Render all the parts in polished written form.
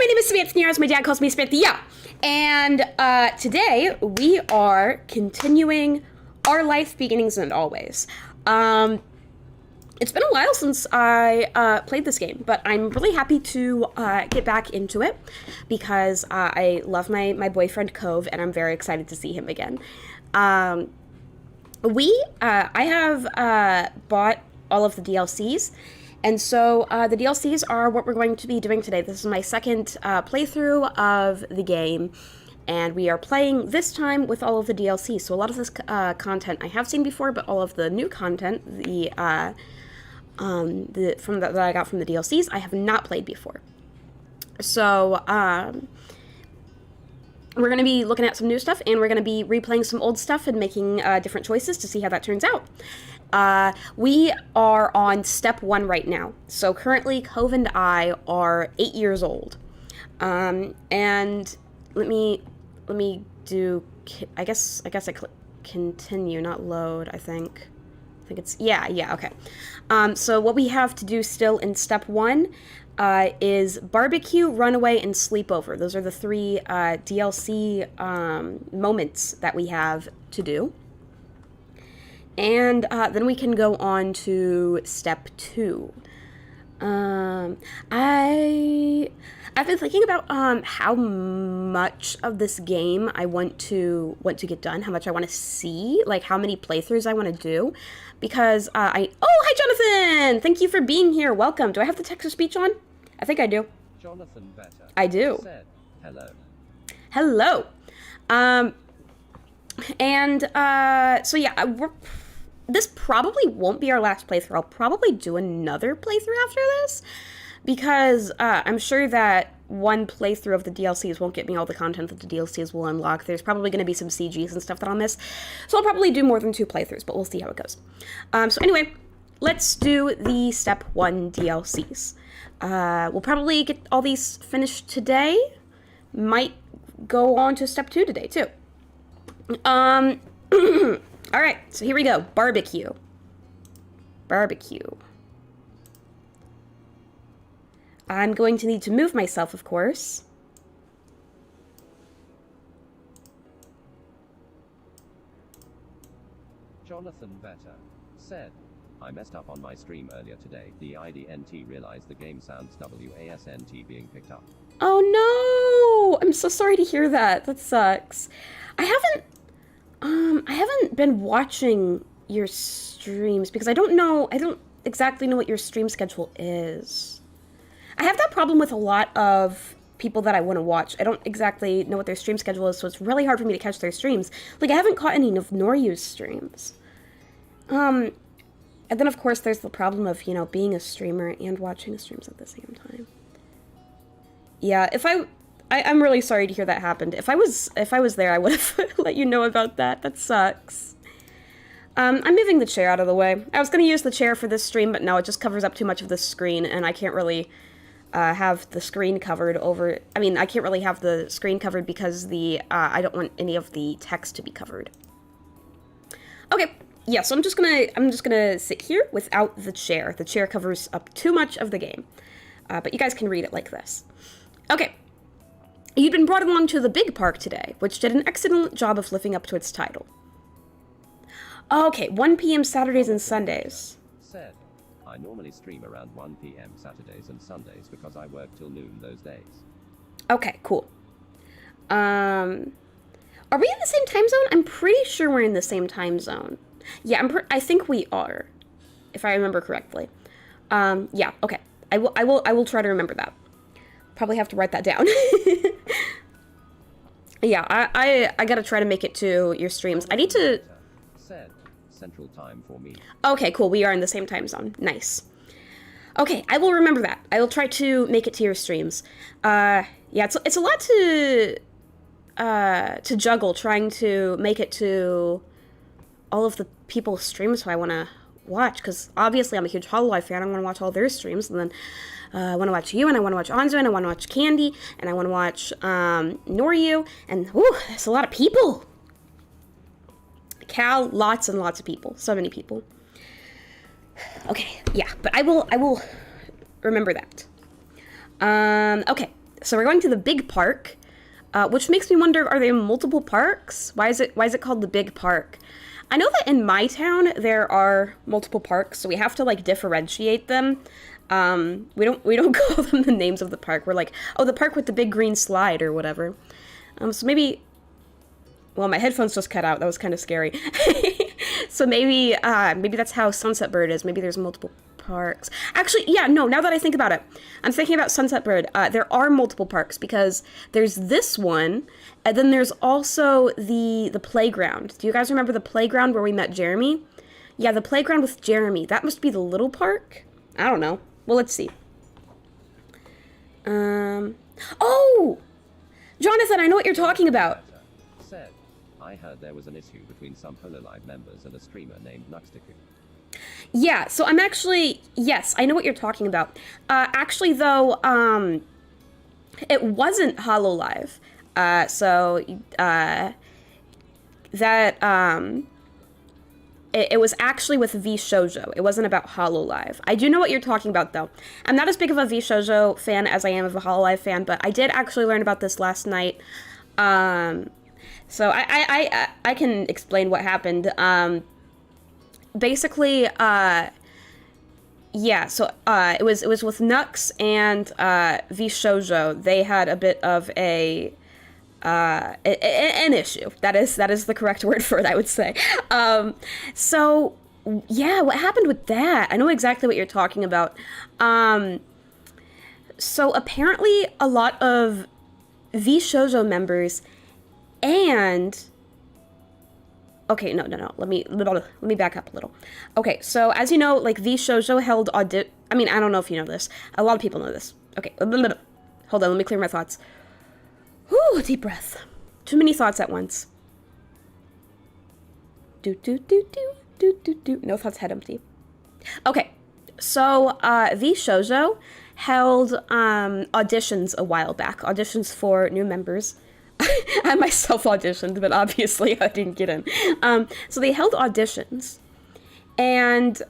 name is Samanthnya, as my dad calls me Samanthnya. And today we are continuing our life beginnings and always. It's been a while since I played this game, but I'm really happy to get back into it because I love my boyfriend Cove, and I'm very excited to see him again. I have bought all of the DLCs, and so the DLCs are what we're going to be doing today. This is my second playthrough of the game, and we are playing this time with all of the DLCs. So a lot of this content I have seen before, but all of the new content, that I got from the DLCs, I have not played before. So we're going to be looking at some new stuff, and we're going to be replaying some old stuff and making different choices to see how that turns out. We are on step 1 right now. So currently, Cove and I are 8 years old. And let me do, I guess I click continue, not load, I think it's, yeah, okay. So what we have to do still in step 1 is barbecue, runaway, and sleepover. Those are the 3 DLC moments that we have to do. And then we can go on to step 2. I've been thinking about how much of this game I want to get done, how much I want to see, like how many playthroughs I want to do, because oh, hi Jonathan! Thank you for being here. Welcome. Do I have the text-to-speech on? I think I do. Jonathan Better. I do. Said hello. Hello. So yeah, this probably won't be our last playthrough. I'll probably do another playthrough after this, because I'm sure that one playthrough of the DLCs won't get me all the content that the DLCs will unlock. There's probably going to be some CGs and stuff that I'll miss, so I'll probably do more than 2 playthroughs, but we'll see how it goes. So anyway, let's do the Step 1 DLCs. We'll probably get all these finished today. Might go on to Step 2 today, too. Alright, so here we go. Barbecue. I'm going to need to move myself, of course. Jonathan Better said, I messed up on my stream earlier today. The IDNT realized the game sounds WASNT being picked up. Oh no! I'm so sorry to hear that. That sucks. I haven't been watching your streams because I don't exactly know what your stream schedule is. I have that problem with a lot of people that I want to watch. I don't exactly know what their stream schedule is, so it's really hard for me to catch their streams. Like, I haven't caught any of Noryu's streams. And then, of course, there's the problem of, being a streamer and watching the streams at the same time. Yeah, I'm really sorry to hear that happened. If I was there, I would have let you know about that. That sucks. I'm moving the chair out of the way. I was going to use the chair for this stream, but no, it just covers up too much of the screen, and I can't really have the screen covered over... I mean, I can't really have the screen covered because I don't want any of the text to be covered. Okay, yeah, so I'm just gonna sit here without the chair. The chair covers up too much of the game. But you guys can read it like this. Okay. You'd been brought along to the big park today, which did an excellent job of living up to its title. Okay, 1 p.m. Saturdays and Sundays. Said, I normally stream around 1 p.m. Saturdays and Sundays because I work till noon those days. Okay, cool. Are we in the same time zone? I'm pretty sure we're in the same time zone. Yeah, I think we are, if I remember correctly. Yeah, okay. I will try to remember that. Probably have to write that down. Yeah, I gotta try to make it to your streams. I need to... Said, Central Time for me. Okay, cool. We are in the same time zone. Nice. Okay, I will remember that. I will try to make it to your streams. Yeah, it's a lot to juggle, trying to make it to all of the people's streams who I want to watch, because obviously I'm a huge Hololive fan. I want to watch all their streams, and then I want to watch you, and I want to watch Anzu, and I want to watch Candy, and I want to watch Noryu, and whew, there's a lot of people. Cal, lots and lots of people. So many people. Okay, yeah, but I will remember that. Okay, So we're going to the big park, which makes me wonder, are there multiple parks? Why is it called the big park? I know that in my town there are multiple parks, so we have to like differentiate them. We don't call them the names of the park. We're like, oh, the park with the big green slide or whatever. So maybe, well, my headphones just cut out. That was kind of scary. So maybe that's how Sunset Bird is. Maybe there's multiple parks. Actually, yeah, no, now that I think about it, I'm thinking about Sunset Bird. There are multiple parks because there's this one, and then there's also the playground. Do you guys remember the playground where we met Jeremy? Yeah, the playground with Jeremy. That must be the little park? I don't know. Well, let's see. Oh! Jonathan, I know what you're talking about. Said, I heard there was an issue between some Hololive members and a streamer named Nuxtiku. Yeah, so I'm actually, yes, I know what you're talking about. Actually, though, it wasn't Hololive. It was actually with V Shoujo. It wasn't about Hololive. I do know what you're talking about, though. I'm not as big of a V Shoujo fan as I am of a Hololive fan, but I did actually learn about this last night. So I can explain what happened. Basically, yeah, so it was with Nux and V Shoujo. They had a bit of an issue. That is the correct word for it, I would say. So yeah, what happened with that? I know exactly what you're talking about. So apparently a lot of V Shoujo members and okay, no. Let me back up a little. Okay, so as you know, like V Shoujo held I mean, I don't know if you know this. A lot of people know this. Okay, hold on. Let me clear my thoughts. Whew, deep breath. Too many thoughts at once. Do. No thoughts, head empty. Okay, so V Shoujo held auditions a while back. Auditions for new members. I myself auditioned, but obviously I didn't get in. So they held auditions, and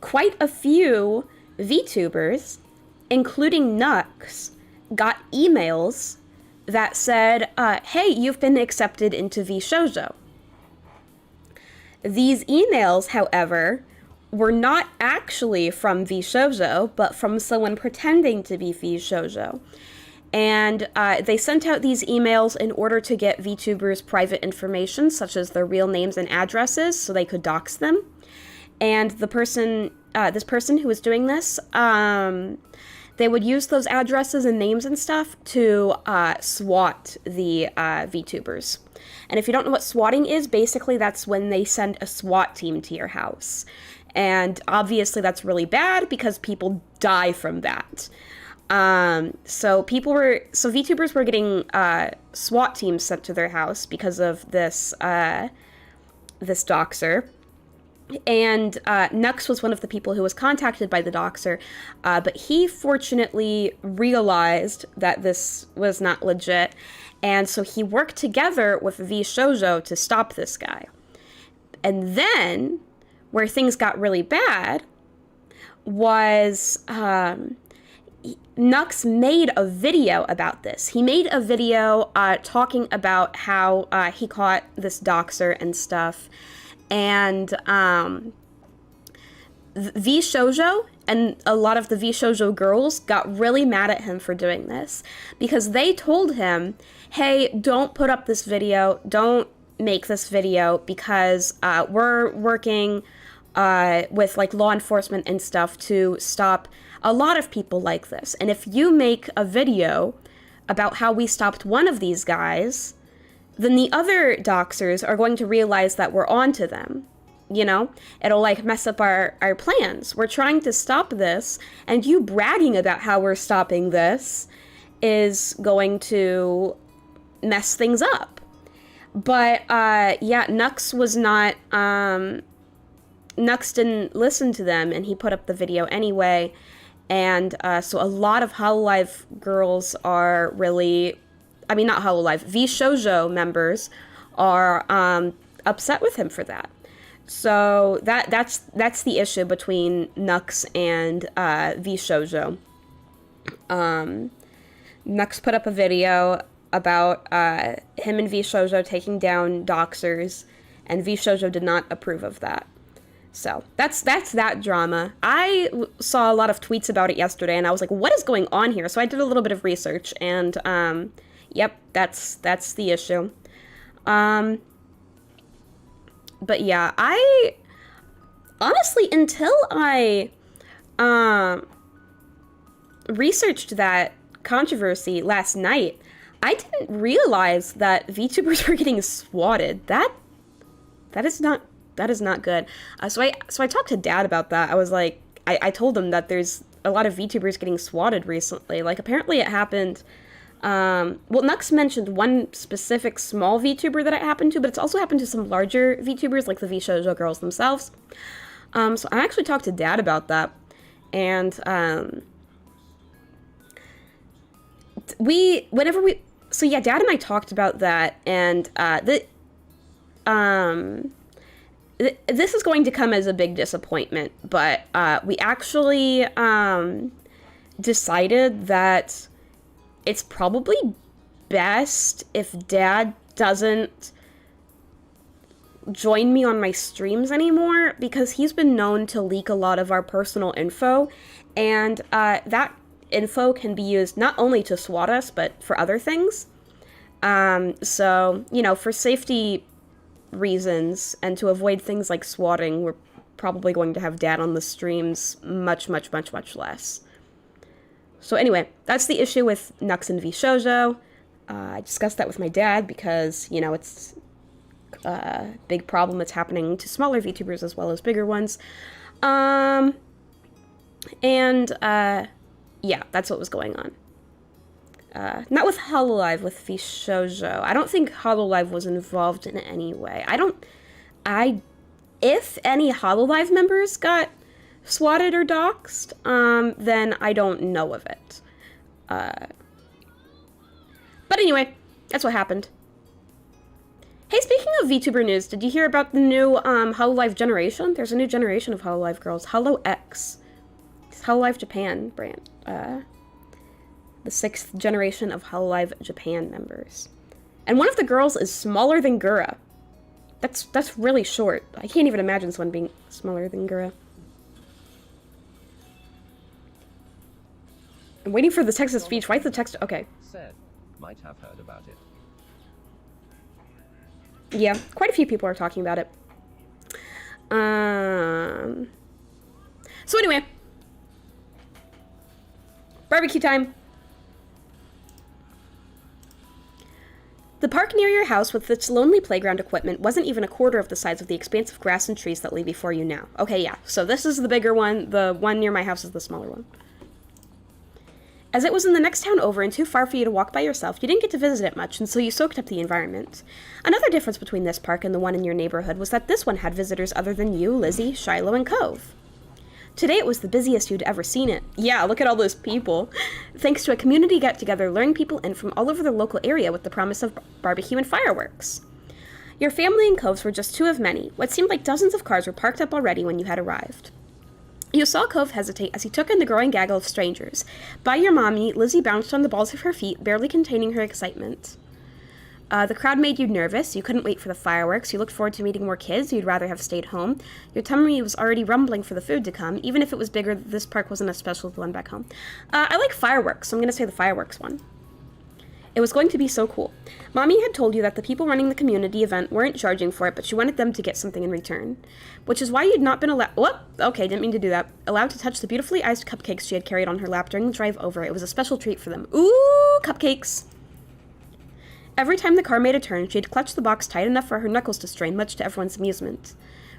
quite a few VTubers, including Nux, got emails that said, hey, you've been accepted into V Shoujo. These emails, however, were not actually from V Shoujo, but from someone pretending to be V Shoujo. And they sent out these emails in order to get VTubers' private information, such as their real names and addresses, so they could dox them. And this person who was doing this, they would use those addresses and names and stuff to swat the VTubers. And if you don't know what swatting is, basically that's when they send a SWAT team to your house. And obviously that's really bad because people die from that. So VTubers were getting SWAT teams sent to their house because of this doxer. And Nux was one of the people who was contacted by the doxer, but he fortunately realized that this was not legit, and so he worked together with V Shoujo to stop this guy. And then, where things got really bad, was Nux made a video about this. He made a video talking about how he caught this doxer and stuff. And V Shoujo and a lot of the V Shoujo girls got really mad at him for doing this because they told him, hey, don't put up this video, don't make this video because we're working with like law enforcement and stuff to stop a lot of people like this. And if you make a video about how we stopped one of these guys, then the other doxers are going to realize that we're onto them. You know, it'll like mess up our plans. We're trying to stop this, and you bragging about how we're stopping this is going to mess things up. But yeah, Nux was not, Nux didn't listen to them, and he put up the video anyway. And so a lot of Hololive girls are really, I mean, not Hololive, V Shoujo members are upset with him for that. So that's the issue between Nux and V Shoujo. Nux put up a video about him and V Shoujo taking down doxers, and V Shoujo did not approve of that. So that's that drama. I saw a lot of tweets about it yesterday, and I was like, what is going on here? So I did a little bit of research, and yep, that's the issue. But yeah, I honestly, until I researched that controversy last night, I didn't realize that VTubers were getting swatted. That is not good. So I talked to Dad about that. I was like, I told him that there's a lot of VTubers getting swatted recently. Like, apparently it happened. Well, Nux mentioned one specific small VTuber that it happened to, but it's also happened to some larger VTubers, like the VShoujo girls themselves. So I actually talked to Dad about that, and so yeah, Dad and I talked about that, and this is going to come as a big disappointment, but we actually decided that it's probably best if Dad doesn't join me on my streams anymore, because he's been known to leak a lot of our personal info, and that info can be used not only to swat us, but for other things. So, you know, for safety reasons and to avoid things like swatting, we're probably going to have Dad on the streams much less. So anyway, that's the issue with Nux and VShoujo. I discussed that with my dad because, you know, it's a big problem that's happening to smaller VTubers as well as bigger ones. Yeah, that's what was going on. Not with Hololive, with VShoujo. I don't think Hololive was involved in any way. If any Hololive members got swatted or doxxed, then I don't know of it. But anyway, that's what happened. Hey, speaking of VTuber news, did you hear about the new Hololive generation? There's a new generation of Hololive girls. HoloX. It's Hololive Japan brand. The 6th generation of Hololive Japan members. And one of the girls is smaller than Gura. That's really short. I can't even imagine someone being smaller than Gura. I'm waiting for the text to speech. Why is the text... Okay. Said, might have heard about it. Yeah, quite a few people are talking about it. So anyway. Barbecue time. The park near your house with its lonely playground equipment wasn't even a quarter of the size of the expanse of grass and trees that lay before you now. Okay, yeah, so this is the bigger one. The one near my house is the smaller one. As it was in the next town over and too far for you to walk by yourself, you didn't get to visit it much, and so you soaked up the environment. Another difference between this park and the one in your neighborhood was that this one had visitors other than you, Lizzie, Shiloh, and Cove. Today it was the busiest you'd ever seen it. Yeah, look at all those people. Thanks to a community get-together luring people in from all over the local area with the promise of barbecue and fireworks. Your family and Coves were just two of many. What seemed like dozens of cars were parked up already when you had arrived. You saw Cove hesitate as he took in the growing gaggle of strangers. By your mommy, Lizzie bounced on the balls of her feet, barely containing her excitement. The crowd made you nervous. You couldn't wait for the fireworks. You looked forward to meeting more kids. You'd rather have stayed home. Your tummy was already rumbling for the food to come. Even if it was bigger, this park wasn't as special as the one back home. I like fireworks, so I'm going to say the fireworks one. It was going to be so cool. Mommy had told you that the people running the community event weren't charging for it, but she wanted them to get something in return. Which is why you'd not been allowed... Whoop! Okay, didn't mean to do that. Allowed to touch the beautifully iced cupcakes she had carried on her lap during the drive over. It was a special treat for them. Ooh, cupcakes! Every time the car made a turn, she'd clutch the box tight enough for her knuckles to strain, much to everyone's amusement.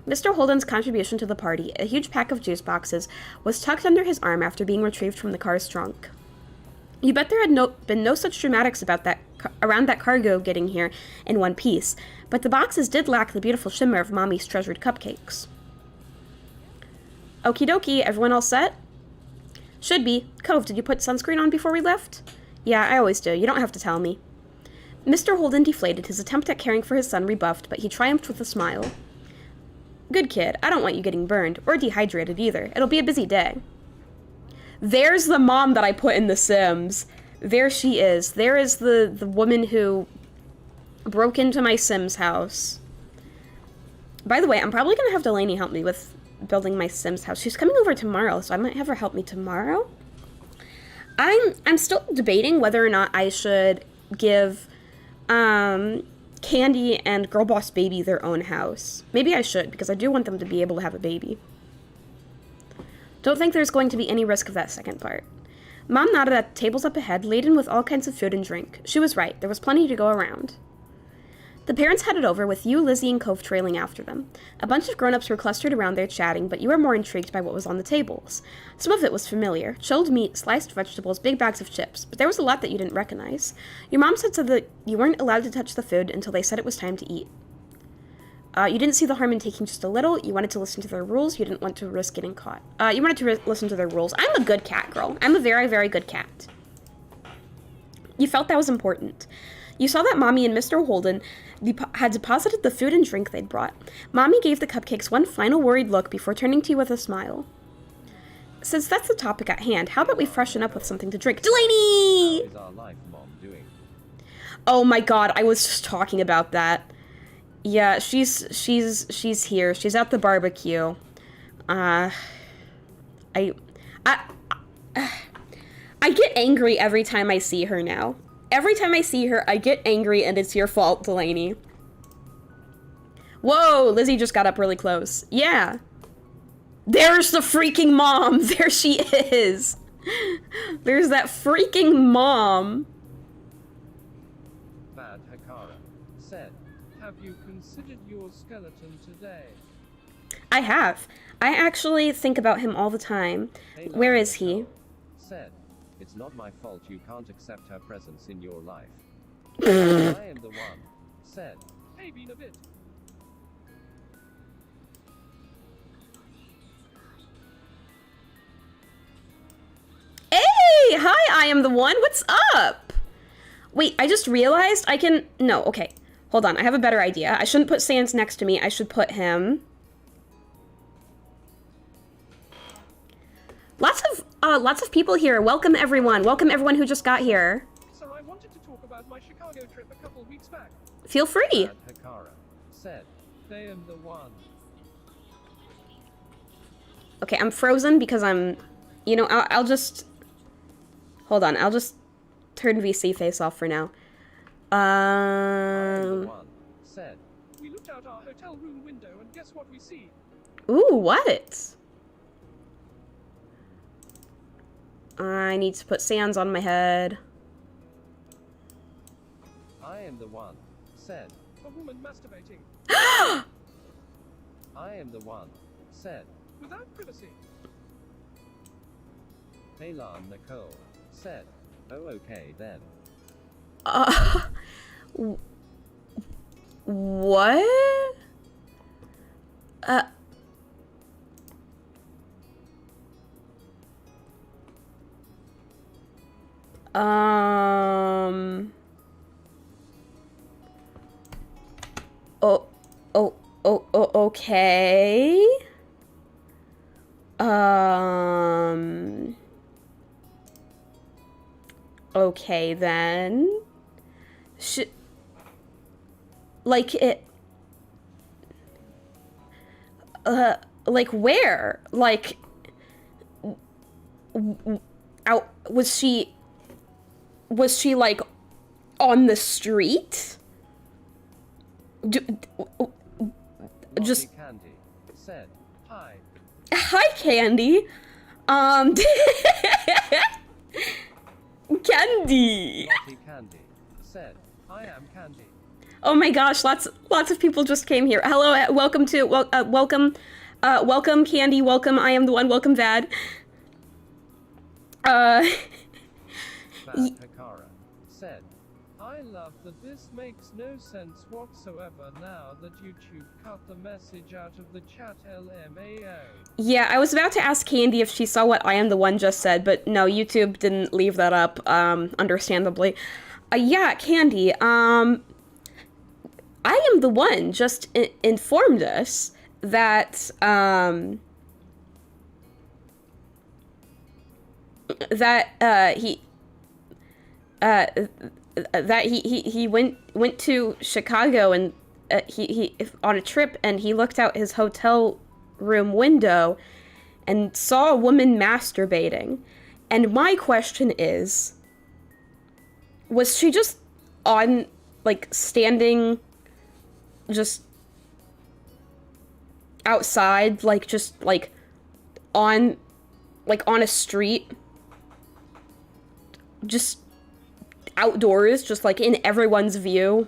Mr. Holden's contribution to the party, a huge pack of juice boxes, was tucked under his arm after being retrieved from the car's trunk. You bet there had been no such dramatics about around that cargo getting here in one piece, but the boxes did lack the beautiful shimmer of Mommy's treasured cupcakes. Okie dokie, everyone all set? Should be. Cove, did you put sunscreen on before we left? Yeah, I always do. You don't have to tell me. Mr. Holden deflated, his attempt at caring for his son rebuffed, but he triumphed with a smile. Good kid, I don't want you getting burned, or dehydrated either. It'll be a busy day. There's the mom that I put in The Sims. There she is. There is the woman who broke into my Sims house. By the way, I'm probably gonna have Delaney help me with building my Sims house. She's coming over tomorrow, so I might have her help me tomorrow. I'm still debating whether or not I should give Candy and Girl Boss Baby their own house. Maybe I should, because I do want them to be able to have a baby. Don't think there's going to be any risk of that second part. Mom nodded at the tables up ahead, laden with all kinds of food and drink. She was right. There was plenty to go around. The parents headed over, with you, Lizzie, and Cove trailing after them. A bunch of grown-ups were clustered around there chatting, but you were more intrigued by what was on the tables. Some of it was familiar. Chilled meat, sliced vegetables, big bags of chips. But there was a lot that you didn't recognize. Your mom said so that you weren't allowed to touch the food until they said it was time to eat. You didn't see the harm in taking just a little. You wanted to listen to their rules. You didn't want to risk getting caught. You wanted to listen to their rules. I'm a good cat, girl. I'm a very, very good cat. You felt that was important. You saw that Mommy and Mr. Holden had deposited the food and drink they'd brought. Mommy gave the cupcakes one final worried look before turning to you with a smile. Since that's the topic at hand, how about we freshen up with something to drink? Delaney! How is our life mom doing? Oh my god, I was just talking about that. Yeah, she's here. She's at the barbecue. I get angry every time I see her now. Every time I see her, I get angry, and it's your fault, Delaney. Whoa, Lizzie just got up really close. Yeah. There's the freaking mom. There she is. There's that freaking mom. Bad Hakara said, have you considered your skeleton today? I have. I actually think about him all the time. Elan Where is he? Nicole said, it's not my fault you can't accept her presence in your life. I am the one. Said, hey, been a bit. Hey! Hi, I am the one. What's up? Wait, I just realized I can... No, okay. Hold on, I have a better idea. I shouldn't put Sans next to me. I should put him... Lots of people here. Welcome, everyone. Welcome, everyone who just got here. So I wanted to talk about my Chicago trip a couple weeks back. Feel free. Bad Hakara said, they am the one. Okay, I'm frozen because I'm... You know, I'll just... Hold on, I'll just turn VC face off for now. I am the one. Said, We looked out our hotel room window and guess what we see? Ooh, what? I need to put Sans on my head. I am the one. Said, A woman masturbating. I am the one. Said, Without privacy. Elan Nicole said, oh okay then. What? Okay. Okay then. Like it... like where? Like... out... Was she, like, on the street? Just... Lottie Candy said, hi. Hi, Candy. Candy. Lottie Candy said, I am Candy. Oh my gosh, lots of people just came here. Hello, welcome to, welcome, Candy, welcome, I am the one, welcome, Vad. Bad Hakara said, I love that this makes no sense whatsoever now that YouTube cut the message out of the chat LMAO. Yeah, I was about to ask Candy if she saw what I am the one just said, but no, YouTube didn't leave that up, understandably. Yeah, Candy, I am the one just informed us that, that he went to Chicago and he on a trip, and he looked out his hotel room window and saw a woman masturbating. And my question is, was she just on, like, standing just outside, like, just, like, on a street, just outdoors, just, like, in everyone's view?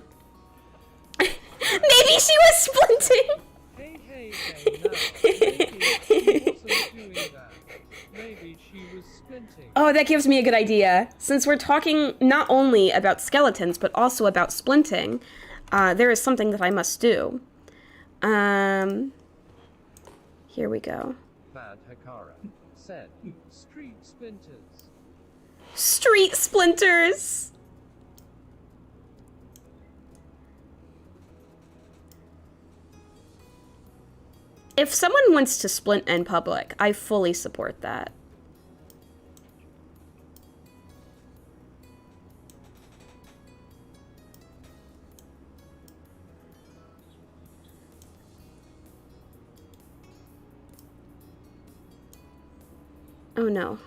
Maybe she was splinting! Hey, now, maybe she wasn't doing that. Maybe she was splinting. Oh, that gives me a good idea. Since we're talking not only about skeletons, but also about splinting, there is something that I must do. Here we go. Bad Hakara said, Street splinters. Street splinters! If someone wants to splint in public, I fully support that. Oh no.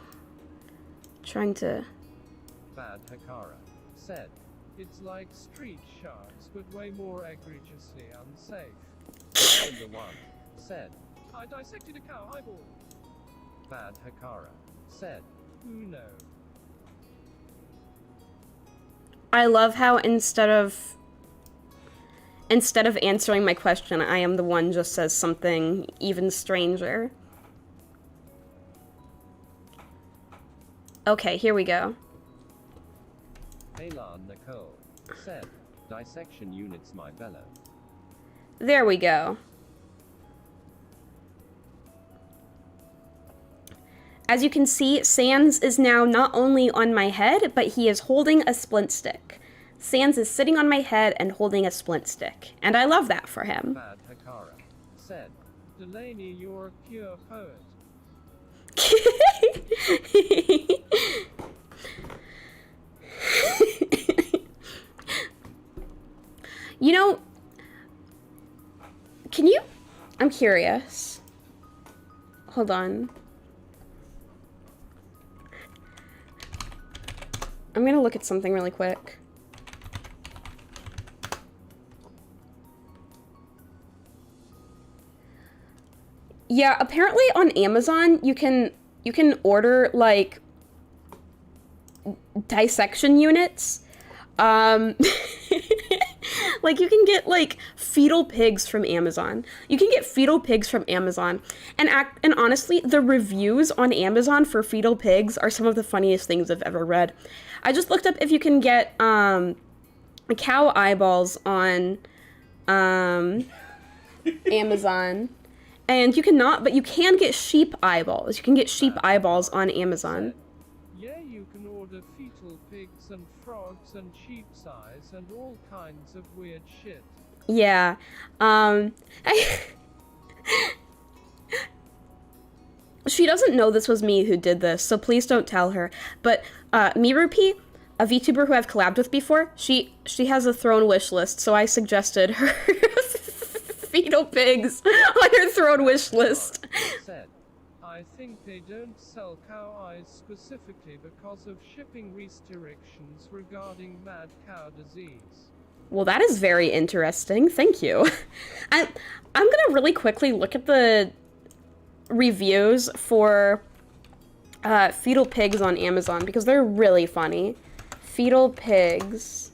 Trying to... Bad Hakara said, It's like street sharks, but way more egregiously unsafe. Number 1 said, I dissected a cow eyeball. Bad Hakara said, Uno. I love how instead of answering my question, I am the one just says something even stranger. Okay, here we go. Elan Nicole said, dissection units my bellow. There we go. As you can see, Sans is now not only on my head, but he is holding a splint stick. Sans is sitting on my head and holding a splint stick, and I love that for him. Bad Hakara said, Delaney, you're a pure poet. You know, can you... I'm curious. Hold on. I'm gonna look at something really quick. Yeah, apparently on Amazon you can order like dissection units. Like you can get like fetal pigs from Amazon. You can get fetal pigs from Amazon, and honestly, the reviews on Amazon for fetal pigs are some of the funniest things I've ever read. I just looked up if you can get cow eyeballs on Amazon. And you cannot, but you can get sheep eyeballs. You can get sheep eyeballs on Amazon. Yeah, you can order fetal pigs and frogs and sheep's eyes and all kinds of weird shit. Yeah. She doesn't know this was me who did this, so please don't tell her. But Mirupi, a VTuber who I've collabed with before, she has a throne wish list, so I suggested her fetal pigs on her throne wish list. said, I think they don't sell cow eyes specifically because of shipping restrictions regarding mad cow disease. Well, that is very interesting. Thank you. I'm gonna really quickly look at the reviews for fetal pigs on Amazon because they're really funny. Fetal pigs.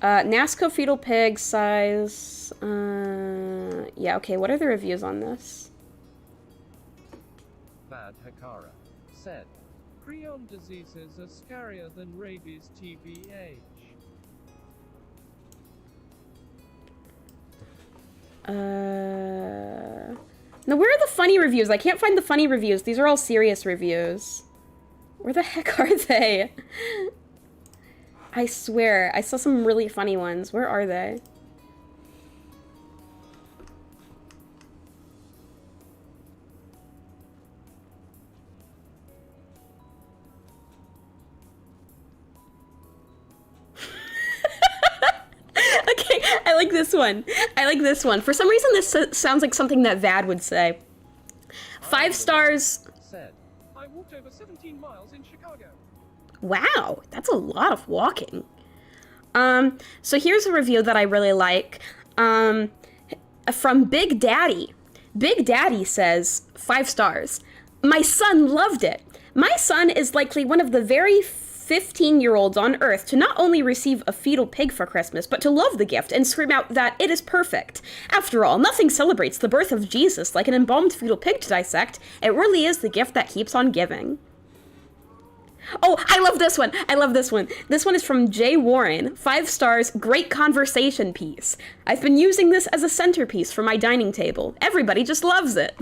Nasco fetal pig size. Yeah, okay, what are the reviews on this? Bad Hakara said, Prion diseases are scarier than rabies TBH. No, where are the funny reviews? I can't find the funny reviews. These are all serious reviews. Where the heck are they? I swear, I saw some really funny ones. Where are they? this one. I like this one. For some reason, this sounds like something that Vad would say. 5 stars. Said, I walked over 17 miles in Chicago. Wow, that's a lot of walking. So here's a review that I really like. From Big Daddy. Big Daddy says, 5 stars. My son loved it. My son is likely one of the very 15-year-olds on Earth to not only receive a fetal pig for Christmas, but to love the gift and scream out that it is perfect. After all, nothing celebrates the birth of Jesus like an embalmed fetal pig to dissect. It really is the gift that keeps on giving. Oh, I love this one. I love this one. This one is from Jay Warren. 5 stars, great conversation piece. I've been using this as a centerpiece for my dining table. Everybody just loves it.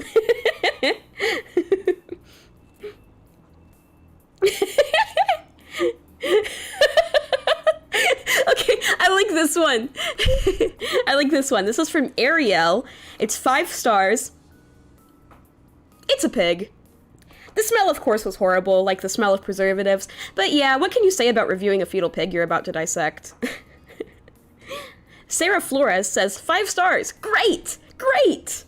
Okay, I like this one. I like this one. This is from Ariel. It's 5 stars. It's a pig. The smell, of course, was horrible, like the smell of preservatives. But yeah, what can you say about reviewing a fetal pig you're about to dissect? Sarah Flores says, 5 stars. Great! Great!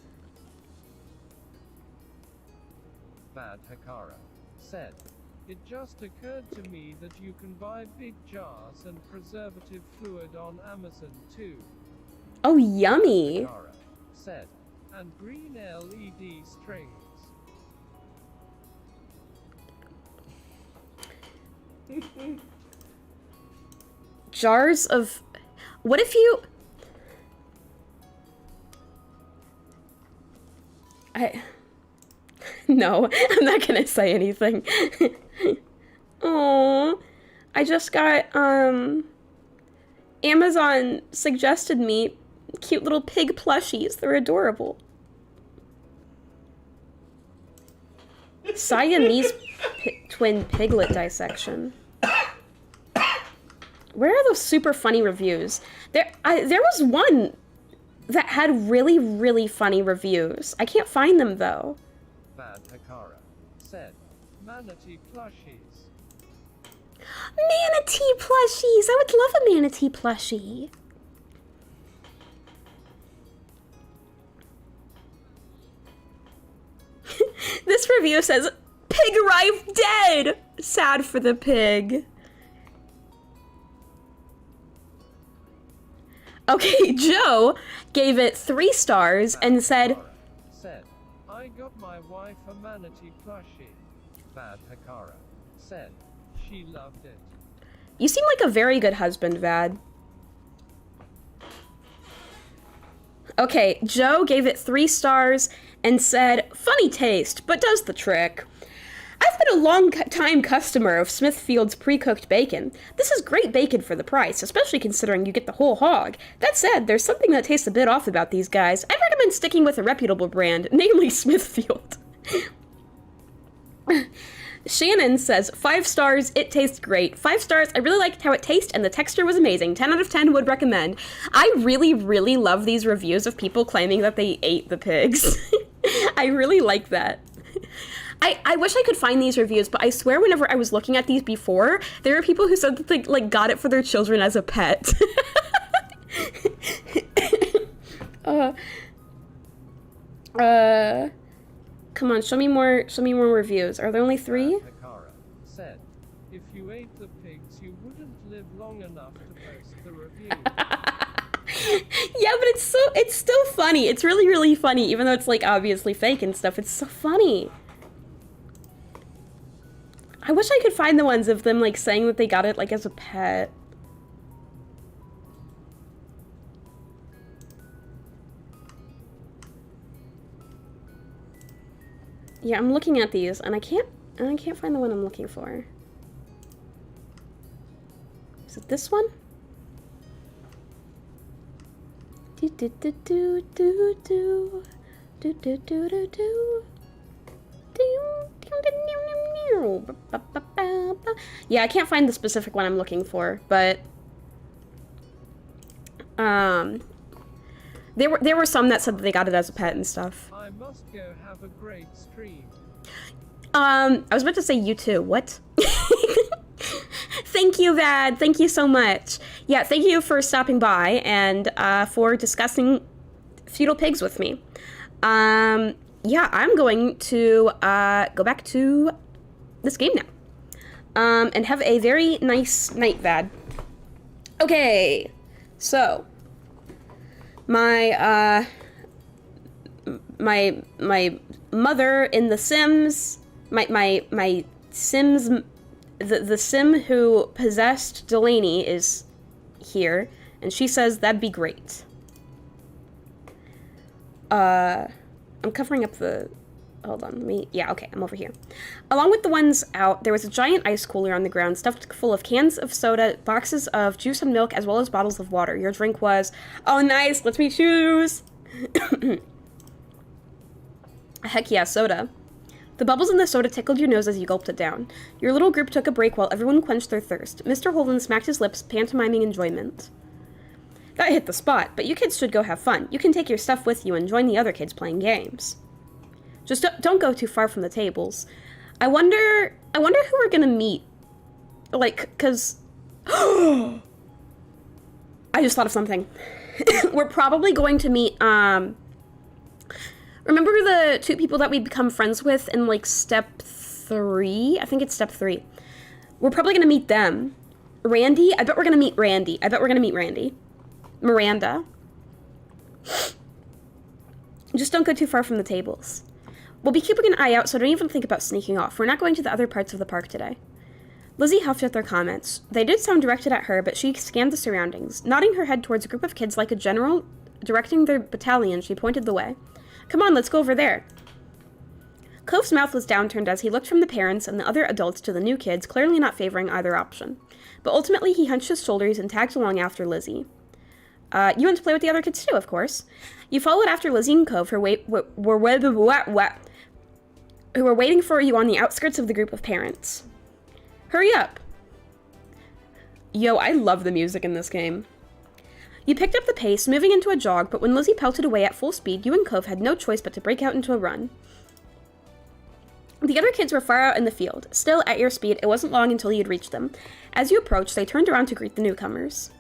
Bad Hakara said, it just occurred to me that you can buy big jars and preservative fluid on Amazon too. Oh, yummy. Hakara said, and green LED strings. Jars of... What if you... No, I'm not gonna say anything. Oh, I just got, Amazon suggested me cute little pig plushies. They're adorable. Siamese twin piglet dissection. Where are those super funny reviews? There was one that had really, really funny reviews. I can't find them, though. Bad Hakara said, manatee plushies. Manatee plushies! I would love a manatee plushie. This review says, pig arrived dead! Sad for the pig. Okay, Joe gave it 3 stars and said, I got my wife a manatee plushie. Bad Hakara said, she loved it. You seem like a very good husband, Vad. Okay, Joe gave it 3 stars and said, funny taste, but does the trick. I've been a long-time customer of Smithfield's pre-cooked bacon. This is great bacon for the price, especially considering you get the whole hog. That said, there's something that tastes a bit off about these guys. I'd recommend sticking with a reputable brand, namely Smithfield. Shannon says, 5 stars, it tastes great. 5 stars, I really liked how it tasted and the texture was amazing. 10 out of 10 would recommend. I really, really love these reviews of people claiming that they ate the pigs. I really like that. I wish I could find these reviews, but I swear whenever I was looking at these before, there were people who said that they, like, got it for their children as a pet. Come on, show me more reviews. Are there only 3? Hakara said, if you ate the pigs, you wouldn't live long enough to post the review. Yeah, but it's still funny. It's really, really funny, even though it's, like, obviously fake and stuff. It's so funny. I wish I could find the ones of them, like, saying that they got it, like, as a pet. Yeah, I'm looking at these, and I can't find the one I'm looking for. Is it this one? Do do do do do do do do do do do. Yeah, I can't find the specific one I'm looking for, but there were some that said that they got it as a pet and stuff. I must go have a great stream. I was about to say you too. What? Thank you, Vad. Thank you so much. Yeah, thank you for stopping by and for discussing feudal pigs with me. Yeah, I'm going to go back to this game now. And have a very nice night, Vad. Okay, so my mother in The Sims, my Sims, the Sim who possessed Delaney is here, and she says that'd be great. I'm covering up the... Hold on, yeah, okay, I'm over here. Along with the ones out, there was a giant ice cooler on the ground stuffed full of cans of soda, boxes of juice and milk, as well as bottles of water. Your drink was... Oh, nice, let me choose! Heck yeah, soda. The bubbles in the soda tickled your nose as you gulped it down. Your little group took a break while everyone quenched their thirst. Mr. Holden smacked his lips, pantomiming enjoyment. That hit the spot, but you kids should go have fun. You can take your stuff with you and join the other kids playing games. Just don't go too far from the tables. I wonder who we're gonna meet. Like, cause... I just thought of something. We're probably going to meet, remember the two people that we become friends with in, like, step 3? I think it's step 3. We're probably gonna meet them. Randy? I bet we're gonna meet Randy. Miranda. Just don't go too far from the tables. We'll be keeping an eye out, so don't even think about sneaking off. We're not going to the other parts of the park today. Lizzie huffed at their comments. They did sound directed at her, but she scanned the surroundings. Nodding her head towards a group of kids like a general directing their battalion, she pointed the way. Come on, let's go over there. Cove's mouth was downturned as he looked from the parents and the other adults to the new kids, clearly not favoring either option. But ultimately, he hunched his shoulders and tagged along after Lizzie. You went to play with the other kids too, of course. You followed after Lizzie and Cove, who were waiting for you on the outskirts of the group of parents. Hurry up! Yo, I love the music in this game. You picked up the pace, moving into a jog, but when Lizzie pelted away at full speed, you and Cove had no choice but to break out into a run. The other kids were far out in the field. Still, at your speed, it wasn't long until you'd reached them. As you approached, they turned around to greet the newcomers.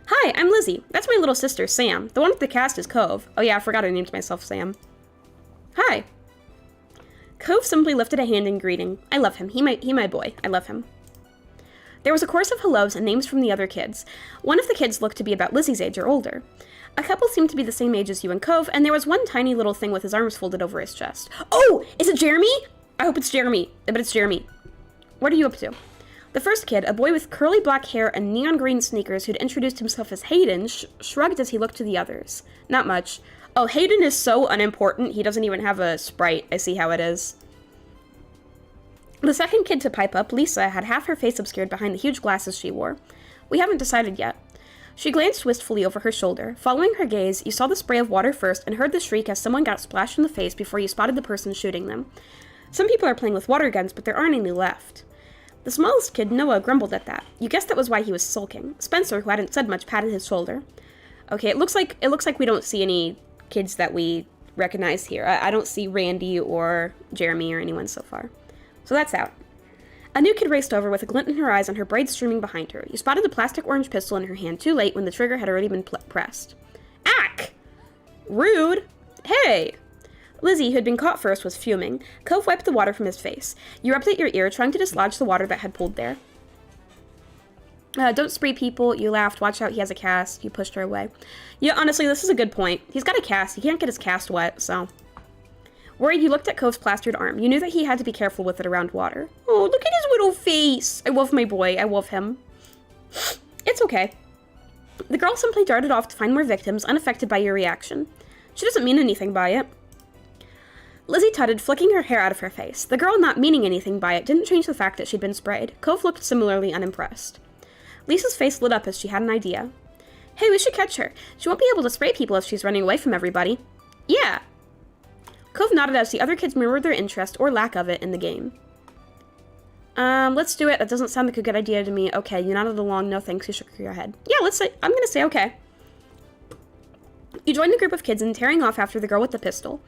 Hi, I'm Lizzie. That's my little sister, Sam. The one with the cast is Cove. Oh yeah, I forgot I named myself Sam. Hi. Cove simply lifted a hand in greeting. I love him. He my boy. I love him. There was a chorus of hellos and names from the other kids. One of the kids looked to be about Lizzie's age or older. A couple seemed to be the same age as you and Cove, and there was one tiny little thing with his arms folded over his chest. Oh, is it Jeremy? I hope it's Jeremy. But it's Jeremy. What are you up to? The first kid, a boy with curly black hair and neon green sneakers who'd introduced himself as Hayden, shrugged as he looked to the others. Not much. Oh, Hayden is so unimportant, he doesn't even have a sprite. I see how it is. The second kid to pipe up, Lisa, had half her face obscured behind the huge glasses she wore. We haven't decided yet. She glanced wistfully over her shoulder. Following her gaze, you saw the spray of water first and heard the shriek as someone got splashed in the face before you spotted the person shooting them. Some people are playing with water guns, but there aren't any left. The smallest kid, Noah, grumbled at that. You guessed that was why he was sulking. Spencer, who hadn't said much, patted his shoulder. Okay, it looks like we don't see any kids that we recognize here. I don't see Randy or Jeremy or anyone so far. So that's out. A new kid raced over with a glint in her eyes and her braids streaming behind her. You spotted the plastic orange pistol in her hand too late when the trigger had already been pressed. Ack! Rude! Hey! Lizzie, who had been caught first, was fuming. Cove wiped the water from his face. You rubbed at your ear, trying to dislodge the water that had pooled there. Don't spray people. You laughed. Watch out, he has a cast. You pushed her away. Yeah, honestly, this is a good point. He's got a cast. He can't get his cast wet, so... Worried, you looked at Cove's plastered arm. You knew that he had to be careful with it around water. Oh, look at his little face. I love my boy. I love him. It's okay. The girl simply darted off to find more victims, unaffected by your reaction. She doesn't mean anything by it. Lizzie tutted, flicking her hair out of her face. The girl not meaning anything by it didn't change the fact that she'd been sprayed. Cove looked similarly unimpressed. Lisa's face lit up as she had an idea. Hey, we should catch her. She won't be able to spray people if she's running away from everybody. Yeah. Cove nodded as the other kids mirrored their interest, or lack of it, in the game. Let's do it. That doesn't sound like a good idea to me. Okay, you nodded along. No thanks. You shook your head. Yeah, I'm gonna say okay. You joined the group of kids in tearing off after the girl with the pistol.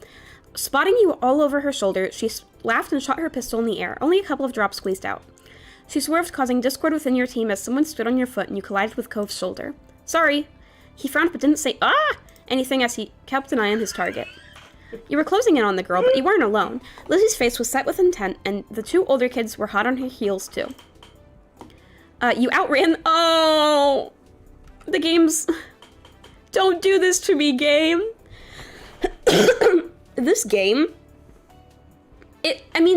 Spotting you all over her shoulder, she laughed and shot her pistol in the air. Only a couple of drops squeezed out. She swerved, causing discord within your team as someone stood on your foot and you collided with Cove's shoulder. Sorry. He frowned but didn't say anything as he kept an eye on his target. You were closing in on the girl, but you weren't alone. Lizzie's face was set with intent, and the two older kids were hot on her heels too. You outran... Oh! The game's... Don't do this to me, game! This game...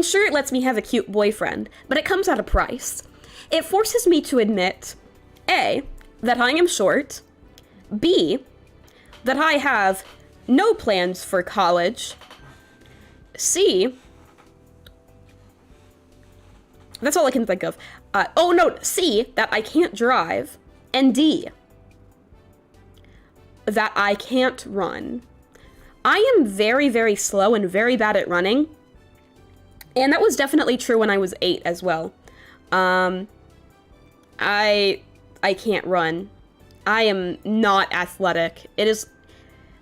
Sure, it lets me have a cute boyfriend, but it comes at a price. It forces me to admit, A, that I am short, B, that I have no plans for college, C, that's all I can think of. C, that I can't drive, and D, that I can't run. I am very, very slow and very bad at running. And that was definitely true when I was 8 as well. I can't run. I am not athletic. It is...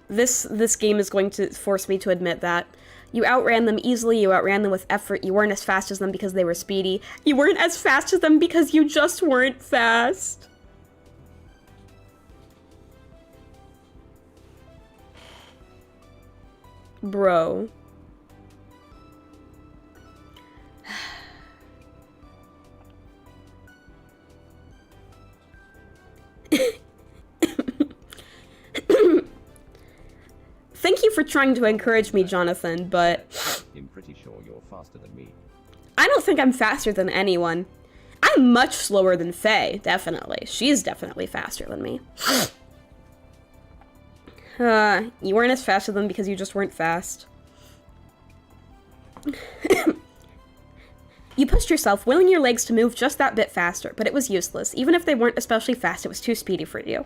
This game is going to force me to admit that. You outran them easily, you outran them with effort, you weren't as fast as them because they were speedy. You weren't as fast as them because you just weren't fast. Bro. Thank you for trying to encourage me, Jonathan, but... I'm pretty sure you're faster than me. I don't think I'm faster than anyone. I'm much slower than Faye, definitely. She's definitely faster than me. You weren't as fast as them because you just weren't fast. You pushed yourself, willing your legs to move just that bit faster, but it was useless. Even if they weren't especially fast, it was too speedy for you.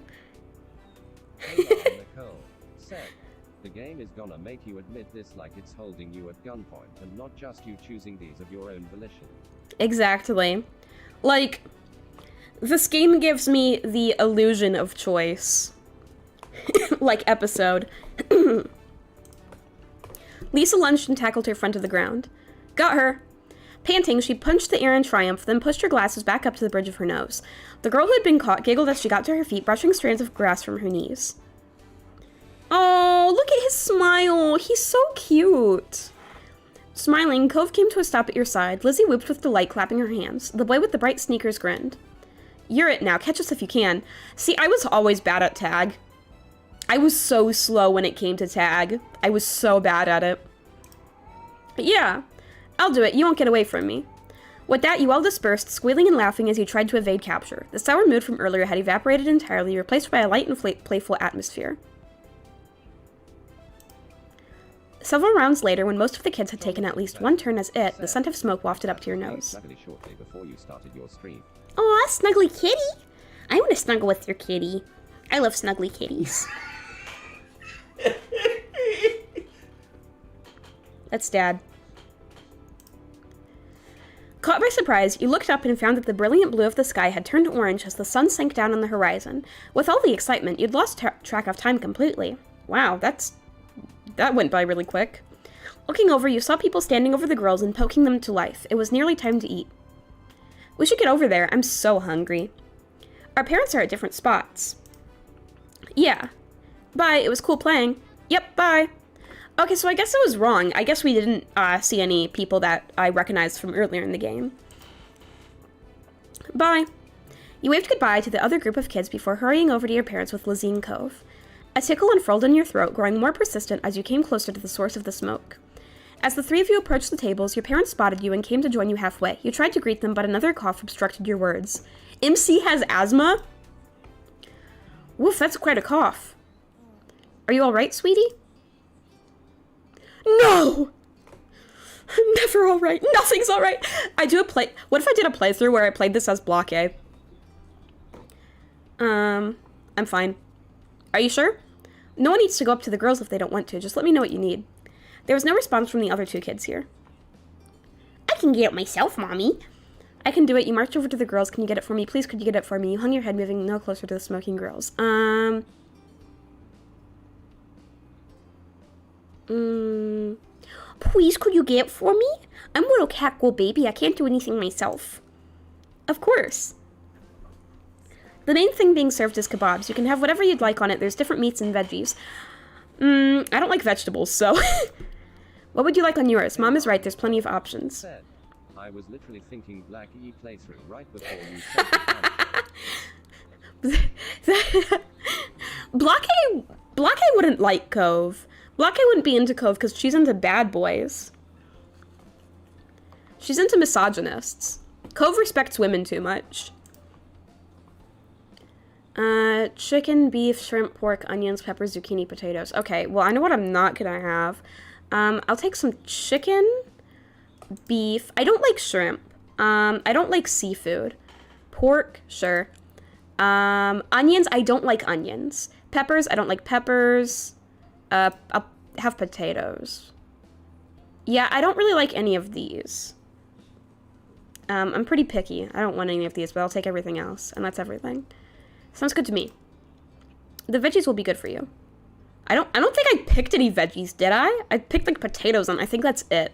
Elan Nicole said, the game is gonna make you admit this like it's holding you at gunpoint and not just you choosing these of your own volition. Exactly. Like, this game gives me the illusion of choice. Like episode. Lisa lunged and tackled her friend to the ground. Got her. Panting, she punched the air in triumph, then pushed her glasses back up to the bridge of her nose. The girl who had been caught giggled as she got to her feet, brushing strands of grass from her knees. Oh, look at his smile. He's so cute. Smiling, Cove came to a stop at your side. Lizzie whooped with delight, clapping her hands. The boy with the bright sneakers grinned. You're it now. Catch us if you can. See, I was always bad at tag. I was so slow when it came to tag. I was so bad at it. But yeah. I'll do it. You won't get away from me. With that, you all dispersed, squealing and laughing as you tried to evade capture. The sour mood from earlier had evaporated entirely, replaced by a light and playful atmosphere. Several rounds later, when most of the kids had taken at least one turn as it, the scent of smoke wafted up to your nose. Shortly before you started your stream. Aw, snuggly kitty! I want to snuggle with your kitty. I love snuggly kitties. That's Dad. Caught by surprise, you looked up and found that the brilliant blue of the sky had turned orange as the sun sank down on the horizon. With all the excitement, you'd lost track of time completely. Wow, that went by really quick. Looking over, you saw people standing over the girls and poking them to life. It was nearly time to eat. We should get over there. I'm so hungry. Our parents are at different spots. Yeah. Bye. It was cool playing. Yep, bye. Okay, so I guess I was wrong. I guess we didn't see any people that I recognized from earlier in the game. Bye. You waved goodbye to the other group of kids before hurrying over to your parents with Lizzie and Cove. A tickle unfurled in your throat, growing more persistent as you came closer to the source of the smoke. As the three of you approached the tables, your parents spotted you and came to join you halfway. You tried to greet them, but another cough obstructed your words. MC has asthma? Woof, that's quite a cough. Are you alright, sweetie? No! I'm never alright. Nothing's alright. What if I did a playthrough where I played this as Block A? I'm fine. Are you sure? No one needs to go up to the girls if they don't want to. Just let me know what you need. There was no response from the other two kids here. I can get it myself, Mommy. I can do it. You marched over to the girls. Can you get it for me? Please, could you get it for me? You hung your head, moving no closer to the smoking girls. Please, could you get it for me? I'm a little cat girl baby. I can't do anything myself. Of course. The main thing being served is kebabs. You can have whatever you'd like on it. There's different meats and veggies. I don't like vegetables, so... What would you like on yours? Mom is right, there's plenty of options. Said, I was literally thinking Black E playthrough right before you said Blockade wouldn't like Cove. Blockade wouldn't be into Cove because she's into bad boys. She's into misogynists. Cove respects women too much. Chicken, beef, shrimp, pork, onions, peppers, zucchini, potatoes. Okay, well, I know what I'm not gonna have. I'll take some chicken, beef. I don't like shrimp. I don't like seafood. Pork, sure. Onions, I don't like onions. Peppers, I don't like peppers. I'll have potatoes. Yeah, I don't really like any of these. I'm pretty picky. I don't want any of these, but I'll take everything else, and that's everything. Sounds good to me. The veggies will be good for you. I don't think I picked any veggies, did I? I picked, like, potatoes, and I think that's it.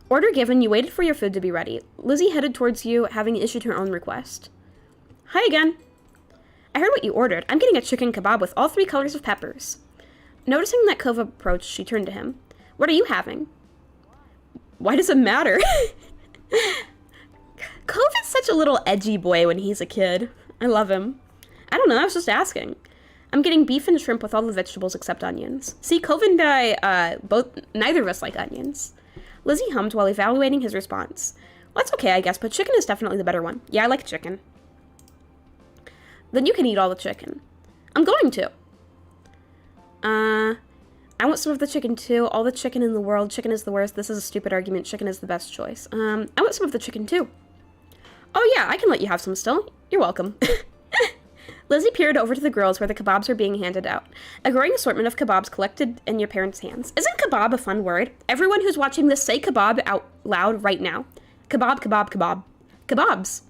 Order given, you waited for your food to be ready. Lizzie headed towards you, having issued her own request. Hi again. I heard what you ordered. I'm getting a chicken kebab with all 3 colors of peppers. Noticing that Cove approached, she turned to him. What are you having? Why does it matter? Cove is such a little edgy boy when he's a kid. I love him. I don't know, I was just asking. I'm getting beef and shrimp with all the vegetables except onions. See, Cove and I, neither of us like onions. Lizzie hummed while evaluating his response. Well, that's okay, I guess, but chicken is definitely the better one. Yeah, I like chicken. Then you can eat all the chicken. I'm going to. I want some of the chicken too. All the chicken in the world. Chicken is the worst. This is a stupid argument. Chicken is the best choice. I want some of the chicken too. Oh yeah, I can let you have some still. You're welcome. Lizzie peered over to the girls where the kebabs were being handed out. A growing assortment of kebabs collected in your parents' hands. Isn't kebab a fun word? Everyone who's watching this, say kebab out loud right now. Kebab, kebab, kebab. Kebabs.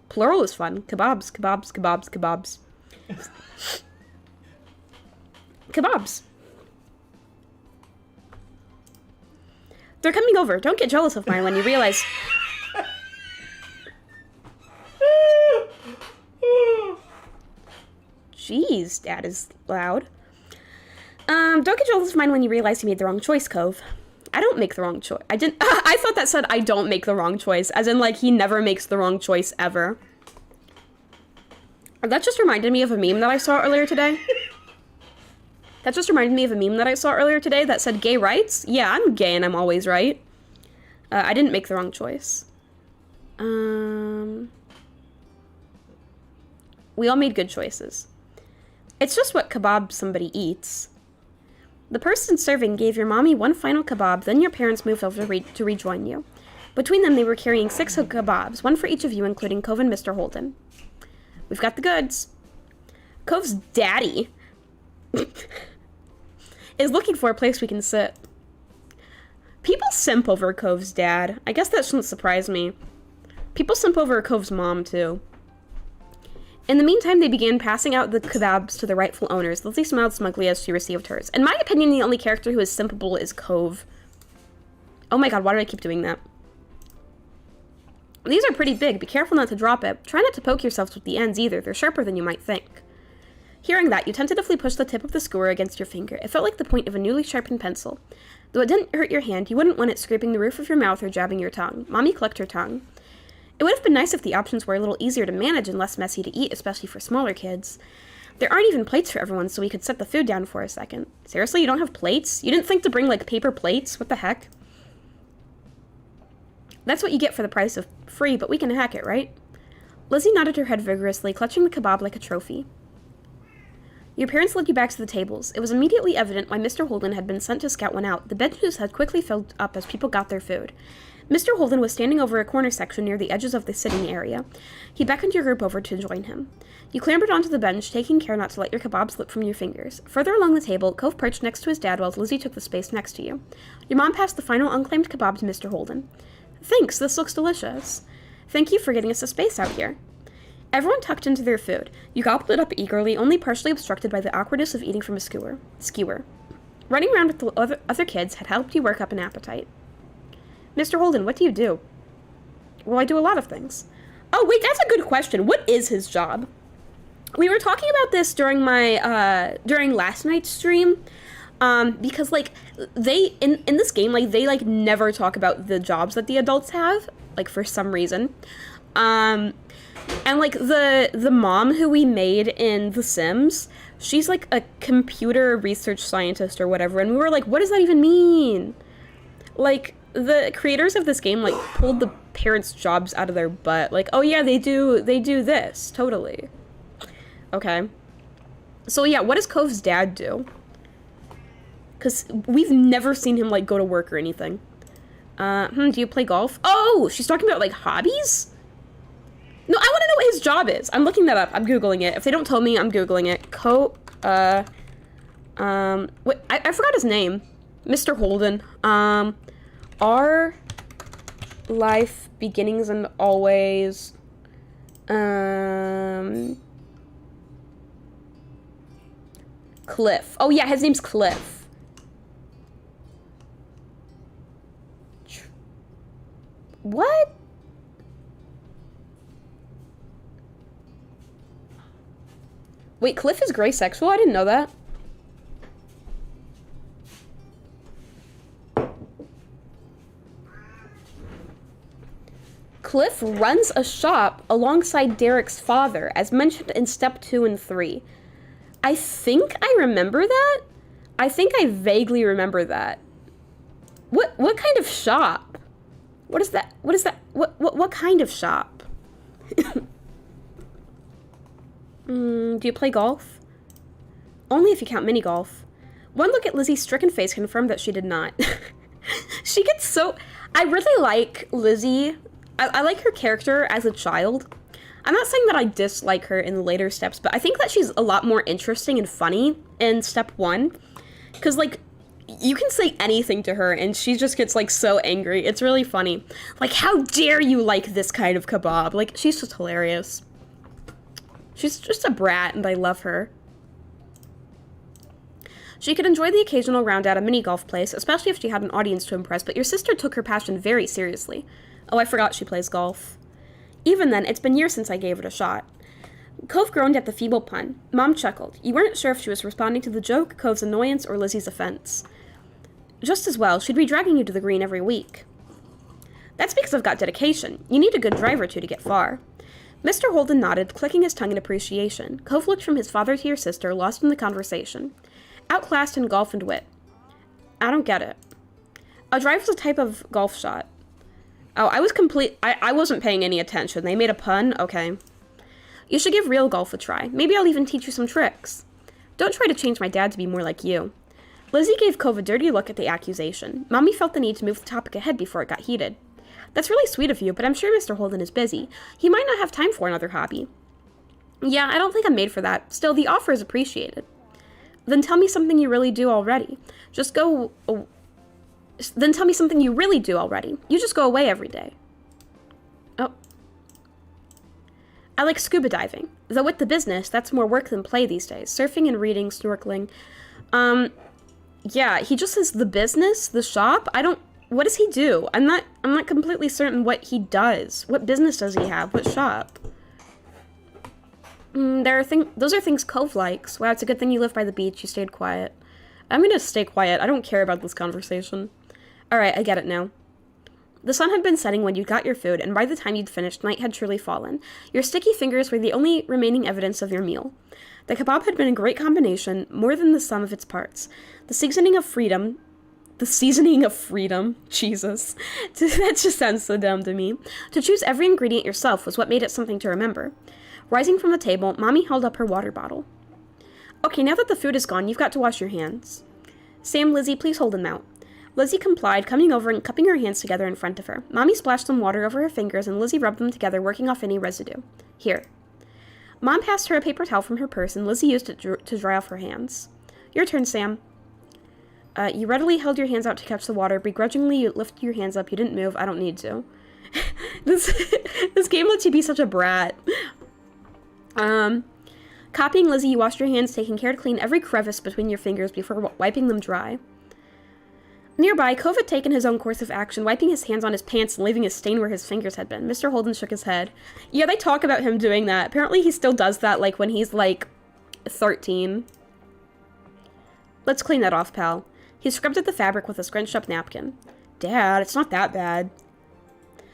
Plural is fun. Kebabs, kebabs, kebabs, kebabs. Kebabs. They're coming over. Don't get jealous of mine when you realize... Jeez, Dad is loud. Don't get jealous of mine when you realize you made the wrong choice, Cove. I don't make the wrong choice. I thought that said I don't make the wrong choice, as in, like, he never makes the wrong choice ever. That just reminded me of a meme that I saw earlier today. That said gay rights? Yeah, I'm gay and I'm always right. I didn't make the wrong choice. We all made good choices. It's just what kebab somebody eats. The person serving gave your mommy one final kebab, then your parents moved over to rejoin you. Between them, they were carrying 6 kebabs, one for each of you, including Cove and Mr. Holden. We've got the goods. Cove's daddy is looking for a place we can sit. People simp over Cove's dad. I guess that shouldn't surprise me. People simp over Cove's mom, too. In the meantime, they began passing out the kebabs to the rightful owners. Lizzie smiled smugly as she received hers. In my opinion, the only character who is simpable is Cove. Oh my god, why do I keep doing that? These are pretty big. Be careful not to drop it. Try not to poke yourselves with the ends either. They're sharper than you might think. Hearing that, you tentatively pushed the tip of the skewer against your finger. It felt like the point of a newly sharpened pencil. Though it didn't hurt your hand, you wouldn't want it scraping the roof of your mouth or jabbing your tongue. Mommy clicked her tongue. It would have been nice if the options were a little easier to manage and less messy to eat, especially for smaller kids. There aren't even plates for everyone, so we could set the food down for a second. Seriously, you don't have plates? You didn't think to bring, like, paper plates? What the heck? That's what you get for the price of free, but we can hack it, right? Lizzie nodded her head vigorously, clutching the kebab like a trophy. Your parents led you back to the tables. It was immediately evident why Mr. Holden had been sent to scout one out. The benches had quickly filled up as people got their food. Mr. Holden was standing over a corner section near the edges of the sitting area. He beckoned your group over to join him. You clambered onto the bench, taking care not to let your kebab slip from your fingers. Further along the table, Cove perched next to his dad while Lizzie took the space next to you. Your mom passed the final unclaimed kebab to Mr. Holden. Thanks, this looks delicious. Thank you for getting us a space out here. Everyone tucked into their food. You gobbled it up eagerly, only partially obstructed by the awkwardness of eating from a skewer. Running around with the other kids had helped you work up an appetite. Mr. Holden, what do you do? Well, I do a lot of things. Oh, wait, that's a good question. What is his job? We were talking about this during my, during last night's stream. Because, like, they, in this game, like, they, like, never talk about the jobs that the adults have, like, for some reason. And, like, the mom who we made in The Sims, she's, like, a computer research scientist or whatever, and we were like, what does that even mean? Like, the creators of this game, like, pulled the parents' jobs out of their butt. Like, oh, yeah, they do this, totally. Okay. So, yeah, what does Cove's dad do? Because we've never seen him, like, go to work or anything. Do you play golf? Oh, she's talking about, like, hobbies? No, I want to know what his job is. I'm looking that up. I'm Googling it. If they don't tell me, I'm Googling it. Wait, I forgot his name. Mr. Holden. Our life, beginnings and always. Cliff. Oh, yeah, his name's Cliff. What? Wait, Cliff is gray sexual? I didn't know that. Cliff runs a shop alongside Derek's father, as mentioned in step 2 and 3. I think I remember that? I think I vaguely remember that. What kind of shop? What is that? What is that? What kind of shop? Do you play golf? Only if you count mini golf. One look at Lizzie's stricken face confirmed that she did not. She gets so... I really like Lizzie. I like her character as a child. I'm not saying that I dislike her in the later steps, but I think that she's a lot more interesting and funny in step 1. Because, like, you can say anything to her, and she just gets, like, so angry. It's really funny. Like, how dare you like this kind of kebab? Like, she's just hilarious. She's just a brat, and I love her. She could enjoy the occasional round at a mini-golf place, especially if she had an audience to impress, but your sister took her passion very seriously. Oh, I forgot she plays golf. Even then, it's been years since I gave it a shot. Cove groaned at the feeble pun. Mom chuckled. You weren't sure if she was responding to the joke, Cove's annoyance, or Lizzie's offense. Just as well, she'd be dragging you to the green every week. That's because I've got dedication. You need a good drive or two to get far. Mr. Holden nodded, clicking his tongue in appreciation. Cove looked from his father to your sister, lost in the conversation. Outclassed in golf and wit. I don't get it. A drive is a type of golf shot. Oh, I wasn't paying any attention. They made a pun? Okay. You should give real golf a try. Maybe I'll even teach you some tricks. Don't try to change my dad to be more like you. Lizzie gave Cove a dirty look at the accusation. Mommy felt the need to move the topic ahead before it got heated. That's really sweet of you, but I'm sure Mr. Holden is busy. He might not have time for another hobby. Yeah, I don't think I'm made for that. Still, the offer is appreciated. Then tell me something you really do already. Then tell me something you really do already. You just go away every day. Oh. I like scuba diving. Though with the business, that's more work than play these days. Surfing and reading, snorkeling. Yeah, he just says the business, the shop. What does he do? I'm not completely certain what he does. What business does he have? What shop? Those are things Cove likes. Wow, it's a good thing you live by the beach. You stayed quiet. I'm gonna stay quiet. I don't care about this conversation. Alright, I get it now. The sun had been setting when you got your food, and by the time you'd finished, night had truly fallen. Your sticky fingers were the only remaining evidence of your meal. The kebab had been a great combination, more than the sum of its parts. The seasoning of freedom, Jesus. That just sounds so dumb to me. To choose every ingredient yourself was what made it something to remember. Rising from the table, Mommy held up her water bottle. Okay, now that the food is gone, you've got to wash your hands. Sam, Lizzie, please hold them out. Lizzie complied, coming over and cupping her hands together in front of her. Mommy splashed some water over her fingers, and Lizzie rubbed them together, working off any residue. Here. Mom passed her a paper towel from her purse, and Lizzie used it to dry off her hands. Your turn, Sam. You readily held your hands out to catch the water. Begrudgingly, you lifted your hands up. You didn't move. I don't need to. This game lets you be such a brat. Copying Lizzie, you washed your hands, taking care to clean every crevice between your fingers before wiping them dry. Nearby, Cove had taken his own course of action, wiping his hands on his pants and leaving a stain where his fingers had been. Mr. Holden shook his head. Yeah, they talk about him doing that. Apparently he still does that, like, when he's, like, 13. Let's clean that off, pal. He scrubbed at the fabric with a scrunched-up napkin. Dad, it's not that bad.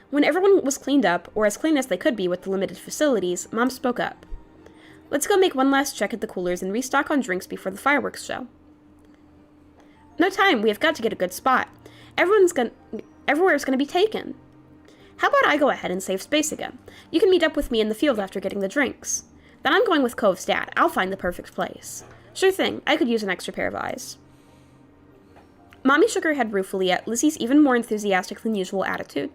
When everyone was cleaned up, or as clean as they could be with the limited facilities, Mom spoke up. Let's go make one last check at the coolers and restock on drinks before the fireworks show. No time, we have got to get a good spot. Everywhere's gonna be taken. How about I go ahead and save space again? You can meet up with me in the field after getting the drinks. Then I'm going with Cove's dad. I'll find the perfect place. Sure thing, I could use an extra pair of eyes. Mommy shook her head ruefully at Lizzie's even more enthusiastic than usual attitude.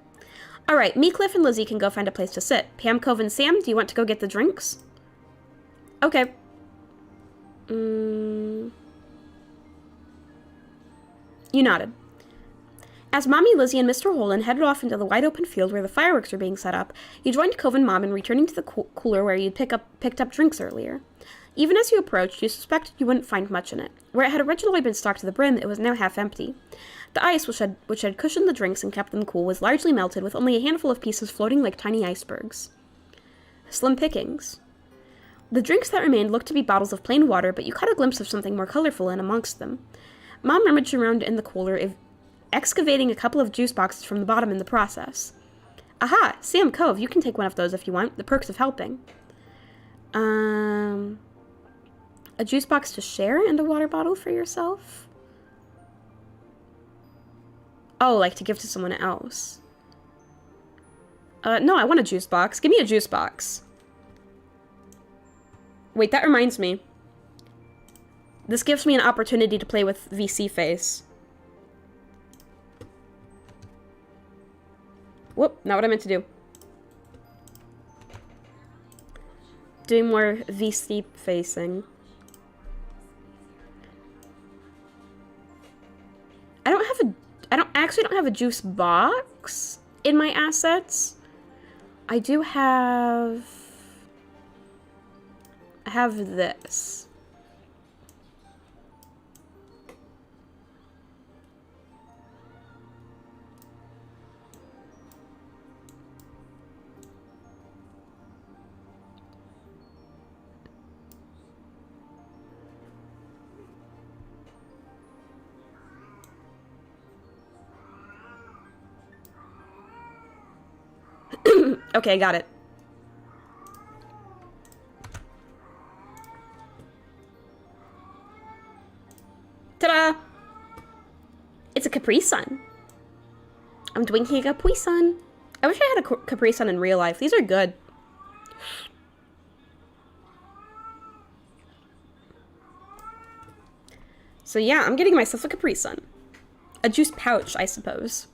Alright, me, Cliff, and Lizzie can go find a place to sit. Pam, Cove, and Sam, do you want to go get the drinks? Okay. You nodded. As Mommy, Lizzie, and Mr. Holden headed off into the wide-open field where the fireworks were being set up, you joined Cove and Mom in returning to the cooler where you'd picked up drinks earlier. Even as you approached, you suspected you wouldn't find much in it. Where it had originally been stocked to the brim, it was now half empty. The ice, which had cushioned the drinks and kept them cool, was largely melted, with only a handful of pieces floating like tiny icebergs. Slim pickings. The drinks that remained looked to be bottles of plain water, but you caught a glimpse of something more colorful in amongst them. Mom rummaged around in the cooler, excavating a couple of juice boxes from the bottom in the process. Aha! Sam, Cove, you can take one of those if you want. The perks of helping. A juice box to share and a water bottle for yourself? Oh, like to give to someone else. No, I want a juice box. Give me a juice box. Wait, that reminds me. This gives me an opportunity to play with VC Face. Whoop, not what I meant to do. Doing more VC facing. I actually don't have a juice box in my assets. I have this. Okay, got it. Ta-da! It's a Capri Sun. I'm drinking a Capri Sun. I wish I had a Capri Sun in real life. These are good. So yeah, I'm getting myself a Capri Sun. A juice pouch, I suppose.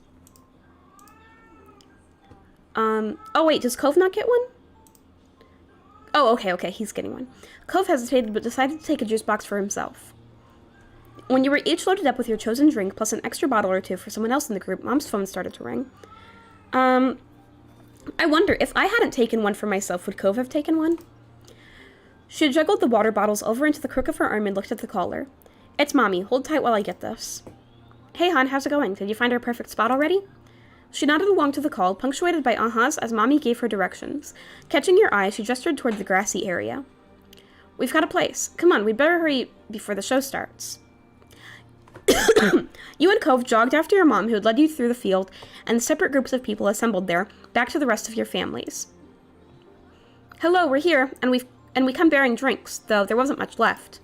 Oh wait, does Cove not get one? Oh, okay, he's getting one. Cove hesitated, but decided to take a juice box for himself. When you were each loaded up with your chosen drink, plus an extra bottle or two for someone else in the group, Mom's phone started to ring. I wonder, if I hadn't taken one for myself, would Cove have taken one? She juggled the water bottles over into the crook of her arm and looked at the caller. It's Mommy. Hold tight while I get this. Hey, hon, how's it going? Did you find our perfect spot already? She nodded along to the call, punctuated by uh-huhs as Mommy gave her directions. Catching your eye, she gestured toward the grassy area. We've got a place. Come on, we'd better hurry before the show starts. You and Cove jogged after your mom, who had led you through the field, and the separate groups of people assembled there, back to the rest of your families. Hello, we're here, and we come bearing drinks, though there wasn't much left.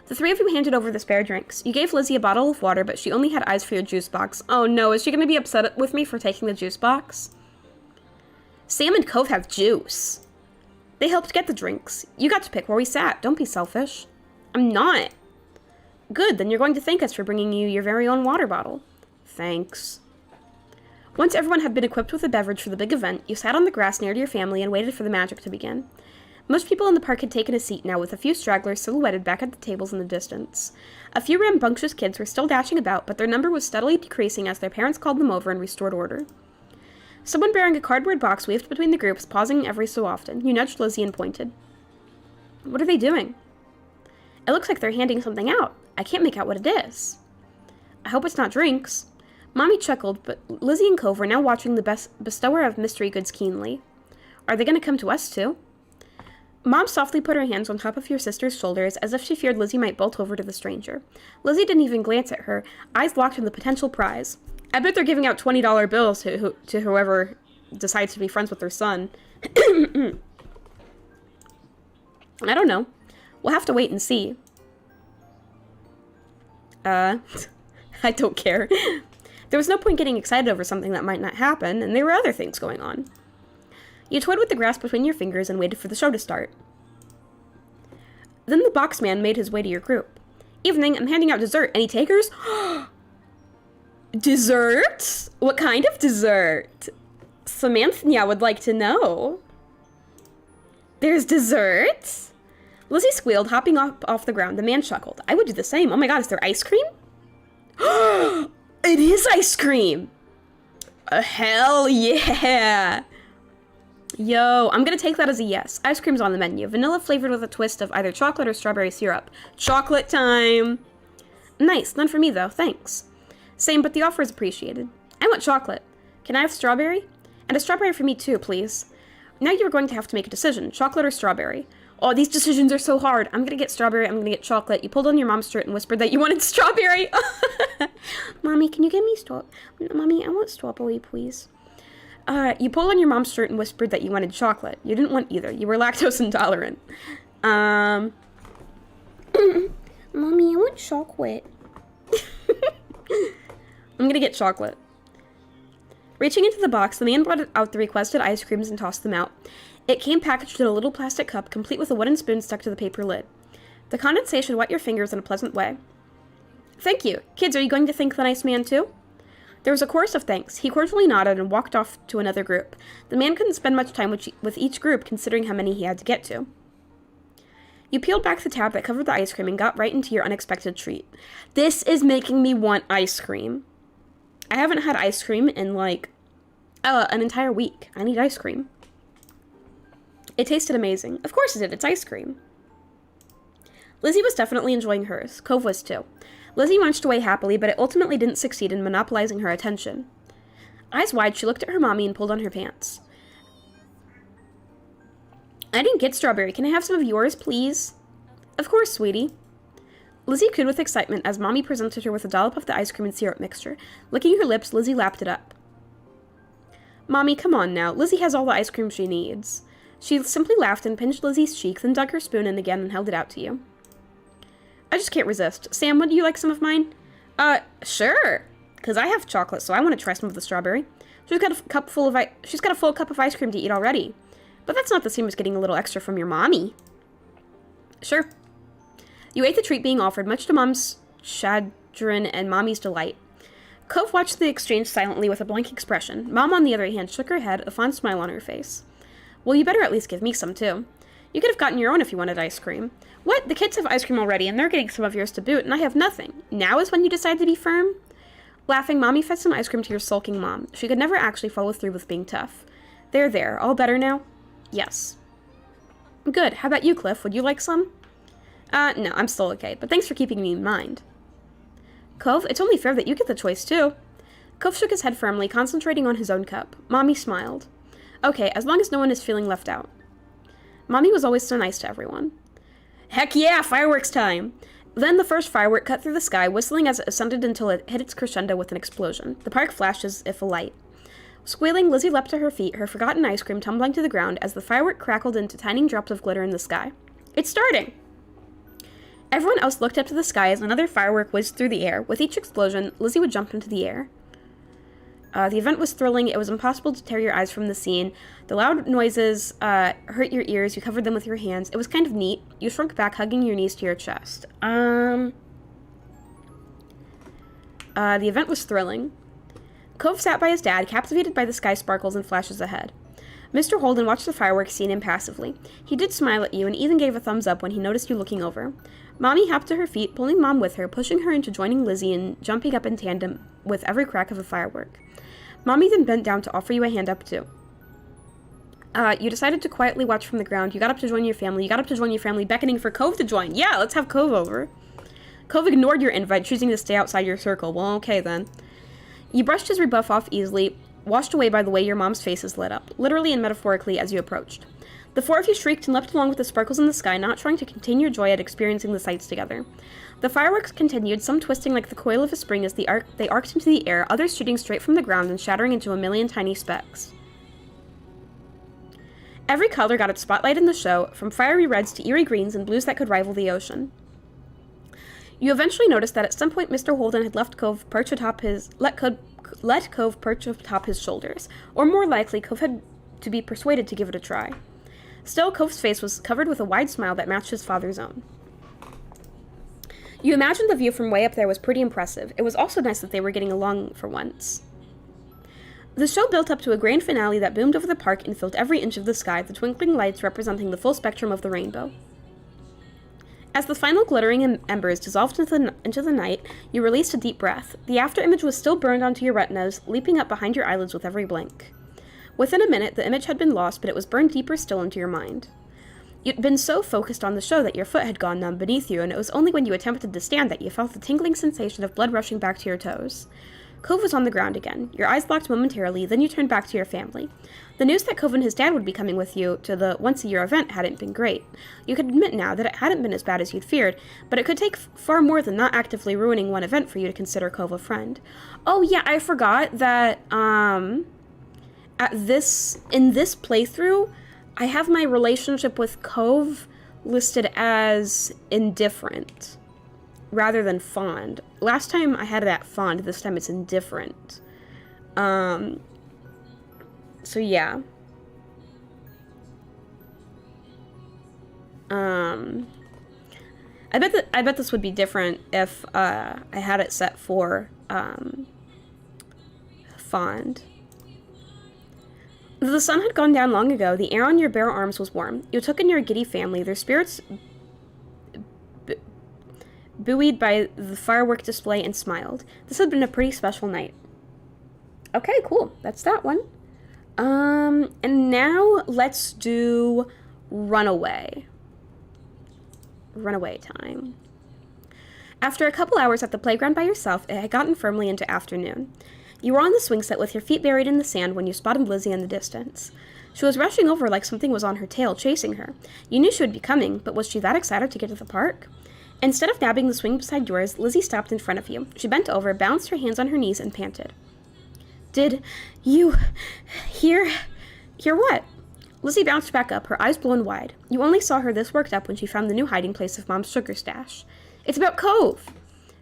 The three of you handed over the spare drinks. You gave Lizzie a bottle of water, but she only had eyes for your juice box. Oh no, is she going to be upset with me for taking the juice box? Sam and Cove have juice. They helped get the drinks. You got to pick where we sat. Don't be selfish. I'm not. Good, then you're going to thank us for bringing you your very own water bottle. Thanks. Once everyone had been equipped with a beverage for the big event, you sat on the grass near to your family and waited for the magic to begin. Most people in the park had taken a seat now, with a few stragglers silhouetted back at the tables in the distance. A few rambunctious kids were still dashing about, but their number was steadily decreasing as their parents called them over and restored order. Someone bearing a cardboard box waved between the groups, pausing every so often. You nudged Lizzie and pointed. What are they doing? It looks like they're handing something out. I can't make out what it is. I hope it's not drinks. Mommy chuckled, but Lizzie and Cove were now watching the bestower of mystery goods keenly. Are they going to come to us, too? Mom softly put her hands on top of your sister's shoulders as if she feared Lizzie might bolt over to the stranger. Lizzie didn't even glance at her, eyes locked on the potential prize. I bet they're giving out $20 bills to whoever decides to be friends with their son. I don't know. We'll have to wait and see. I don't care. There was no point getting excited over something that might not happen, and there were other things going on. You toyed with the grass between your fingers and waited for the show to start. Then the box man made his way to your group. Evening, I'm handing out dessert. Any takers? Dessert? What kind of dessert? Samanthnya would like to know. There's dessert? Lizzie squealed, hopping off the ground. The man chuckled. I would do the same. Oh my god, is there ice cream? It is ice cream! Hell yeah! Yo, I'm gonna take that as a yes. Ice cream's on the menu. Vanilla flavored with a twist of either chocolate or strawberry syrup. Chocolate time! Nice. None for me, though. Thanks. Same, but the offer is appreciated. I want chocolate. Can I have strawberry? And a strawberry for me, too, please. Now you're going to have to make a decision. Chocolate or strawberry? Oh, these decisions are so hard. I'm gonna get strawberry. I'm gonna get chocolate. You pulled on your mom's shirt and whispered that you wanted strawberry. Mommy, can you give me Mommy, I want strawberry, please. You pulled on your mom's shirt and whispered that you wanted chocolate. You didn't want either. You were lactose intolerant. Mommy, I want chocolate. I'm gonna get chocolate. Reaching into the box, the man brought out the requested ice creams and tossed them out. It came packaged in a little plastic cup, complete with a wooden spoon stuck to the paper lid. The condensation wet your fingers in a pleasant way. Thank you. Kids, are you going to thank the nice man, too? There was a chorus of thanks. He cordially nodded and walked off to another group. The man couldn't spend much time with each group, considering how many he had to get to. You peeled back the tab that covered the ice cream and got right into your unexpected treat. This is making me want ice cream. I haven't had ice cream in, an entire week. I need ice cream. It tasted amazing. Of course it did. It's ice cream. Lizzie was definitely enjoying hers. Cove was too. Lizzie munched away happily, but it ultimately didn't succeed in monopolizing her attention. Eyes wide, she looked at her mommy and pulled on her pants. I didn't get strawberry. Can I have some of yours, please? Of course, sweetie. Lizzie cooed with excitement as Mommy presented her with a dollop of the ice cream and syrup mixture. Licking her lips, Lizzie lapped it up. Mommy, come on now. Lizzie has all the ice cream she needs. She simply laughed and pinched Lizzie's cheek, then dug her spoon in again and held it out to you. I just can't resist. Sam, would you like some of mine? Sure. Because I have chocolate, so I want to try some of the strawberry. She's got a full cup of ice cream to eat already. But that's not the same as getting a little extra from your mommy. Sure. You ate the treat being offered, much to Mom's chagrin and Mommy's delight. Cove watched the exchange silently with a blank expression. Mom, on the other hand, shook her head, a fond smile on her face. Well, you better at least give me some, too. You could have gotten your own if you wanted ice cream. What? The kids have ice cream already, and they're getting some of yours to boot, and I have nothing. Now is when you decide to be firm? Laughing, Mommy fed some ice cream to your sulking mom. She could never actually follow through with being tough. There. All better now? Yes. Good. How about you, Cliff? Would you like some? No, I'm still okay, but thanks for keeping me in mind. Cove, it's only fair that you get the choice, too. Cove shook his head firmly, concentrating on his own cup. Mommy smiled. Okay, as long as no one is feeling left out. Mommy was always so nice to everyone. Heck yeah, fireworks time! Then the first firework cut through the sky, whistling as it ascended until it hit its crescendo with an explosion. The park flashed as if alight. Squealing, Lizzie leapt to her feet, her forgotten ice cream tumbling to the ground as the firework crackled into tiny drops of glitter in the sky. It's starting! Everyone else looked up to the sky as another firework whizzed through the air. With each explosion, Lizzie would jump into the air. The event was thrilling. It was impossible to tear your eyes from the scene. The loud noises hurt your ears. You covered them with your hands. It was kind of neat. You shrunk back, hugging your knees to your chest. The event was thrilling. Cove sat by his dad, captivated by the sky sparkles and flashes ahead. Mr. Holden watched the fireworks scene impassively. He did smile at you and even gave a thumbs up when he noticed you looking over. Mommy hopped to her feet, pulling Mom with her, pushing her into joining Lizzie and jumping up in tandem with every crack of a firework. Mommy then bent down to offer you a hand up, too. You decided to quietly watch from the ground. You got up to join your family. Beckoning for Cove to join. Yeah, let's have Cove over. Cove ignored your invite, choosing to stay outside your circle. Well, okay then. You brushed his rebuff off easily, washed away by the way your mom's faces lit up, literally and metaphorically, as you approached. The four of you shrieked and leapt along with the sparkles in the sky, not trying to contain your joy at experiencing the sights together. The fireworks continued, some twisting like the coil of a spring as they arced into the air, others shooting straight from the ground and shattering into a million tiny specks. Every color got its spotlight in the show, from fiery reds to eerie greens and blues that could rival the ocean. You eventually noticed that at some point Mr. Holden had let Cove perch atop his shoulders, or more likely, Cove had to be persuaded to give it a try. Still, Cove's face was covered with a wide smile that matched his father's own. You imagined the view from way up there was pretty impressive. It was also nice that they were getting along for once. The show built up to a grand finale that boomed over the park and filled every inch of the sky, the twinkling lights representing the full spectrum of the rainbow. As the final glittering embers dissolved into the night, you released a deep breath. The after-image was still burned onto your retinas, leaping up behind your eyelids with every blink. Within a minute, the image had been lost, but it was burned deeper still into your mind. You'd been so focused on the show that your foot had gone numb beneath you, and it was only when you attempted to stand that you felt the tingling sensation of blood rushing back to your toes. Cove was on the ground again. Your eyes locked momentarily, then you turned back to your family. The news that Cove and his dad would be coming with you to the once-a-year event hadn't been great. You could admit now that it hadn't been as bad as you'd feared, but it could take far more than not actively ruining one event for you to consider Cove a friend. Oh yeah, I forgot that, in this playthrough, I have my relationship with Cove listed as indifferent rather than fond. Last time I had it at fond, this time it's indifferent. So yeah. I bet this would be different if I had it set for fond. The sun had gone down long ago. The air on your bare arms was warm. You took in your giddy family, their spirits buoyed by the firework display, and smiled. This had been a pretty special night. Okay, cool. That's that one. And now let's do Runaway. Runaway time. After a couple hours at the playground by yourself, it had gotten firmly into afternoon. You were on the swing set with your feet buried in the sand when you spotted Lizzie in the distance. She was rushing over like something was on her tail, chasing her. You knew she would be coming, but was she that excited to get to the park? Instead of nabbing the swing beside yours, Lizzie stopped in front of you. She bent over, balanced her hands on her knees, and panted. Did you hear what? Lizzie bounced back up, her eyes blown wide. You only saw her this worked up when she found the new hiding place of Mom's sugar stash. It's about Cove.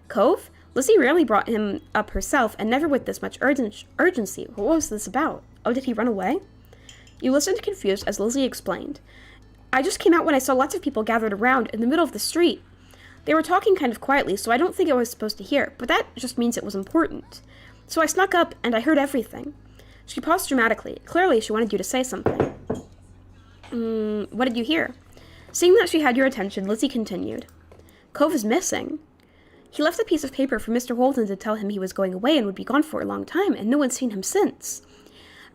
Cove? Lizzie rarely brought him up herself, and never with this much urgency. What was this about? Oh, did he run away? You listened confused as Lizzie explained. I just came out when I saw lots of people gathered around in the middle of the street. They were talking kind of quietly, so I don't think I was supposed to hear, but that just means it was important. So I snuck up, and I heard everything. She paused dramatically. Clearly, she wanted you to say something. What did you hear? Seeing that she had your attention, Lizzie continued. Cove is missing. He left a piece of paper for Mr. Holden to tell him he was going away and would be gone for a long time, and no one's seen him since.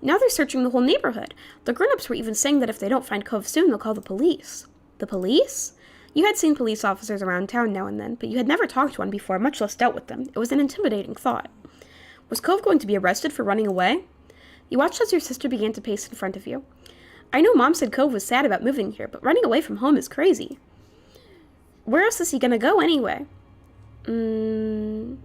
Now they're searching the whole neighborhood. The grown-ups were even saying that if they don't find Cove soon, they'll call the police. The police? You had seen police officers around town now and then, but you had never talked to one before, much less dealt with them. It was an intimidating thought. Was Cove going to be arrested for running away? You watched as your sister began to pace in front of you. I know Mom said Cove was sad about moving here, but running away from home is crazy. Where else is he gonna go anyway? I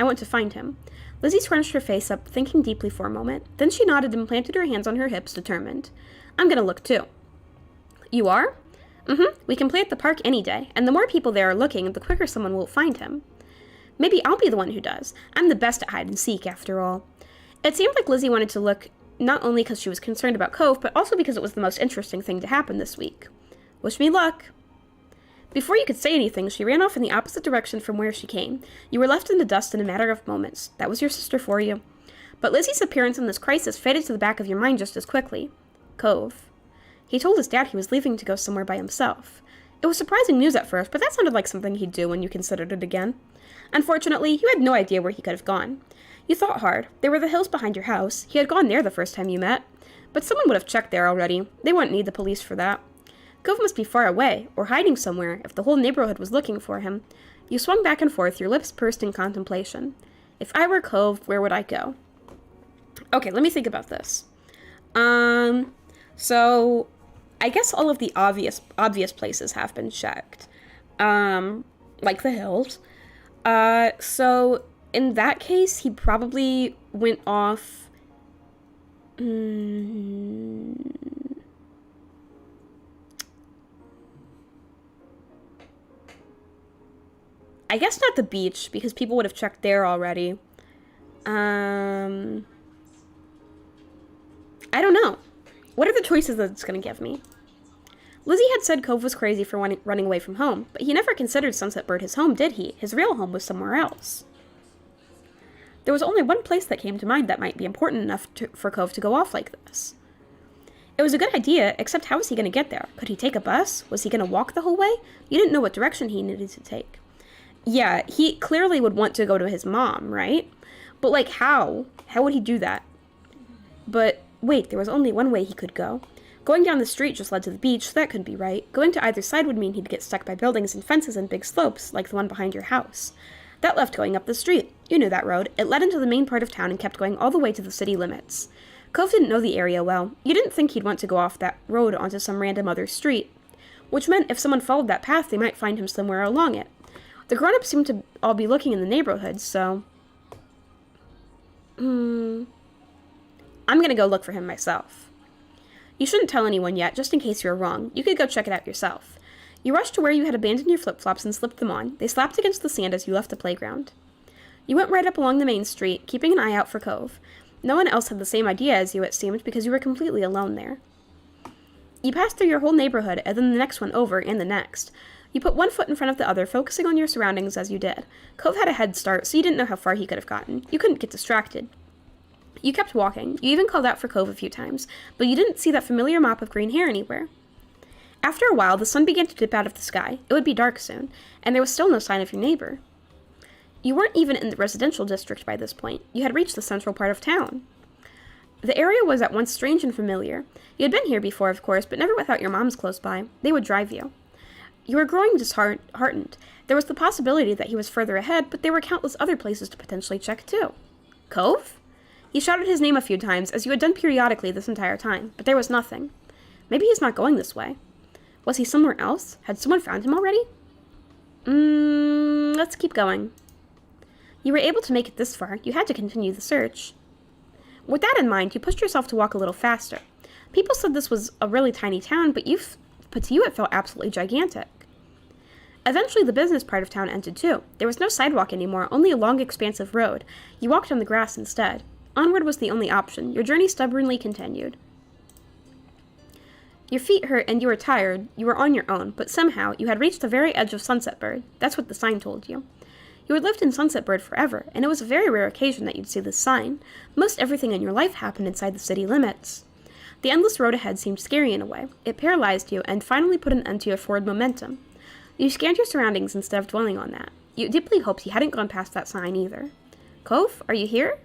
want to find him. Lizzie scrunched her face up, thinking deeply for a moment. Then she nodded and planted her hands on her hips, determined. I'm gonna look too. You are? We can play at the park any day, and the more people there are looking, the quicker someone will find him. Maybe I'll be the one who does. I'm the best at hide and seek, after all. It seemed like Lizzie wanted to look, not only because she was concerned about Cove, but also because it was the most interesting thing to happen this week. Wish me luck. Before you could say anything, she ran off in the opposite direction from where she came. You were left in the dust in a matter of moments. That was your sister for you. But Lizzie's appearance in this crisis faded to the back of your mind just as quickly. Cove. He told his dad he was leaving to go somewhere by himself. It was surprising news at first, but that sounded like something he'd do when you considered it again. Unfortunately, you had no idea where he could have gone. You thought hard. There were the hills behind your house. He had gone there the first time you met. But someone would have checked there already. They wouldn't need the police for that. Cove must be far away, or hiding somewhere, if the whole neighborhood was looking for him. You swung back and forth, your lips pursed in contemplation. If I were Cove, where would I go? Okay, let me think about this. So I guess all of the obvious places have been checked. Like the hills. So in that case, he probably went off. I guess not the beach, because people would have checked there already. I don't know. What are the choices that it's going to give me? Lizzie had said Cove was crazy for running away from home, but he never considered Sunset Bird his home, did he? His real home was somewhere else. There was only one place that came to mind that might be important enough for Cove to go off like this. It was a good idea, except how was he going to get there? Could he take a bus? Was he going to walk the whole way? You didn't know what direction he needed to take. Yeah, he clearly would want to go to his mom, right? But, like, how? How would he do that? But, wait, there was only one way he could go. Going down the street just led to the beach, so that couldn't be right. Going to either side would mean he'd get stuck by buildings and fences and big slopes, like the one behind your house. That left going up the street. You knew that road. It led into the main part of town and kept going all the way to the city limits. Cove didn't know the area well. You didn't think he'd want to go off that road onto some random other street. Which meant if someone followed that path, they might find him somewhere along it. The grown-ups seemed to all be looking in the neighborhood, so... I'm gonna go look for him myself. You shouldn't tell anyone yet, just in case you're wrong. You could go check it out yourself. You rushed to where you had abandoned your flip-flops and slipped them on. They slapped against the sand as you left the playground. You went right up along the main street, keeping an eye out for Cove. No one else had the same idea as you, it seemed, because you were completely alone there. You passed through your whole neighborhood, and then the next one over, and the next. You put one foot in front of the other, focusing on your surroundings as you did. Cove had a head start, so you didn't know how far he could have gotten. You couldn't get distracted. You kept walking. You even called out for Cove a few times, but you didn't see that familiar mop of green hair anywhere. After a while, the sun began to dip out of the sky. It would be dark soon, and there was still no sign of your neighbor. You weren't even in the residential district by this point. You had reached the central part of town. The area was at once strange and familiar. You had been here before, of course, but never without your moms close by. They would drive you. You were growing disheartened. There was the possibility that he was further ahead, but there were countless other places to potentially check, too. Cove? You shouted his name a few times, as you had done periodically this entire time, but there was nothing. Maybe he's not going this way. Was he somewhere else? Had someone found him already? Let's keep going. You were able to make it this far. You had to continue the search. With that in mind, you pushed yourself to walk a little faster. People said this was a really tiny town, but to you it felt absolutely gigantic. Eventually, the business part of town ended too. There was no sidewalk anymore, only a long, expansive road. You walked on the grass instead. Onward was the only option. Your journey stubbornly continued. Your feet hurt and you were tired. You were on your own, but somehow you had reached the very edge of Sunset Bird. That's what the sign told you. You had lived in Sunset Bird forever, and it was a very rare occasion that you'd see this sign. Most everything in your life happened inside the city limits. The endless road ahead seemed scary in a way. It paralyzed you and finally put an end to your forward momentum. You scanned your surroundings instead of dwelling on that. You deeply hoped he hadn't gone past that sign either. Cove, are you here?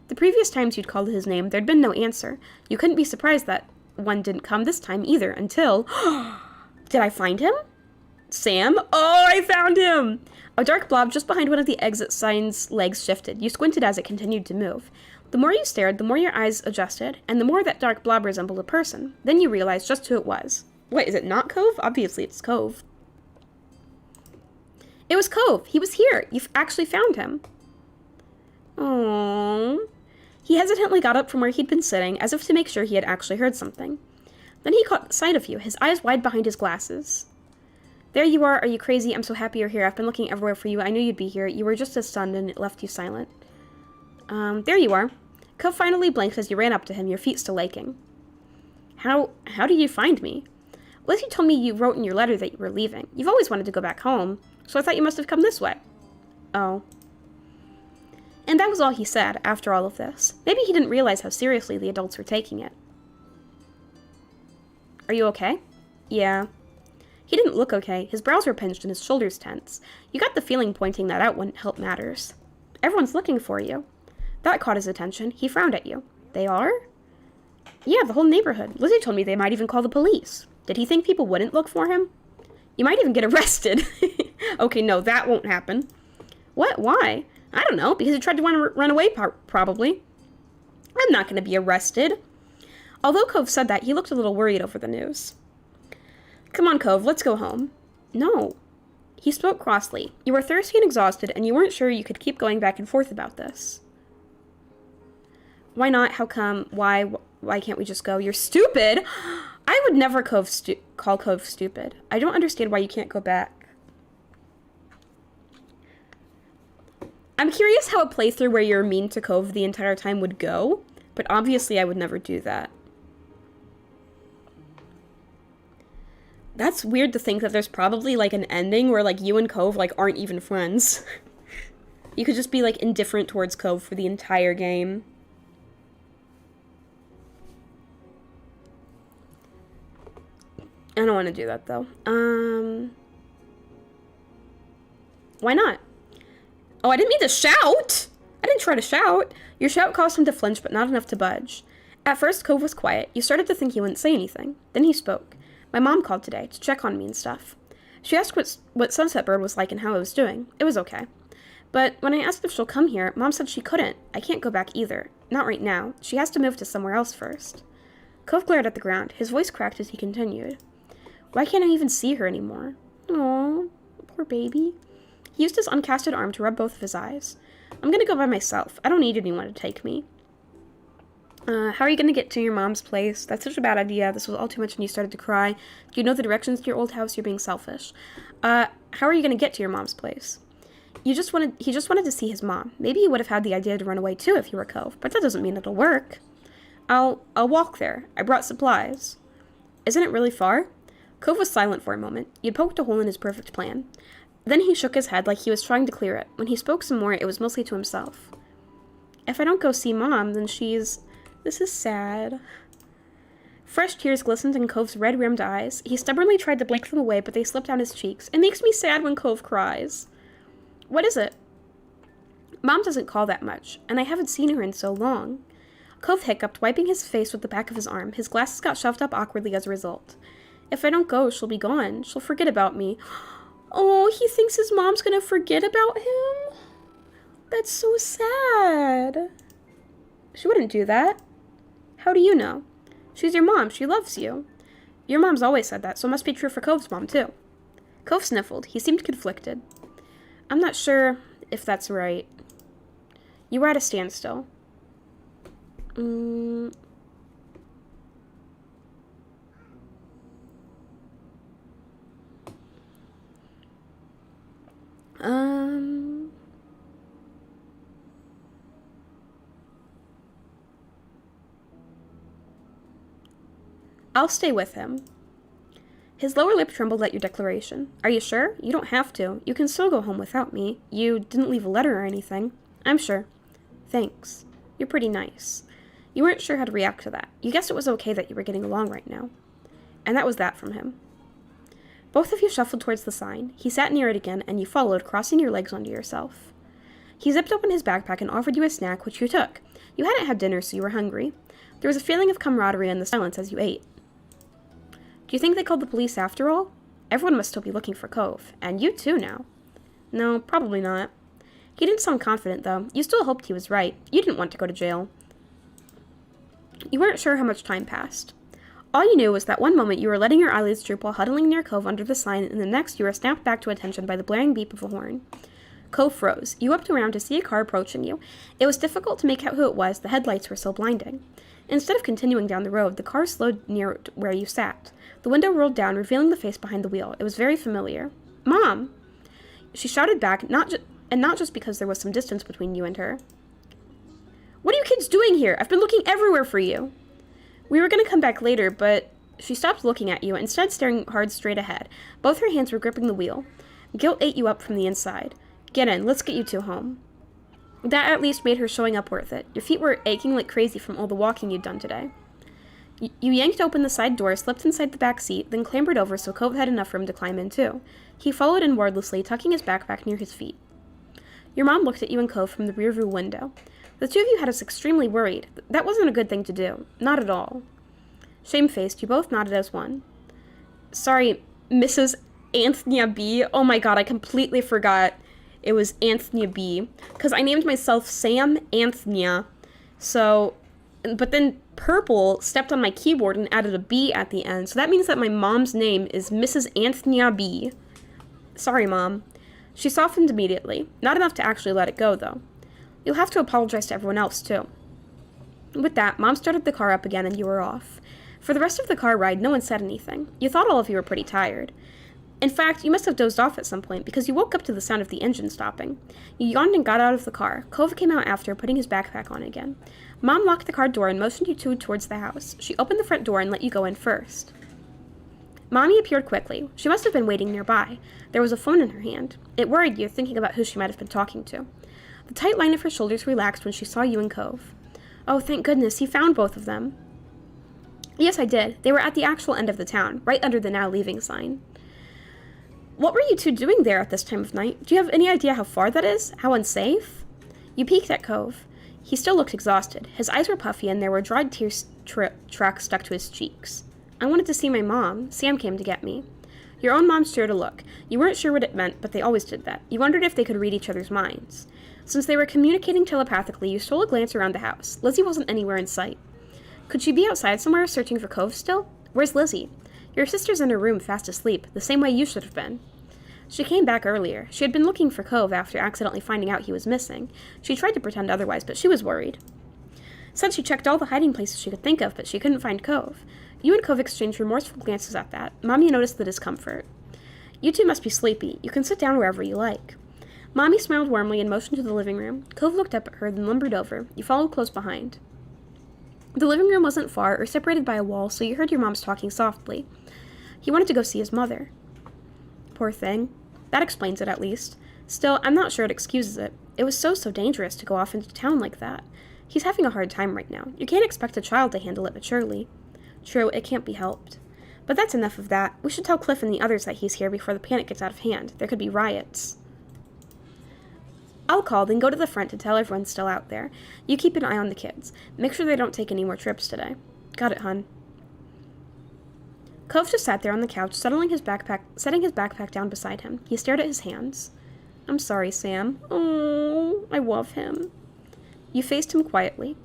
The previous times you'd called his name, there'd been no answer. You couldn't be surprised that one didn't come this time either until... Did I find him? Sam? Oh, I found him! A dark blob just behind one of the exit sign's legs shifted. You squinted as it continued to move. The more you stared, the more your eyes adjusted, and the more that dark blob resembled a person. Then you realized just who it was. Wait, is it not Cove? Obviously it's Cove. It was Cove! He was here! You've actually found him. Aww. He hesitantly got up from where he'd been sitting, as if to make sure he had actually heard something. Then he caught sight of you, his eyes wide behind his glasses. There you are you crazy? I'm so happy you're here. I've been looking everywhere for you. I knew you'd be here. You were just as stunned and it left you silent. There you are. Cove finally blinked as you ran up to him, your feet still aching. How did you find me? Lizzie told me you wrote in your letter that you were leaving. You've always wanted to go back home, so I thought you must have come this way. Oh. And that was all he said, after all of this. Maybe he didn't realize how seriously the adults were taking it. Are you okay? Yeah. He didn't look okay. His brows were pinched and his shoulders tense. You got the feeling pointing that out wouldn't help matters. Everyone's looking for you. That caught his attention. He frowned at you. They are? Yeah, the whole neighborhood. Lizzie told me they might even call the police. Did he think people wouldn't look for him? You might even get arrested. Okay, no, that won't happen. What? Why? I don't know, because he tried to run away, probably. I'm not going to be arrested. Although Cove said that, he looked a little worried over the news. Come on, Cove, let's go home. No. He spoke crossly. You were thirsty and exhausted, and you weren't sure you could keep going back and forth about this. Why not? How come? Why can't we just go? You're stupid! I would never call Cove stupid. I don't understand why you can't go back. I'm curious how a playthrough where you're mean to Cove the entire time would go, but obviously I would never do that. That's weird to think that there's probably, like, an ending where, like, you and Cove, like, aren't even friends. You could just be, like, indifferent towards Cove for the entire game. I don't want to do that, though. Why not? Oh, I didn't mean to shout! I didn't try to shout. Your shout caused him to flinch, but not enough to budge. At first, Cove was quiet. You started to think he wouldn't say anything. Then he spoke. My mom called today to check on me and stuff. She asked what Sunset Bird was like and how I was doing. It was okay. But when I asked if she'll come here, Mom said she couldn't. I can't go back either. Not right now. She has to move to somewhere else first. Cove glared at the ground. His voice cracked as he continued. Why can't I even see her anymore? Aw, poor baby. He used his uncasted arm to rub both of his eyes. I'm gonna go by myself. I don't need anyone to take me. How are you gonna get to your mom's place? That's such a bad idea. This was all too much and you started to cry. Do you know the directions to your old house? You're being selfish. How are you gonna get to your mom's place? He just wanted to see his mom. Maybe he would have had the idea to run away too if you were Cove, but that doesn't mean it'll work. I'll walk there. I brought supplies. Isn't it really far? Cove was silent for a moment. You'd poked a hole in his perfect plan. Then he shook his head like he was trying to clear it. When he spoke some more, it was mostly to himself. If I don't go see Mom, then she's... This is sad. Fresh tears glistened in Cove's red-rimmed eyes. He stubbornly tried to blink them away, but they slipped down his cheeks. It makes me sad when Cove cries. What is it? Mom doesn't call that much, and I haven't seen her in so long. Cove hiccuped, wiping his face with the back of his arm. His glasses got shoved up awkwardly as a result. If I don't go, she'll be gone. She'll forget about me. Oh, he thinks his mom's gonna forget about him? That's so sad. She wouldn't do that. How do you know? She's your mom. She loves you. Your mom's always said that, so it must be true for Cove's mom, too. Cove sniffled. He seemed conflicted. I'm not sure if that's right. You were at a standstill. I'll stay with him. His lower lip trembled at your declaration. Are you sure? You don't have to. You can still go home without me. You didn't leave a letter or anything. I'm sure. Thanks. You're pretty nice. You weren't sure how to react to that. You guessed it was okay that you were getting along right now. And that was that from him. Both of you shuffled towards the sign. He sat near it again, and you followed, crossing your legs onto yourself. He zipped open his backpack and offered you a snack, which you took. You hadn't had dinner, so you were hungry. There was a feeling of camaraderie in the silence as you ate. Do you think they called the police after all? Everyone must still be looking for Cove. And you too now. No, probably not. He didn't sound confident, though. You still hoped he was right. You didn't want to go to jail. You weren't sure how much time passed. All you knew was that one moment you were letting your eyelids droop while huddling near Cove under the sign, and the next you were snapped back to attention by the blaring beep of a horn. Cove froze. You whipped around to see a car approaching you. It was difficult to make out who it was. The headlights were so blinding. Instead of continuing down the road, the car slowed near where you sat. The window rolled down, revealing the face behind the wheel. It was very familiar. Mom! She shouted back, not just because there was some distance between you and her. What are you kids doing here? I've been looking everywhere for you. We were going to come back later, but... She stopped looking at you, instead staring hard straight ahead. Both her hands were gripping the wheel. Guilt ate you up from the inside. Get in, let's get you two home. That at least made her showing up worth it. Your feet were aching like crazy from all the walking you'd done today. You yanked open the side door, slipped inside the back seat, then clambered over so Cove had enough room to climb in too. He followed in wordlessly, tucking his backpack near his feet. Your mom looked at you and Cove from the rearview window. The two of you had us extremely worried. That wasn't a good thing to do. Not at all. Shamefaced, you both nodded as one. Sorry, Mrs. Anthony B. Oh my god, I completely forgot it was Anthony B. Because I named myself Sam Anthony. So, but then Purple stepped on my keyboard and added a B at the end. So that means that my mom's name is Mrs. Anthony B. Sorry, Mom. She softened immediately. Not enough to actually let it go, though. You'll have to apologize to everyone else, too. With that, Mom started the car up again and you were off. For the rest of the car ride, no one said anything. You thought all of you were pretty tired. In fact, you must have dozed off at some point because you woke up to the sound of the engine stopping. You yawned and got out of the car. Cove came out after, putting his backpack on again. Mom locked the car door and motioned you two towards the house. She opened the front door and let you go in first. Mommy appeared quickly. She must have been waiting nearby. There was a phone in her hand. It worried you, thinking about who she might have been talking to. The tight line of her shoulders relaxed when she saw you and Cove. Oh, thank goodness, you found both of them. Yes, I did. They were at the actual end of the town, right under the now leaving sign. What were you two doing there at this time of night? Do you have any idea how far that is? How unsafe? You peeked at Cove. He still looked exhausted. His eyes were puffy and there were dried tear tracks stuck to his cheeks. I wanted to see my mom. Sam came to get me. Your own mom shared a look. You weren't sure what it meant, but they always did that. You wondered if they could read each other's minds. Since they were communicating telepathically, you stole a glance around the house. Lizzie wasn't anywhere in sight. Could she be outside somewhere searching for Cove still? Where's Lizzie? Your sister's in her room fast asleep, the same way you should have been. She came back earlier. She had been looking for Cove after accidentally finding out he was missing. She tried to pretend otherwise, but she was worried. Said she checked all the hiding places she could think of, but she couldn't find Cove. You and Cove exchanged remorseful glances at that. Mommy noticed the discomfort. You two must be sleepy. You can sit down wherever you like. Mommy smiled warmly and motioned to the living room. Cove looked up at her, then lumbered over. You followed close behind. The living room wasn't far or separated by a wall, so you heard your mom's talking softly. He wanted to go see his mother. Poor thing. That explains it, at least. Still, I'm not sure it excuses it. It was so dangerous to go off into town like that. He's having a hard time right now. You can't expect a child to handle it maturely. True, it can't be helped. But that's enough of that. We should tell Cliff and the others that he's here before the panic gets out of hand. There could be riots. I'll call, then go to the front to tell everyone's still out there. You keep an eye on the kids. Make sure they don't take any more trips today. Got it, hun. Cove just sat there on the couch, setting his backpack down beside him. He stared at his hands. I'm sorry, Sam. Oh, I love him. You faced him quietly.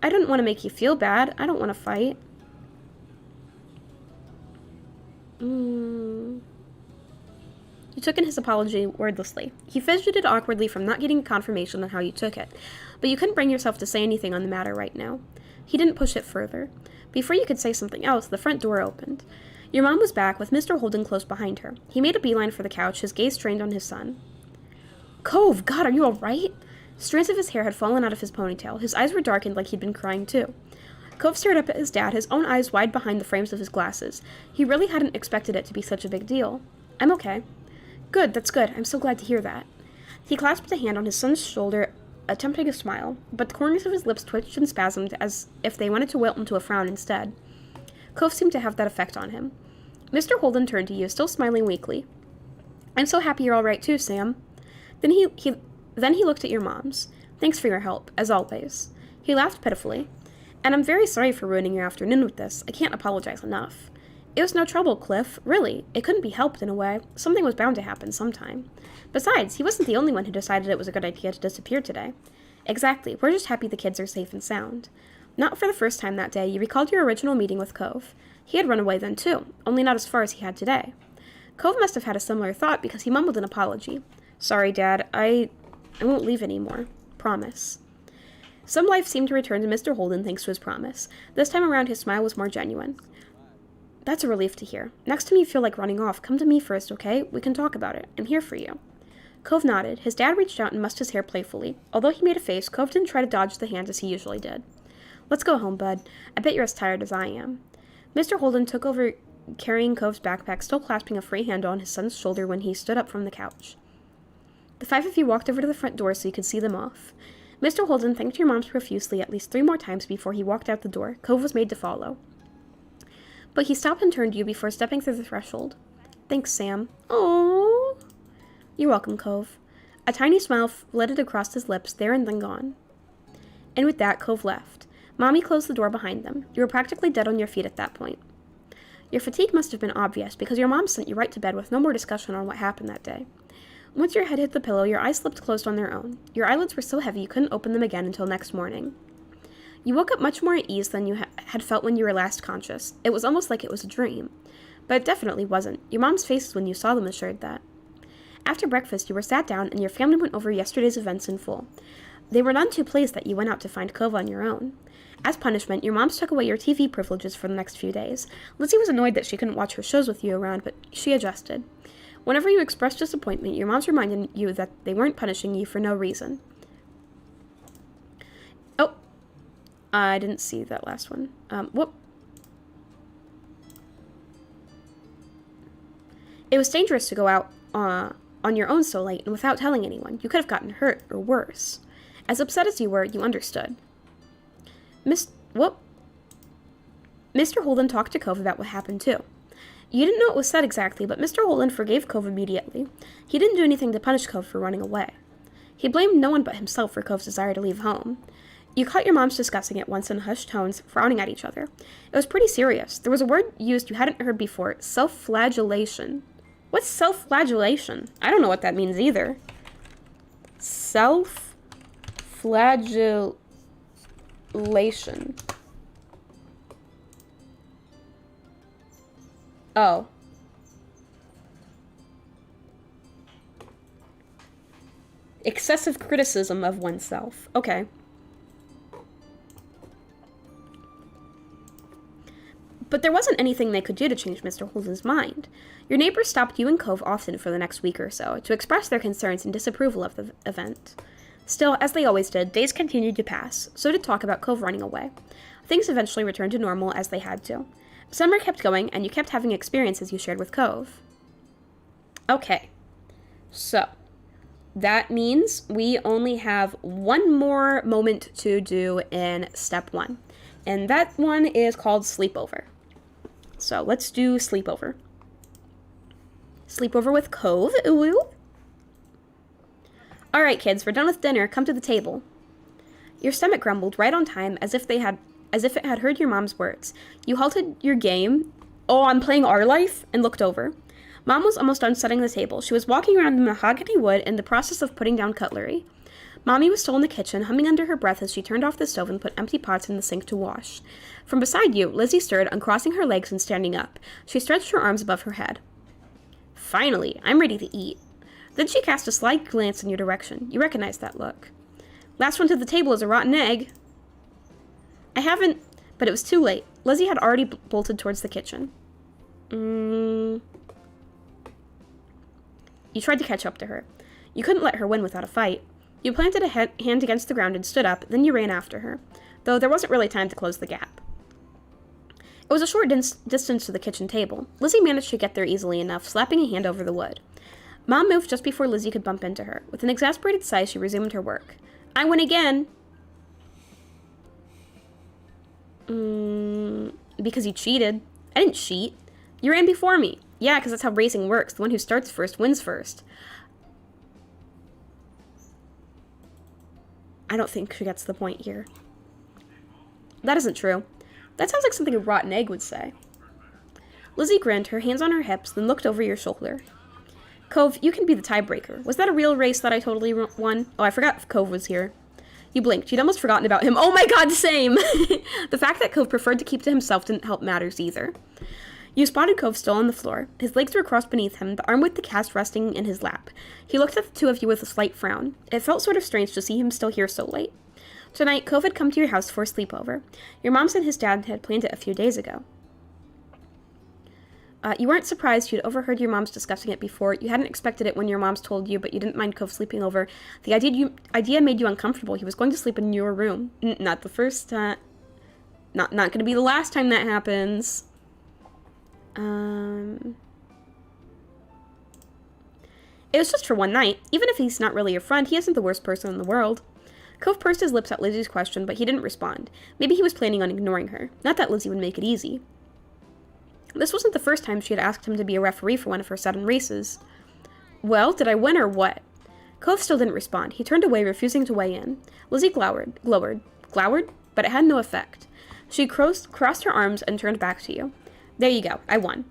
I didn't want to make you feel bad. I don't want to fight. You took in his apology wordlessly. He fidgeted awkwardly from not getting confirmation on how you took it, but you couldn't bring yourself to say anything on the matter right now. He didn't push it further. Before you could say something else, the front door opened. Your mom was back, with Mr. Holden close behind her. He made a beeline for the couch, his gaze strained on his son. Cove, God, are you all right? Strands of his hair had fallen out of his ponytail. His eyes were darkened like he'd been crying too. Cove stared up at his dad, his own eyes wide behind the frames of his glasses. He really hadn't expected it to be such a big deal. I'm okay. Good, that's good. I'm so glad to hear that. He clasped a hand on his son's shoulder, attempting a smile, but the corners of his lips twitched and spasmed as if they wanted to wilt into a frown instead. Cove seemed to have that effect on him. Mr. Holden turned to you, still smiling weakly. I'm so happy you're all right too, Sam. Then he looked at your moms. Thanks for your help, as always. He laughed pitifully. And I'm very sorry for ruining your afternoon with this. I can't apologize enough. It was no trouble, Cliff. Really. It couldn't be helped in a way. Something was bound to happen sometime. Besides, he wasn't the only one who decided it was a good idea to disappear today. Exactly. We're just happy the kids are safe and sound. Not for the first time that day, you recalled your original meeting with Cove. He had run away then, too, only not as far as he had today. Cove must have had a similar thought because he mumbled an apology. Sorry, Dad. I won't leave anymore. Promise. Some life seemed to return to Mr. Holden thanks to his promise. This time around, his smile was more genuine. That's a relief to hear. Next time you feel like running off, come to me first, okay? We can talk about it. I'm here for you. Cove nodded. His dad reached out and mussed his hair playfully. Although he made a face, Cove didn't try to dodge the hand as he usually did. Let's go home, bud. I bet you're as tired as I am. Mr. Holden took over carrying Cove's backpack, still clasping a free hand on his son's shoulder when he stood up from the couch. The five of you walked over to the front door so you could see them off. Mr. Holden thanked your moms profusely at least 3 more times before he walked out the door. Cove was made to follow. But he stopped and turned to you before stepping through the threshold. Thanks, Sam. Oh. You're welcome, Cove. A tiny smile flitted across his lips, there and then gone. And with that, Cove left. Mommy closed the door behind them. You were practically dead on your feet at that point. Your fatigue must have been obvious, because your mom sent you right to bed with no more discussion on what happened that day. Once your head hit the pillow, your eyes slipped closed on their own. Your eyelids were so heavy you couldn't open them again until next morning. You woke up much more at ease than you had felt when you were last conscious. It was almost like it was a dream. But it definitely wasn't. Your mom's faces when you saw them assured that. After breakfast, you were sat down and your family went over yesterday's events in full. They were none too pleased that you went out to find Cove on your own. As punishment, your moms took away your TV privileges for the next few days. Lizzie was annoyed that she couldn't watch her shows with you around, but she adjusted. Whenever you expressed disappointment, your moms reminded you that they weren't punishing you for no reason. Oh, I didn't see that last one. Whoop. It was dangerous to go out on your own so late and without telling anyone. You could have gotten hurt, or worse. As upset as you were, you understood. Mr. Holden talked to Cove about what happened, too. You didn't know what was said exactly, but Mr. Holden forgave Cove immediately. He didn't do anything to punish Cove for running away. He blamed no one but himself for Cove's desire to leave home. You caught your moms discussing it once in hushed tones, frowning at each other. It was pretty serious. There was a word used you hadn't heard before, self-flagellation. What's self-flagellation? I don't know what that means either. Self-flagellation. Oh. Excessive criticism of oneself. Okay. But there wasn't anything they could do to change Mr. Holden's mind. Your neighbors stopped you and Cove often for the next week or so to express their concerns and disapproval of the event. Still, as they always did, days continued to pass. So did talk about Cove running away. Things eventually returned to normal as they had to. Summer kept going, and you kept having experiences you shared with Cove. Okay. So, that means we only have one more moment to do in step 1. And that one is called sleepover. So, let's do sleepover. Sleepover with Cove. Ooh. Alright, kids, we're done with dinner. Come to the table. Your stomach grumbled right on time as if it had heard your mom's words. You halted your game. Oh, I'm playing our life? And looked over. Mom was almost done setting the table. She was walking around the mahogany wood in the process of putting down cutlery. Mommy was still in the kitchen, humming under her breath as she turned off the stove and put empty pots in the sink to wash. From beside you, Lizzie stirred, uncrossing her legs and standing up. She stretched her arms above her head. Finally, I'm ready to eat. Then she cast a sly glance in your direction. You recognized that look. Last one to the table is a rotten egg. I haven't... But it was too late. Lizzie had already bolted towards the kitchen. You tried to catch up to her. You couldn't let her win without a fight. You planted a hand against the ground and stood up, then you ran after her, though there wasn't really time to close the gap. It was a short distance to the kitchen table. Lizzie managed to get there easily enough, slapping a hand over the wood. Mom moved just before Lizzie could bump into her. With an exasperated sigh, she resumed her work. I win again! Because you cheated. I didn't cheat. You ran before me. Yeah, because that's how racing works. The one who starts first wins first. I don't think she gets the point here. That isn't true. That sounds like something a rotten egg would say. Lizzie grinned, her hands on her hips, then looked over your shoulder. Cove, you can be the tiebreaker. Was that a real race that I totally won? Oh, I forgot Cove was here. You blinked. You'd almost forgotten about him. Oh my god, same! The fact that Cove preferred to keep to himself didn't help matters either. You spotted Cove still on the floor. His legs were crossed beneath him, the arm with the cast resting in his lap. He looked at the two of you with a slight frown. It felt sort of strange to see him still here so late. Tonight, Cove had come to your house for a sleepover. Your mom said his dad had planned it a few days ago. You weren't surprised. You'd overheard your moms discussing it before. You hadn't expected it when your moms told you, but you didn't mind Cove sleeping over. The idea made you uncomfortable. He was going to sleep in your room. Not the first time. Not gonna be the last time that happens. It was just for one night. Even if he's not really your friend, he isn't the worst person in the world. Cove pursed his lips at Lizzie's question, but he didn't respond. Maybe he was planning on ignoring her. Not that Lizzie would make it easy. This wasn't the first time she had asked him to be a referee for one of her sudden races. Well, did I win or what? Cove still didn't respond. He turned away, refusing to weigh in. Lizzie glowered, but it had no effect. She crossed her arms and turned back to you. There you go. I won.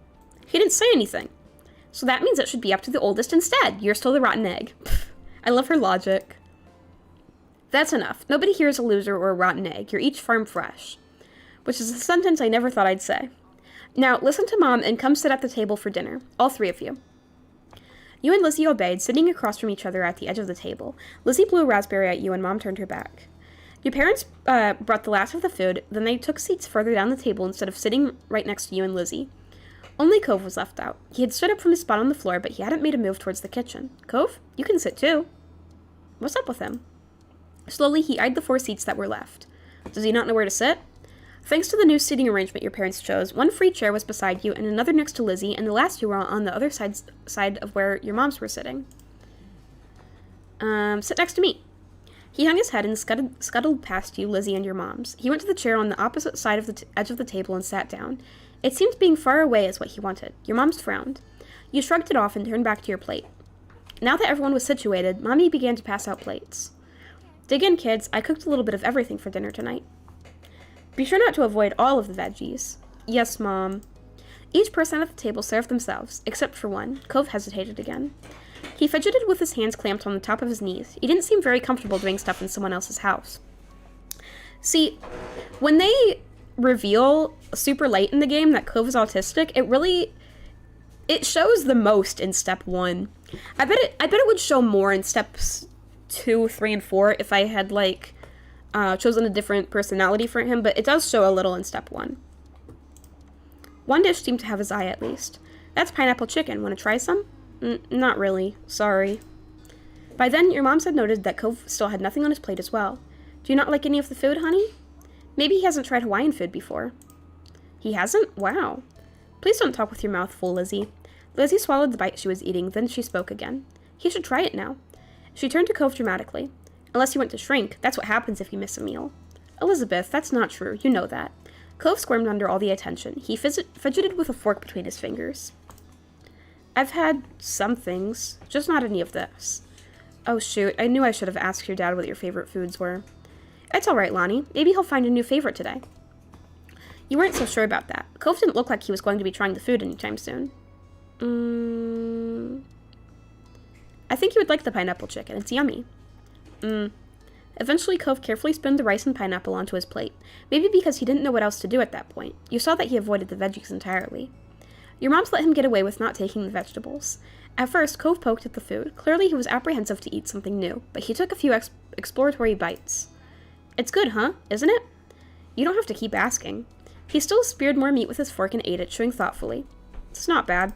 He didn't say anything. So that means it should be up to the oldest instead. You're still the rotten egg. I love her logic. That's enough. Nobody here is a loser or a rotten egg. You're each farm fresh. Which is a sentence I never thought I'd say. Now, listen to Mom and come sit at the table for dinner. All three of you. You and Lizzie obeyed, sitting across from each other at the edge of the table. Lizzie blew a raspberry at you and Mom turned her back. Your parents brought the last of the food, then they took seats further down the table instead of sitting right next to you and Lizzie. Only Cove was left out. He had stood up from his spot on the floor, but he hadn't made a move towards the kitchen. Cove, you can sit too. What's up with him? Slowly, he eyed the 4 seats that were left. Does he not know where to sit? Thanks to the new seating arrangement your parents chose, 1 free chair was beside you and another next to Lizzie, and the last 2 were on the other side of where your moms were sitting. Sit next to me. He hung his head and scuttled past you, Lizzie, and your moms. He went to the chair on the opposite side of the edge of the table and sat down. It seemed being far away is what he wanted. Your moms frowned. You shrugged it off and turned back to your plate. Now that everyone was situated, Mommy began to pass out plates. Dig in, kids. I cooked a little bit of everything for dinner tonight. Be sure not to avoid all of the veggies. Yes, Mom. Each person at the table served themselves, except for one. Cove hesitated again. He fidgeted with his hands clamped on the top of his knees. He didn't seem very comfortable doing stuff in someone else's house. See, when they reveal super late in the game that Cove is autistic, it shows the most in step 1. I bet it would show more in steps 2, 3, and 4 if I had, like, chosen a different personality for him, but it does show a little in step 1. One dish seemed to have his eye, at least. That's pineapple chicken. Want to try some? Not really. Sorry. By then, your moms had noted that Cove still had nothing on his plate as well. Do you not like any of the food, honey? Maybe he hasn't tried Hawaiian food before. He hasn't? Wow. Please don't talk with your mouth full, Lizzie. Lizzie swallowed the bite she was eating, then she spoke again. He should try it now. She turned to Cove dramatically. Unless you want to shrink, that's what happens if you miss a meal. Elizabeth, that's not true. You know that. Cove squirmed under all the attention. He fidgeted with a fork between his fingers. I've had some things, just not any of this. Oh shoot, I knew I should have asked your dad what your favorite foods were. It's alright, Lonnie. Maybe he'll find a new favorite today. You weren't so sure about that. Cove didn't look like he was going to be trying the food anytime soon. I think you would like the pineapple chicken. It's yummy. Eventually, Cove carefully spooned the rice and pineapple onto his plate. Maybe because he didn't know what else to do at that point. You saw that he avoided the veggies entirely. Your moms let him get away with not taking the vegetables. At first, Cove poked at the food. Clearly, he was apprehensive to eat something new, but he took a few exploratory bites. It's good, huh? Isn't it? You don't have to keep asking. He still speared more meat with his fork and ate it, chewing thoughtfully. It's not bad.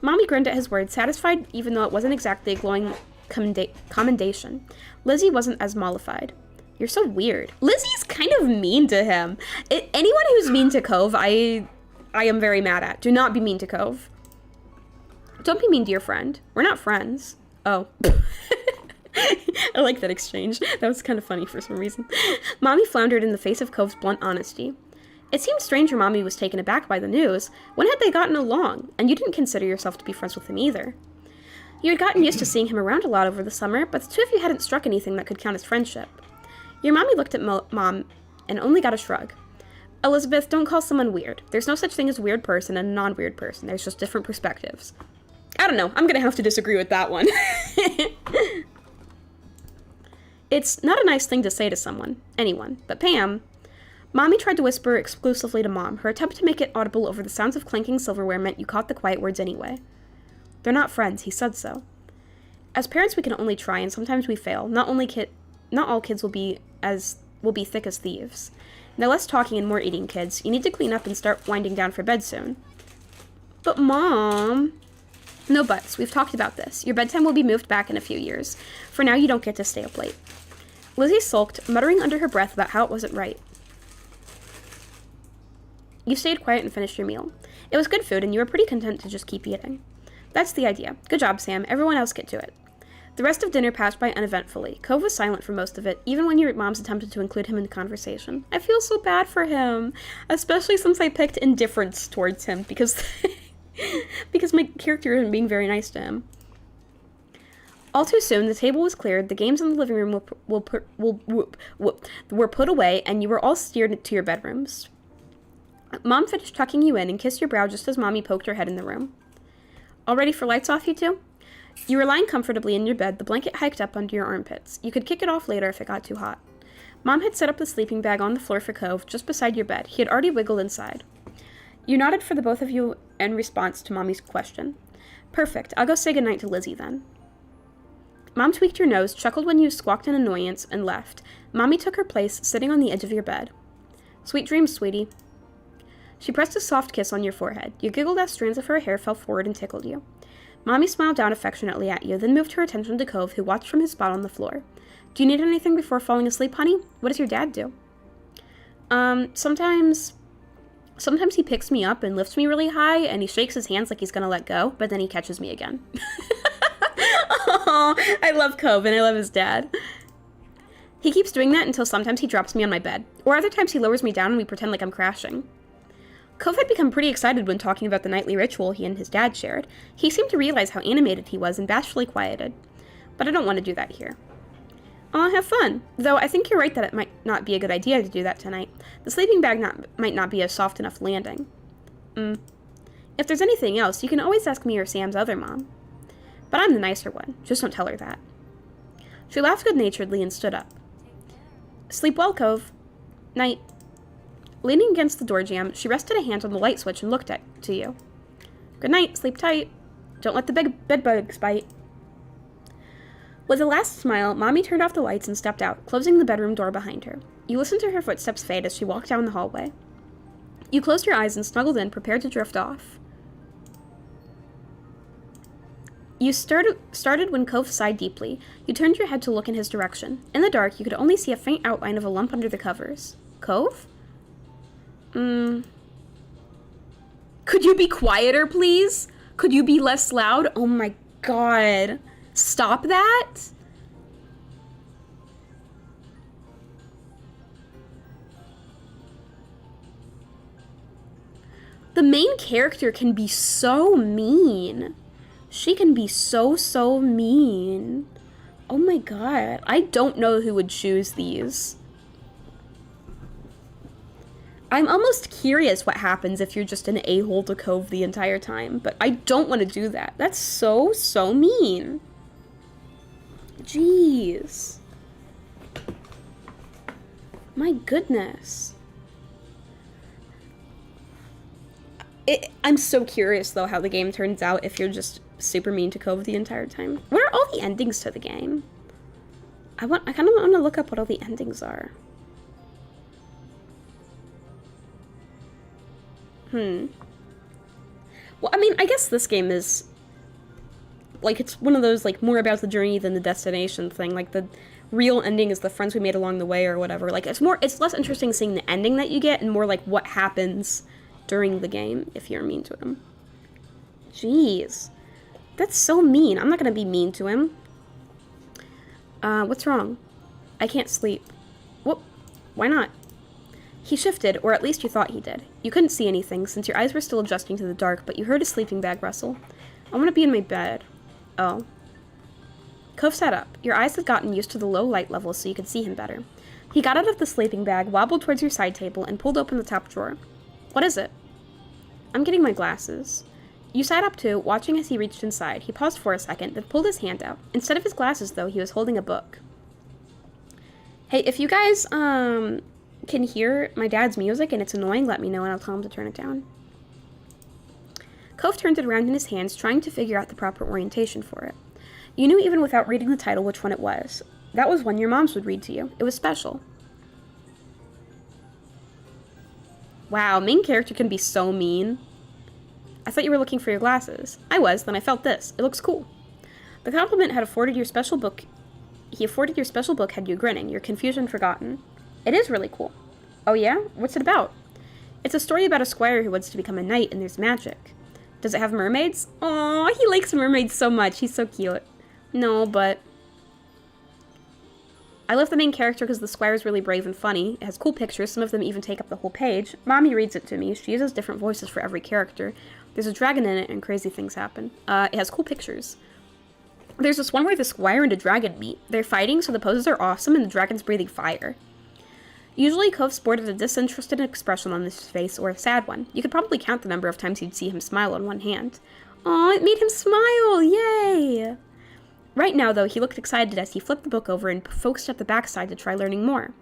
Mommy grinned at his words, satisfied even though it wasn't exactly a glowing commendation. Lizzie wasn't as mollified. You're so weird. Lizzie's kind of mean to him. Anyone who's mean to Cove, I am very mad at. Do not be mean to Cove. Don't be mean to your friend. We're not friends. Oh. I like that exchange. That was kind of funny for some reason. Mommy floundered in the face of Cove's blunt honesty. It seemed strange your mommy was taken aback by the news. When had they gotten along? And you didn't consider yourself to be friends with him either. You had gotten used to seeing him around a lot over the summer, but the two of you hadn't struck anything that could count as friendship. Your mommy looked at Mom and only got a shrug. Elizabeth, don't call someone weird. There's no such thing as a weird person and a non-weird person. There's just different perspectives. I don't know. I'm gonna have to disagree with that one. It's not a nice thing to say to anyone, but Pam... Mommy tried to whisper exclusively to Mom. Her attempt to make it audible over the sounds of clanking silverware meant you caught the quiet words anyway. They're not friends, he said so. As parents, we can only try, and sometimes we fail. Not all kids will be thick as thieves. Now less talking and more eating, kids. You need to clean up and start winding down for bed soon. But Mom... No buts. We've talked about this. Your bedtime will be moved back in a few years. For now, you don't get to stay up late. Lizzie sulked, muttering under her breath about how it wasn't right. You stayed quiet and finished your meal. It was good food, and you were pretty content to just keep eating. That's the idea. Good job, Sam. Everyone else get to it. The rest of dinner passed by uneventfully. Cove was silent for most of it, even when your moms attempted to include him in the conversation. I feel so bad for him, especially since I picked indifference towards him, because my character isn't being very nice to him. All too soon, the table was cleared, the games in the living room were put away, and you were all steered to your bedrooms. Mom finished tucking you in and kissed your brow just as Mommy poked her head in the room. All ready for lights off, you two? You were lying comfortably in your bed, the blanket hiked up under your armpits. You could kick it off later if it got too hot. Mom had set up the sleeping bag on the floor for Cove, just beside your bed. He had already wiggled inside. You nodded for the both of you in response to Mommy's question. Perfect. I'll go say goodnight to Lizzie then. Mom tweaked your nose, chuckled when you squawked in annoyance, and left. Mommy took her place, sitting on the edge of your bed. Sweet dreams, sweetie. She pressed a soft kiss on your forehead. You giggled as strands of her hair fell forward and tickled you. Mommy smiled down affectionately at you, then moved her attention to Cove, who watched from his spot on the floor. Do you need anything before falling asleep, honey? What does your dad do? Sometimes he picks me up and lifts me really high, and he shakes his hands like he's gonna let go, but then he catches me again. Oh, I love Cove, and I love his dad. He keeps doing that until sometimes he drops me on my bed, or other times he lowers me down and we pretend like I'm crashing. Cove had become pretty excited when talking about the nightly ritual he and his dad shared. He seemed to realize how animated he was and bashfully quieted. But I don't want to do that here. Aw, have fun. Though I think you're right that it might not be a good idea to do that tonight. The sleeping bag might not be a soft enough landing. If there's anything else, you can always ask me or Sam's other mom. But I'm the nicer one. Just don't tell her that. She laughed good-naturedly and stood up. Sleep well, Cove. Night. Leaning against the door jamb, she rested a hand on the light switch and looked to you. Good night, sleep tight. Don't let the bed bugs bite. With a last smile, Mommy turned off the lights and stepped out, closing the bedroom door behind her. You listened to her footsteps fade as she walked down the hallway. You closed your eyes and snuggled in, prepared to drift off. You started when Cove sighed deeply. You turned your head to look in his direction. In the dark, you could only see a faint outline of a lump under the covers. Cove? Could you be quieter, please? Could you be less loud? Oh my god. Stop that? The main character can be so mean. She can be so mean. Oh my god. I don't know who would choose these. I'm almost curious what happens if you're just an a-hole to Cove the entire time, but I don't want to do that. That's so mean. Jeez. My goodness. I'm so curious, though, how the game turns out if you're just super mean to Cove the entire time. What are all the endings to the game? I kind of want to look up what all the endings are. Well, I mean, I guess this game is, like, it's one of those, like, more about the journey than the destination thing. Like, the real ending is the friends we made along the way or whatever. Like, it's less interesting seeing the ending that you get and more, like, what happens during the game if you're mean to him. Jeez. That's so mean. I'm not gonna be mean to him. What's wrong? I can't sleep. Whoop. Why not? He shifted, or at least you thought he did. You couldn't see anything, since your eyes were still adjusting to the dark, but you heard a sleeping bag rustle. I want to be in my bed. Oh. Cove sat up. Your eyes had gotten used to the low light level so you could see him better. He got out of the sleeping bag, wobbled towards your side table, and pulled open the top drawer. What is it? I'm getting my glasses. You sat up too, watching as he reached inside. He paused for a second, then pulled his hand out. Instead of his glasses, though, he was holding a book. Hey, if you guys, can hear my dad's music and it's annoying, let me know and I'll tell him to turn it down. Cove turned it around in his hands, trying to figure out the proper orientation for it. You knew even without reading the title which one it was. That was one your moms would read to you. It was special. Wow, main character can be so mean. I thought you were looking for your glasses. I was, then I felt this. It looks cool. The compliment had afforded your special book. He afforded your special book had you grinning, your confusion forgotten. It is really cool. Oh yeah? What's it about? It's a story about a squire who wants to become a knight and there's magic. Does it have mermaids? Aw, he likes mermaids so much. He's so cute. No, but I love the main character because the squire's really brave and funny. It has cool pictures. Some of them even take up the whole page. Mommy reads it to me. She uses different voices for every character. There's a dragon in it and crazy things happen. It has cool pictures. There's this one where the squire and a dragon meet. They're fighting, so the poses are awesome and the dragon's breathing fire. Usually, Cove sported a disinterested expression on his face or a sad one. You could probably count the number of times you'd see him smile on one hand. Aw, it made him smile! Yay! Right now, though, he looked excited as he flipped the book over and focused at the backside to try learning more.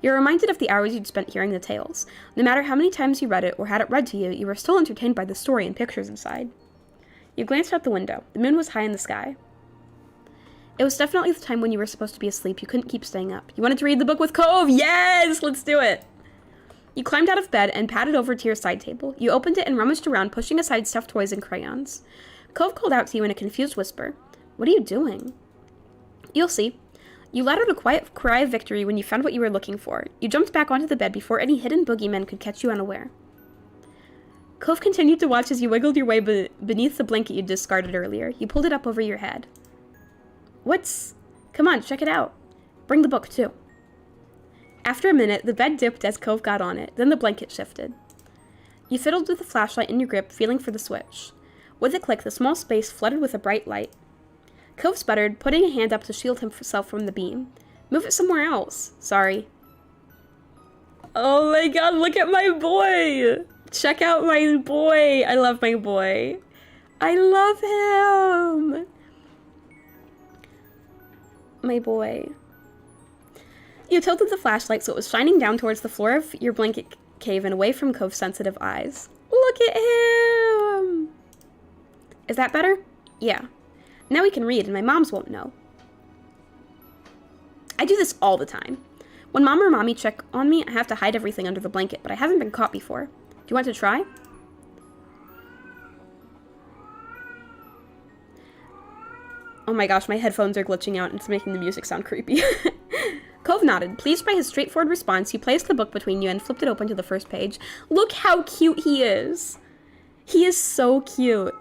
You're reminded of the hours you'd spent hearing the tales. No matter how many times you read it or had it read to you, you were still entertained by the story and pictures inside. You glanced out the window. The moon was high in the sky. It was definitely the time when you were supposed to be asleep. You couldn't keep staying up. You wanted to read the book with Cove! Yes! Let's do it! You climbed out of bed and padded over to your side table. You opened it and rummaged around, pushing aside stuffed toys and crayons. Cove called out to you in a confused whisper. What are you doing? You'll see. You let out a quiet cry of victory when you found what you were looking for. You jumped back onto the bed before any hidden boogeymen could catch you unaware. Cove continued to watch as you wiggled your way beneath the blanket you discarded earlier. You pulled it up over your head. Come on, check it out. Bring the book, too. After a minute, the bed dipped as Cove got on it, then the blanket shifted. You fiddled with the flashlight in your grip, feeling for the switch. With a click, the small space flooded with a bright light. Cove sputtered, putting a hand up to shield himself from the beam. Move it somewhere else. Sorry. Oh my god, look at my boy! Check out my boy! I love my boy. I love him! My boy. You tilted the flashlight so it was shining down towards the floor of your blanket cave and away from Cove's sensitive eyes. Look at him! Is that better? Yeah. Now we can read and my moms won't know. I do this all the time. When Mom or Mommy check on me, I have to hide everything under the blanket, but I haven't been caught before. Do you want to try? Oh my gosh, my headphones are glitching out and it's making the music sound creepy. Cove nodded. Pleased by his straightforward response, he placed the book between you and flipped it open to the first page. Look how cute he is! He is so cute.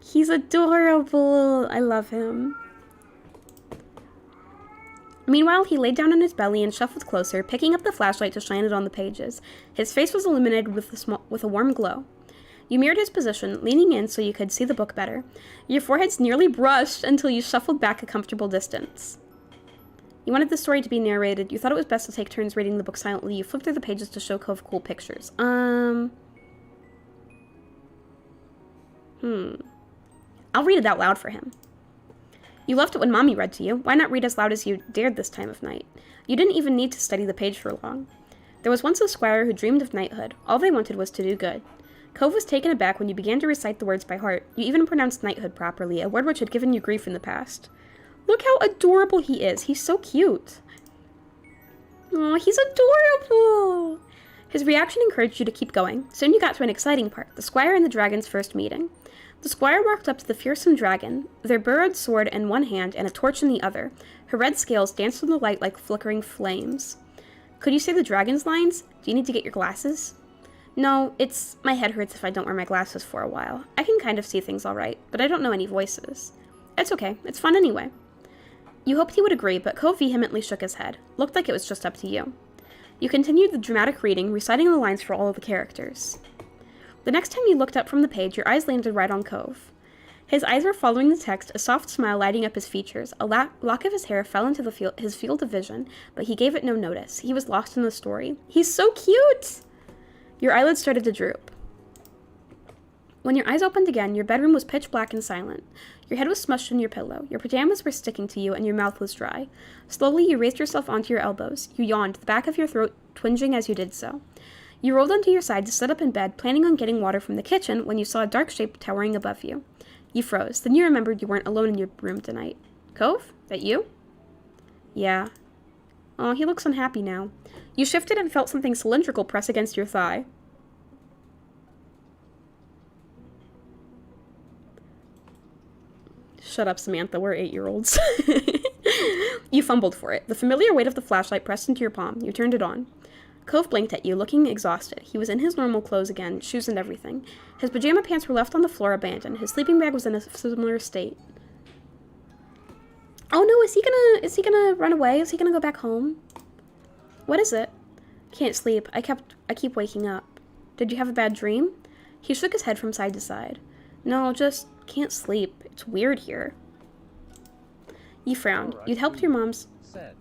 He's adorable. I love him. Meanwhile, he laid down on his belly and shuffled closer, picking up the flashlight to shine it on the pages. His face was illuminated with a warm glow. You mirrored his position, leaning in so you could see the book better. Your foreheads nearly brushed until you shuffled back a comfortable distance. You wanted the story to be narrated. You thought it was best to take turns reading the book silently. You flipped through the pages to show Cove cool pictures. I'll read it out loud for him. You loved it when Mommy read to you. Why not read as loud as you dared this time of night? You didn't even need to study the page for long. There was once a squire who dreamed of knighthood. All they wanted was to do good. Cove was taken aback when you began to recite the words by heart. You even pronounced knighthood properly, a word which had given you grief in the past. Look how adorable he is. He's so cute. Oh, he's adorable. His reaction encouraged you to keep going. Soon you got to an exciting part, the squire and the dragon's first meeting. The squire walked up to the fearsome dragon, their burrowed sword in one hand and a torch in the other. Her red scales danced in the light like flickering flames. Could you say the dragon's lines? Do you need to get your glasses? No, my head hurts if I don't wear my glasses for a while. I can kind of see things all right, but I don't know any voices. It's okay. It's fun anyway. You hoped he would agree, but Cove vehemently shook his head. Looked like it was just up to you. You continued the dramatic reading, reciting the lines for all of the characters. The next time you looked up from the page, your eyes landed right on Cove. His eyes were following the text, a soft smile lighting up his features. A lock of his hair fell into his field of vision, but he gave it no notice. He was lost in the story. He's so cute! Your eyelids started to droop. When your eyes opened again, your bedroom was pitch black and silent. Your head was smushed in your pillow. Your pajamas were sticking to you, and your mouth was dry. Slowly, you raised yourself onto your elbows. You yawned, the back of your throat twinging as you did so. You rolled onto your side to sit up in bed, planning on getting water from the kitchen, when you saw a dark shape towering above you. You froze. Then you remembered you weren't alone in your room tonight. Cove? That you? Yeah. Oh, he looks unhappy now. You shifted and felt something cylindrical press against your thigh. Shut up, Samantha. We're 8-year-olds. You fumbled for it. The familiar weight of the flashlight pressed into your palm. You turned it on. Cove blinked at you, looking exhausted. He was in his normal clothes again, shoes and everything. His pajama pants were left on the floor abandoned. His sleeping bag was in a similar state. Oh no, is he gonna run away? Is he gonna go back home? What is it? Can't sleep. I keep waking up. Did you have a bad dream? He shook his head from side to side. No, just can't sleep. It's weird here. You frowned. You'd helped your mom's... Said,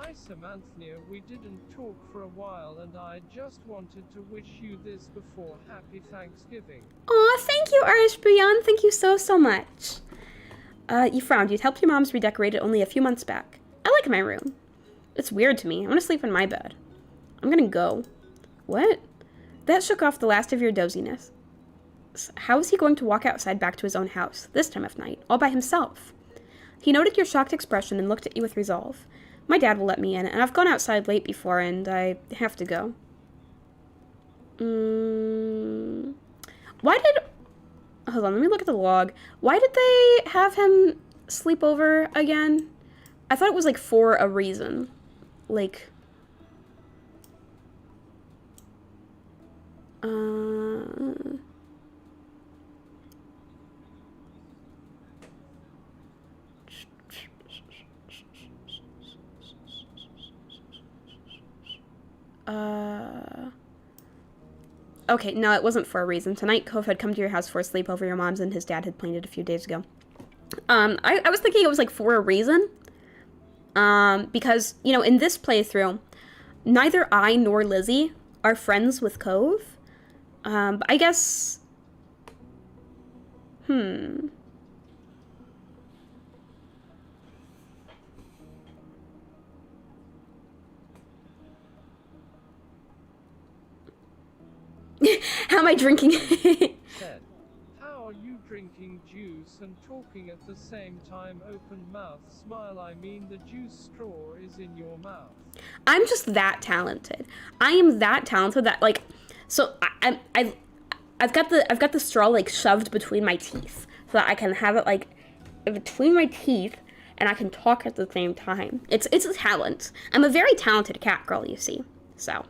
Hi Samanthnya, we didn't talk for a while and I just wanted to wish you this before Happy Thanksgiving. Aw, thank you, Arishbuyan. Thank you so, so much. You frowned. You'd helped your mom's redecorate it only a few months back. I like my room. It's weird to me. I want to sleep in my bed. I'm gonna go. What? That shook off the last of your doziness. How is he going to walk outside back to his own house, this time of night, all by himself? He noted your shocked expression and looked at you with resolve. My dad will let me in, and I've gone outside late before, and I have to go. Why did... Hold on, let me look at the log. Why did they have him sleep over again? I thought it was, like, for a reason. Like... Okay, no, it wasn't for a reason. Tonight, Cove had come to your house for a sleepover your mom's and his dad had planned it a few days ago. I was thinking it was, like, for a reason. Because, you know, in this playthrough, neither I nor Lizzie are friends with Cove. But I guess... How am I drinking? Said, how are you drinking juice and talking at the same time? Open mouth smile. I mean the juice straw is in your mouth. I'm just that talented. I am that talented that, like, so I've got the straw, like, shoved between my teeth so that I can have it, like, between my teeth and I can talk at the same time. It's a talent. I'm a very talented cat girl, you see. So.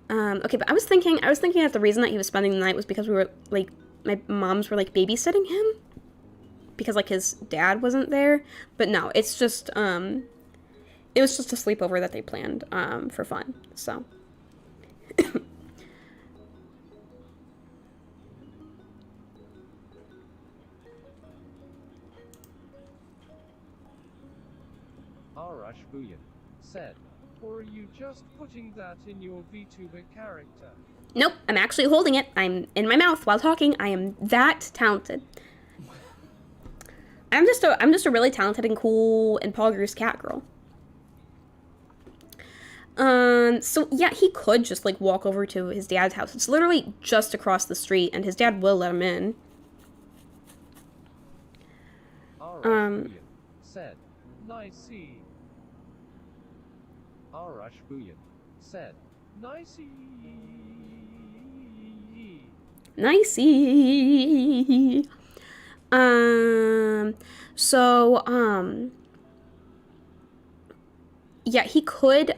Okay, but I was thinking that the reason that he was spending the night was because we were, like, my moms were, like, babysitting him. Because, like, his dad wasn't there. But no, it's just, it was just a sleepover that they planned, for fun, so. Arashbuyan said, or are you just putting that in your VTuber character? Nope, I'm actually holding it. I'm in my mouth while talking. I am that talented. I'm just a really talented and cool and polygamous cat girl. So yeah, he could just, like, walk over to his dad's house. It's literally just across the street, and his dad will let him in. Arashbuyan said, nicey. Arashbuyan said, nicey. Nicey. Yeah, he could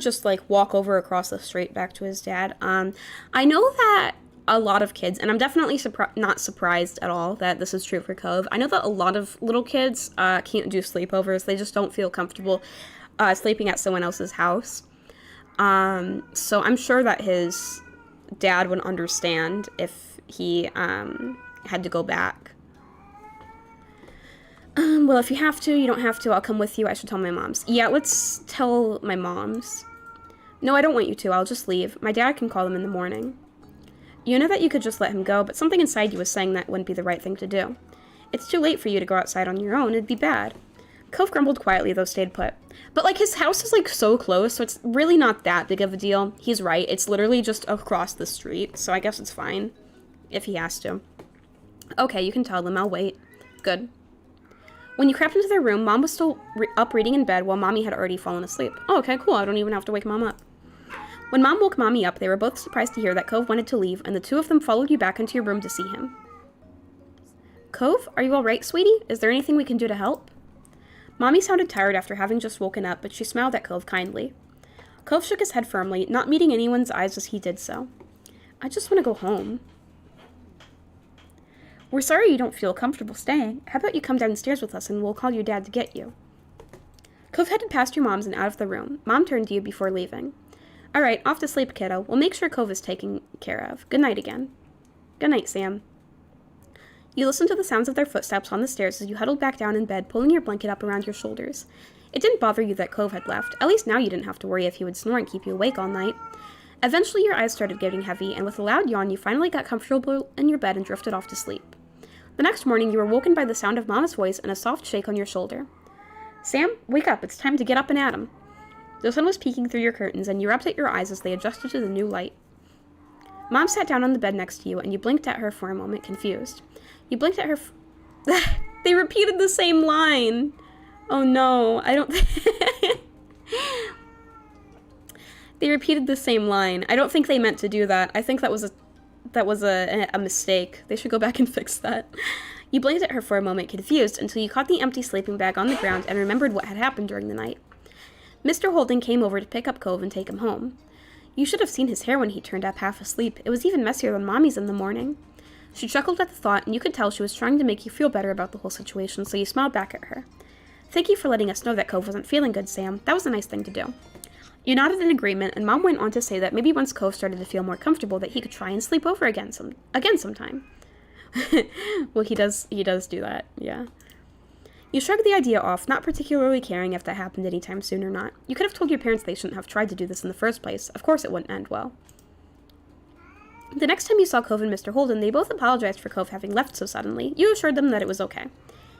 just, like, walk over across the street back to his dad. I know that a lot of kids, and I'm definitely not surprised at all that this is true for Cove. I know that a lot of little kids can't do sleepovers. They just don't feel comfortable sleeping at someone else's house. So I'm sure that his dad would understand if he had to go back. Well, if you have to, you don't have to. I'll come with you. I should tell my moms. Yeah, let's tell my moms. No, I don't want you to. I'll just leave. My dad can call them in the morning. You know that you could just let him go, but something inside you was saying that wouldn't be the right thing to do. It's too late for you to go outside on your own. It'd be bad. Cove grumbled quietly, though stayed put. But, like, his house is, like, so close, so it's really not that big of a deal. He's right. It's literally just across the street, so I guess it's fine if he has to. Okay, you can tell them. I'll wait. Good. When you crept into their room, Mom was still up reading in bed while Mommy had already fallen asleep. Oh, okay, cool. I don't even have to wake Mom up. When Mom woke Mommy up, they were both surprised to hear that Cove wanted to leave, and the two of them followed you back into your room to see him. Cove, are you all right, sweetie? Is there anything we can do to help? Mommy sounded tired after having just woken up, but she smiled at Cove kindly. Cove shook his head firmly, not meeting anyone's eyes as he did so. I just want to go home. We're sorry you don't feel comfortable staying. How about you come downstairs with us and we'll call your dad to get you? Cove headed past your mom's and out of the room. Mom turned to you before leaving. All right, off to sleep, kiddo. We'll make sure Cove is taken care of. Good night again. Good night, Sam. You listened to the sounds of their footsteps on the stairs as you huddled back down in bed, pulling your blanket up around your shoulders. It didn't bother you that Cove had left. At least now you didn't have to worry if he would snore and keep you awake all night. Eventually your eyes started getting heavy, and with a loud yawn you finally got comfortable in your bed and drifted off to sleep. The next morning you were woken by the sound of Mama's voice and a soft shake on your shoulder. "Sam, wake up, it's time to get up and at 'em." The sun was peeking through your curtains, and you rubbed at your eyes as they adjusted to the new light. Mom sat down on the bed next to you, and you blinked at her for a moment, confused. You blinked at her They repeated the same line! Oh no, I don't They repeated the same line. I don't think they meant to do that. I think that was a mistake. They should go back and fix that. You blinked at her for a moment, confused, until you caught the empty sleeping bag on the ground and remembered what had happened during the night. Mr. Holden came over to pick up Cove and take him home. You should have seen his hair when he turned up half asleep. It was even messier than Mommy's in the morning. She chuckled at the thought, and you could tell she was trying to make you feel better about the whole situation, so you smiled back at her. "Thank you for letting us know that Cove wasn't feeling good, Sam. That was a nice thing to do." You nodded in agreement, and Mom went on to say that maybe once Cove started to feel more comfortable that he could try and sleep over again sometime. Well, he does do that, yeah. You shrugged the idea off, not particularly caring if that happened anytime soon or not. You could have told your parents they shouldn't have tried to do this in the first place. Of course it wouldn't end well. The next time you saw Cove and Mr. Holden, they both apologized for Cove having left so suddenly. You assured them that it was okay.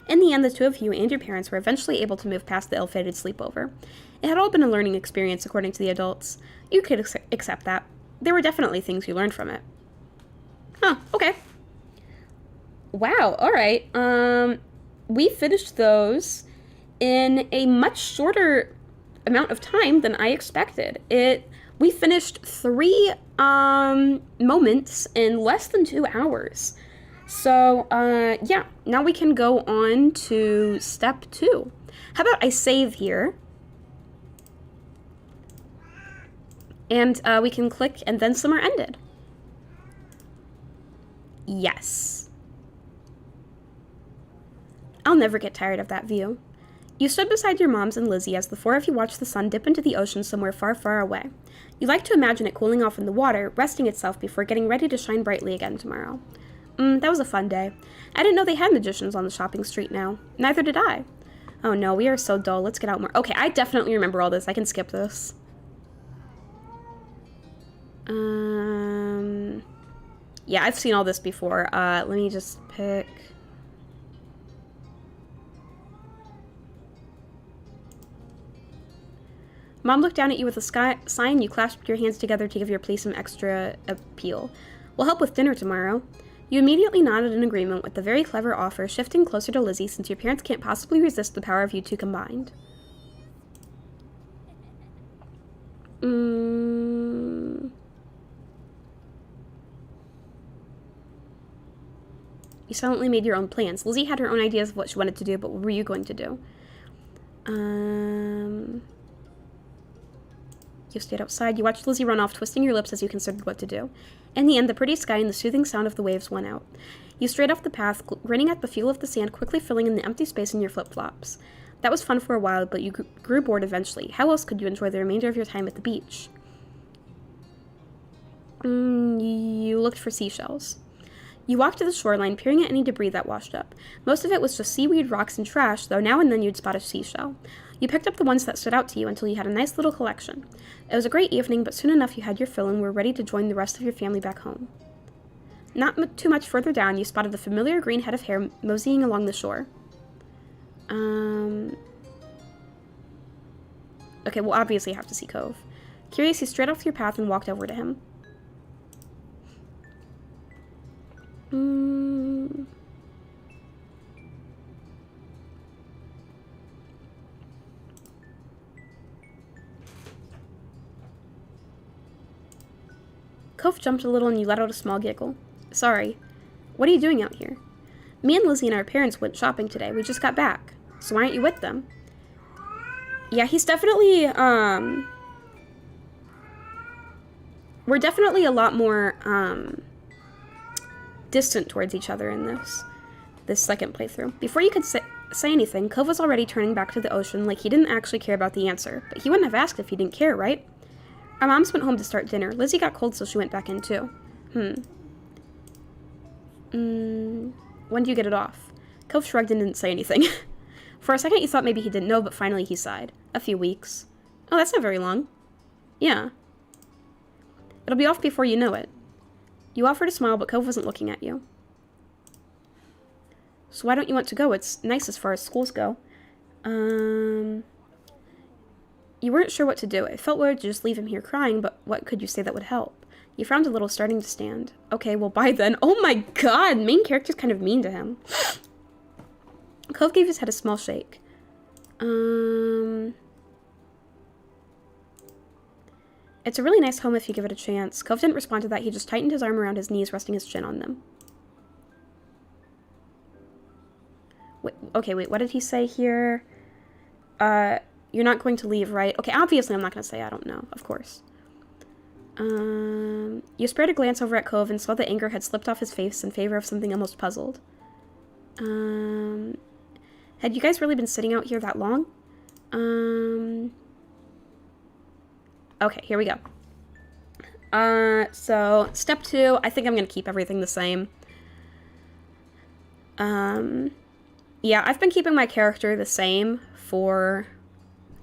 In the end, the two of you and your parents were eventually able to move past the ill-fated sleepover. It had all been a learning experience, according to the adults. You could accept that. There were definitely things you learned from it. Huh, okay. Wow, alright. We finished those in a much shorter amount of time than I expected. We finished 3 moments in less than 2 hours. So, yeah, now we can go on to step 2. How about I save here? And we can click and then some are ended. Yes. I'll never get tired of that view. You stood beside your moms and Lizzie as the 4 of you watched the sun dip into the ocean somewhere far, far away. You like to imagine it cooling off in the water, resting itself before getting ready to shine brightly again tomorrow. That was a fun day. I didn't know they had magicians on the shopping street now. Neither did I. Oh no, we are so dull. Let's get out more. Okay, I definitely remember all this. I can skip this. Yeah, I've seen all this before. Let me just pick... Mom looked down at you with a sign. You clasped your hands together to give your plea some extra appeal. "We'll help with dinner tomorrow." You immediately nodded in agreement with the very clever offer, shifting closer to Lizzie since your parents can't possibly resist the power of you two combined. You silently made your own plans. Lizzie had her own ideas of what she wanted to do, but what were you going to do? You stayed outside. You watched Lizzie run off, twisting your lips as you considered what to do. In the end, the pretty sky and the soothing sound of the waves won out. You strayed off the path, grinning at the feel of the sand quickly filling in the empty space in your flip-flops. That was fun for a while, but you grew bored eventually. How else could you enjoy the remainder of your time at the beach? You looked for seashells. You walked to the shoreline, peering at any debris that washed up. Most of it was just seaweed, rocks, and trash, though now and then you'd spot a seashell. You picked up the ones that stood out to you until you had a nice little collection. It was a great evening, but soon enough you had your fill and were ready to join the rest of your family back home. Not too much further down, you spotted the familiar green head of hair moseying along the shore. Okay, we'll obviously have to see Cove. Curious, you strayed off your path and walked over to him. Cove jumped a little and you let out a small giggle. Sorry. What are you doing out here? Me and Lizzie and our parents went shopping today. We just got back. So why aren't you with them? Yeah, he's definitely, we're definitely a lot more, distant towards each other in this second playthrough. Before you could say anything, Cove was already turning back to the ocean like he didn't actually care about the answer. But he wouldn't have asked if he didn't care, right? Our moms went home to start dinner. Lizzie got cold, so she went back in too. When do you get it off? Cove shrugged and didn't say anything. For a second, you thought maybe he didn't know, but finally he sighed. A few weeks. Oh, that's not very long. Yeah. It'll be off before you know it. You offered a smile, but Cove wasn't looking at you. So why don't you want to go? It's nice as far as schools go. You weren't sure what to do. It felt weird to just leave him here crying, but what could you say that would help? You frowned a little, starting to stand. Okay, well, bye then. Oh my god! Main character's kind of mean to him. Cove gave his head a small shake. It's a really nice home if you give it a chance. Cove didn't respond to that. He just tightened his arm around his knees, resting his chin on them. Wait, okay, wait, what did he say here? You're not going to leave, right? Okay, obviously I'm not going to say I don't know, of course. You spared a glance over at Cove and saw the anger had slipped off his face in favor of something almost puzzled. Had you guys really been sitting out here that long? Okay, here we go. So, step 2, I think I'm going to keep everything the same. Yeah, I've been keeping my character the same for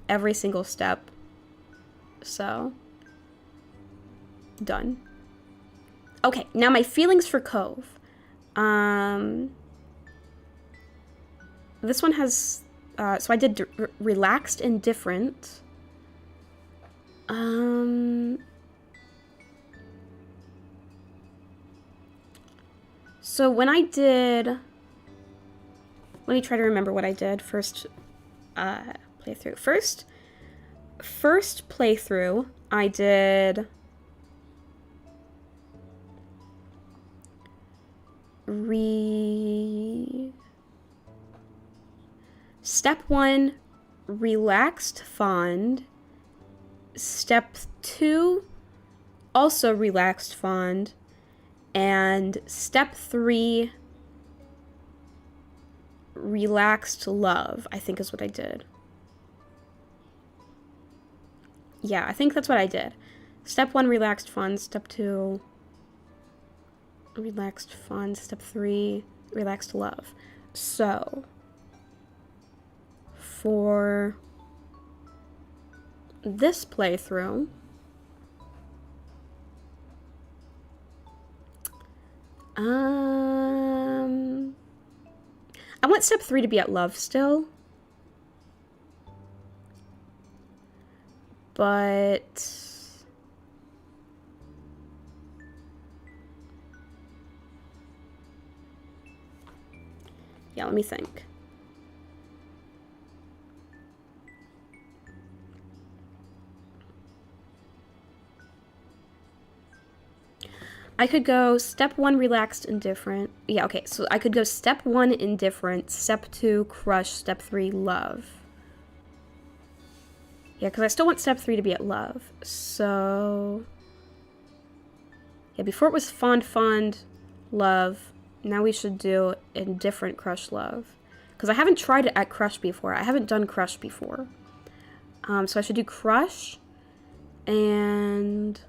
every single step. So, done. Okay, now my feelings for Cove. This one has, so I did relaxed indifferent. So when I did, let me try to remember what I did first playthrough. First playthrough, I did Step 1, relaxed fond. Step 2, also relaxed fond. And step 3, relaxed love, I think is what I did. Yeah, I think that's what I did. Step 1, relaxed fond. Step 2, relaxed fond. Step 3, relaxed love. So, for this playthrough, I want step 3 to be at love still. But yeah, let me think. I could go step 1, relaxed, indifferent. Yeah, okay, so I could go step 1, indifferent, step 2, crush, step 3, love. Yeah, because I still want step 3 to be at love. So, yeah, before it was fond, love. Now we should do indifferent, crush, love. Because I haven't tried it at crush before. I haven't done crush before. So I should do crush and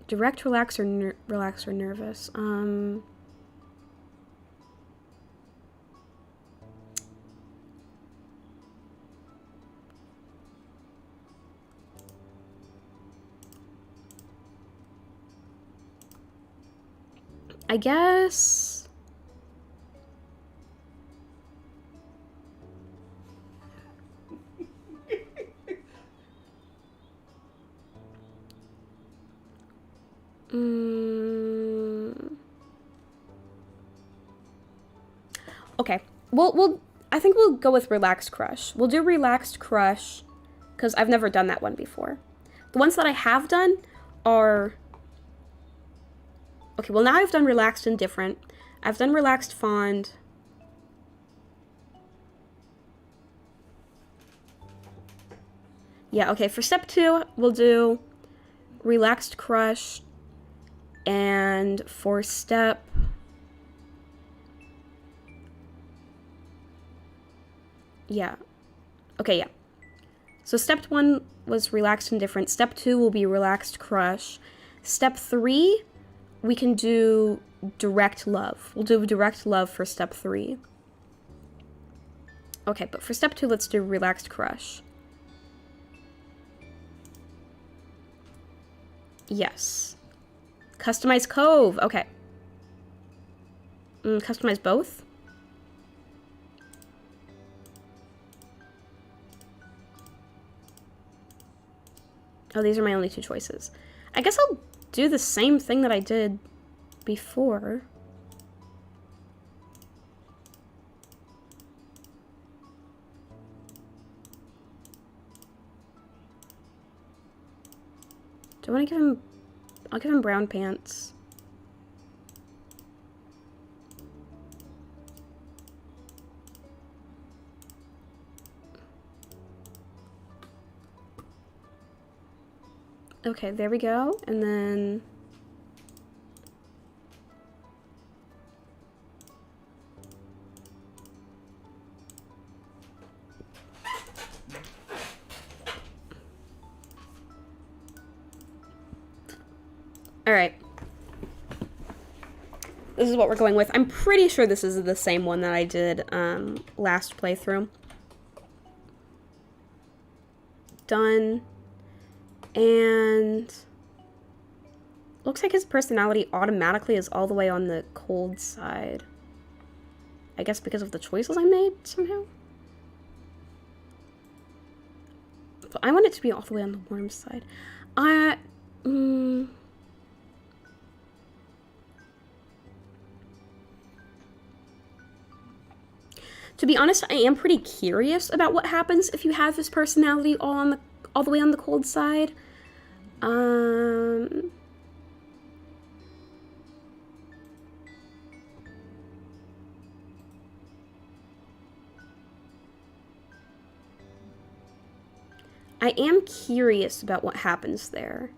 direct, relax, or nervous. I guess okay. I think we'll go with relaxed crush. We'll do relaxed crush because I've never done that one before. The ones that I have done are okay, well now I've done relaxed indifferent. I've done relaxed fond. Yeah, okay, for step 2, we'll do relaxed crush. And for step... yeah. Okay, yeah. So step 1 was relaxed indifferent. Step 2 will be relaxed crush. Step 3, we can do direct love. We'll do direct love for step 3. Okay, but for step 2, let's do relaxed crush. Yes. Customize Cove. Okay. Customize both? Oh, these are my only 2 choices. I guess I'll do the same thing that I did before. Do I want to give him... I'll give him brown pants. Okay, there we go. And then... Alright. This is what we're going with. I'm pretty sure this is the same one that I did last playthrough. Done. And looks like his personality automatically is all the way on the cold side. I guess because of the choices I made somehow. But I want it to be all the way on the warm side. To be honest, I am pretty curious about what happens if you have his personality all the way on the cold side. I am curious about what happens there,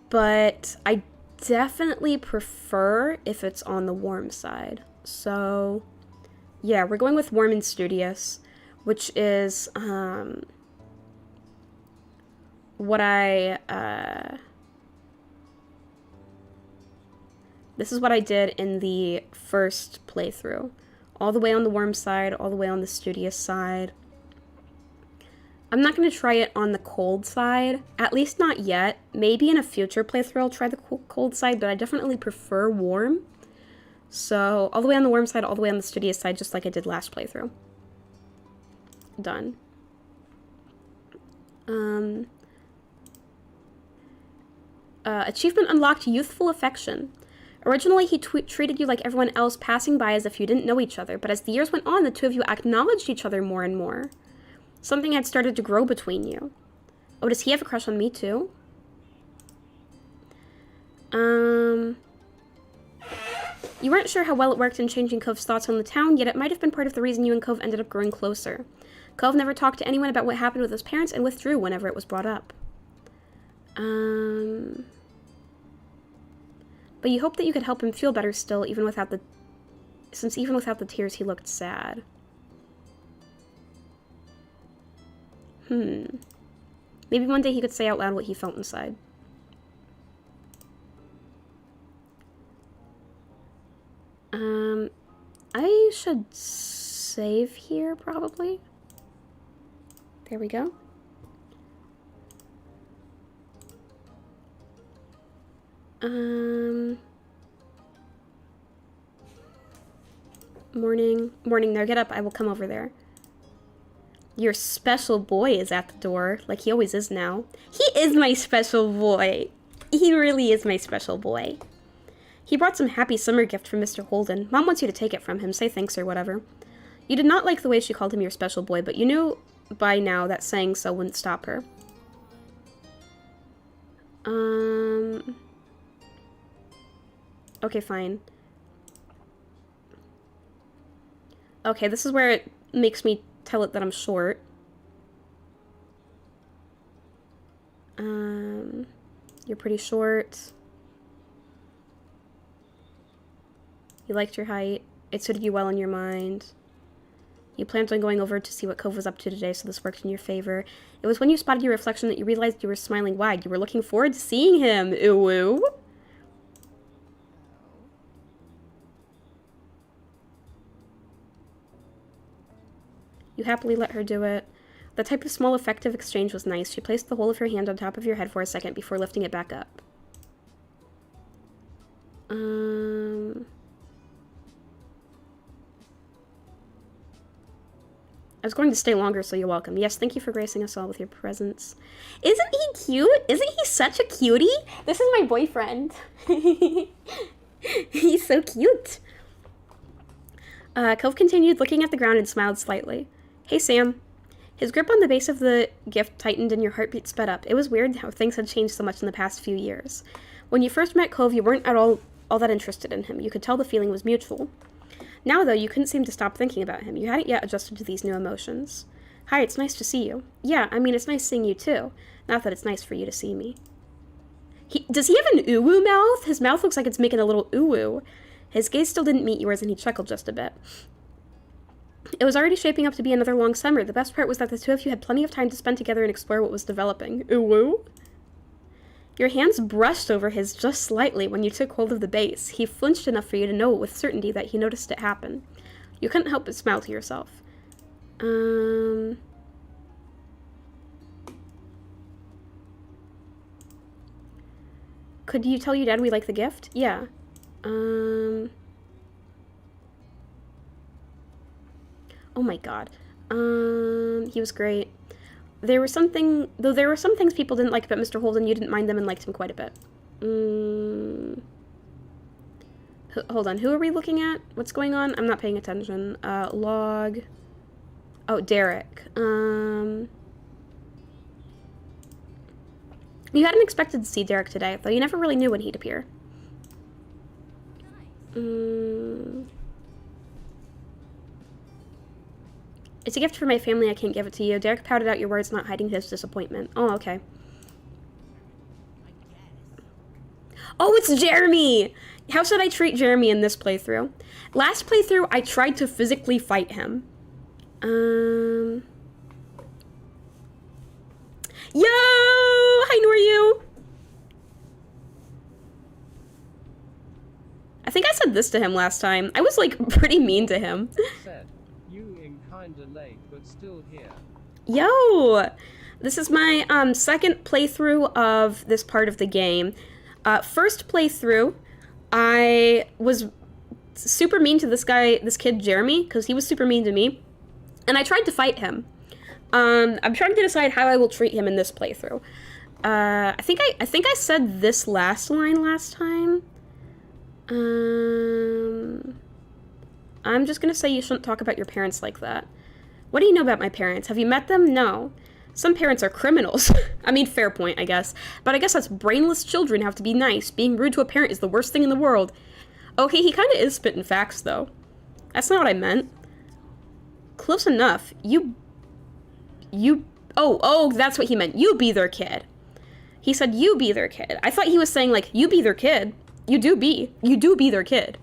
but I definitely prefer if it's on the warm side. So, yeah, we're going with warm and studious, which is, what this is what I did in the first playthrough. All the way on the warm side, all the way on the studious side. I'm not going to try it on the cold side, at least not yet. Maybe in a future playthrough I'll try the cold side, but I definitely prefer warm. So, all the way on the warm side, all the way on the studious side, just like I did last playthrough. Done. Achievement unlocked, youthful affection. Originally, he treated you like everyone else, passing by as if you didn't know each other, but as the years went on, the two of you acknowledged each other more and more. Something had started to grow between you. Oh, does he have a crush on me too? You weren't sure how well it worked in changing Cove's thoughts on the town, yet it might have been part of the reason you and Cove ended up growing closer. Cove never talked to anyone about what happened with his parents and withdrew whenever it was brought up. But you hoped that you could help him feel better still, even without the tears, he looked sad. Maybe one day he could say out loud what he felt inside. I should save here, probably. There we go. Morning there, get up, I will come over there. Your special boy is at the door, like he always is now. He is my special boy. He really is my special boy. He brought some happy summer gift from Mr. Holden. Mom wants you to take it from him, say thanks or whatever. You did not like the way she called him your special boy, but you knew by now that saying so wouldn't stop her. Okay, fine. Okay, this is where it makes me tell it that I'm short. You're pretty short. You liked your height. It suited you well in your mind. You planned on going over to see what Cove was up to today, so this worked in your favor. It was when you spotted your reflection that you realized you were smiling wide. You were looking forward to seeing him. Ooh. You happily let her do it. The type of small effective exchange was nice. She placed the whole of her hand on top of your head for a second before lifting it back up. I was going to stay longer, so you're welcome. Yes, thank you for gracing us all with your presence. Isn't he cute? Isn't he such a cutie? This is my boyfriend. He's so cute. Cove continued looking at the ground and smiled slightly. Hey, Sam. His grip on the base of the gift tightened and your heartbeat sped up. It was weird how things had changed so much in the past few years. When you first met Cove, you weren't at all that interested in him. You could tell the feeling was mutual. Now, though, you couldn't seem to stop thinking about him. You hadn't yet adjusted to these new emotions. Hi, it's nice to see you. Yeah, I mean, it's nice seeing you, too. Not that it's nice for you to see me. Does he have an uwu mouth? His mouth looks like it's making a little uwu. His gaze still didn't meet yours, and he chuckled just a bit. It was already shaping up to be another long summer. The best part was that the two of you had plenty of time to spend together and explore what was developing. Uwu? Your hands brushed over his just slightly when you took hold of the base. He flinched enough for you to know with certainty that he noticed it happen. You couldn't help but smile to yourself. Could you tell your dad we like the gift? Yeah. Oh my god. He was great. There were some things people didn't like about Mr. Holden, you didn't mind them and liked him quite a bit. Hold on, who are we looking at? What's going on? I'm not paying attention. Log. Oh, Derek. You hadn't expected to see Derek today, though you never really knew when he'd appear. It's a gift for my family, I can't give it to you. Derek pouted out your words, not hiding his disappointment. Oh, okay. Oh, it's Jeremy! How should I treat Jeremy in this playthrough? Last playthrough, I tried to physically fight him. Yo! Hi, Noryu! I think I said this to him last time. I was, like, pretty mean to him. Said, you in kinda late, but still here. Yo! This is my, second playthrough of this part of the game. First playthrough, I was super mean to this kid, Jeremy, because he was super mean to me. And I tried to fight him. I'm trying to decide how I will treat him in this playthrough. I think I said this last line last time. I'm just gonna say you shouldn't talk about your parents like that. What do you know about my parents? Have you met them? No. Some parents are criminals. I mean, fair point, I guess. But I guess us brainless children have to be nice. Being rude to a parent is the worst thing in the world. Okay, he kinda is spitting facts, though. That's not what I meant. Close enough. Oh, that's what he meant. You be their kid. He said you be their kid. I thought he was saying, like, you be their kid. You do be their kid.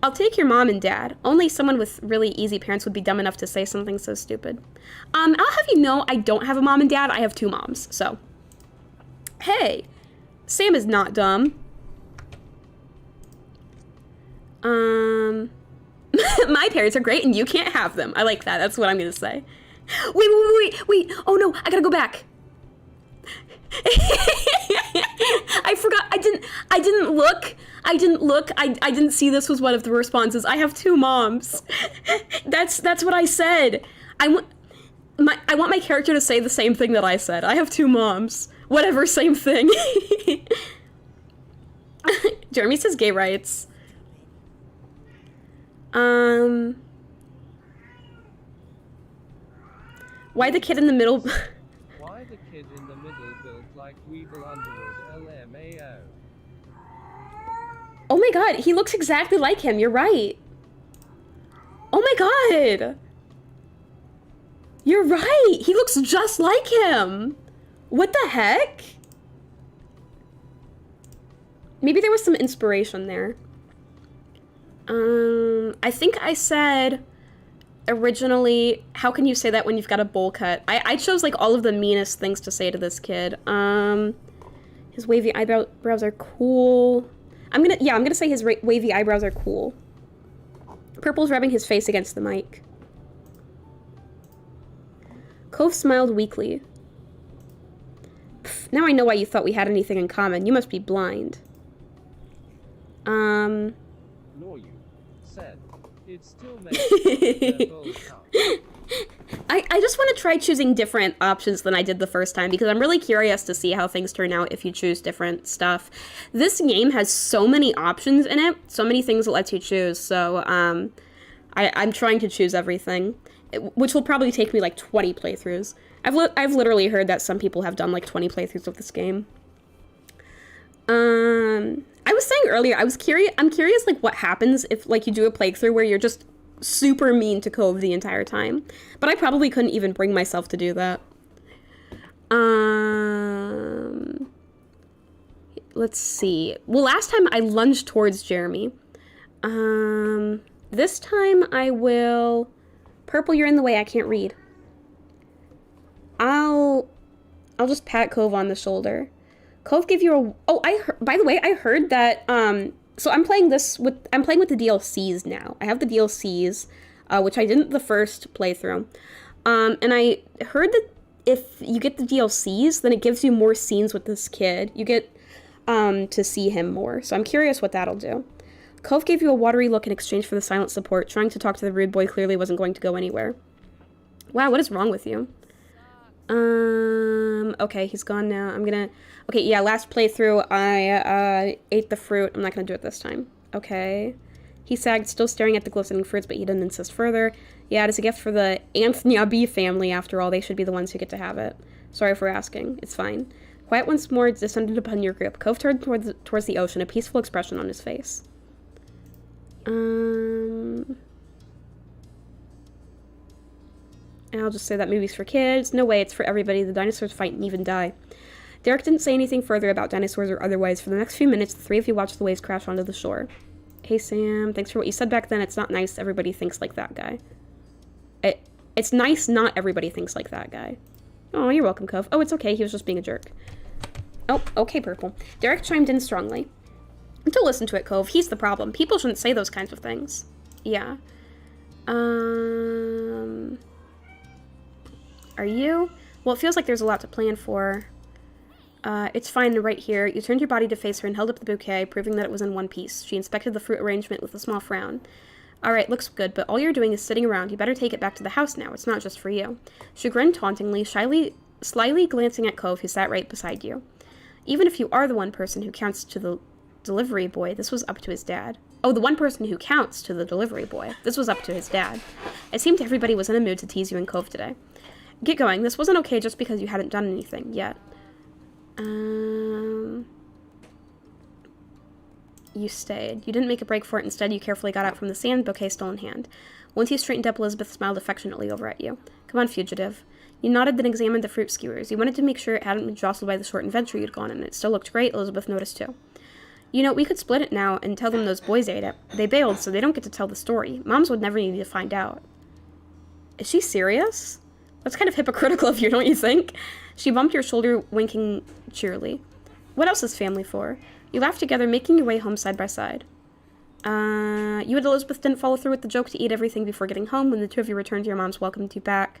I'll take your mom and dad. Only someone with really easy parents would be dumb enough to say something so stupid. I'll have you know I don't have a mom and dad. I have 2 moms, so. Hey, Sam is not dumb. My parents are great and you can't have them. I like that. That's what I'm gonna say. Wait. Oh no, I gotta go back. I forgot. I didn't look. I didn't see this was one of the responses. I have 2 moms. That's what I said. I want my character to say the same thing that I said. I have 2 moms. Whatever, same thing. Jeremy says gay rights. Why the kid in the middle? Why the kid in the middle built like Weevil Underwood LMAO? Oh my god, he looks exactly like him, you're right. Oh my god. You're right, he looks just like him. What the heck? Maybe there was some inspiration there. I think I said originally, how can you say that when you've got a bowl cut? I chose like all of the meanest things to say to this kid. His wavy eyebrows are cool. I'm gonna say his wavy eyebrows are cool. Purple's rubbing his face against the mic. Cove smiled weakly. Pff, now I know why you thought we had anything in common. You must be blind. Nor you. Said. It still makes I just want to try choosing different options than I did the first time because I'm really curious to see how things turn out if you choose different stuff. This game has so many options in it, so many things it lets you choose, so I'm trying to choose everything, which will probably take me like 20 playthroughs. I've literally heard that some people have done like 20 playthroughs of this game. I was saying earlier, I'm curious like what happens if like you do a playthrough where you're just super mean to Cove the entire time. But I probably couldn't even bring myself to do that. Let's see. Well, last time I lunged towards Jeremy. This time I will... Purple, you're in the way. I can't read. I'll just pat Cove on the shoulder. Cove gave you a... Oh, by the way, I heard that... So I'm playing with the DLCs now. I have the DLCs, which I didn't the first playthrough. And I heard that if you get the DLCs, then it gives you more scenes with this kid. You get to see him more. So I'm curious what that'll do. Cove gave you a watery look in exchange for the silent support. Trying to talk to the rude boy clearly wasn't going to go anywhere. Wow, what is wrong with you? Okay, he's gone now. Okay, yeah, last playthrough, I, ate the fruit. I'm not gonna do it this time. Okay. He sagged, still staring at the glistening fruits, but he didn't insist further. Yeah, it is a gift for the Samanthnya family, after all. They should be the ones who get to have it. Sorry for asking. It's fine. Quiet once more descended upon your group. Cove turned towards the ocean, a peaceful expression on his face. And I'll just say that movie's for kids. No way, it's for everybody. The dinosaurs fight and even die. Derek didn't say anything further about dinosaurs or otherwise. For the next few minutes, the three of you watched the waves crash onto the shore. Hey, Sam, thanks for what you said back then. It's not nice everybody thinks like that guy. It's nice not everybody thinks like that guy. Oh, you're welcome, Cove. Oh, it's okay. He was just being a jerk. Oh, okay, Purple. Derek chimed in strongly. Don't listen to it, Cove. He's the problem. People shouldn't say those kinds of things. Yeah. Are you? Well, it feels like there's a lot to plan for. It's fine right here. You turned your body to face her and held up the bouquet, proving that it was in one piece. She inspected the fruit arrangement with a small frown. Alright, looks good, but all you're doing is sitting around. You better take it back to the house now. It's not just for you. She grinned tauntingly, slyly glancing at Cove, who sat right beside you. Even if you are the one person who counts to the delivery boy, this was up to his dad. Oh, the one person who counts to the delivery boy. This was up to his dad. It seemed everybody was in a mood to tease you and Cove today. Get going. This wasn't okay just because you hadn't done anything yet. You stayed. You didn't make a break for it. Instead, you carefully got out from the sand, bouquet still in hand. Once you straightened up, Elizabeth smiled affectionately over at you. Come on, fugitive. You nodded, then examined the fruit skewers. You wanted to make sure it hadn't been jostled by the short adventure you'd gone on. It still looked great. Elizabeth noticed too. You know, we could split it now and tell them those boys ate it. They bailed, so they don't get to tell the story. Moms would never need to find out. Is she serious? That's kind of hypocritical of you, don't you think? She bumped your shoulder, winking cheerily. What else is family for? You laughed together, making your way home side by side. You and Elizabeth didn't follow through with the joke to eat everything before getting home. When the two of you returned, your moms welcomed you back.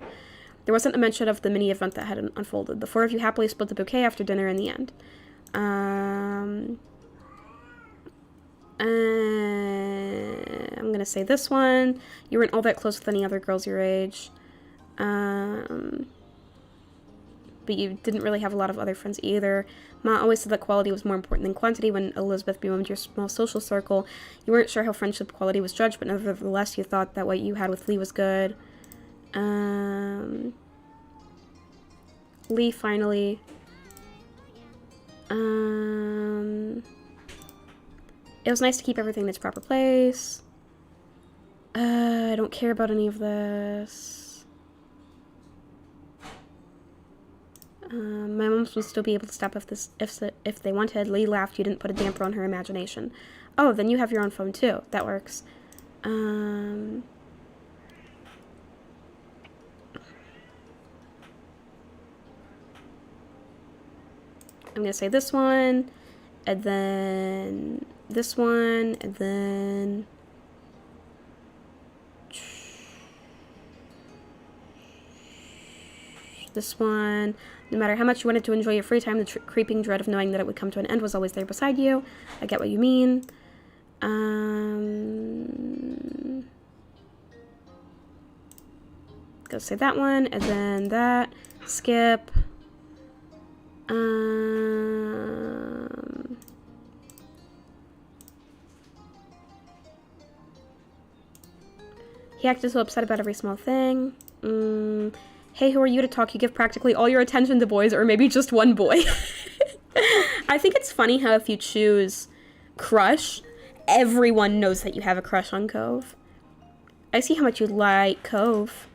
There wasn't a mention of the mini event that had unfolded. The four of you happily split the bouquet after dinner in the end. I'm gonna say this one. You weren't all that close with any other girls your age. But you didn't really have a lot of other friends either. Ma always said that quality was more important than quantity. When Elizabeth bemoaned your small social circle, you weren't sure how friendship quality was judged, but nevertheless you thought that what you had with Lee was good. Lee, finally. It was nice to keep everything in its proper place. I don't care about any of this. My mom would still be able to stop if they wanted. Lee laughed. You didn't put a damper on her imagination. Oh, then you have your own phone too. That works. I'm gonna say this one, and then this one, and then This one. No matter how much you wanted to enjoy your free time, the creeping dread of knowing that it would come to an end was always there beside you. I get what you mean. Go say that one, and then that. Skip. He acted so upset about every small thing. Hey, who are you to talk? You give practically all your attention to boys, or maybe just one boy. I think it's funny how if you choose crush, everyone knows that you have a crush on Cove. I see how much you like Cove.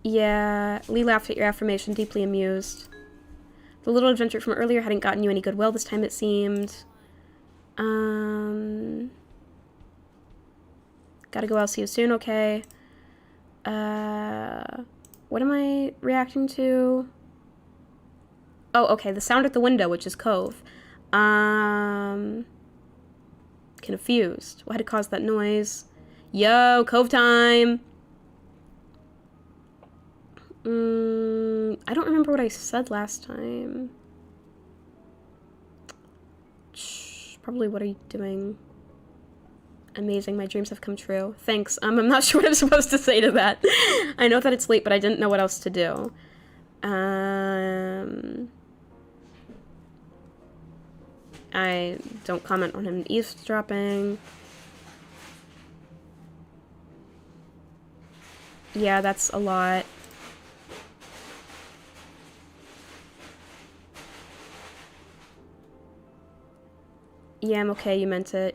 Yeah, Lee laughed at your affirmation, deeply amused. The little adventure from earlier hadn't gotten you any goodwill this time, it seemed. Gotta go, I'll see you soon, okay. What am I reacting to? Oh, okay, the sound at the window, which is Cove. Confused. What had caused that noise? Yo, Cove time! I don't remember what I said last time. Probably, what are you doing? Amazing, my dreams have come true. Thanks. I'm not sure what I'm supposed to say to that. I know that it's late, but I didn't know what else to do. I don't comment on him eavesdropping. Yeah, that's a lot. Yeah, I'm okay, you meant it.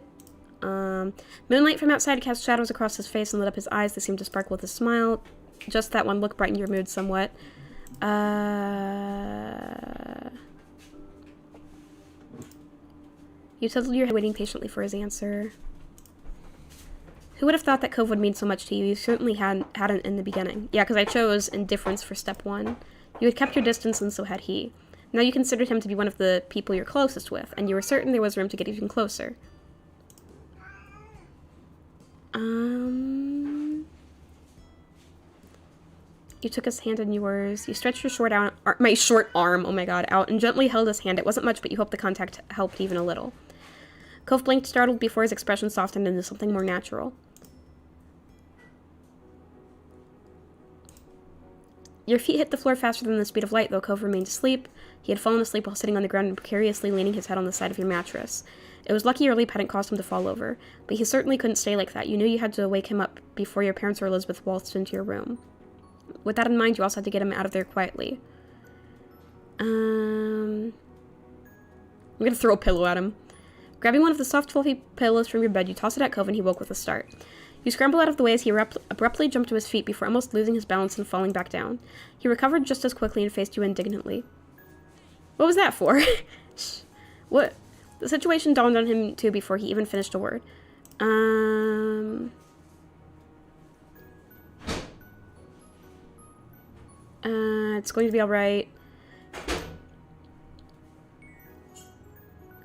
Moonlight from outside cast shadows across his face and lit up his eyes. They seemed to sparkle with a smile. Just that one look brightened your mood somewhat. You settled your head, waiting patiently for his answer. Who would have thought that Cove would mean so much to you? You certainly hadn't in the beginning. Yeah, because I chose indifference for step 1. You had kept your distance, and so had he. Now you considered him to be one of the people you're closest with, and you were certain there was room to get even closer. You took his hand in yours. You stretched your my short arm, oh my god, out, and gently held his hand. It wasn't much, but you hoped the contact helped even a little. Cove blinked, startled, before his expression softened into something more natural. Your feet hit the floor faster than the speed of light, though Cove remained asleep. He had fallen asleep while sitting on the ground and precariously leaning his head on the side of your mattress. It was lucky your leap hadn't caused him to fall over, but he certainly couldn't stay like that. You knew you had to wake him up before your parents or Elizabeth waltzed into your room. With that in mind, you also had to get him out of there quietly. I'm gonna throw a pillow at him. Grabbing one of the soft, fluffy pillows from your bed, you toss it at Cove and he woke with a start. You scrambled out of the way as he abruptly jumped to his feet before almost losing his balance and falling back down. He recovered just as quickly and faced you indignantly. What was that for? What? The situation dawned on him, too, before he even finished a word. It's going to be alright.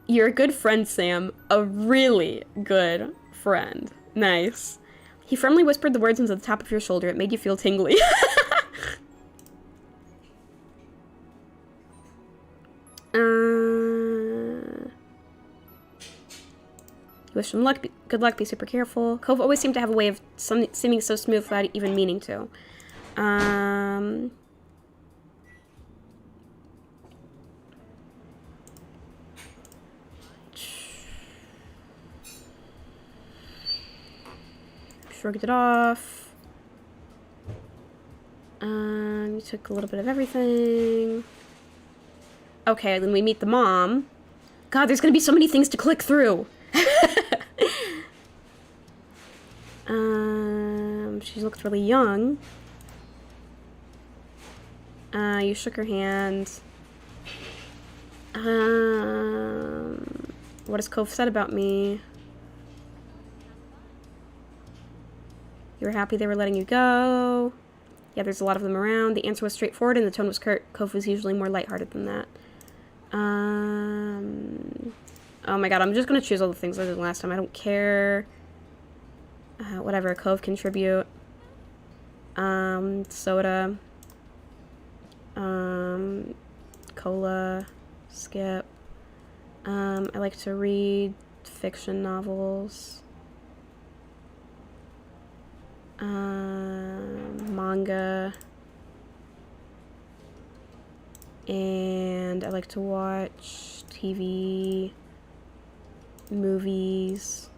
You're a good friend, Sam. A really good friend. Nice. He firmly whispered the words into the top of your shoulder. It made you feel tingly. You wish him luck. Good luck. Be super careful. Cove always seemed to have a way of seeming so smooth without even meaning to. Shrugged it off. You took a little bit of everything. Okay, then we meet the mom. God, there's gonna be so many things to click through. She looked really young. You shook her hand. What has Cove said about me? You were happy they were letting you go. Yeah, there's a lot of them around. The answer was straightforward and the tone was curt. Cove was usually more lighthearted than that. Oh my god, I'm just gonna choose all the things I did last time. I don't care. Whatever, Cove contribute. Soda. Cola. Skip. I like to read fiction novels. Manga. And I like to watch TV, movies,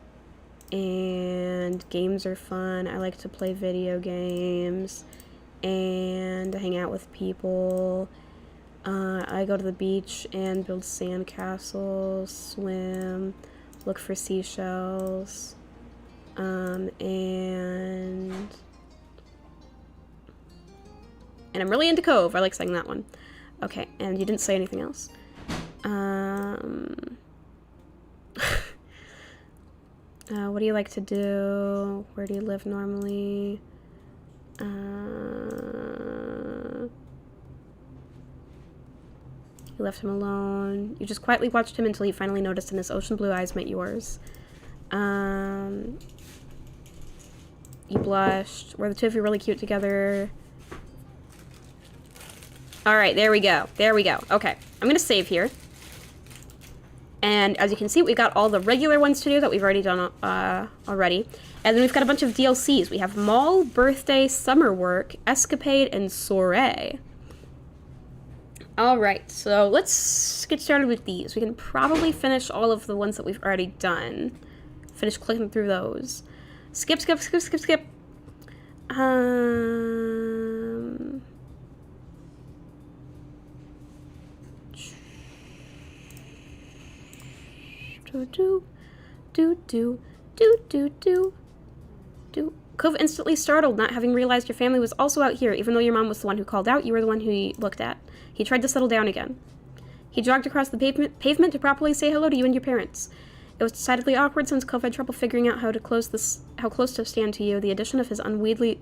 and games are fun. I like to play video games and hang out with people. I go to the beach and build sandcastles, swim, look for seashells, and I'm really into Cove. I like saying that one. Okay, and you didn't say anything else. What do you like to do? Where do you live normally? You left him alone. You just quietly watched him until he finally noticed and his ocean blue eyes met yours. You blushed. Were the two of you really cute together? Alright, there we go. There we go. Okay, I'm gonna save here. And as you can see, we've got all the regular ones to do that we've already done already. And then we've got a bunch of DLCs. We have Mall, Birthday, Summer Work, Escapade, and Soiree. Alright, so let's get started with these. We can probably finish all of the ones that we've already done. Finish clicking through those. Skip, skip, skip, skip, skip. Cove instantly startled, not having realized your family was also out here. Even though your mom was the one who called out, you were the one who he looked at. He tried to settle down again. He jogged across the pavement to properly say hello to you and your parents. It was decidedly awkward since Cove had trouble figuring out how close to stand to you. The addition of his unwieldy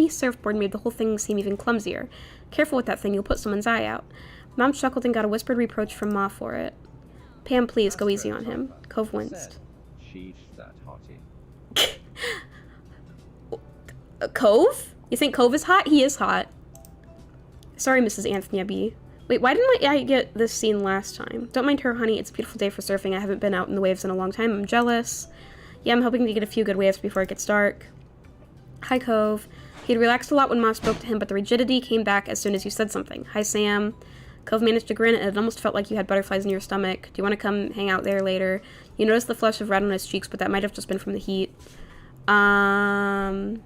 surfboard made the whole thing seem even clumsier. Careful with that thing, you'll put someone's eye out. Mom chuckled and got a whispered reproach from Ma for it. Pam, please, go easy on him. Cove winced. Sheesh, that hottie. Cove? You think Cove is hot? He is hot. Sorry, Mrs. Anthony B. Wait, why didn't I get this scene last time? Don't mind her, honey. It's a beautiful day for surfing. I haven't been out in the waves in a long time. I'm jealous. Yeah, I'm hoping to get a few good waves before it gets dark. Hi, Cove. He'd relaxed a lot when Ma spoke to him, but the rigidity came back as soon as you said something. Hi, Sam. Cove managed to grin, and it almost felt like you had butterflies in your stomach. Do you want to come hang out there later? You noticed the flush of red on his cheeks, but that might have just been from the heat. Alright.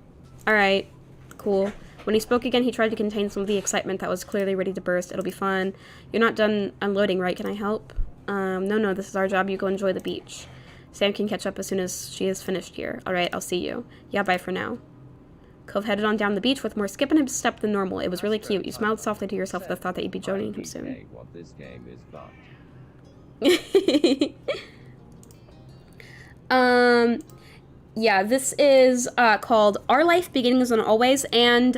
Cool. When he spoke again, he tried to contain some of the excitement that was clearly ready to burst. It'll be fun. You're not done unloading, right? Can I help? No, this is our job. You go enjoy the beach. Sam can catch up as soon as she is finished here. Alright, I'll see you. Yeah, bye for now. Cove headed on down the beach with more skip in his step than normal. It was really cute. You smiled softly to yourself with the thought that you'd be joining him soon. What this game is but. Yeah, this is called Our Life Beginnings and Always, and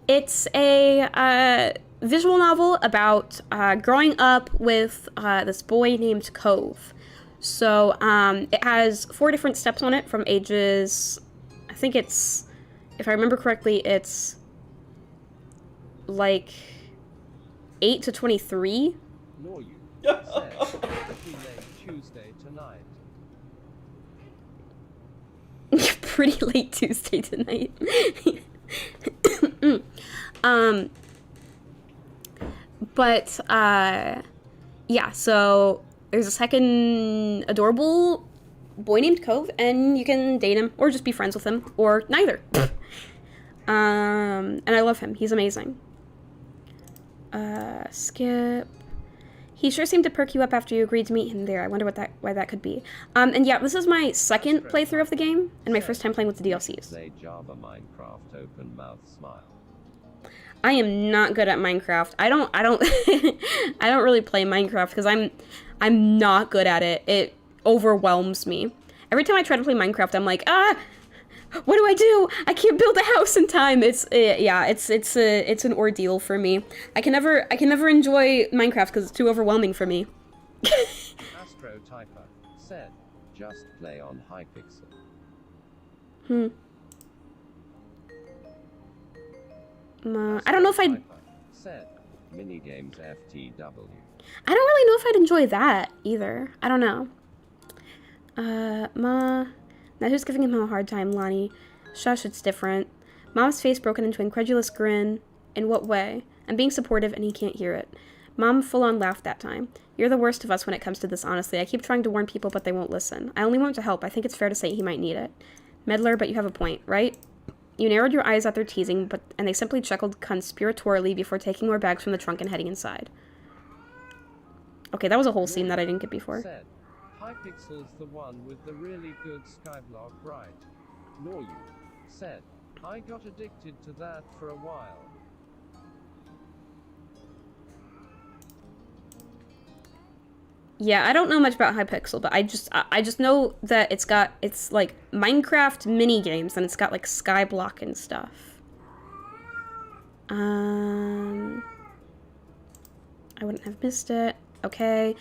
it's a visual novel about growing up with this boy named Cove. So it has 4 different steps on it from ages, I think it's, if I remember correctly, it's like 8 to 23. Nor you. Said, pretty late Tuesday tonight. Pretty late Tuesday tonight. But yeah, so there's a second adorable boy named Cove, and you can date him or just be friends with him or neither. And I love him. He's amazing. Skip. He sure seemed to perk you up after you agreed to meet him there. I wonder why that could be. And yeah, this is my second playthrough of the game, and my first time playing with the DLCs. Say Java Minecraft open mouth smile. I am not good at Minecraft. I don't I don't really play Minecraft because I'm not good at it. It overwhelms me. Every time I try to play Minecraft, I'm like, what do I do? I can't build a house in time. It's an ordeal for me. I can never enjoy Minecraft because it's too overwhelming for me. Astro Typer said, just play on Hypixel. I don't know if I'd... Said, minigames FTW. I don't really know if I'd enjoy that either. I don't know. Ma... Now who's giving him a hard time, Lonnie? Shush, it's different. Mom's face broken into an incredulous grin. In what way? I'm being supportive and he can't hear it. Mom full-on laughed that time. You're the worst of us when it comes to this, honestly. I keep trying to warn people, but they won't listen. I only want to help. I think it's fair to say he might need it. Meddler, but you have a point, right? You narrowed your eyes at their teasing, and they simply chuckled conspiratorially before taking more bags from the trunk and heading inside. Okay, that was a whole scene that I didn't get before. Said, Hypixel's the one with the really good skyblock, right? Nor you. Said, I got addicted to that for a while. Yeah, I don't know much about Hypixel, but I just know that it's like Minecraft mini games and it's got like skyblock and stuff. I wouldn't have missed it. Okay.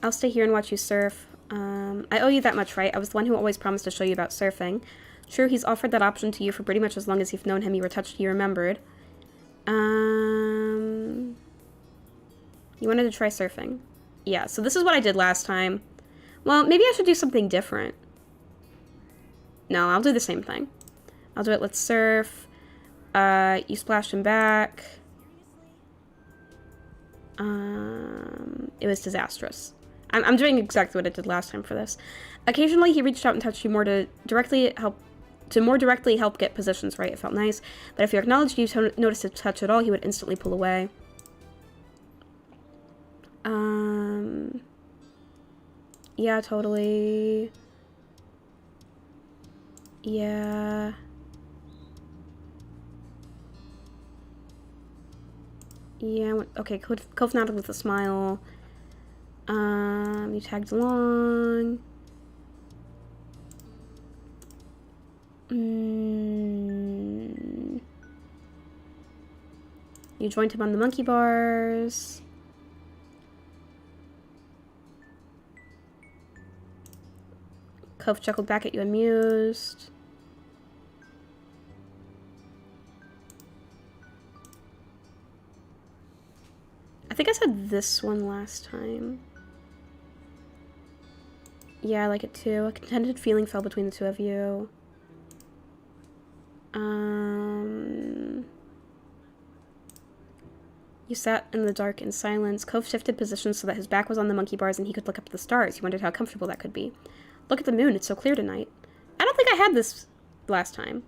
I'll stay here and watch you surf. I owe you that much, right? I was the one who always promised to show you about surfing. True, he's offered that option to you for pretty much as long as you've known him. You were touched, you remembered. You wanted to try surfing. Yeah, so this is what I did last time. Well, maybe I should do something different. No, I'll do the same thing. I'll do it, let's surf. You splashed him back. It was disastrous. I'm doing exactly what I did last time for this. Occasionally, he reached out and touched you more to more directly help get positions right. It felt nice. But if you acknowledged you noticed his touch at all, he would instantly pull away. Yeah, totally. Yeah. Yeah, okay, Cove nodded with a smile. You tagged along. You joined him on the monkey bars. Cove chuckled back at you, amused. I think I said this one last time. Yeah, I like it too. A contented feeling fell between the two of you. You sat in the dark in silence. Cove shifted positions so that his back was on the monkey bars and he could look up at the stars. You wondered how comfortable that could be. Look at the moon, it's so clear tonight. I don't think I had this last time.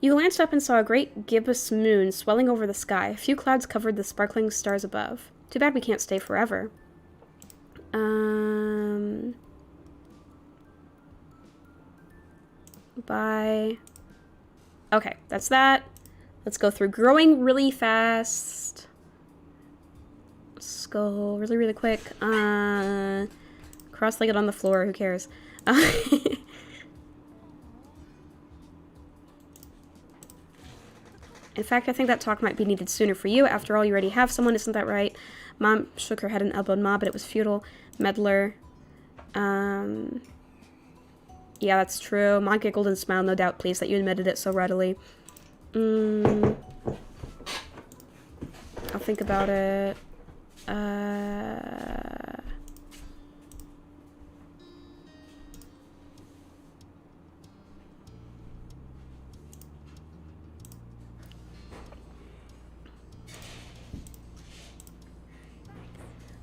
You glanced up and saw a great gibbous moon swelling over the sky. A few clouds covered the sparkling stars above. Too bad we can't stay forever. Bye. Okay, that's that. Let's go through growing really fast. Let's go really, really quick. Cross-legged on the floor, who cares? In fact, I think that talk might be needed sooner for you. After all, you already have someone, isn't that right? Mom shook her head and elbowed Ma, but it was futile. Meddler. Yeah, that's true. Ma giggled and smiled, no doubt pleased that you admitted it so readily. I'll think about it.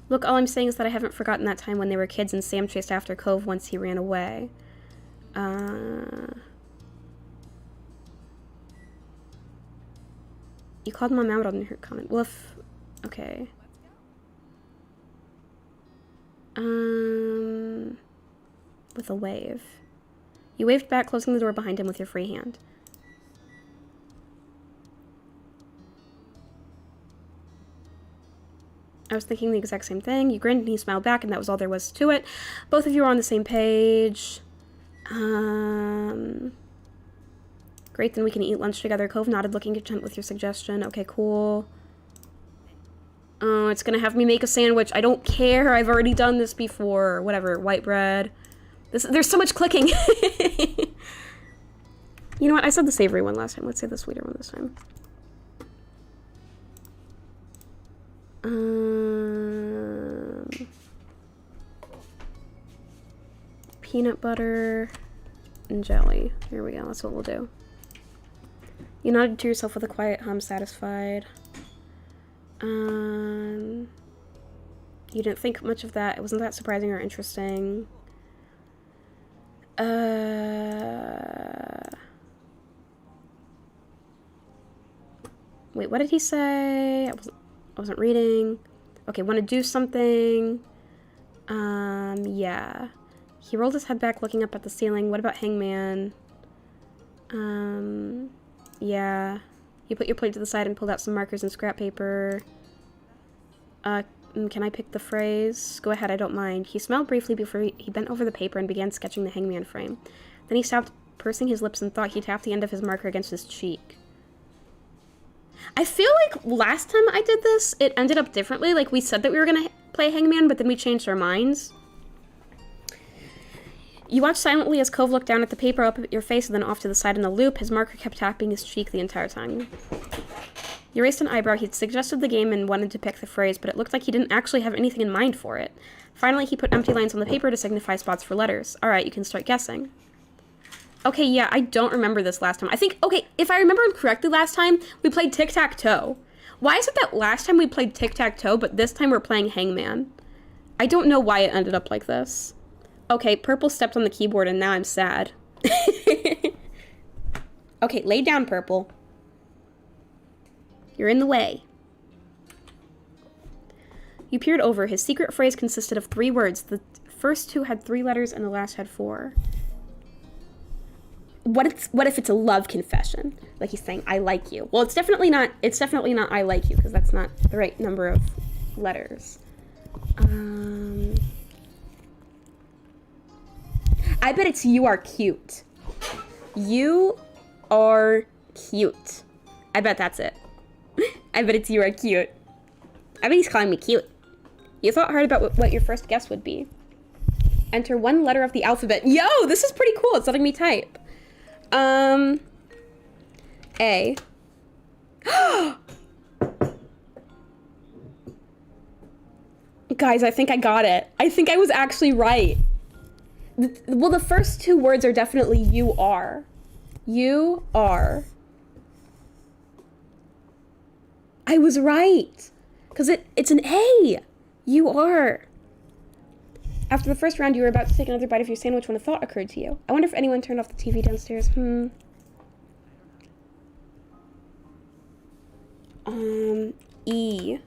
Look, all I'm saying is that I haven't forgotten that time when they were kids and Sam chased after Cove once he ran away. You called Mom out on her comment. Well, if... Okay. With a wave. You waved back, closing the door behind him with your free hand. I was thinking the exact same thing. You grinned and he smiled back, and that was all there was to it. Both of you are on the same page. Great, then we can eat lunch together. Cove nodded, looking content with your suggestion. Okay, cool. Oh, it's gonna have me make a sandwich. I don't care. I've already done this before. Whatever. White bread. There's so much clicking. You know what? I said the savory one last time. Let's say the sweeter one this time. Peanut butter and jelly. Here we go. That's what we'll do. You nodded to yourself with a quiet hum, satisfied. You didn't think much of that. It wasn't that surprising or interesting. Wait, what did he say? I wasn't reading. Okay, want to do something. Yeah. He rolled his head back, looking up at the ceiling. What about Hangman? Yeah. You put your plate to the side and pulled out some markers and scrap paper. Can I pick the phrase? Go ahead, I don't mind. He smiled briefly before he bent over the paper and began sketching the Hangman frame. Then he stopped, pursing his lips and thought. He tapped the end of his marker against his cheek. I feel like last time I did this, it ended up differently. Like, we said that we were going to play Hangman, but then we changed our minds. You watched silently as Cove looked down at the paper, up at your face, and then off to the side in a loop. His marker kept tapping his cheek the entire time. You raised an eyebrow. He'd suggested the game and wanted to pick the phrase, but it looked like he didn't actually have anything in mind for it. Finally, he put empty lines on the paper to signify spots for letters. Alright, you can start guessing. Okay, yeah, I don't remember this last time. I think, okay, if I remember correctly last time, we played tic-tac-toe. Why is it that last time we played tic-tac-toe, but this time we're playing Hangman? I don't know why it ended up like this. Okay, Purple stepped on the keyboard and now I'm sad. Okay, lay down, Purple. You're in the way. You peered over. His secret phrase consisted of 3 words. The first 2 had 3 letters and the last had 4. What if it's a love confession? Like he's saying, I like you. Well, it's definitely not I like you, because that's not the right number of letters. I bet it's you are cute. You are cute. I bet that's it. I bet it's you are cute. I bet he's calling me cute. You thought hard about what your first guess would be. Enter 1 letter of the alphabet. Yo, this is pretty cool. It's letting me type. A. Guys, I think I got it. I think I was actually right. Well, the first 2 words are definitely you are. You are. I was right. Because it's an A. You are. After the first round, you were about to take another bite of your sandwich when a thought occurred to you. I wonder if anyone turned off the TV downstairs. E.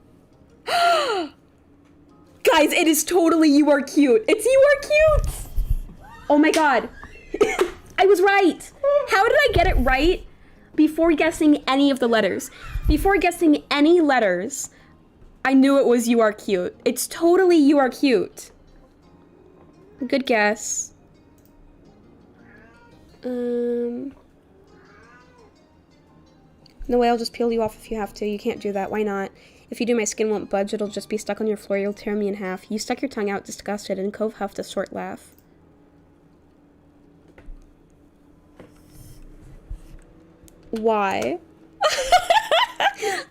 Guys, it is totally you are cute. It's you are cute. Oh my god. I was right. How did I get it right before guessing any of the letters? Before guessing any letters, I knew it was you are cute. It's totally you are cute. Good guess. No way, I'll just peel you off if you have to. You can't do that. Why not? If you do, my skin won't budge. It'll just be stuck on your floor. You'll tear me in half. You stuck your tongue out, disgusted, and Cove huffed a short laugh. Why?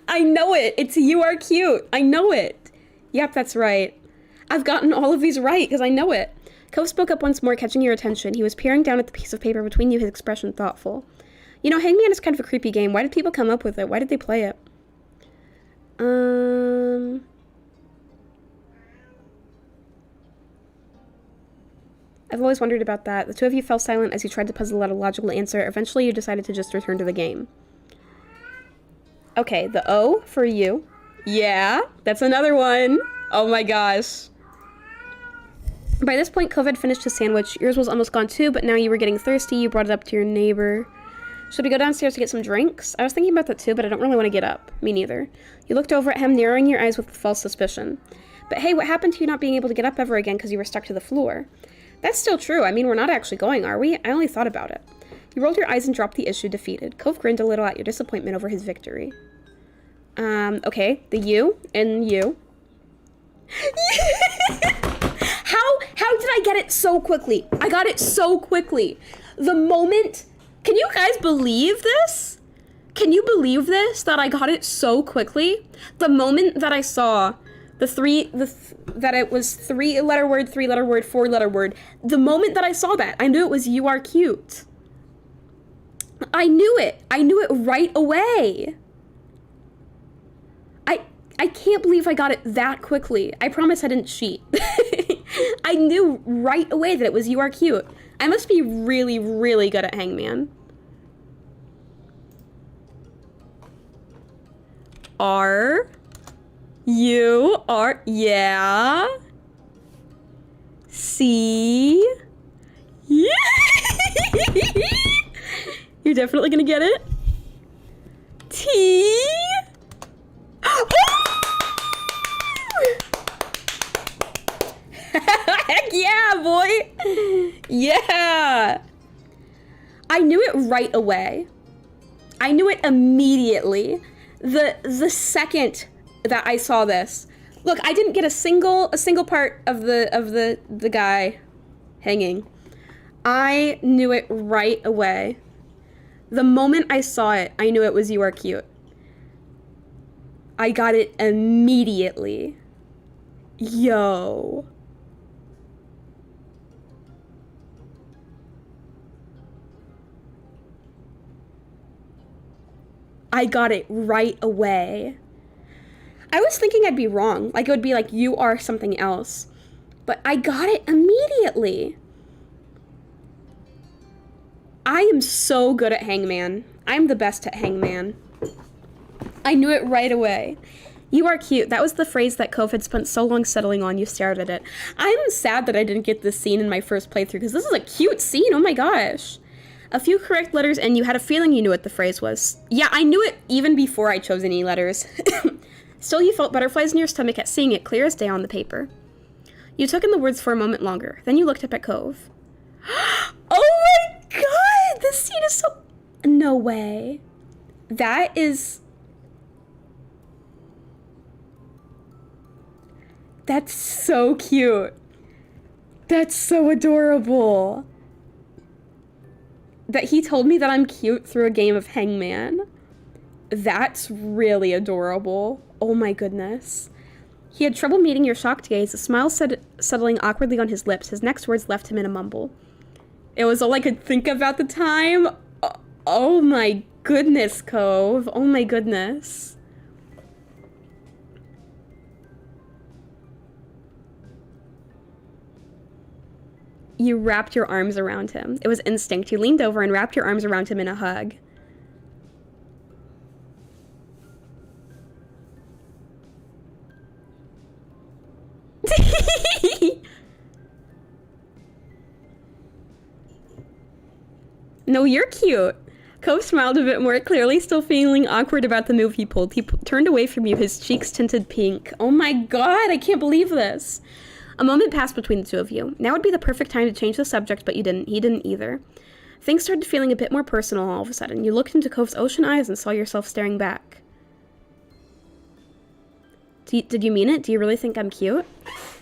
I know it. It's you are cute. I know it. Yep, that's right. I've gotten all of these right because I know it. Cove spoke up once more, catching your attention. He was peering down at the piece of paper between you, his expression thoughtful. You know, Hangman is kind of a creepy game. Why did people come up with it? Why did they play it? I've always wondered about that. The 2 of you fell silent as you tried to puzzle out a logical answer. Eventually, you decided to just return to the game. Okay, the O for you. Yeah, that's another one. Oh my gosh. By this point, Cove had finished his sandwich. Yours was almost gone too, but now you were getting thirsty. You brought it up to your neighbor. Should we go downstairs to get some drinks? I was thinking about that too, but I don't really want to get up. Me neither. You looked over at him, narrowing your eyes with false suspicion. But hey, what happened to you not being able to get up ever again because you were stuck to the floor? That's still true. I mean, we're not actually going, are we? I only thought about it. You rolled your eyes and dropped the issue, defeated. Cove grinned a little at your disappointment over his victory. Okay, the U and U. How did I get it so quickly? I got it so quickly. The moment, can you guys believe this? Can you believe this, that I got it so quickly? The moment that I saw that it was 3-letter word, 3-letter word, 4-letter word, the moment that I saw that, I knew it was you are cute. I knew it right away. I can't believe I got it that quickly. I promise I didn't cheat. I knew right away that it was you are cute. I must be really, really good at Hangman. R. U. R. Yeah. C. Yeah. You're definitely gonna get it. T. Heck yeah, boy. Yeah. I knew it right away. I knew it immediately. The second that I saw this. Look, I didn't get a single part of the guy hanging. I knew it right away. The moment I saw it, I knew it was You Are Cute. I got it immediately. Yo. I got it right away. I was thinking I'd be wrong. Like, it would be like, you are something else. But I got it immediately. I am so good at Hangman. I'm the best at Hangman. I knew it right away. You are cute. That was the phrase that Cove had spent so long settling on. You stared at it. I'm sad that I didn't get this scene in my first playthrough, because this is a cute scene. Oh my gosh. A few correct letters, and you had a feeling you knew what the phrase was. Yeah, I knew it even before I chose any letters. Still, you felt butterflies in your stomach at seeing it clear as day on the paper. You took in the words for a moment longer. Then you looked up at Cove. Oh my god! This scene is so... No way. That is... That's so cute. That's so adorable. That he told me that I'm cute through a game of Hangman. That's really adorable. Oh my goodness. He had trouble meeting your shocked gaze, a smile settling awkwardly on his lips. His next words left him in a mumble. It was all I could think about the time. Oh my goodness, Cove. Oh my goodness. You wrapped your arms around him. It was instinct. You leaned over and wrapped your arms around him in a hug. No, you're cute. Cove smiled a bit more clearly, still feeling awkward about the move he pulled. He turned away from you, his cheeks tinted pink. Oh my god, I can't believe this. A moment passed between the two of you. Now would be the perfect time to change the subject, but you didn't. He didn't either. Things started feeling a bit more personal all of a sudden. You looked into Cove's ocean eyes and saw yourself staring back. Did you mean it? Do you really think I'm cute?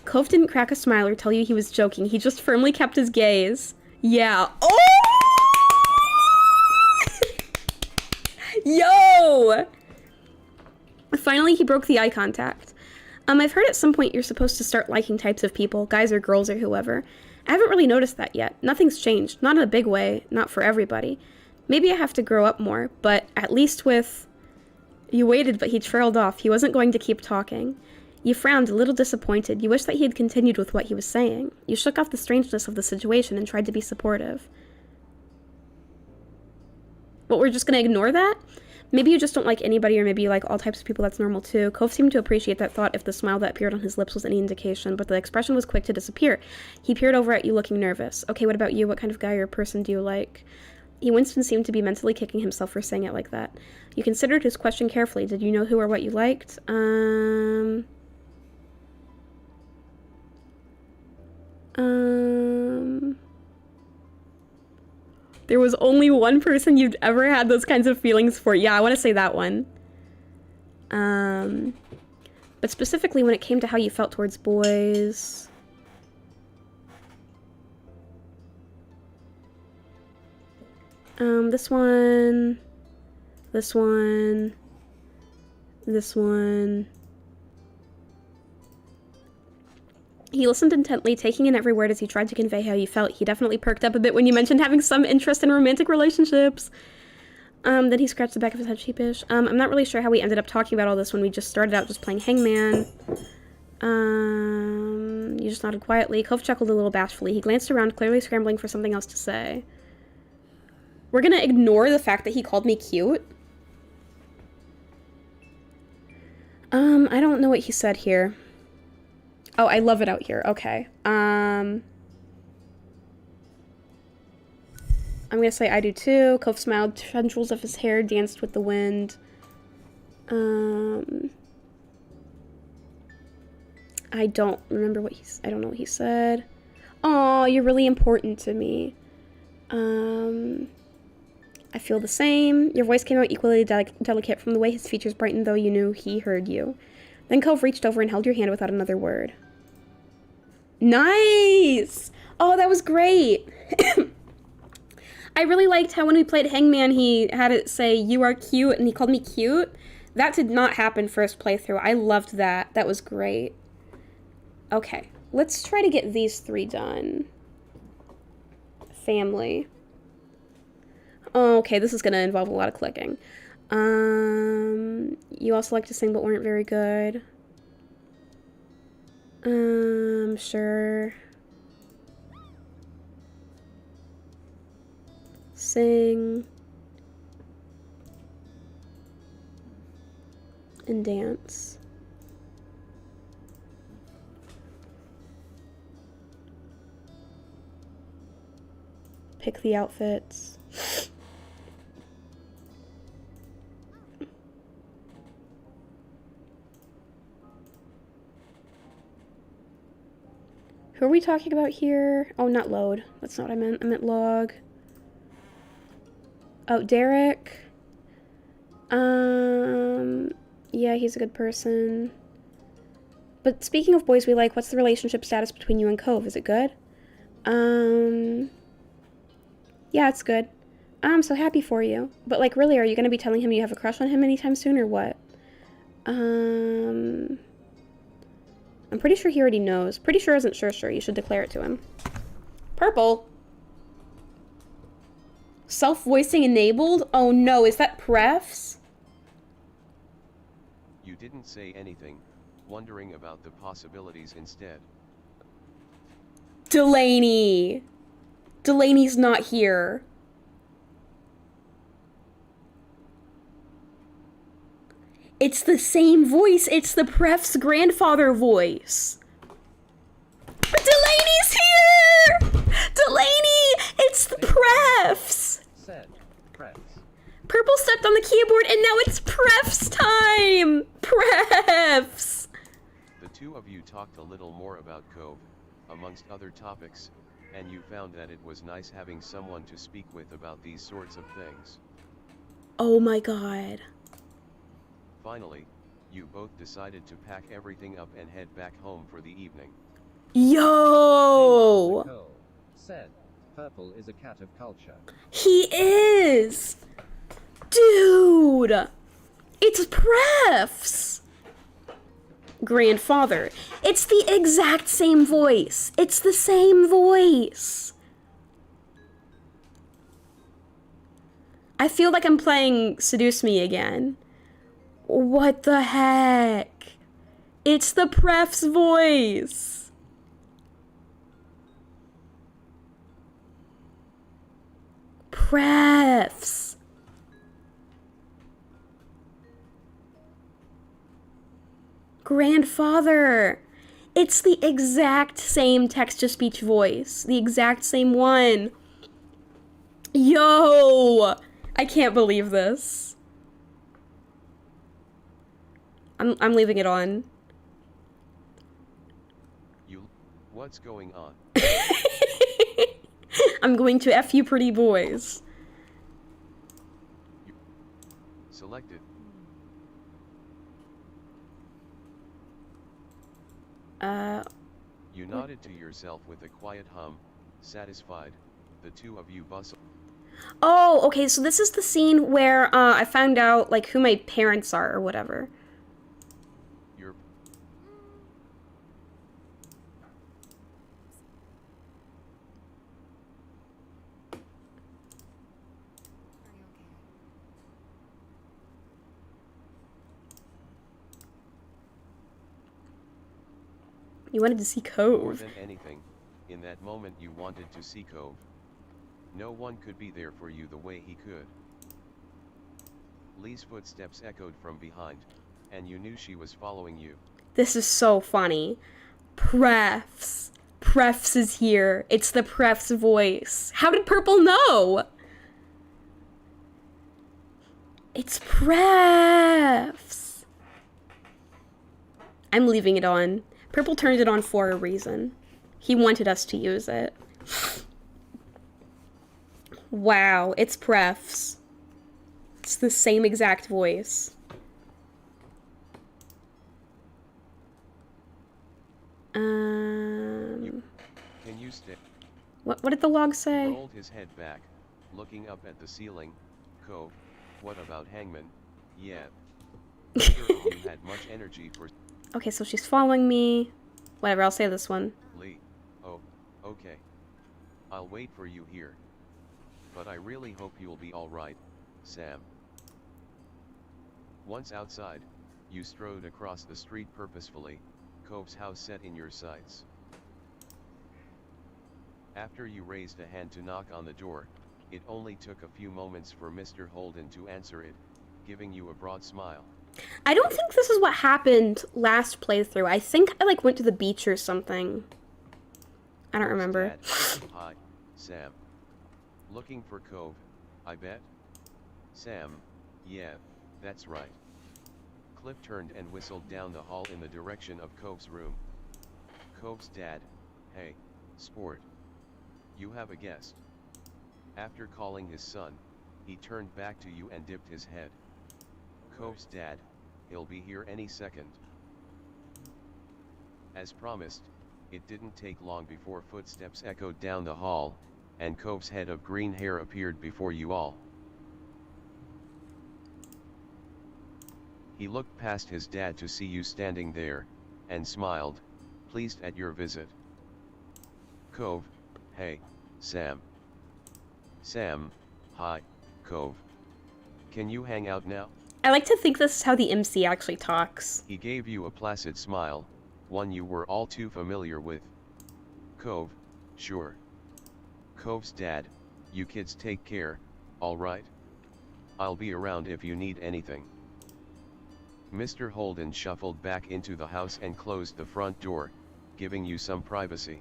Cove didn't crack a smile or tell you he was joking. He just firmly kept his gaze. Yeah. Oh! Yo! Finally, he broke the eye contact. I've heard at some point you're supposed to start liking types of people, guys or girls or whoever. I haven't really noticed that yet. Nothing's changed. Not in a big way. Not for everybody. Maybe I have to grow up more, but at least with... You waited, but he trailed off. He wasn't going to keep talking. You frowned, a little disappointed. You wished that he had continued with what he was saying. You shook off the strangeness of the situation and tried to be supportive. What, we're just gonna ignore that? Maybe you just don't like anybody, or maybe you like all types of people. That's normal too. Cove seemed to appreciate that thought if the smile that appeared on his lips was any indication, but the expression was quick to disappear. He peered over at you looking nervous. Okay, what about you? What kind of guy or person do you like? He winced and seemed to be mentally kicking himself for saying it like that. You considered his question carefully. Did you know who or what you liked? There was only one person you'd ever had those kinds of feelings for. Yeah, I want to say that one. But specifically when it came to how you felt towards boys. This one. This one. This one. He listened intently, taking in every word as he tried to convey how you felt. He definitely perked up a bit when you mentioned having some interest in romantic relationships. Then he scratched the back of his head sheepish. I'm not really sure how we ended up talking about all this when we just started out just playing Hangman. You just nodded quietly. Cove chuckled a little bashfully. He glanced around, clearly scrambling for something else to say. We're gonna ignore the fact that he called me cute. I don't know what he said here. Oh, I love it out here. Okay. I'm gonna say I do too. Cove smiled. Tendrils of his hair danced with the wind. I don't remember what I don't know what he said. Aw, you're really important to me. I feel the same. Your voice came out equally delicate from the way his features brightened, though you knew he heard you. Then Cove reached over and held your hand without another word. Nice! Oh, that was great! I really liked how when we played Hangman, he had it say, "You are cute," and he called me cute. That did not happen first playthrough. I loved that. That was great. Okay, let's try to get these 3 done. Family. Oh, okay, this is going to involve a lot of clicking. You also like to sing but weren't very good. Sure. Sing. And dance. Pick the outfits. Who are we talking about here? Oh, not load. That's not what I meant. I meant log. Oh, Derek. Yeah, he's a good person. But speaking of boys we like, what's the relationship status between you and Cove? Is it good? Yeah, it's good. I'm so happy for you. But, like, really, are you gonna be telling him you have a crush on him anytime soon, or what? I'm pretty sure he already knows. Pretty sure isn't sure. You should declare it to him. Purple. Self-voicing enabled? Oh no, is that prefs? You didn't say anything, wondering about the possibilities instead. Delaney. Delaney's not here. It's the same voice. It's the pref's grandfather voice. But Delaney's here! Delaney! It's the prefs! Said. Press. Purple stepped on the keyboard and now it's prefs time! Prefs! The two of you talked a little more about Cove, amongst other topics, and you found that it was nice having someone to speak with about these sorts of things. Oh my god. Finally, you both decided to pack everything up and head back home for the evening. Yo! Nicole said, "Purple is a cat of culture." He is! Dude! It's prefs! Grandfather. It's the exact same voice. It's the same voice. I feel like I'm playing Seduce Me again. What the heck? It's the pref's voice. Prefs. Grandfather. It's the exact same text-to-speech voice. The exact same one. Yo! I can't believe this. I'm leaving it on. What's going on? I'm going to F you pretty boys. Selected. You nodded to yourself with a quiet hum. Satisfied, the two of you bustled. Oh, okay, so this is the scene where I found out, like, who my parents are or whatever. Your You wanted to see more Cove. than anything, in that moment you wanted to see Cove. No one could be there for you the way he could. Lee's footsteps echoed from behind, and you knew she was following you. This is so funny. Prefs. Prefs is here. It's the Prefs voice. How did Purple know? It's Prefs. I'm leaving it on. Purple turned it on for a reason. He wanted us to use it. Wow, it's Prefs. It's the same exact voice. Can you stay? What did the log He say? rolled his head back, looking up at the ceiling. Cove, what about Hangman? Yeah. Sure, you had much energy for Okay, so she's following me. Whatever, I'll say this one. Lee. Oh, okay. I'll wait for you here. But I really hope you'll be alright, Sam. Once outside, you strode across the street purposefully, Cove's house set in your sights. After you raised a hand to knock on the door, it only took a few moments for Mr. Holden to answer it, giving you a broad smile. I don't think this is what happened last playthrough. I think I, like, went to the beach or something. I don't remember. Dad. Hi, Sam. Looking for Cove, I bet? Sam, yeah, that's right. Cliff turned and whistled down the hall in the direction of Cove's room. Cove's dad, hey, sport. You have a guest. After calling his son, he turned back to you and dipped his head. Cove's dad, he'll be here any second. As promised, it didn't take long before footsteps echoed down the hall, and Cove's head of green hair appeared before you all. He looked past his dad to see you standing there, and smiled, pleased at your visit. Cove, hey, Sam. Sam, hi, Cove. Can you hang out now? I like to think this is how the MC actually talks. He gave you a placid smile, one you were all too familiar with. Cove, sure. Cove's dad, you kids take care, alright? I'll be around if you need anything. Mr. Holden shuffled back into the house and closed the front door, giving you some privacy.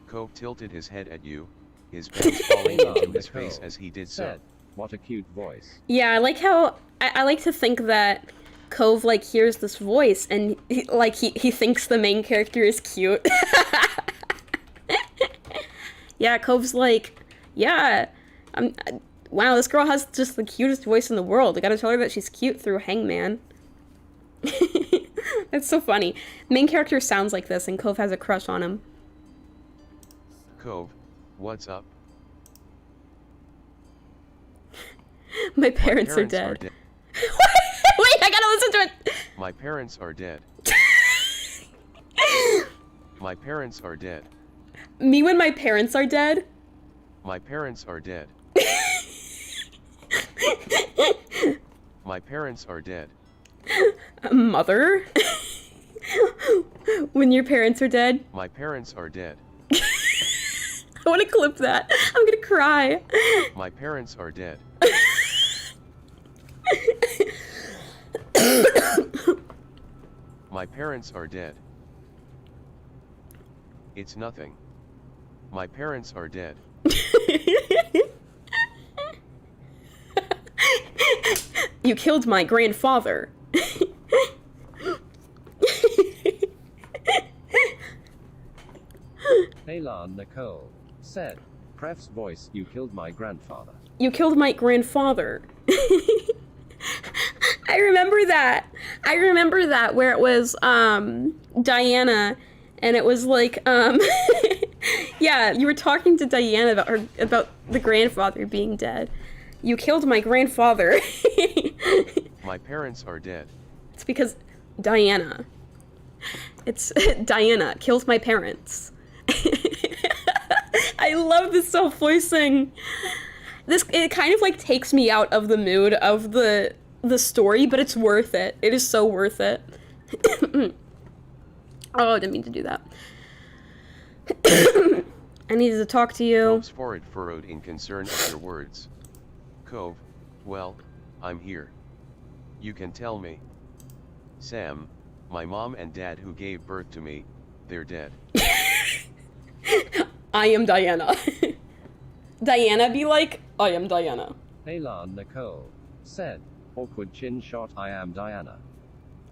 Cove tilted his head at you, his pants falling into his face as he did so. Said, what a cute voice. Yeah, I like how... I like to think that Cove, like, hears this voice and, he thinks the main character is cute. Yeah, Cove's like, yeah, wow, this girl has just the cutest voice in the world. I gotta tell her that she's cute through Hangman. That's so funny. Main character sounds like this, and Cove has a crush on him. Cove, what's up? My parents are dead. Wait, I gotta listen to it! My parents are dead. My parents are dead. Me when my parents are dead? My parents are dead. My parents are dead. Mother? When your parents are dead? My parents are dead. I wanna clip that. I'm gonna cry. My parents are dead. My parents are dead. It's nothing. My parents are dead. You killed my grandfather. Elan Nicole said, Pref's voice, you killed my grandfather. You killed my grandfather. I remember that. I remember that where it was Diana, and it was like yeah, you were talking to Diana about the grandfather being dead. You killed my grandfather. My parents are dead. It's because Diana. It's Diana killed my parents. I love this self-voicing. It kind of like takes me out of the mood of the story, but it's worth it. It is so worth it. Oh, I didn't mean to do that. I needed to talk to you. Cove's forehead furrowed in concern at your words. Cove, well, I'm here. You can tell me. Sam, my mom and dad who gave birth to me, they're dead. I am Diana. Diana be like, I am Diana. Elan Nicole said, awkward chin shot, I am Diana.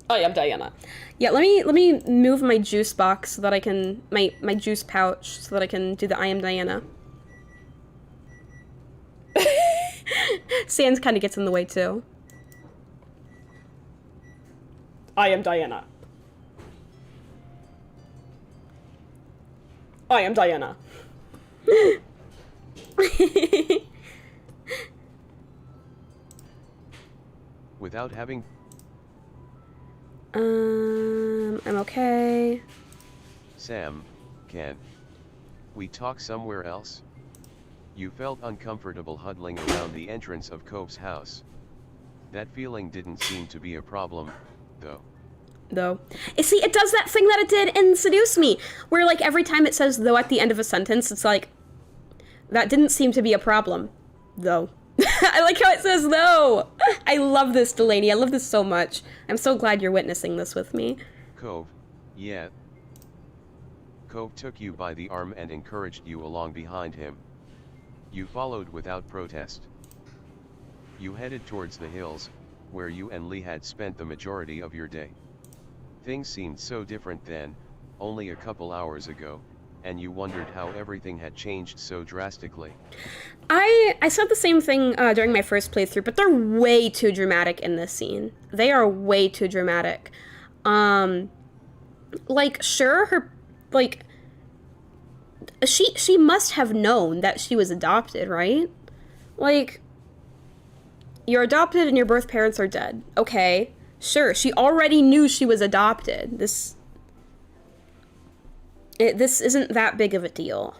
I am Diana. Yeah, let me move my juice box so that I can, my juice pouch, so that I can do the I am Diana. Sans kind of gets in the way too. I am Diana. I am Diana. Without having... I'm okay. Sam, can we talk somewhere else? You felt uncomfortable huddling around the entrance of Cove's house. That feeling didn't seem to be a problem, though. See, it does that thing that it did in Seduce Me, where like every time it says though at the end of a sentence, it's like, that didn't seem to be a problem, though. I like how it says though. I love this, Delaney. I love this so much. I'm so glad you're witnessing this with me. Cove, yeah. Cove took you by the arm and encouraged you along behind him. You followed without protest. You headed towards the hills, where you and Lee had spent the majority of your day. Things seemed so different then, only a couple hours ago, and you wondered how everything had changed so drastically. I said the same thing during my first playthrough, but they're way too dramatic in this scene. They are way too dramatic. Like, sure, her, like, she must have known that she was adopted, right? Like, you're adopted and your birth parents are dead. Okay, sure, she already knew she was adopted. This isn't that big of a deal.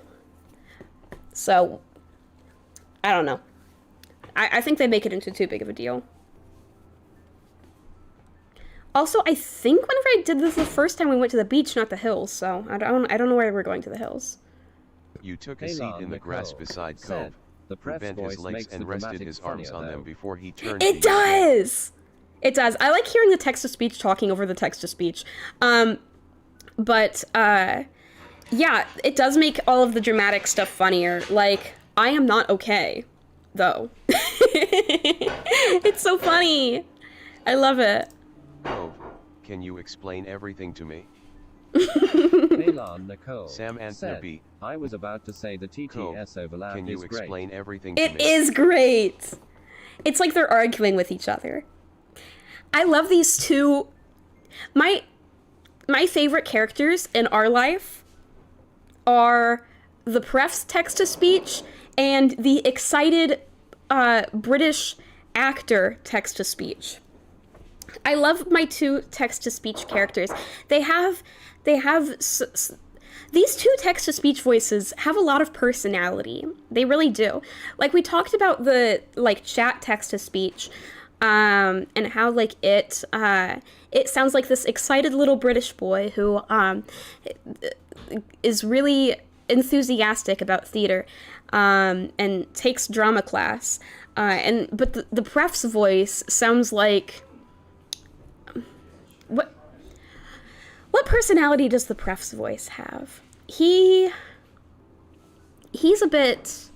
So, I don't know. I think they make it into too big of a deal. Also, I think whenever I did this the first time, we went to the beach, not the hills. So I don't know why we're going to the hills. You took a seat in the grass beside Cove, who bent his legs and rested his arms on them before he turned to you. It does! It does. I like hearing the text-to-speech talking over the text-to-speech. But yeah, it does make all of the dramatic stuff funnier. Like, I am not okay, though. It's so funny. I love it. Cove, can you explain everything to me? Elan Nicole Samanthnya said, B. I was about to say the TTS overlap Can you is great. explain everything to me? It is great. It's like they're arguing with each other. I love these two. My favorite characters in our life are the pref's text-to-speech and the excited British actor text-to-speech. I love my two text-to-speech characters. These two text-to-speech voices have a lot of personality. They really do. Like, we talked about the, like, chat text-to-speech, and how, like, it sounds like this excited little British boy who, is really enthusiastic about theater, and takes drama class. But the pref's voice sounds like... What personality does the pref's voice have? He's a bit...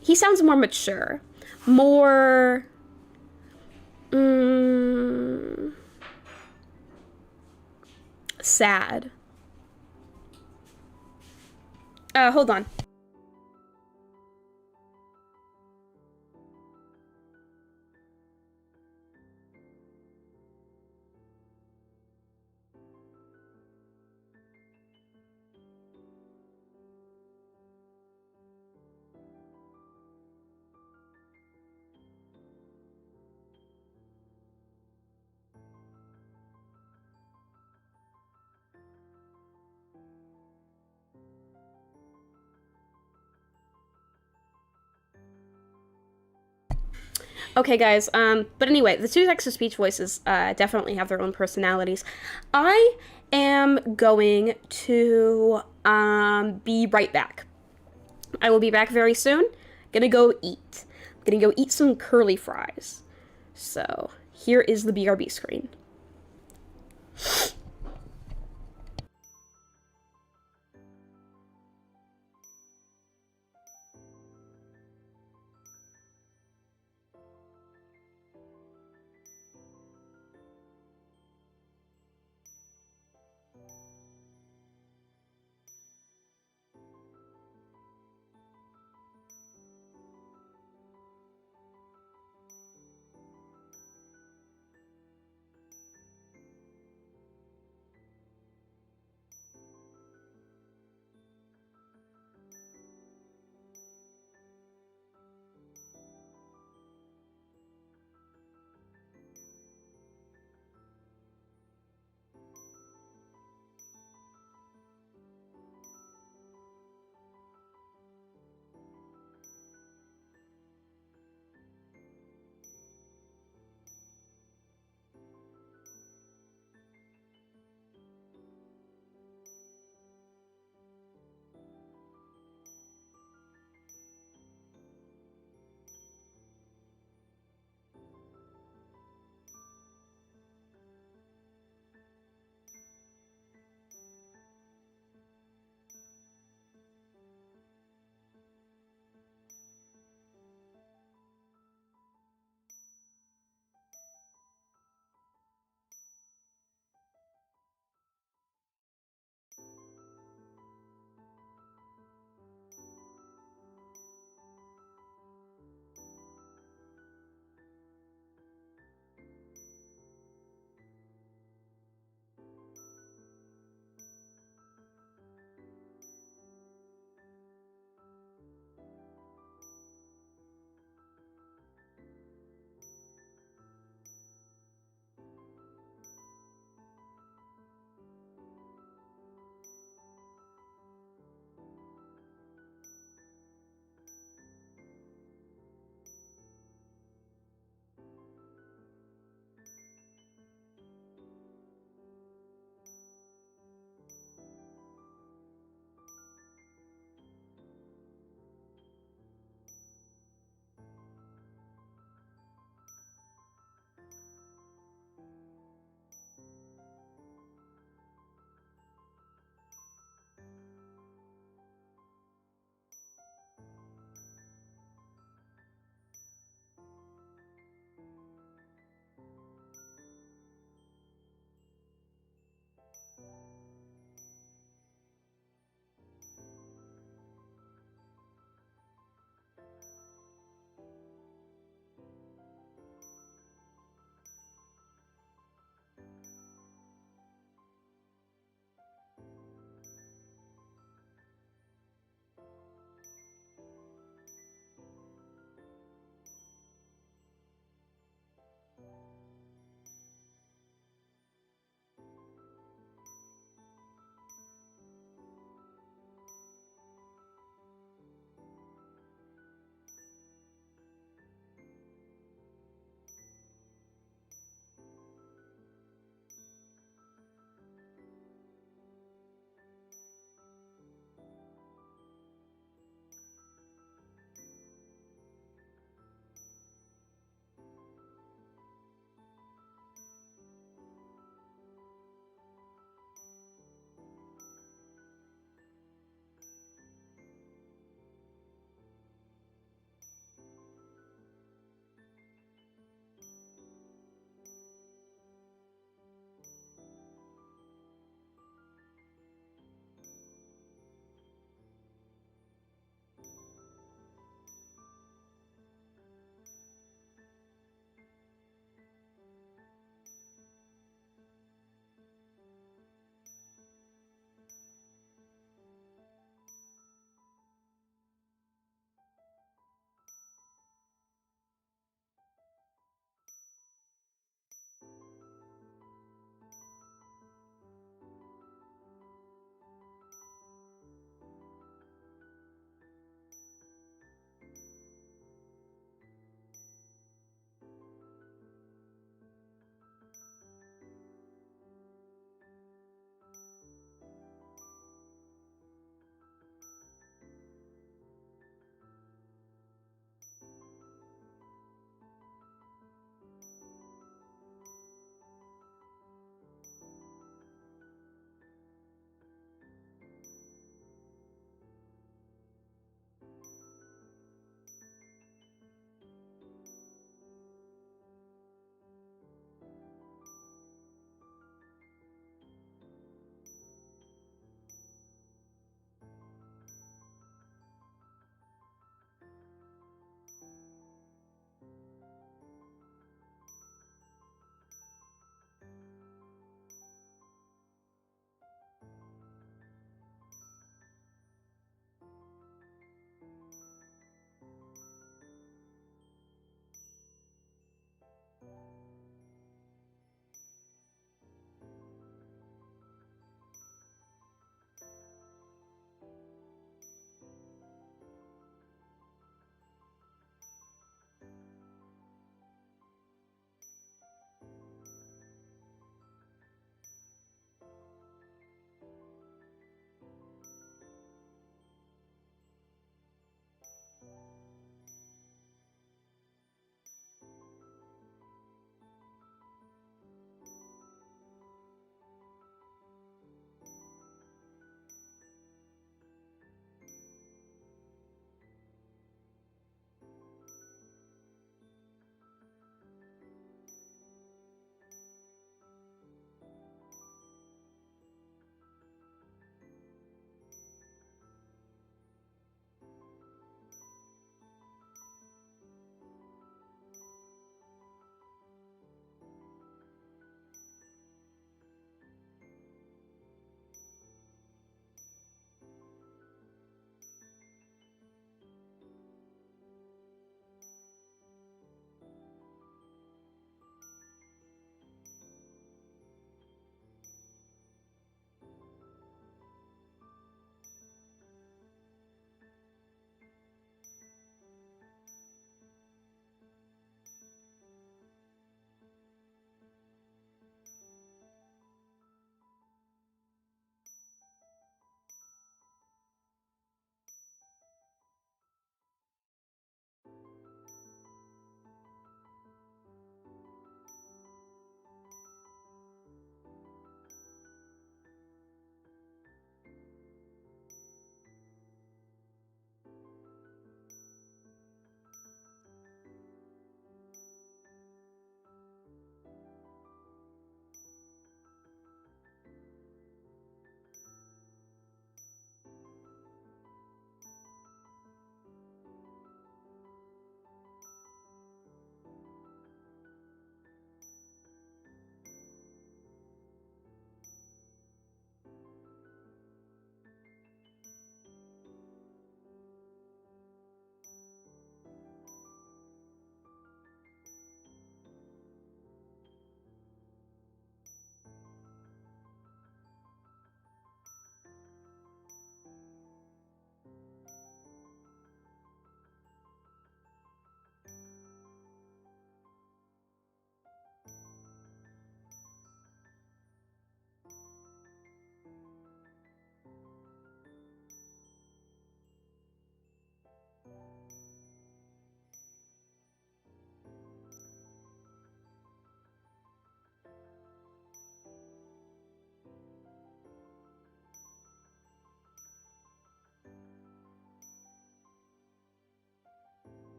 He sounds more mature. More... sad. Hold on. Okay, guys. But anyway, the two text-to-speech voices definitely have their own personalities. I am going to be right back. I will be back very soon. Gonna go eat. Gonna go eat some curly fries. So here is the BRB screen.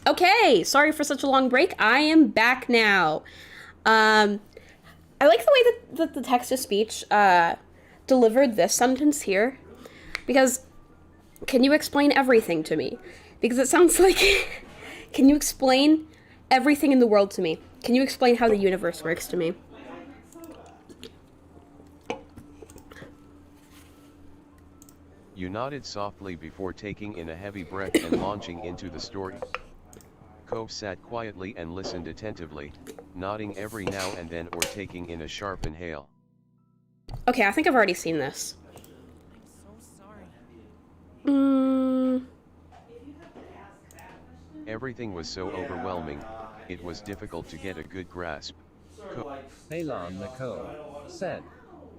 Okay, sorry for such a long break. I am back now. I like the way that the text-to-speech delivered this sentence here, because can you explain everything to me? Because it sounds like, can you explain everything in the world to me? Can you explain how the universe works to me? You nodded softly before taking in a heavy breath and launching into the story. Cove sat quietly and listened attentively, nodding every now and then or taking in a sharp inhale. Okay, I think I've already seen this. Everything was so overwhelming, it was difficult to get a good grasp. Elan Nicole said.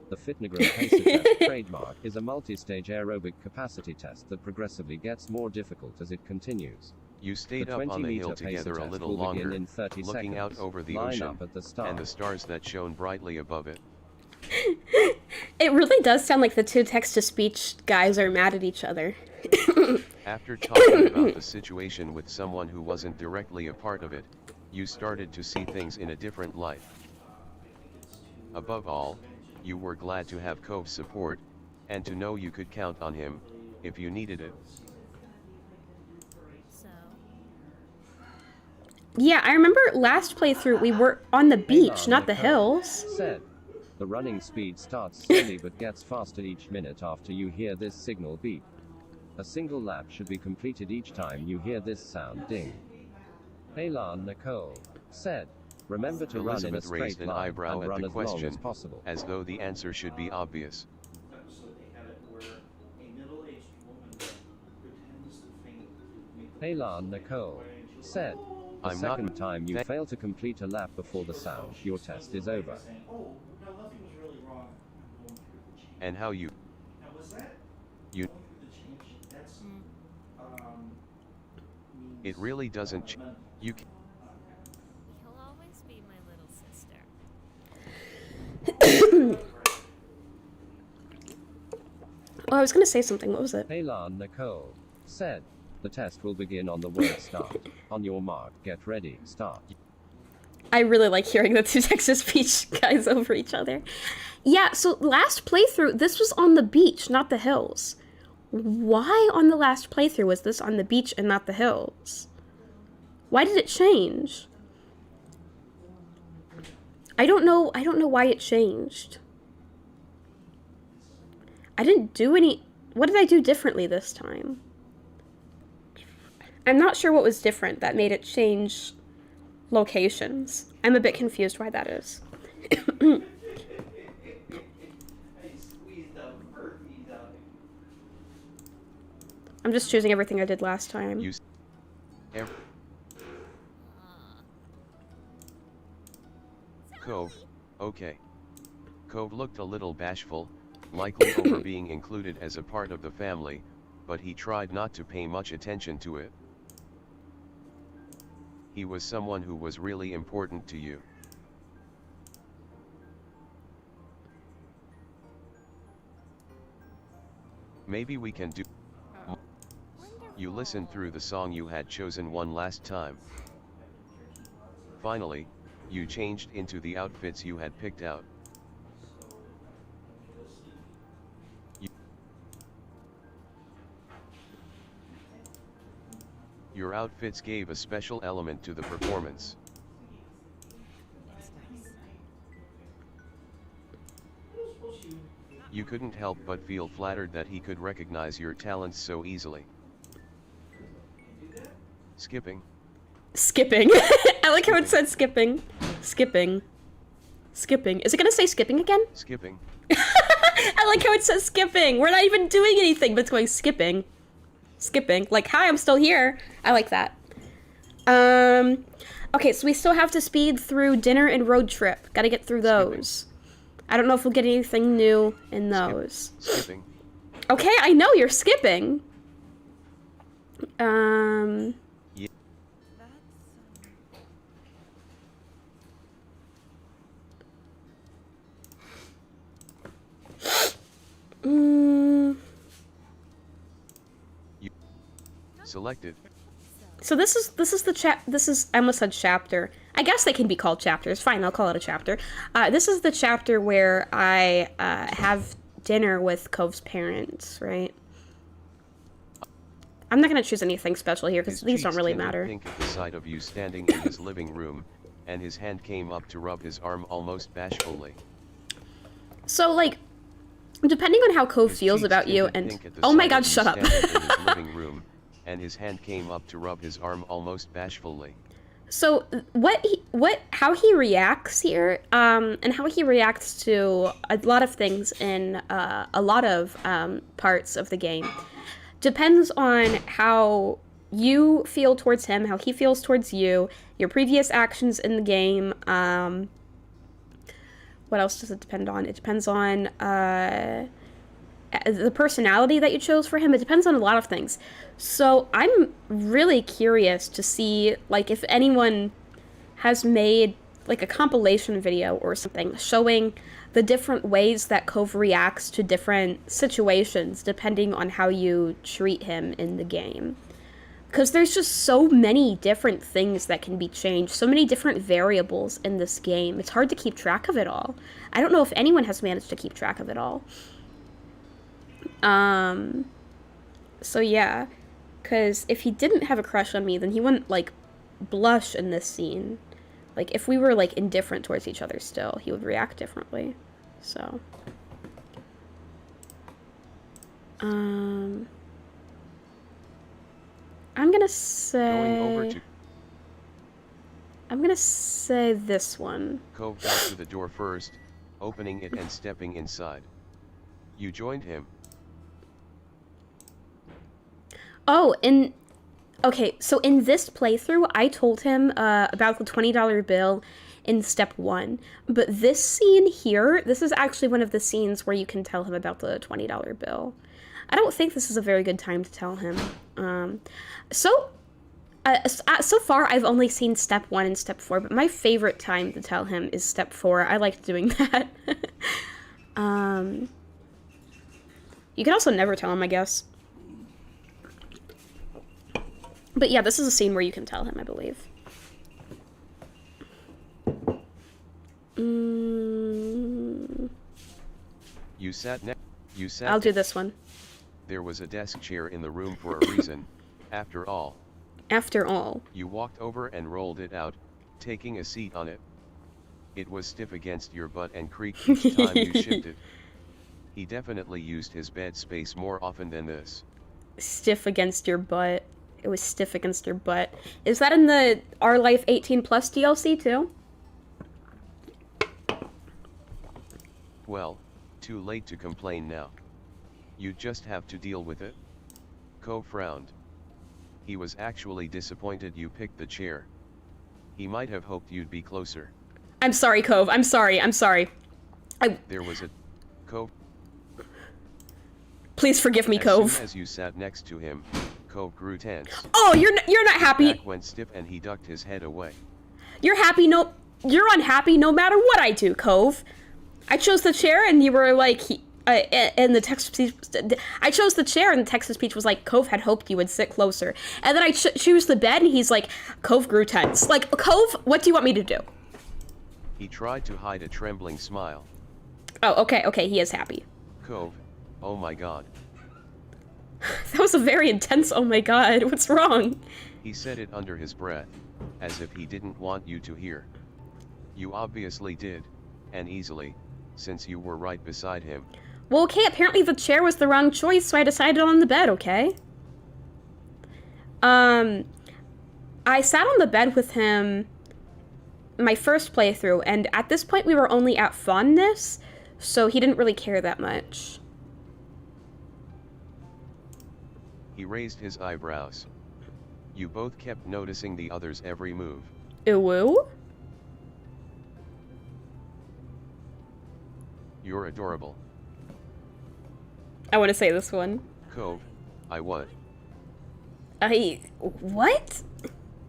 The Fitnagram Pacer Test trademark is a multi-stage aerobic capacity test that progressively gets more difficult as it continues. You stayed up on the hill together a little longer, looking out over the ocean and the stars that shone brightly above it. It really does sound like the two text-to-speech guys are mad at each other. After talking about the situation with someone who wasn't directly a part of it, you started to see things in a different light. Above all, you were glad to have Cove's support, and to know you could count on him, if you needed it. Yeah, I remember last playthrough we were on the beach, not the hills. Said. The running speed starts slowly but gets faster each minute after you hear this signal beep. A single lap should be completed each time you hear this sound ding. Elan Nicole said. Remember to run in a Elizabeth raised straight an line eyebrow and at run the as long question, as possible. as though the answer should be obvious. Elan Nicole said. The I'm not- second time you fail to complete a lap before the sound, your test is over. And how you... You... It really doesn't you can... You'll always be my little sister. Oh, I was gonna say something. What was it? Elan Nicole said. The test will begin on the word start. On your mark, get ready, start. I really like hearing the two text-to-speech guys over each other. Yeah, so last playthrough, this was on the beach, not the hills. Why on the last playthrough was this on the beach and not the hills? Why did it change? I don't know why it changed. I didn't do any... What did I do differently this time? I'm not sure what was different that made it change locations. I'm a bit confused why that is. I'm just choosing everything I did last time. Cove, okay. Cove looked a little bashful, likely over being included as a part of the family, but he tried not to pay much attention to it. He was someone who was really important to you. Maybe we can do... You listened through the song you had chosen one last time. Finally, you changed into the outfits you had picked out. Your outfits gave a special element to the performance. You couldn't help but feel flattered that he could recognize your talents so easily. Skipping. Skipping. I like how it said skipping. Skipping. Skipping. Is it gonna say skipping again? Skipping. I like how it says skipping. We're not even doing anything, but it's going skipping. Skipping. Like, hi, I'm still here. I like that. Okay, so we still have to speed through dinner and road trip. Gotta get through those. I don't know if we'll get anything new in those. Skipping. Okay, I know you're skipping. Yeah. Mm, Selected. So this is I almost said chapter. I guess they can be called chapters. Fine, I'll call it a chapter. This is the chapter where I have dinner with Cove's parents, right? I'm not gonna choose anything special here because His these don't cheeks really tended matter. pink at the sight of you standing in his living room, and his hand came up to rub his arm almost bashfully. So like, depending on how Cove His feels cheeks about you, tended and pink at the oh my sight God, of you shut up. standing in his living room, and his hand came up to rub his arm almost bashfully. So how he reacts here, and how he reacts to a lot of things in a lot of parts of the game, depends on how you feel towards him, how he feels towards you, your previous actions in the game. What else does it depend on? It depends on the personality that you chose for him. It depends on a lot of things. So I'm really curious to see, like, if anyone has made like a compilation video or something showing the different ways that Cove reacts to different situations depending on how you treat him in the game. Because there's just so many different things that can be changed, so many different variables in this game. It's hard to keep track of it all. I don't know if anyone has managed to keep track of it all. So yeah, because if he didn't have a crush on me, then he wouldn't, like, blush in this scene. Like, if we were, like, indifferent towards each other still, he would react differently. So. I'm gonna say... I'm gonna say this one. Cove got to the door first, opening it and stepping inside. You joined him. Oh, okay, so in this playthrough, I told him about the $20 bill in step 1. But this scene here, this is actually one of the scenes where you can tell him about the $20 bill. I don't think this is a very good time to tell him. So far, I've only seen step 1 and step 4, but my favorite time to tell him is step 4. I liked doing that. You can also never tell him, I guess. But yeah, this is a scene where you can tell him, I believe. You sat I'll do this one. There was a desk chair in the room for a reason, after all. After all. You walked over and rolled it out, taking a seat on it. It was stiff against your butt and creaked each time you shifted. He definitely used his bed space more often than this. Stiff against your butt. It was stiff against your butt. Is that in the Our Life 18 Plus DLC too? Well, too late to complain now. You just have to deal with it. Cove frowned. He was actually disappointed you picked the chair. He might have hoped you'd be closer. I'm sorry, Cove. I'm sorry. There was a... Cove... Please forgive me, As Cove. soon as you sat next to him, Cove grew tense. Oh, you're not happy. His back went stiff and he ducked his head away. You're unhappy no matter what I do, Cove. I chose the chair and you were like, and the text speech, I chose the chair and the text to speech was like, Cove had hoped you would sit closer. And then I choose the bed and he's like, Cove grew tense. Like, Cove, what do you want me to do? He tried to hide a trembling smile. Oh, okay, he is happy. Cove, oh my god. That was a very intense, oh my god, what's wrong? He said it under his breath, as if he didn't want you to hear. You obviously did, and easily, since you were right beside him. Well, okay, apparently the chair was the wrong choice, so I decided on the bed, okay? I sat on the bed with him my first playthrough, and at this point we were only at fondness, so he didn't really care that much. He raised his eyebrows. You both kept noticing the other's every move. Ew? You're adorable. I want to say this one. Cove, I what? What?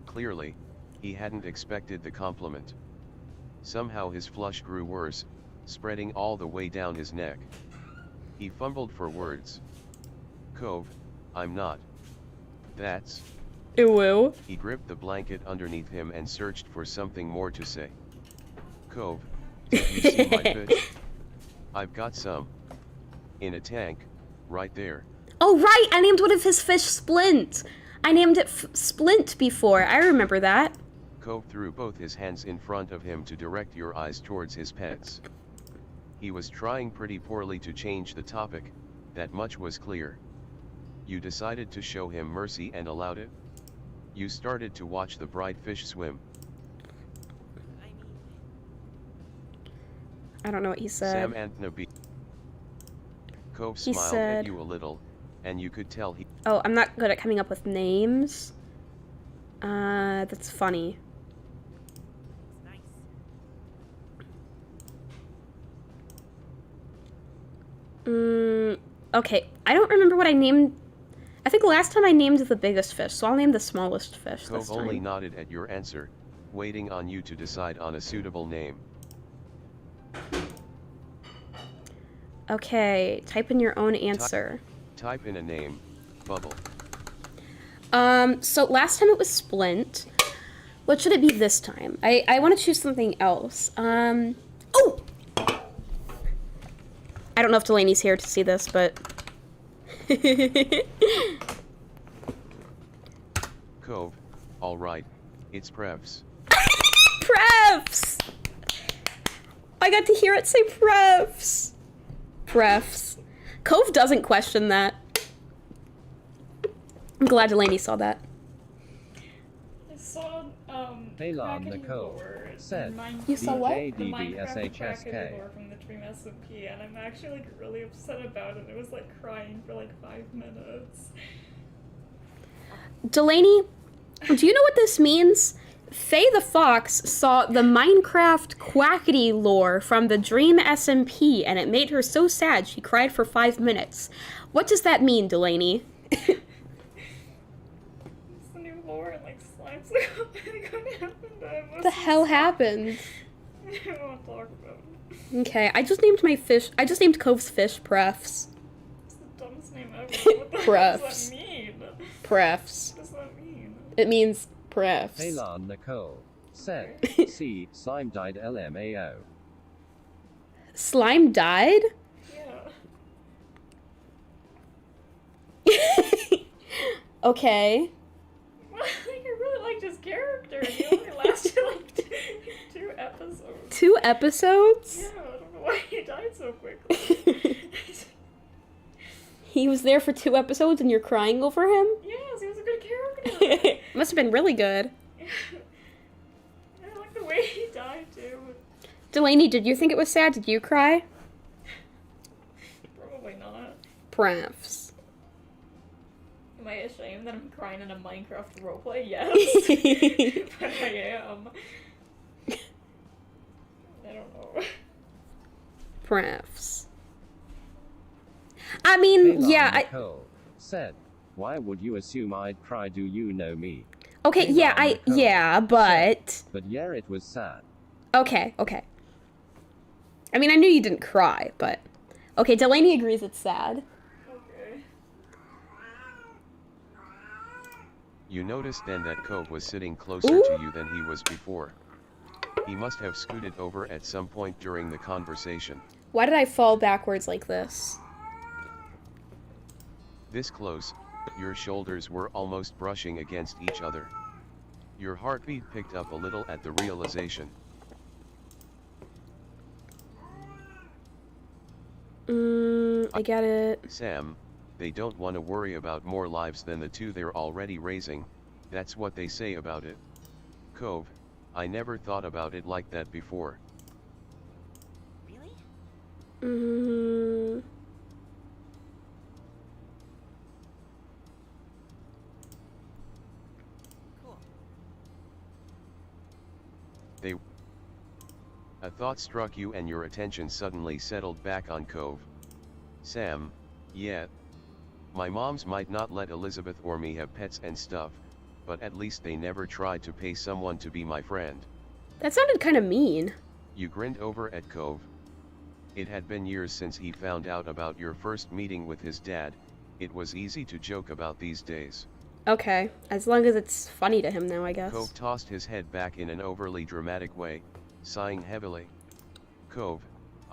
Clearly, he hadn't expected the compliment. Somehow his flush grew worse, spreading all the way down his neck. He fumbled for words. Cove, I'm not. That's Ew. He gripped the blanket underneath him and searched for something more to say. Cove, did you see my fish? I've got some. In a tank, right there. Oh, right! I named one of his fish Splint. I named it Splint before. I remember that. Cove threw both his hands in front of him to direct your eyes towards his pets. He was trying pretty poorly to change the topic, that much was clear. You decided to show him mercy and allowed it? You started to watch the bright fish swim. I don't know what he said. Samanthnya. Cove He smiled said- at you a little, and you could tell he... Oh, I'm not good at coming up with names. That's funny. Okay, I don't remember what I named. I think last time I named the biggest fish, so I'll name the smallest fish this Cove only time. nodded at your answer, waiting on you to decide on a suitable name. Okay, type in your own answer. Type in a name, Bubble. So last time it was Splint. What should it be this time? I want to choose something else. Oh! I don't know if Delaney's here to see this, but... Cove, alright, it's Prefs. Prefs! I got to hear it say Prefs. Prefs. Cove doesn't question that. I'm glad Delaney saw that. I saw, Elan Crackety Nicole lore said, in Mine- You saw what? the Minecraft DBSHSK. Crackety lore from the Dream SMP, and I'm actually, like, really upset about it. I was, like, crying for, like, 5 minutes. Delaney, do you know what this means? Faye the Fox saw the Minecraft Quackity lore from the Dream SMP, and it made her so sad she cried for 5 minutes. What does that mean, Delaney? It's the new lore, and, like, slime's like, what happened? What the hell happened? I don't want to talk about it. Okay, I just named Cove's fish Prefs. It's the dumbest name ever. What the hell does Prefs. that mean? Prefs. What does that mean? It means Prefs. Elan Nicole said, see, slime died LMAO. Slime died? Yeah. Okay. Like, I really liked his character, and he only lasted, like, two episodes. 2 episodes? Yeah, I don't know why he died so quickly. He was there for 2 episodes and you're crying over him? Yes, he was a good character. Must have been really good. I like the way he died, too. Delaney, did you think it was sad? Did you cry? Probably not. Prefs. Am I ashamed that I'm crying in a Minecraft roleplay? Yes. But I am. I don't know. Prefs. I mean, Elan yeah, Nicole said, why would you assume I'd cry? Do you know me? okay, Elan yeah, Nicole but... But yeah, it was sad. Okay. I mean, I knew you didn't cry, but... Okay, Delaney agrees it's sad. Okay. You noticed then that Cove was sitting closer to you than he was before. He must have scooted over at some point during the conversation. Why did I fall backwards like this? This close, your shoulders were almost brushing against each other. Your heartbeat picked up a little at the realization. I get it. Sam, they don't want to worry about more lives than the 2 they're already raising, that's what they say about it. Cove, I never thought about it like that before. Really? Cool. A thought struck you and your attention suddenly settled back on Cove. Sam, yeah. My moms might not let Elizabeth or me have pets and stuff, but at least they never tried to pay someone to be my friend. That sounded kind of mean. You grinned over at Cove. It had been years since he found out about your first meeting with his dad. It was easy to joke about these days. Okay, as long as it's funny to him now, I guess. Cove tossed his head back in an overly dramatic way, sighing heavily. Cove,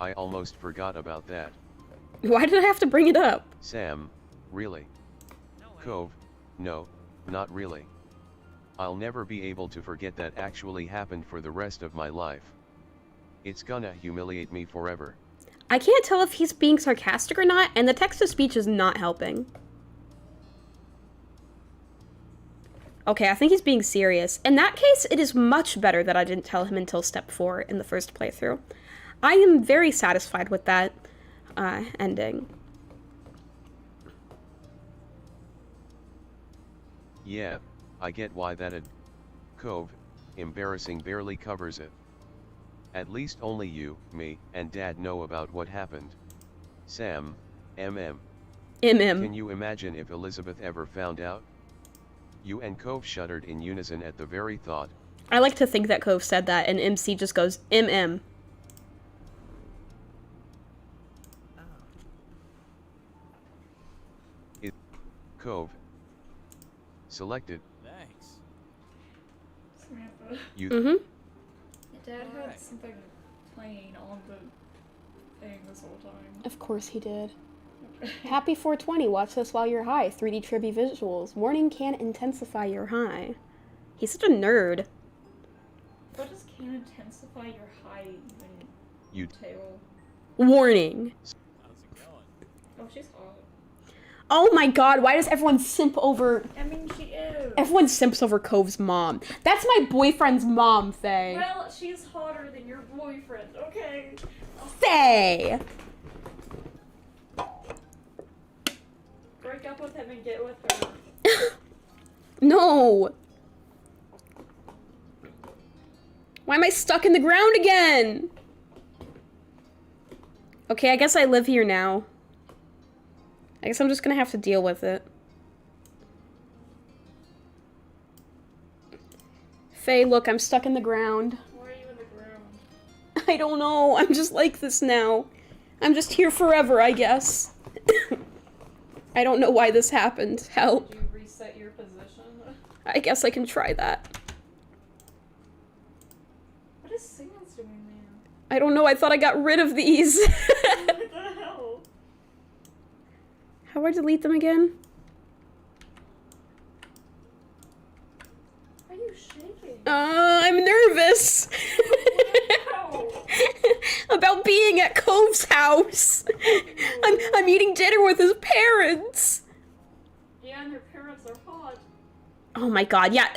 I almost forgot about that. Why did I have to bring it up? Sam, really? Cove, no, not really. I'll never be able to forget that actually happened for the rest of my life. It's gonna humiliate me forever. I can't tell if he's being sarcastic or not, and the text-to-speech is not helping. Okay, I think he's being serious. In that case, it is much better that I didn't tell him until step 4 in the first playthrough. I am very satisfied with that ending. Yeah, I get why that'd... Cove, embarrassing barely covers it. At least only you, me, and Dad know about what happened. Sam, MM. Can you imagine if Elizabeth ever found out? You and Cove shuddered in unison at the very thought. I like to think that Cove said that, and MC just goes, MM. Cove. Selected. Thanks. Samantha. You. Mm-hmm. Dad had something playing on the thing this whole time. Of course he did. Happy 420, watch this while you're high. 3D Tribby visuals. Warning can intensify your high. He's such a nerd. What does can intensify your high even You. entail? Warning. How's it going? Oh, she's hot. Oh my god, why does everyone simp over... I mean, she is. Everyone simps over Cove's mom. That's my boyfriend's mom, Faye. Well, she's hotter than your boyfriend, okay? Faye! Break up with him and get with her. No! Why am I stuck in the ground again? Okay, I guess I live here now. I guess I'm just gonna have to deal with it. Faye, look, I'm stuck in the ground. Why are you in the ground? I don't know, I'm just like this now. I'm just here forever, I guess. I don't know why this happened. Help. Did you reset your position? I guess I can try that. What is Simon's doing there? I don't know, I thought I got rid of these. What the hell? How do I delete them again? Why are you shaking? I'm nervous. Ow. About being at Cove's house. I'm eating dinner with his parents. Yeah, and your parents are hot. Oh my god, yeah,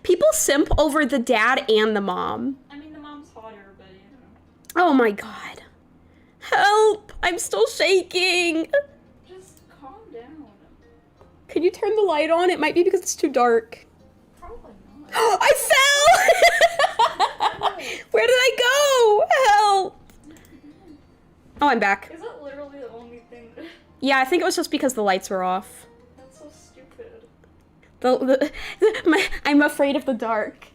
people simp over the dad and the mom. I mean, the mom's hotter, but you know. Oh my god. Help! I'm still shaking. Just calm down. Could you turn the light on? It might be because it's too dark. Probably not. I fell! Where did I go? Help! Oh, I'm back. Is that literally the only thing? Yeah, I think it was just because the lights were off. That's so stupid. I'm afraid of the dark.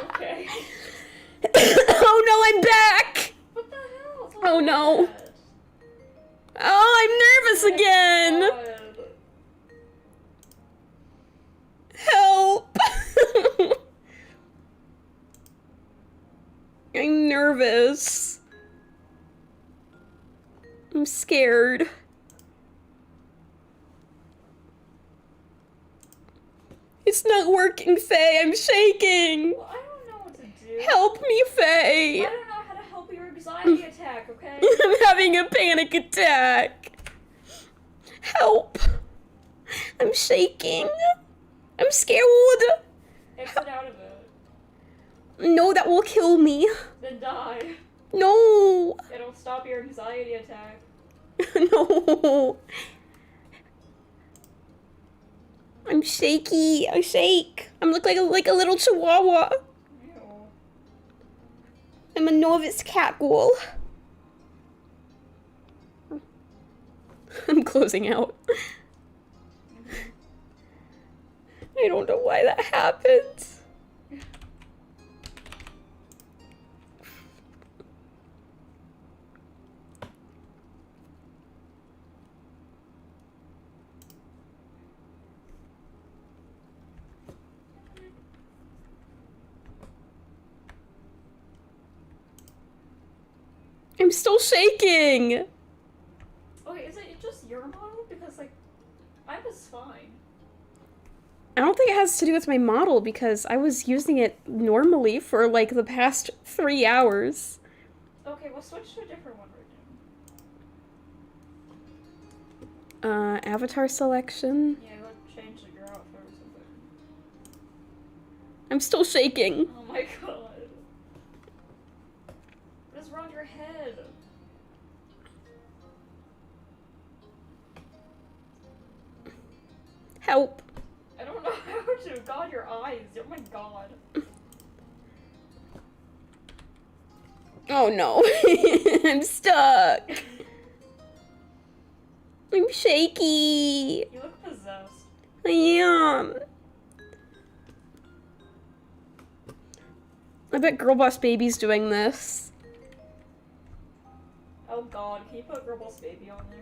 Okay. Oh no, I'm back! What the hell? It's Oh, all no. bad. Oh, I'm nervous again! God. Help! I'm nervous. I'm scared. It's not working, Faye. I'm shaking. Well, I don't know what to do. Help me, I Faye. don't know how to help your anxiety attack, okay? I'm having a panic attack. Help. I'm shaking. I'm scared. Exit out of it. No, that will kill me. Then die. No. It'll stop your anxiety attack. No. I'm shaky. I shake. I'm look like a little chihuahua. Ew. I'm a novice cat ghoul. I'm closing out. I don't know why that happened. I'm still shaking! Okay, is it just your model? Because, like, I was fine. I don't think it has to do with my model because I was using it normally for like the past 3 hours. Okay, we'll switch to a different one right now. Avatar selection. Yeah, go change your outfit or something. I'm still shaking. Oh my god. What is wrong with your head? Help. I don't know how to. God, your eyes. Oh my god. Oh no. I'm stuck. I'm shaky. You look possessed. I am. I bet Girl Boss Baby's doing this. Oh god, can you put Girl Boss Baby on there?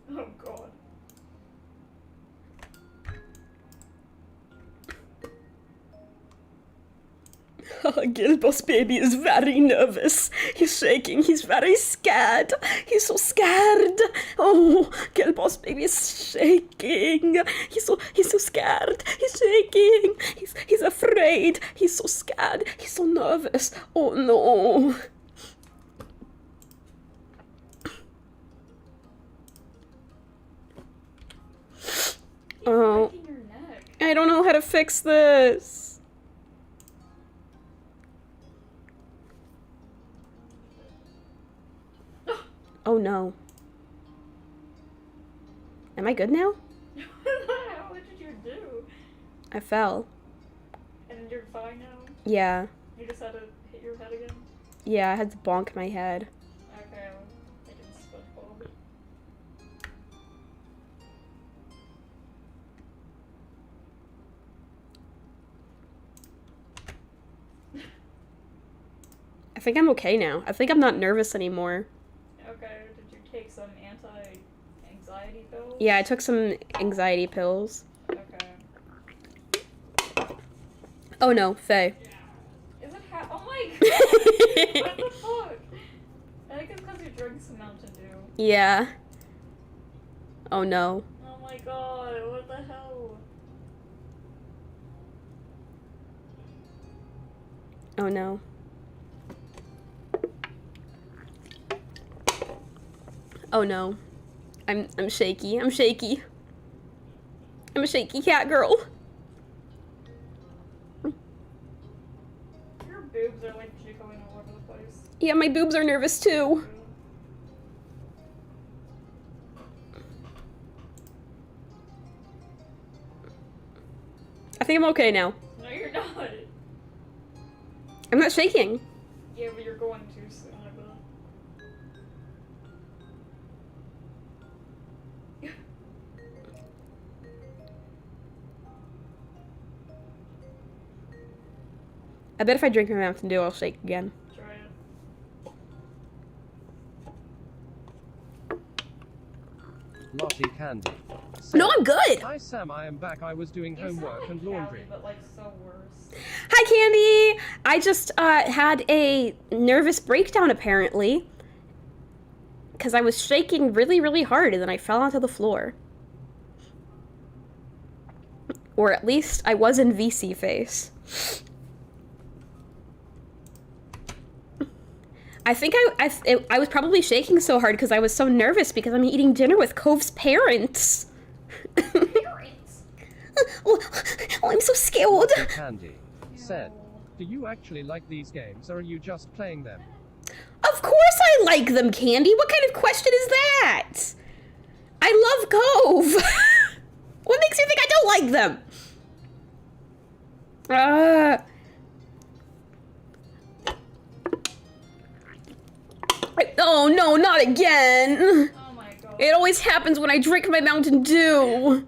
Oh god. Girl Boss Baby is very nervous. He's shaking. He's very scared. He's so scared. Oh, Girl Boss Baby is shaking. He's so scared. He's shaking. He's afraid. He's so scared. He's so nervous. Oh no. Oh, Breaking your neck. I don't know how to fix this. Oh no. Am I good now? What did you do? I fell. And you're fine now? Yeah. You just had to hit your head again? Yeah, I had to bonk my head. Okay, I can SpongeBob. I think I'm okay now. I think I'm not nervous anymore. Okay, did you take some anti-anxiety pills? Yeah, I took some anxiety pills. Okay. Oh no, Faye. Is it oh my god! What the fuck? I think it's because you drank some Mountain Dew. Yeah. Oh no. Oh my god, what the hell? Oh no. Oh no. I'm shaky. I'm shaky. I'm a shaky cat girl. Your boobs are like jiggling all over the place. Yeah, my boobs are nervous too. I think I'm okay now. No, you're not. I'm not shaking. Yeah, but you're going too soon, I bet. I bet if I drink my Mountain Dew, I'll shake again. Try it. Lottie Candy. No, I'm good! Hi Sam, I am back. I was doing You sound homework like and laundry. Callie, but like so worse. Hi, Candy! I just had a nervous breakdown, apparently. Because I was shaking really, really hard, and then I fell onto the floor. Or at least I was in VC face. I think I was probably shaking so hard because I was so nervous because I'm eating dinner with Cove's parents. Parents! Oh, I'm so scared. Lottie Candy said, Do you actually like these games, or are you just playing them? Of course I like them, Candy. What kind of question is that? I love Cove. What makes you think I don't like them? Oh no, not again. Oh my god. It always happens when I drink my Mountain Dew.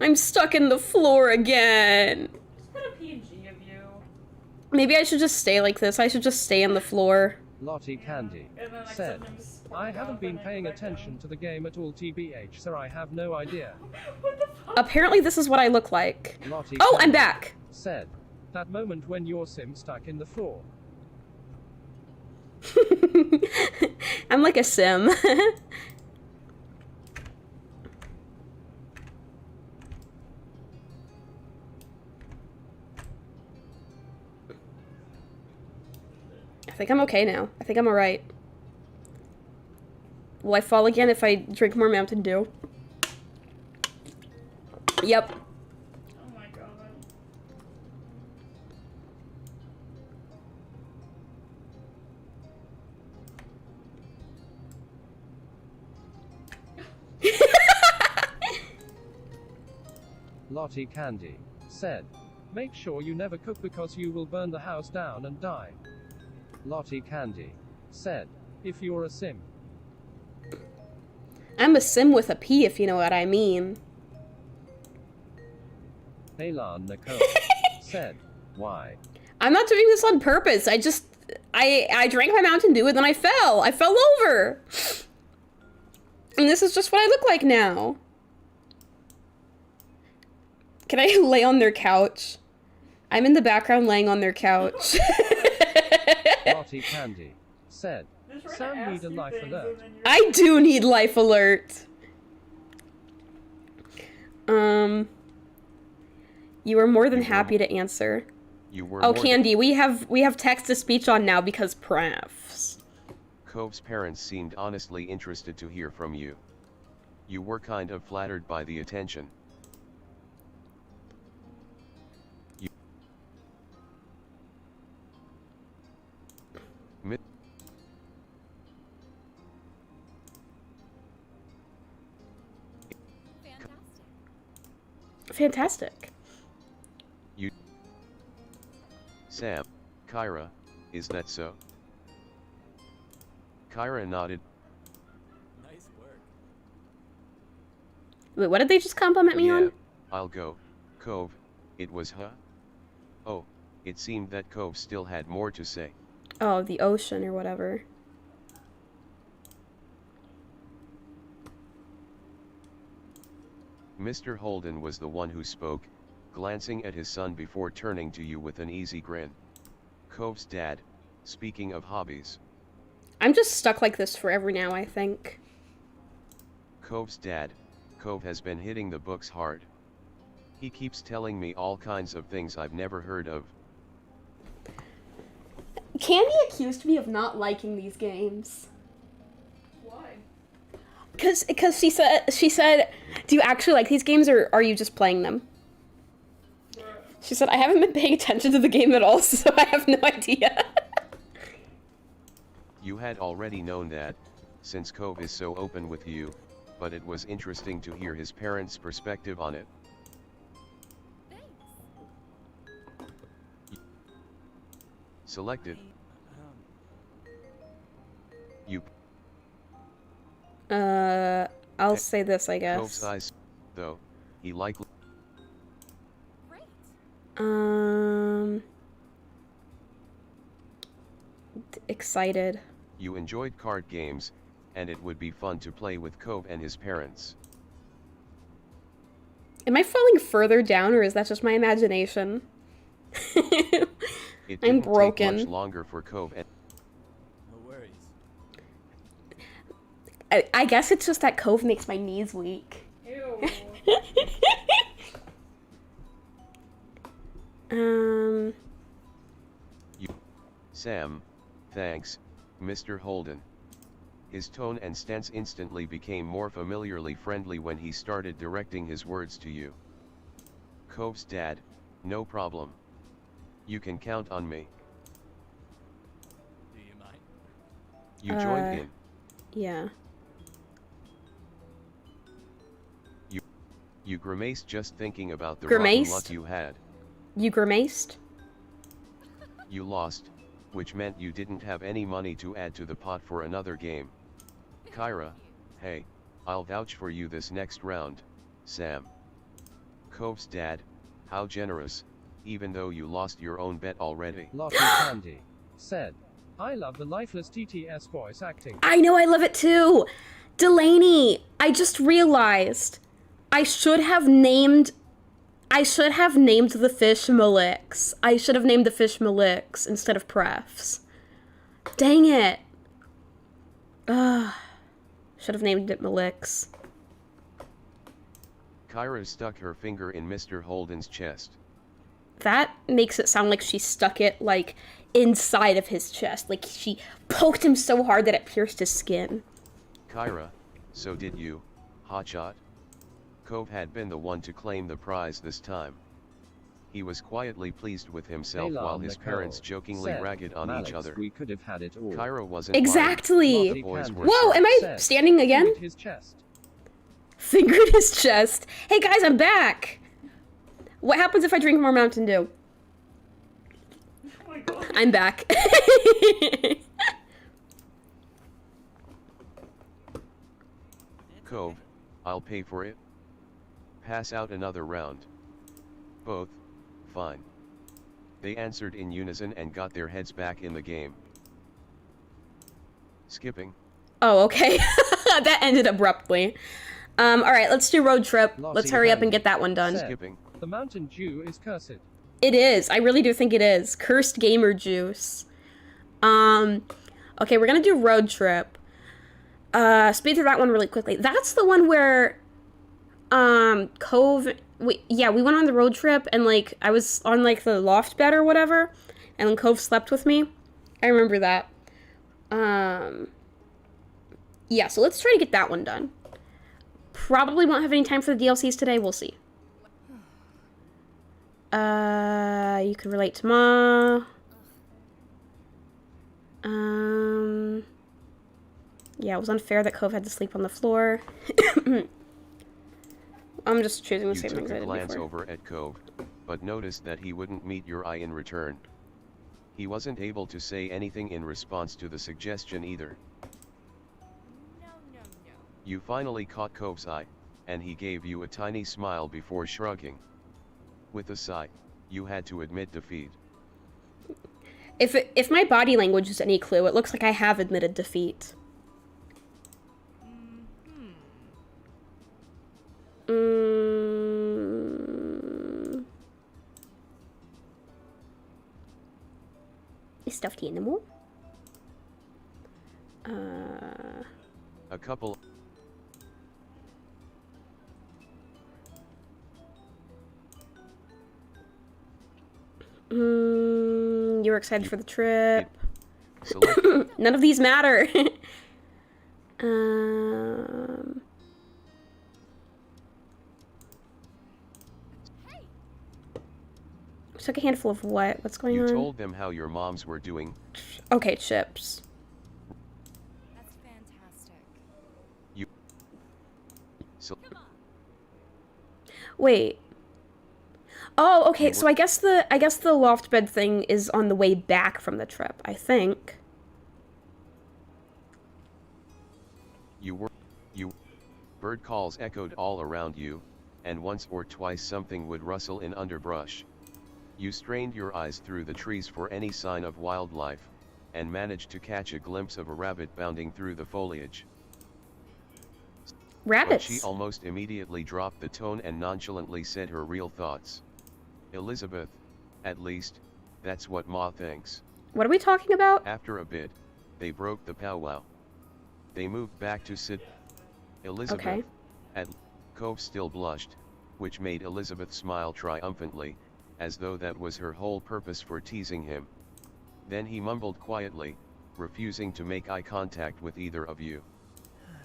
I'm stuck in the floor again. Just put a PG of you. Maybe I should just stay like this. I should just stay on the floor. Lottie Candy And then like said, sometimes I haven't been paying attention to the game at all, TBH, so I have no idea. What the fuck? Apparently this is what I look like. Lottie Oh, I'm Candy back. said, That moment when your sim stuck in the floor. I'm like a sim. I think I'm okay now. I think I'm alright. Will I fall again if I drink more Mountain Dew? Yep. Oh my god. Lottie Candy said, "Make sure you never cook because you will burn the house down and die." Lottie Candy said, "If you're a sim." I'm a sim with a P, if you know what I mean. Elan Nicole said, "Why?" I'm not doing this on purpose. I drank my Mountain Dew and then I fell. I fell over. And this is just what I look like now. Can I lay on their couch? I'm in the background laying on their couch. Lottie Candy said, Just trying to Sam ask need a you life things and alert. then you're- I do need life alert. You were more than happy to answer. You were Oh, more Candy, we have text-to-speech on now because prefs. Cove's parents seemed honestly interested to hear from you. You were kind of flattered by the attention. Mi- Fantastic. Sam, Kyra, is that so? Kyra nodded. Nice work. Wait, what did they just compliment me Yeah, on? I'll go. Cove, it was huh? Oh, it seemed that Cove still had more to say. Oh, the ocean or whatever. Mr. Holden was the one who spoke, glancing at his son before turning to you with an easy grin. Cove's dad, speaking of hobbies. I'm just stuck like this forever now, I think. Cove's dad, Cove has been hitting the books hard. He keeps telling me all kinds of things I've never heard of. Candy accused me of not liking these games. Why? Cause she said, do you actually like these games or are you just playing them? Bruh. She said, I haven't been paying attention to the game at all, so I have no idea. You had already known that, since Cove is so open with you, but it was interesting to hear his parents' perspective on it. Selected. You. I'll say this, I Cove's guess. eyes, though, he likely. Excited. You enjoyed card games, and it would be fun to play with Cove and his parents. Am I falling further down or is that just my imagination? It I'm didn't broken. take much longer for Cove and No worries. I guess it's just that Cove makes my knees weak. Ew. Sam, thanks, Mr. Holden. His tone and stance instantly became more familiarly friendly when he started directing his words to you. Cove's dad, no problem. You can count on me. Do you mind? You joined in. Yeah. You grimaced just thinking about the Grimaced? rotten luck you had. You grimaced? You lost, which meant you didn't have any money to add to the pot for another game. Kyra, hey, I'll vouch for you this next round, Sam. Cove's dad, how generous, even though you lost your own bet already. Lottie Candy said, "I love the lifeless TTS voice acting." I know, I love it too! Delaney! I just realized I should have named I should have named the fish Malix. I should have named the fish Malix instead of Prefs. Dang it. Should have named it Malix. Kyra stuck her finger in Mr. Holden's chest. That makes it sound like she stuck it, like, inside of his chest. Like, she poked him so hard that it pierced his skin. Kyra, so did you, hotshot? Cove had been the one to claim the prize this time. He was quietly pleased with himself Elan while his Nicole parents jokingly said, ragged on each "Alex, other. we could have had it all." Kyra wasn't Exactly. lying. Lottie Boys Candy were Whoa, am I said, standing again? "Fingered his chest." Fingered his chest. Hey guys, I'm back. What happens if I drink more Mountain Dew? Oh my god. I'm back. Cove, I'll pay for it. Pass out another round. Both, fine. They answered in unison and got their heads back in the game. Skipping. Oh, okay. That ended abruptly. Alright, let's do road trip. Lottie Let's hurry up and Candy get that one done. said, Skipping. "The Mountain Dew is cursed." It is. I really do think it is. Cursed gamer juice. Okay, we're gonna do road trip. Speed through that one really quickly. That's the one where, Cove, we went on the road trip and, like, I was on, like, the loft bed or whatever, and then Cove slept with me. I remember that. Yeah, so let's try to get that one done. Probably won't have any time for the DLCs today, we'll see. You could relate to Ma. Yeah, it was unfair that Cove had to sleep on the floor. I'm just choosing the You same took things I a did glance before. over at Cove, but noticed that he wouldn't meet your eye in return. He wasn't able to say anything in response to the suggestion either. No. You finally caught Cove's eye, and he gave you a tiny smile before shrugging. With a sigh, you had to admit defeat. If my body language is any clue, it looks like I have admitted defeat. A stuffed animal? A couple. You were excited for the trip. Select. None of these matter. Took a handful of what? What's going You on? told them how your moms were doing. Okay, chips. That's fantastic. So, Wait. Oh, okay. So I guess the loft bed thing is on the way back from the trip, I think. bird calls echoed all around you, and once or twice something would rustle in underbrush. You strained your eyes through the trees for any sign of wildlife, and managed to catch a glimpse of a rabbit bounding through the foliage. But Rabbits. she almost immediately dropped the tone and nonchalantly said her real thoughts. Elizabeth, at least, that's what Ma thinks. What are we talking about? After a bit, they broke the powwow. They moved back to sit. Elizabeth, Okay. at Cove still blushed, which made Elizabeth smile triumphantly, as though that was her whole purpose for teasing him. Then he mumbled quietly, refusing to make eye contact with either of you.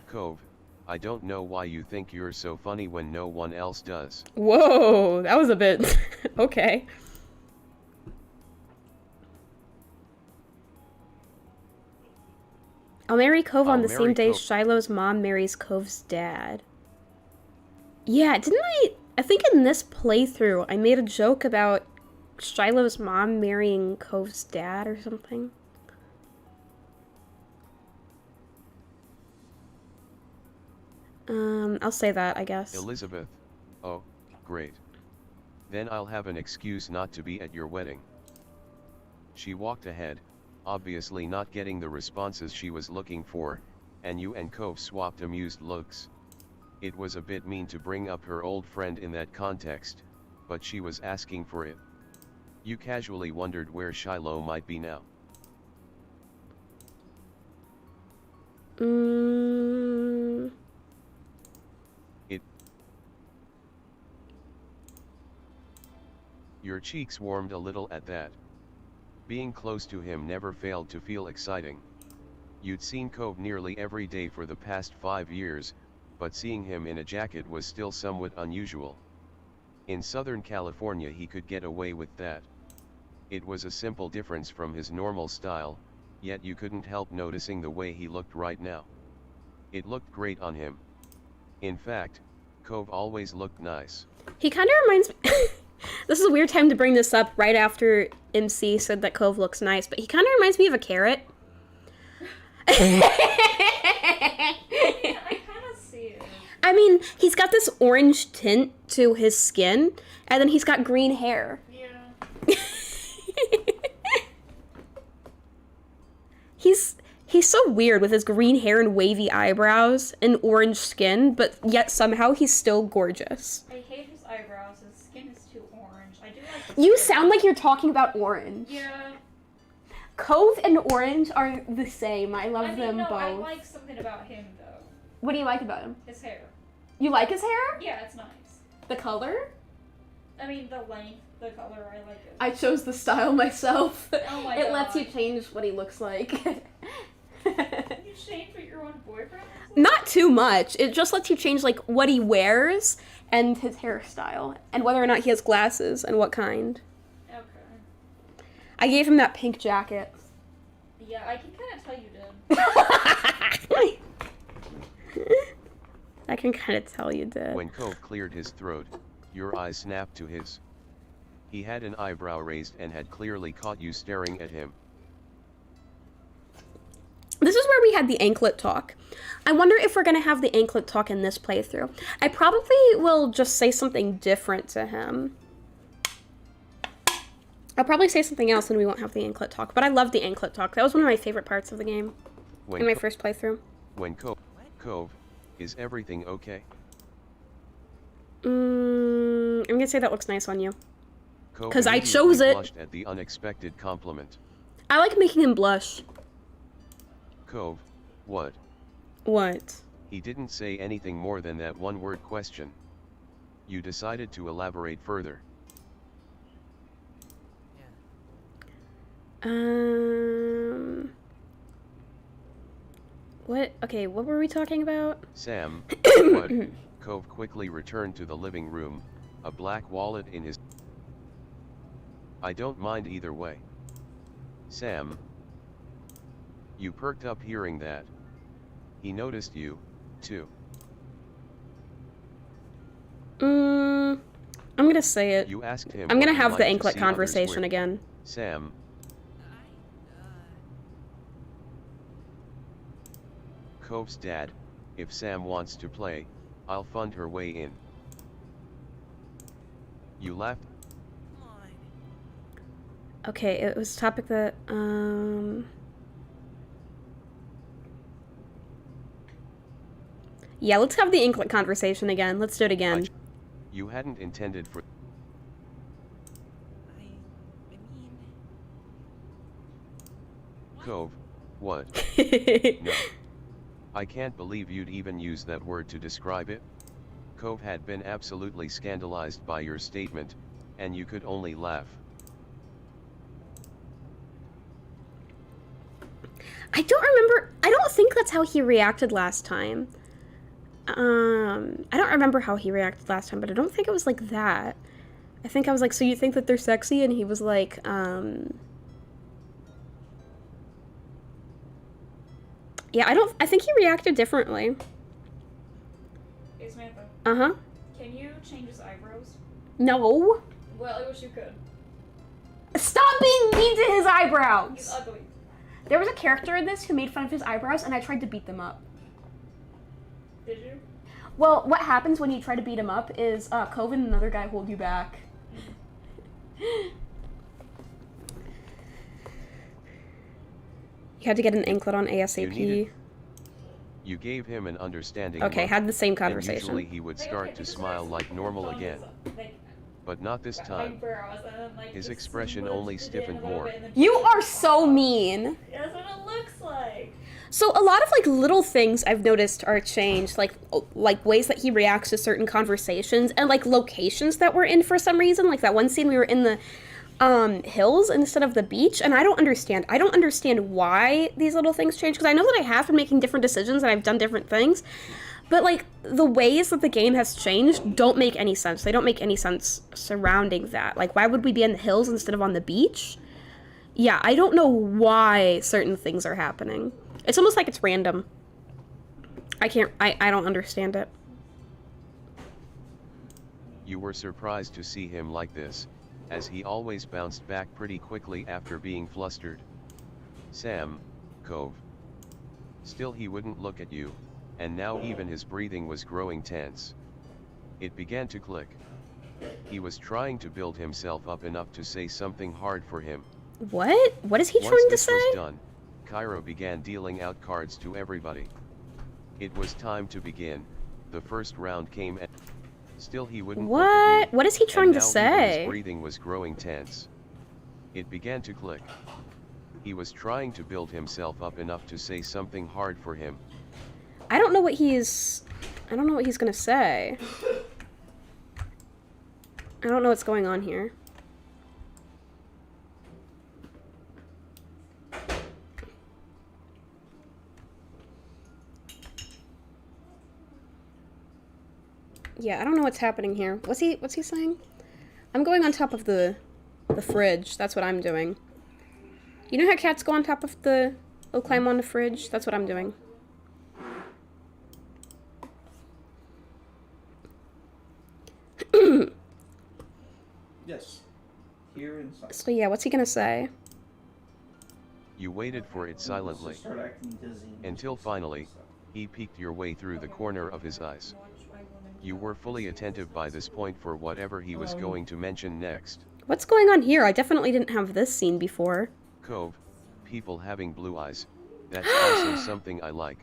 Cove, I don't know why you think you're so funny when no one else does. Whoa, that was a bit... okay. I'll marry Cove on I'll the same marry day Cove. Shiloh's mom marries Cove's dad. Yeah, didn't I think in this playthrough, I made a joke about Shiloh's mom marrying Cove's dad or something. I'll say that, I guess. Elizabeth, oh, great. Then I'll have an excuse not to be at your wedding. She walked ahead, obviously not getting the responses she was looking for, and you and Cove swapped amused looks. It was a bit mean to bring up her old friend in that context, but she was asking for it. You casually wondered where Shiloh might be now. Your cheeks warmed a little at that. Being close to him never failed to feel exciting. You'd seen Cove nearly every day for the past 5 years, but seeing him in a jacket was still somewhat unusual. In Southern California he could get away with that. It was a simple difference from his normal style, yet you couldn't help noticing the way he looked right now. It looked great on him. In fact, Cove always looked nice. He kind of reminds me... This is a weird time to bring this up right after MC said that Cove looks nice, but he kind of reminds me of a carrot. I kind of see it. I mean, he's got this orange tint to his skin, and then he's got green hair. Yeah. He's so weird with his green hair and wavy eyebrows and orange skin, but yet somehow he's still gorgeous. I hate his eyebrows. His skin is too orange. I do like. You sound like you're talking about orange. Yeah. Cove and orange are the same. I love them both. I like something about him though. What do you like about him? His hair. You like his hair? Yeah, it's nice. The color? I mean, the length, the color, I like it. I chose the style myself. Oh my It God. lets you change what he looks like. You change what your own boyfriend looks like? Not too much. It just lets you change like what he wears and his hairstyle and whether or not he has glasses and what kind. Okay. I gave him that pink jacket. Yeah, I can kind of tell you did. I can kind of tell you did. When Cove cleared his throat, your eyes snapped to his. He had an eyebrow raised and had clearly caught you staring at him. This is where we had the anklet talk. I wonder if we're going to have the anklet talk in this playthrough. I probably will just say something different to him. I'll probably say something else and we won't have the anklet talk. But I love the anklet talk. That was one of my favorite parts of the game in my first playthrough. When Cove, is everything okay? I'm going to say that looks nice on you. Cove 'Cause I immediately chose it. blushed at the unexpected compliment. I like making him blush. Cove, what? What? He didn't say anything more than that one-word question. You decided to elaborate further. What? Okay, what were we talking about? Sam, what? Cove quickly returned to the living room, a black wallet in his... I don't mind either way. Sam. You perked up hearing that. He noticed you, too. I'm gonna say it. You asked him. I'm gonna what he have the liked to anklet see others conversation wear. again. Sam. Cove's dad, if Sam wants to play, I'll fund her way in. You laughed. Okay, it was a topic that, yeah, let's have the anklet conversation again. Let's do it again. You hadn't intended for... I mean... Cove, what? No. I can't believe you'd even use that word to describe it. Cove had been absolutely scandalized by your statement, and you could only laugh. I don't remember. I don't think that's how he reacted last time. I don't remember how he reacted last time, but I don't think it was like that. I think I was like, so you think that they're sexy? And he was like, yeah, I think he reacted differently. Hey, Samantha. Uh-huh. Can you change his eyebrows? No. Well, I wish you could. Stop being mean to his He's eyebrows. ugly. There was a character in this who made fun of his eyebrows, and I tried to beat them up. Did you? Well, what happens when you try to beat him up is Cove and another guy hold you back. You had to get an anklet on ASAP. You gave him an understanding Okay, look, had the same and conversation. usually he would start to smile like normal again. But not this time. Eyebrows and then, like, His just expression smudged only it in a stiffened little more. bit and then You just are so mean. That's what it looks like. So a lot of like little things I've noticed are changed, like ways that he reacts to certain conversations and like locations that we're in for some reason. Like that one scene we were in the hills instead of the beach, and I don't understand. I don't understand why these little things change, because I know that I have been making different decisions and I've done different things, but like the ways that the game has changed don't make any sense. They don't make any sense surrounding that. Like, why would we be in the hills instead of on the beach? Yeah, I don't know why certain things are happening. It's almost like it's random. I don't understand it. You were surprised to see him like this, as he always bounced back pretty quickly after being flustered. Sam, Cove. Still he wouldn't look at you, and now even his breathing was growing tense. It began to click. He was trying to build himself up enough to say something hard for him. What? What is he Once trying to this say? was done, Cairo began dealing out cards to everybody. It was time to begin. The first round came and still he wouldn't look at you, What is he trying and to now even say? his breathing was growing tense. It began to click. He was trying to build himself up enough to say something hard for him. I don't know what he's gonna say. I don't know what's going on here. Yeah, I don't know what's happening here. What's he saying? I'm going on top of the fridge. That's what I'm doing. You know how cats go on top of they'll climb on the fridge? That's what I'm doing. Yes. Here inside. So yeah, what's he gonna say? You waited for it silently, Start acting dizzy. until finally, he peeked your way through the corner of his eyes. You were fully attentive by this point for whatever he was going to mention next. What's going on here? I definitely didn't have this scene before. Cove, people having blue eyes. That's also something I like.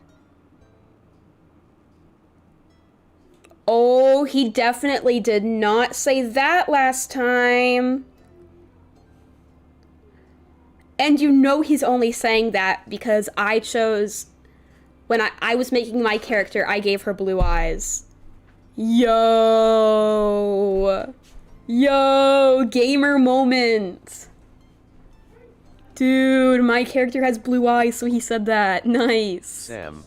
Oh, he definitely did not say that last time. And you know he's only saying that because I chose... When I was making my character, I gave her blue eyes. Yo! Yo! Gamer moment! Dude, my character has blue eyes, so he said that. Nice. Sam,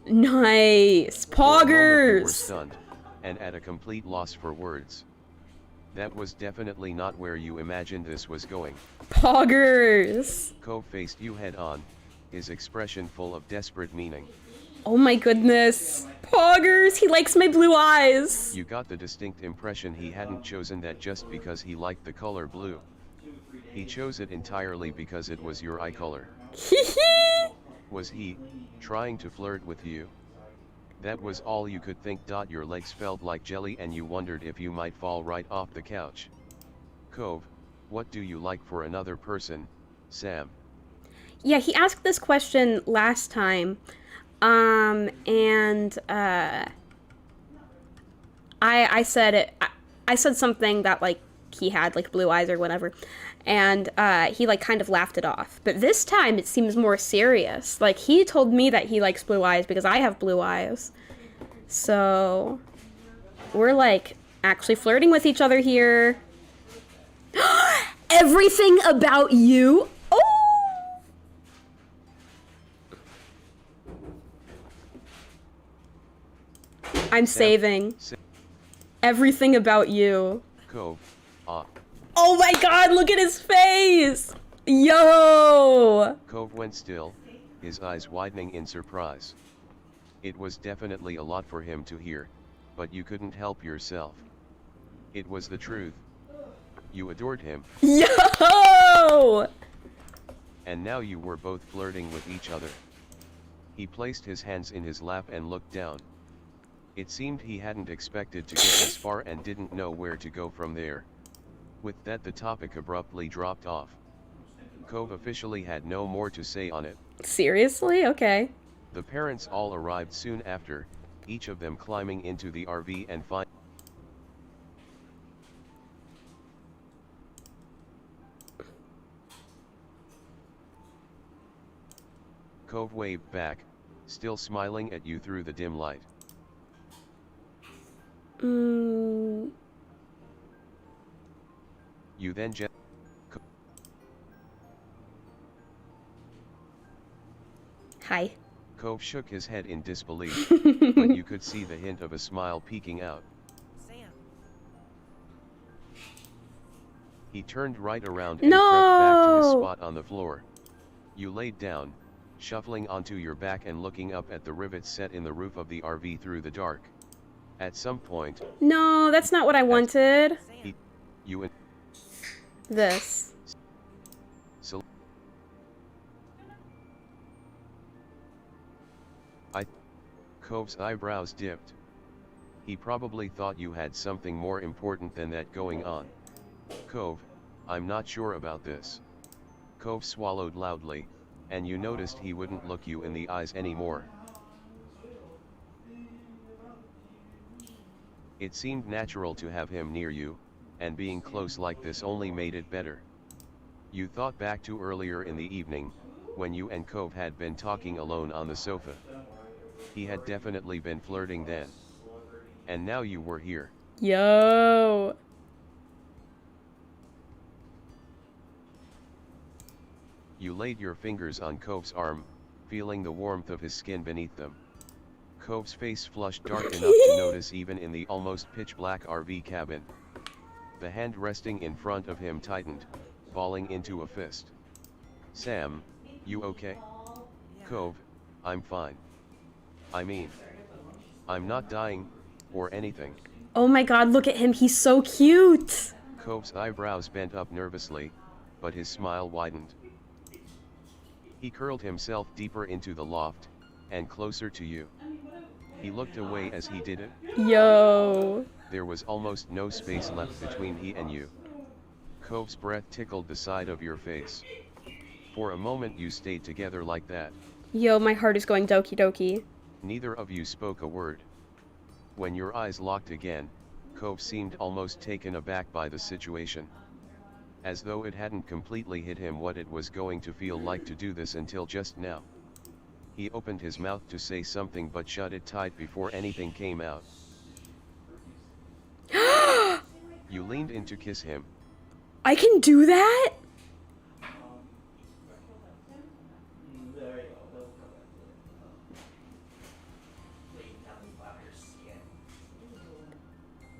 Nice. For a moment you were Poggers! stunned, and at a complete loss for words. That was definitely not where you imagined this was going. Poggers! Cove faced you head on, his expression full of desperate meaning. Oh my goodness. Poggers! He likes my blue eyes! You got the distinct impression he hadn't chosen that just because he liked the color blue. He chose it entirely because it was your eye color. Was he trying to flirt with you? That was all you could think. Your legs felt like jelly and you wondered if you might fall right off the couch. Cove, what do you like for another person, Sam? Yeah, he asked this question last time. I said something that, like, he had, like, blue eyes or whatever. And, he, like, kind of laughed it off. But this time, it seems more serious. Like, he told me that he likes blue eyes because I have blue eyes. So, we're, like, actually flirting with each other here. Everything about you? Oh! I'm saving. Everything about you. Cove, Oh my god, look at his face! Yo! Cove went still, his eyes widening in surprise. It was definitely a lot for him to hear, but you couldn't help yourself. It was the truth. You adored him. Yo! And now you were both flirting with each other. He placed his hands in his lap and looked down. It seemed he hadn't expected to get this far and didn't know where to go from there. With that, the topic abruptly dropped off. Cove officially had no more to say on it. Seriously? Okay. The parents all arrived soon after, each of them climbing into the RV and Cove waved back, still smiling at you through the dim light. Mm, You then hi. Cove shook his head in disbelief, but you could see the hint of a smile peeking out. Sam. He turned right around and crept back to his No! spot on the floor. You laid down, shuffling onto your back and looking up at the rivets set in the roof of the RV through the dark. At some point, No, that's not what I wanted. you and This. so Cove's eyebrows dipped. He probably thought you had something more important than that going on. Cove, I'm not sure about this. Cove swallowed loudly, and you noticed he wouldn't look you in the eyes anymore. It seemed natural to have him near you, and being close like this only made it better. You thought back to earlier in the evening, when you and Cove had been talking alone on the sofa. He had definitely been flirting then. And now you were here. Yo. You laid your fingers on Cove's arm, feeling the warmth of his skin beneath them. Cove's face flushed dark enough to notice even in the almost pitch-black RV cabin. The hand resting in front of him tightened, balling into a fist. Sam, you okay? Cove, I'm fine. I mean, I'm not dying, or anything. Oh my god, look at him. He's so cute. Cove's eyebrows bent up nervously, but his smile widened. He curled himself deeper into the loft, and closer to you. He looked away as he did it. Yo. There was almost no space left between he and you. Cove's breath tickled the side of your face. For a moment you stayed together like that. Yo, my heart is going doki doki. Neither of you spoke a word. When your eyes locked again, Cove seemed almost taken aback by the situation. As though it hadn't completely hit him what it was going to feel like to do this until just now. He opened his mouth to say something but shut it tight before anything came out. You leaned in to kiss him. I can do that? There you go.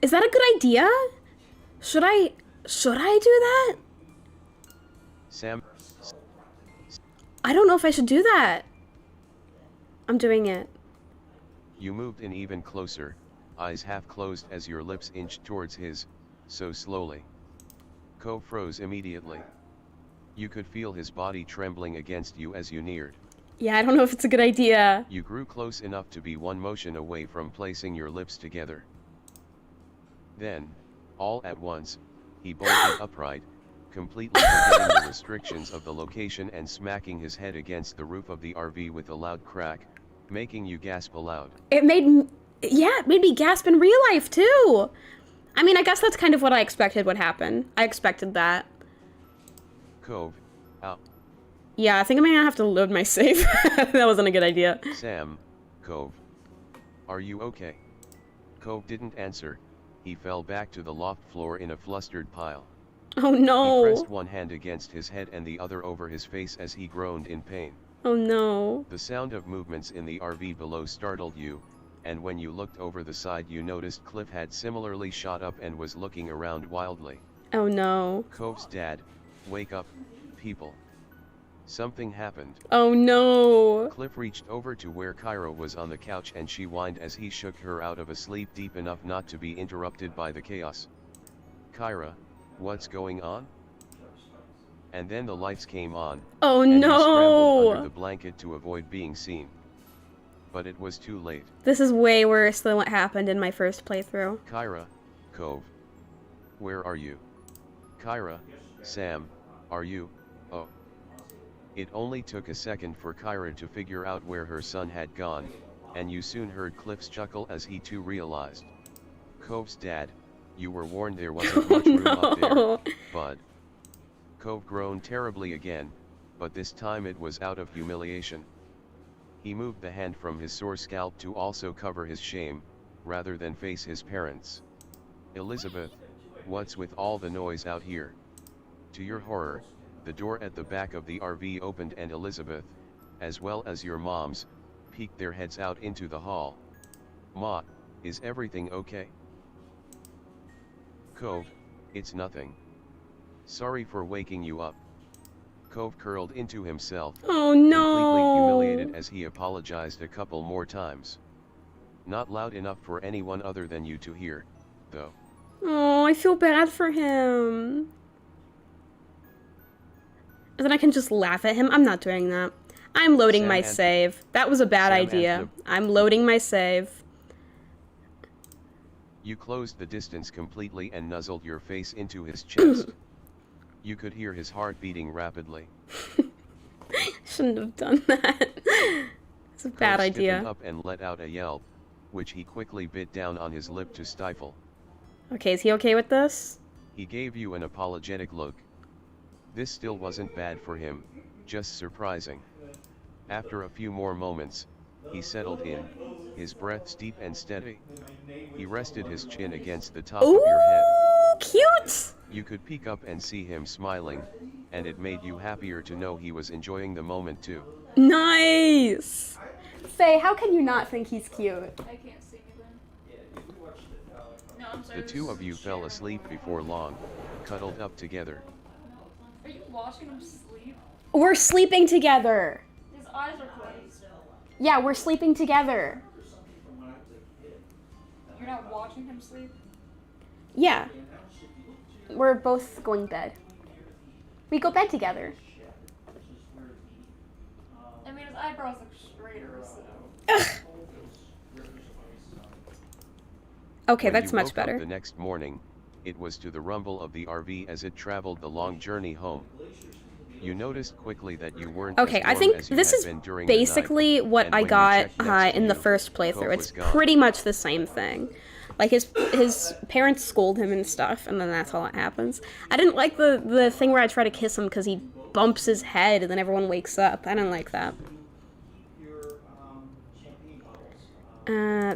Is that a good idea? Should I do that? Sam, I don't know if I should do that. I'm doing it. you moved in even closer, eyes half closed as your lips inched towards his, so slowly. Cove froze immediately. You could feel his body trembling against you as you neared. Yeah, I don't know if it's a good idea. You grew close enough to be one motion away from placing your lips together. Then, all at once, he bolted upright, completely forgetting the restrictions of the location and smacking his head against the roof of the RV with a loud crack, making you gasp aloud. It made me gasp in real life too. I mean, I guess that's kind of what I expected would happen. I expected that. Cove, out. Yeah, I think I'm gonna have to load my save. That wasn't a good idea. Sam, Cove. Are you okay? Cove didn't answer. He fell back to the loft floor in a flustered pile. Oh He no. pressed one hand against his head and the other over his face as he groaned in pain. Oh no. The sound of movements in the RV below startled you, and when you looked over the side you noticed Cliff had similarly shot up and was looking around wildly. Oh no. Cove's dad, wake up, people. Something happened. Oh no. Cliff reached over to where Kyra was on the couch and she whined as he shook her out of a sleep deep enough not to be interrupted by the chaos. Kyra, what's going on? And then the lights came on. Oh and you scrambled under no. the blanket to avoid being seen. But it was too late. This is way worse than what happened in my first playthrough. Kyra, Cove. Where are you? Kyra, Sam, are you? Oh. It only took a second for Kyra to figure out where her son had gone, and you soon heard Cliff's chuckle as he too realized. Cove's dad, you were warned there wasn't much room up there, bud. Cove groaned terribly again, but this time it was out of humiliation. He moved the hand from his sore scalp to also cover his shame, rather than face his parents. Elizabeth, what's with all the noise out here? To your horror, the door at the back of the RV opened and Elizabeth, as well as your moms, peeked their heads out into the hall. Ma, is everything okay? Cove, it's nothing. Sorry for waking you up. Cove curled into himself, Oh completely no. humiliated as he apologized a couple more times. Not loud enough for anyone other than you to hear, though. Oh, I feel bad for him. And then I can just laugh at him. I'm not doing that. I'm loading my save. That was a bad idea. I'm loading my save. You closed the distance completely and nuzzled your face into his chest. You could hear his heart beating rapidly. Shouldn't have done that. It's a bad Cove idea. stiffened up and let out a yelp, which he quickly bit down on his lip to stifle. Okay, is he okay with this? He gave you an apologetic look. This still wasn't bad for him, just surprising. After a few more moments, he settled in, his breath steep and steady. He rested his chin against the top of your head. Ooh, cute! You could peek up and see him smiling, and it made you happier to know he was enjoying the moment too. Nice! Faye, how can you not think he's cute? I can't see me then. No, I'm sorry. The two of you fell asleep before long, cuddled up together. Are you watching him sleep? We're sleeping together. His eyes are closed. Yeah, we're sleeping together. You're not watching him sleep? Yeah. We're both going to bed. We go bed together. I mean, his eyebrows look straighter, so. Ugh. Okay, When that's you much woke up better. the next morning, it was to the rumble of the RV as it traveled the long journey home. You noticed quickly that you weren't Okay, as I warm think as you this had is been during the night, basically what and I when you got checked next to in the you, first Cove playthrough. was It's gone. pretty much the same thing. Like his parents scold him and stuff, and then that's all that happens. I didn't like the thing where I try to kiss him because he bumps his head and then everyone wakes up. I didn't like that.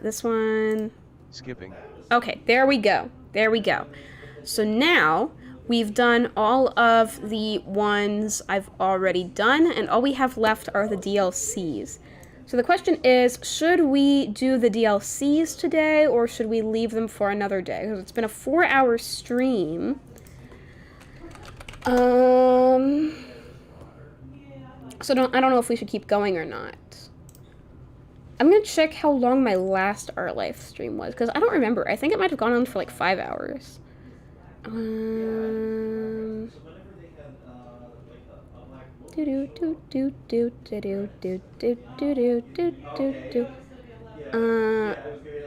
This one. Skipping. Okay, there we go. There we go. So now we've done all of the ones I've already done, and all we have left are the DLCs. So the question is, should we do the DLCs today, or should we leave them for another day? Because it's been a 4-hour stream. So I don't know if we should keep going or not. I'm gonna check how long my last Art Life stream was, because I don't remember. I think it might have gone on for like 5 hours.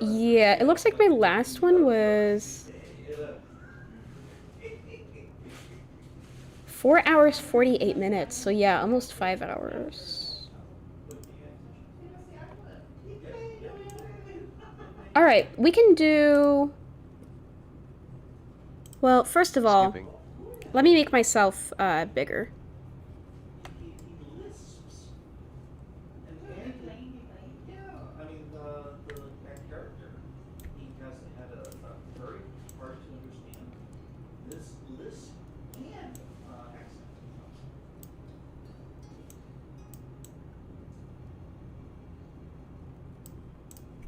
Yeah, it looks like my last one was 4 hours, 48 minutes. So yeah, almost 5 hours. All right, we can do... Well, first of all, Skipping. let me make myself bigger.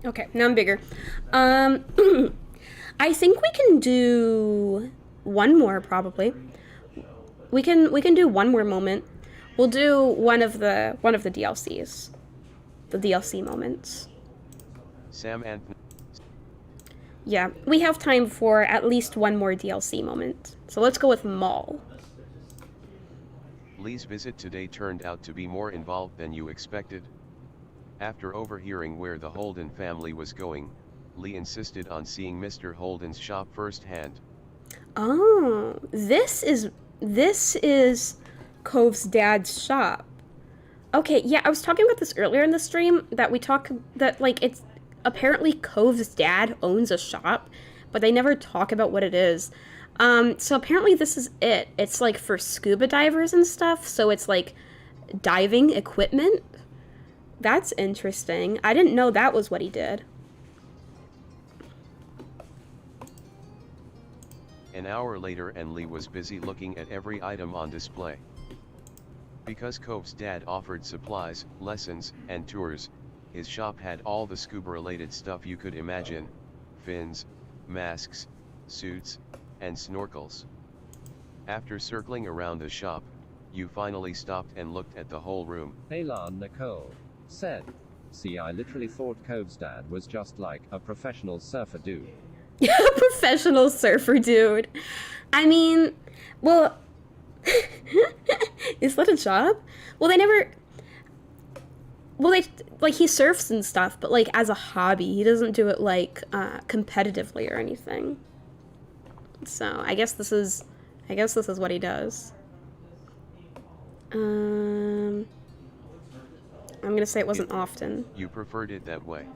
Okay, now I'm bigger. I think we can do one more probably. We can do one more moment. We'll do one of the DLCs. The DLC moments. Samanthnya. Yeah, we have time for at least one more DLC moment. So let's go with Mall. Lee's visit today turned out to be more involved than you expected. After overhearing where the Holden family was going, Lee insisted on seeing Mr. Holden's shop firsthand. Oh, this is Cove's dad's shop. Okay, yeah, I was talking about this earlier in the stream, that like it's apparently Cove's dad owns a shop, but they never talk about what it is. So apparently this is it. It's like for scuba divers and stuff, so it's like diving equipment. That's interesting. I didn't know that was what he did. An hour later and Lee was busy looking at every item on display. Because Cove's dad offered supplies, lessons, and tours, his shop had all the scuba-related stuff you could imagine: fins, masks, suits, and snorkels. After circling around the shop, you finally stopped and looked at the whole room. Elan Nicole said, "See, I literally thought Cove's dad was just like a professional surfer dude." Professional surfer dude. I mean, well, is that a job? Well, they never. Well, they like he surfs and stuff, but like as a hobby, he doesn't do it like competitively or anything. So I guess this is what he does. I'm gonna say it wasn't often. You preferred it that way.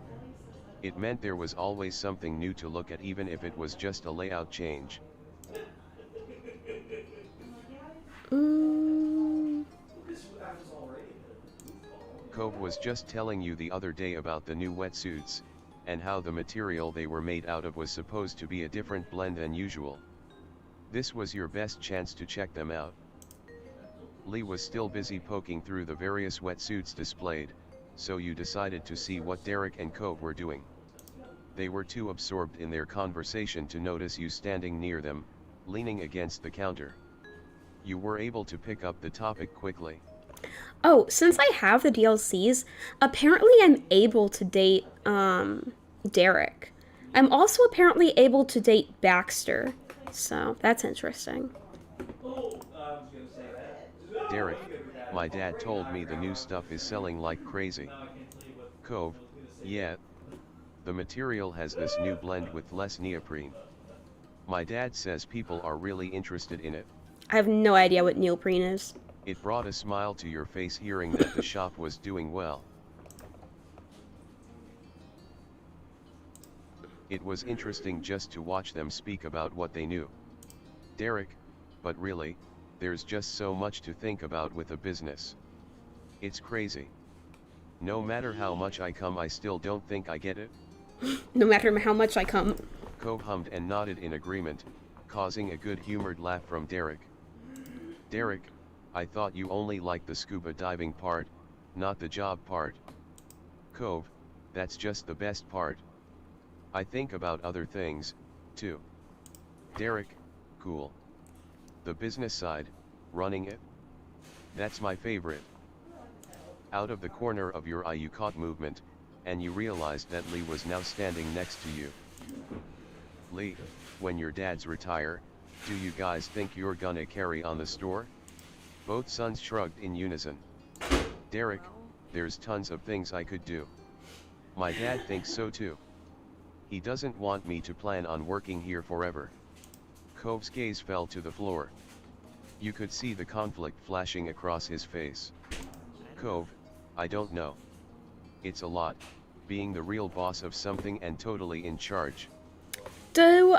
It meant there was always something new to look at, even if it was just a layout change. Cove was just telling you the other day about the new wetsuits, and how the material they were made out of was supposed to be a different blend than usual. This was your best chance to check them out. Lee was still busy poking through the various wetsuits displayed, so you decided to see what Derek and Cove were doing. They were too absorbed in their conversation to notice you standing near them, leaning against the counter. You were able to pick up the topic quickly. Oh, since I have the DLCs, apparently I'm able to date Derek. I'm also apparently able to date Baxter, so that's interesting. Derek, my dad told me the new stuff is selling like crazy. Cove, yeah. The material has this new blend with less neoprene. My dad says people are really interested in it. I have no idea what neoprene is. It brought a smile to your face hearing that the shop was doing well. It was interesting just to watch them speak about what they knew. Derek, but really, there's just so much to think about with a business. It's crazy. No matter how much I come, I still don't think I get it. No matter how much I come. Cove hummed and nodded in agreement, causing a good-humored laugh from Derek. Derek, I thought you only liked the scuba diving part, not the job part. Cove, that's just the best part. I think about other things, too. Derek, cool. The business side, running it? That's my favorite. Out of the corner of your eye you caught movement, and you realized that Lee was now standing next to you. Lee, when your dads retire, do you guys think you're gonna carry on the store? Both sons shrugged in unison. Derek, there's tons of things I could do. My dad thinks so too. He doesn't want me to plan on working here forever. Cove's gaze fell to the floor. You could see the conflict flashing across his face. Cove, I don't know. It's a lot, being the real boss of something and totally in charge. Do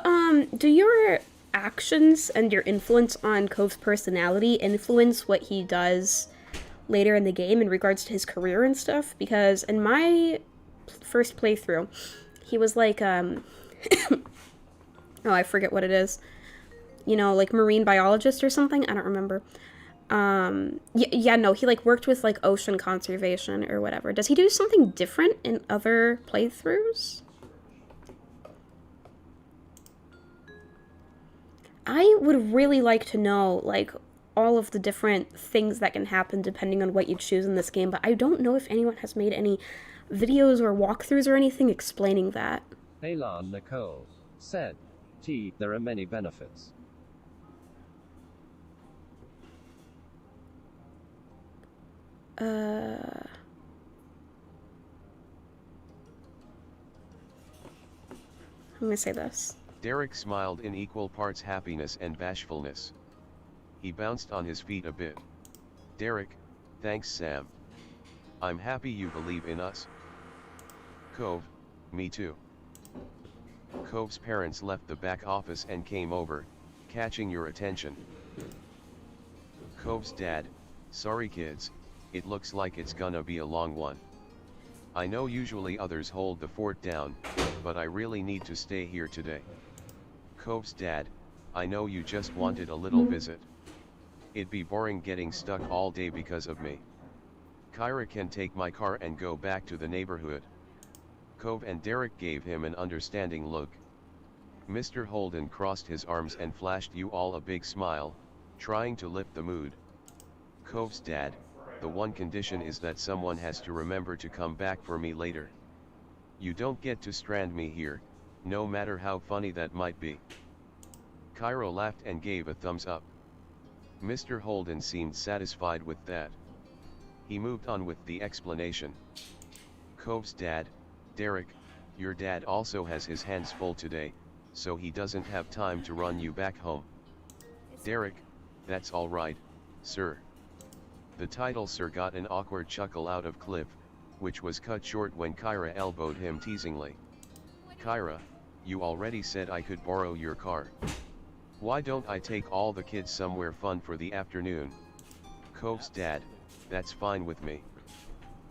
your actions and your influence on Cove's personality influence what he does later in the game in regards to his career and stuff? Because in my first playthrough, he was like, oh, I forget what it is. You know, like marine biologist or something? I don't remember. No, he like worked with like ocean conservation or whatever. Does he do something different in other playthroughs? I would really like to know, like, all of the different things that can happen depending on what you choose in this game, but I don't know if anyone has made any videos or walkthroughs or anything explaining that. Elan Nicole said, there are many benefits. Let me say this. Derek smiled in equal parts happiness and bashfulness. He bounced on his feet a bit. Derek, thanks Sam. I'm happy you believe in us. Cove, me too. Cove's parents left the back office and came over, catching your attention. Cove's dad, sorry kids, it looks like it's gonna be a long one. I know usually others hold the fort down, but I really need to stay here today. Cove's dad, I know you just wanted a little visit. It'd be boring getting stuck all day because of me. Kyra can take my car and go back to the neighborhood. Cove and Derek gave him an understanding look. Mr. Holden crossed his arms and flashed you all a big smile, trying to lift the mood. Cove's dad, the one condition is that someone has to remember to come back for me later. You don't get to strand me here, no matter how funny that might be. Kyra laughed and gave a thumbs up. Mr. Holden seemed satisfied with that. He moved on with the explanation. Cove's dad, Derek, your dad also has his hands full today, so he doesn't have time to run you back home. Derek, that's all right, sir. The title sir got an awkward chuckle out of Cliff, which was cut short when Kyra elbowed him teasingly. Kyra, you already said I could borrow your car. Why don't I take all the kids somewhere fun for the afternoon? Cove's dad, that's fine with me.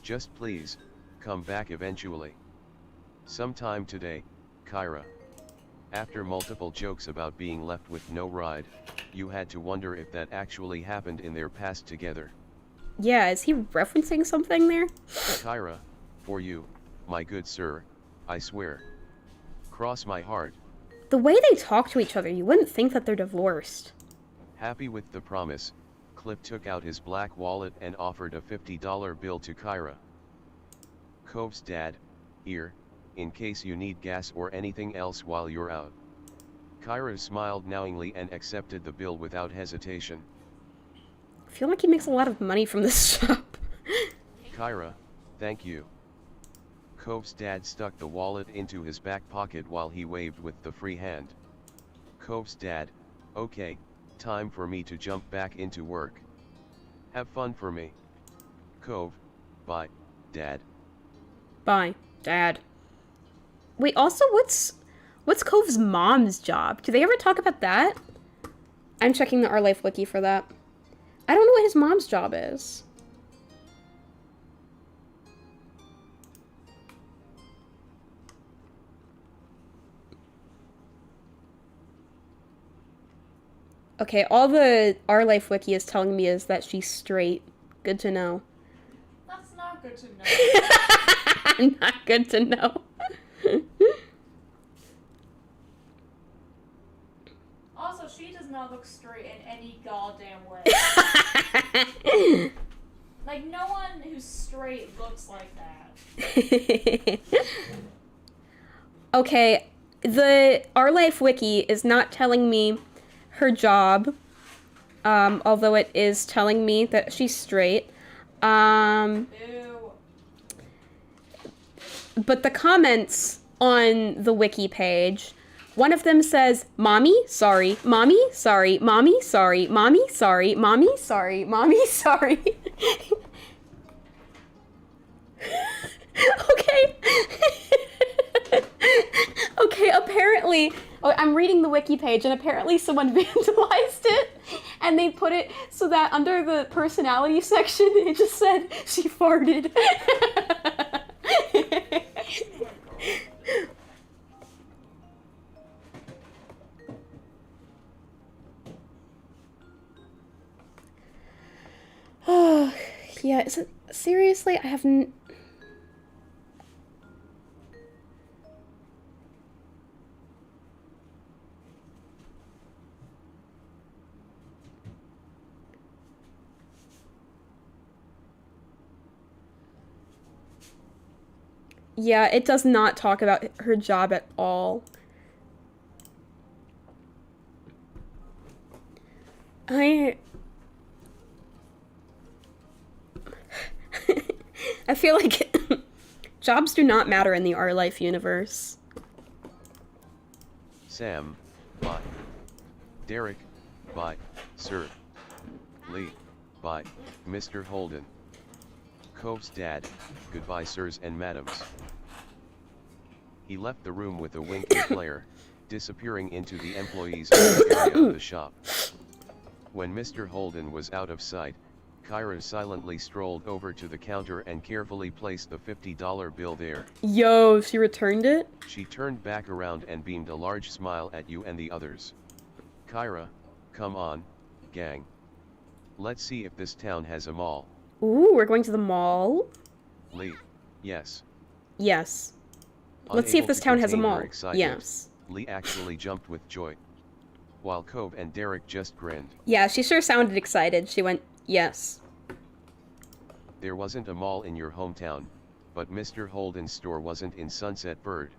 Just please, come back eventually. Sometime today, Kyra. After multiple jokes about being left with no ride, you had to wonder if that actually happened in their past together. Yeah, is he referencing something there? Kyra, for you, my good sir, I swear. Cross my heart. The way they talk to each other, you wouldn't think that they're divorced. Happy with the promise, Cliff took out his black wallet and offered a $50 bill to Kyra. Cove's dad, here, in case you need gas or anything else while you're out. Kyra smiled knowingly and accepted the bill without hesitation. I feel like he makes a lot of money from this shop. Kyra, thank you. Cove's dad stuck the wallet into his back pocket while he waved with the free hand. Cove's dad, okay, time for me to jump back into work. Have fun for me. Cove, bye, Dad. Bye, Dad. Wait, also, what's Cove's mom's job? Do they ever talk about that? I'm checking the Our Life wiki for that. I don't know what his mom's job is. Okay, all the Our Life wiki is telling me is that she's straight. Good to know. That's not good to know. Not good to know. Also, she does not look straight in any goddamn way. Like, no one who's straight looks like that. Okay, the Our Life wiki is not telling me her job, although it is telling me that she's straight. Ew. But the comments on the wiki page, one of them says, "Mommy, sorry, mommy, sorry, mommy, sorry, mommy, sorry, mommy, sorry, mommy, sorry." Okay. Okay, apparently, I'm reading the wiki page, and apparently someone vandalized it, and they put it so that under the personality section, it just said, "She farted." Oh, yeah, is it, seriously, I have Yeah, it does not talk about her job at all. I feel like jobs do not matter in the Our Life universe. Sam, bye. Derek, bye, sir. Lee, bye, Mr. Holden. Cove's dad, goodbye sirs and madams. He left the room with a wink and glare, disappearing into the employees' area of the shop. When Mr. Holden was out of sight, Kyra silently strolled over to the counter and carefully placed the $50 bill there. Yo, she returned it? She turned back around and beamed a large smile at you and the others. Kyra, come on, gang. Let's see if this town has a mall. Ooh, we're going to the mall? Lee, yes. Yes. Let's see if Unable this to town has a contain her mall. excitement, Yes. Lee actually jumped with joy. While Cove and Derek just grinned. Yeah, she sure sounded excited. She went, yes. There wasn't a mall in your hometown, but Mr. Holden's store wasn't in Sunset Bird.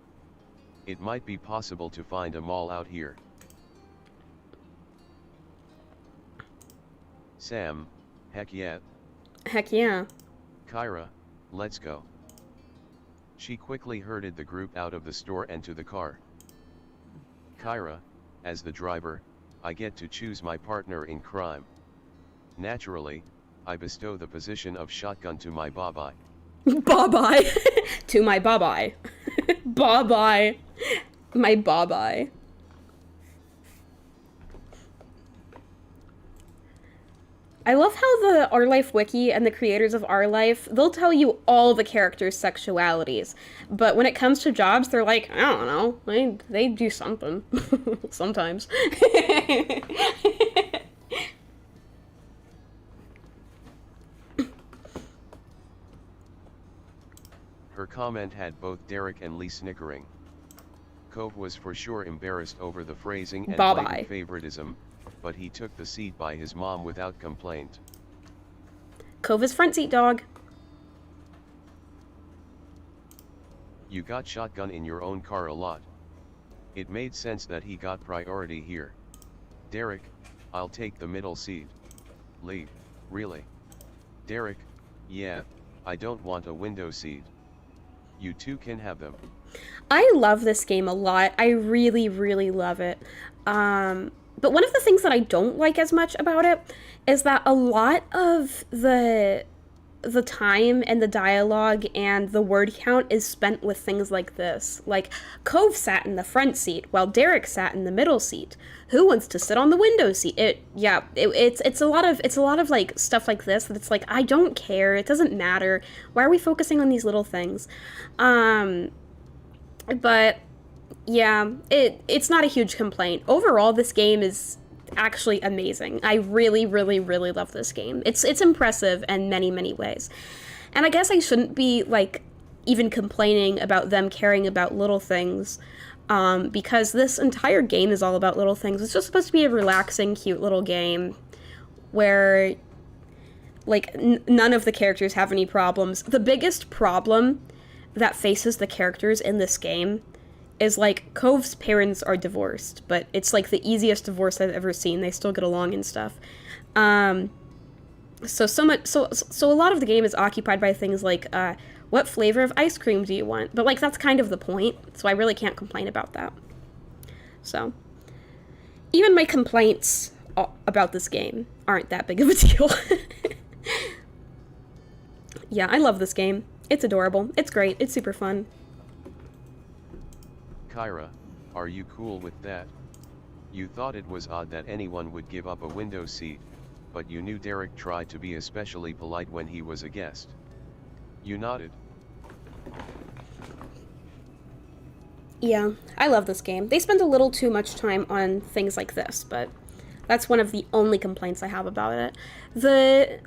It might be possible to find a mall out here. Sam, heck yeah. Heck yeah. Kyra, let's go. She quickly herded the group out of the store and to the car. Kyra, as the driver, I get to choose my partner in crime. Naturally, I bestow the position of shotgun to my Bye-bye. Bye-bye. To my bye-bye. Bye-bye. My bye-bye. I love how the Our Life wiki and the creators of Our Life, they'll tell you all the characters' sexualities, but when it comes to jobs, they're like, I don't know, they do something. Sometimes. Her comment had both Derek and Lee snickering. Cove was for sure embarrassed over the phrasing and Bye-bye. blatant favoritism, but he took the seat by his mom without complaint. Cove is front seat dog. You got shotgun in your own car a lot. It made sense that he got priority here. Derek, I'll take the middle seat. Lee, really? Derek, yeah, I don't want a window seat. You two can have them. I love this game a lot. I really, really love it. But one of the things that I don't like as much about it is that a lot of the time and the dialogue and the word count is spent with things like this. Like, Cove sat in the front seat while Derek sat in the middle seat. Who wants to sit on the window seat? It's a lot of like stuff like this that it's like, I don't care. It doesn't matter. Why are we focusing on these little things? But yeah, it's not a huge complaint. Overall, this game is actually amazing. I really, really, really love this game. It's impressive in many, many ways. And I guess I shouldn't be, like, even complaining about them caring about little things, because this entire game is all about little things. It's just supposed to be a relaxing, cute little game where, like, none of the characters have any problems. The biggest problem that faces the characters in this game is, like, Cove's parents are divorced, but it's, like, the easiest divorce I've ever seen. They still get along and stuff. So a lot of the game is occupied by things like, what flavor of ice cream do you want? But, like, that's kind of the point, so I really can't complain about that. So, even my complaints about this game aren't that big of a deal. Yeah, I love this game. It's adorable. It's great. It's super fun. Kyra, are you cool with that? You thought it was odd that anyone would give up a window seat, but you knew Derek tried to be especially polite when he was a guest. You nodded. Yeah, I love this game. They spend a little too much time on things like this, but that's one of the only complaints I have about it. The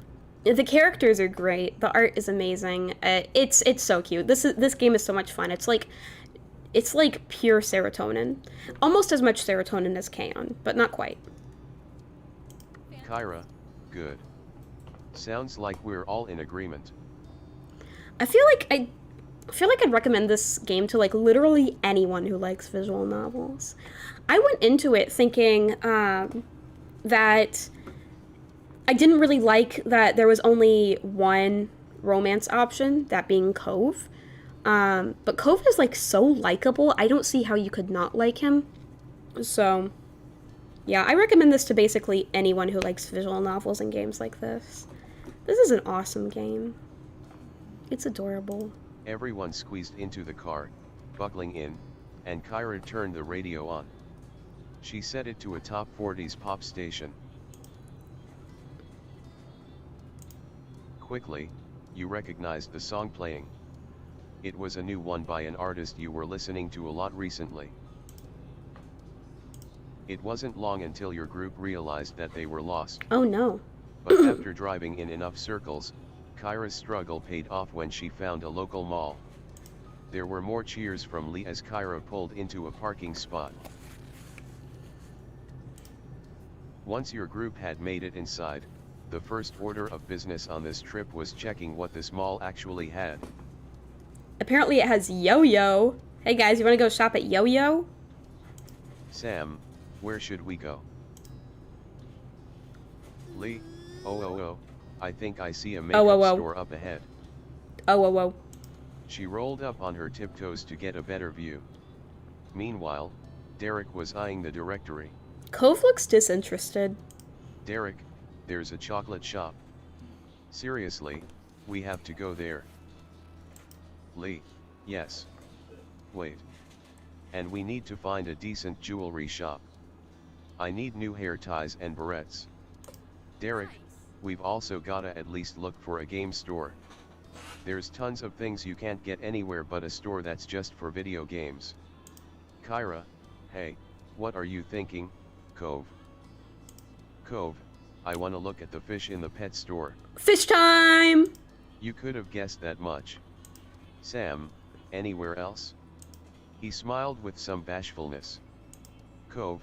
characters are great. The art is amazing. It's so cute. This game is so much fun. It's like pure serotonin. Almost as much serotonin as K-On, but not quite. Kyra, good. Sounds like we're all in agreement. I feel like I'd recommend this game to, like, literally anyone who likes visual novels. I went into it thinking that I didn't really like that there was only one romance option, that being Cove. But Cove is, like, so likable, I don't see how you could not like him. So, yeah, I recommend this to basically anyone who likes visual novels and games like this. This is an awesome game. It's adorable. Everyone squeezed into the car, buckling in, and Kyra turned the radio on. She set it to a top 40s pop station. Quickly, you recognized the song playing. It was a new one by an artist you were listening to a lot recently. It wasn't long until your group realized that they were lost. Oh no. But after driving in enough circles, Kyra's struggle paid off when she found a local mall. There were more cheers from Lee as Kyra pulled into a parking spot. Once your group had made it inside, the first order of business on this trip was checking what this mall actually had. Apparently it has Yo-Yo. Hey guys, you wanna go shop at Yo-Yo? Sam, where should we go? Lee, oh, I think I see a makeup store up ahead. Oh. She rolled up on her tiptoes to get a better view. Meanwhile, Derek was eyeing the directory. Cove looks disinterested. Derek, there's a chocolate shop. Seriously, we have to go there. Lee, yes. Wait. And we need to find a decent jewelry shop. I need new hair ties and barrettes. Derek, we've also gotta at least look for a game store. There's tons of things you can't get anywhere but a store that's just for video games. Kyra, hey, what are you thinking, Cove? Cove, I wanna look at the fish in the pet store. Fish time! You could have guessed that much. Sam, anywhere else? He smiled with some bashfulness. Cove,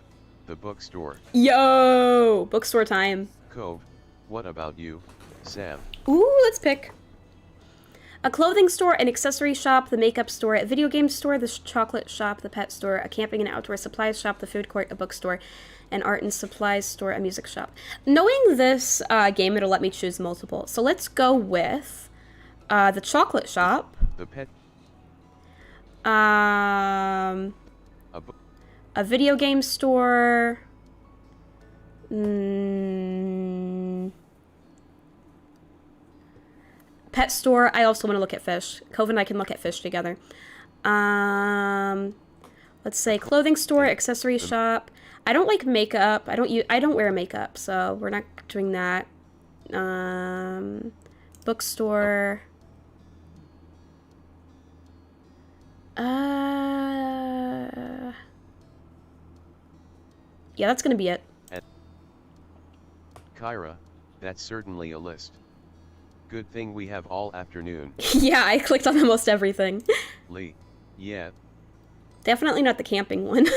the bookstore. Yo! Bookstore time. Cove, what about you, Sam? Ooh, let's pick. A clothing store, an accessory shop, the makeup store, a video game store, the chocolate shop, the pet store, a camping and outdoor supplies shop, the food court, a bookstore, an art and supplies store, a music shop. Knowing this game, it'll let me choose multiple. So let's go with the chocolate shop. The pet. A video game store. Pet store. I also want to look at fish. Cove and I can look at fish together. Let's say clothing store, accessory shop. I don't like makeup. I don't wear makeup, so we're not doing that. Bookstore. Yeah, that's gonna be it. Kyra, that's certainly a list. Good thing we have all afternoon. Yeah, I clicked on almost everything. Lee, yeah. Definitely not the camping one.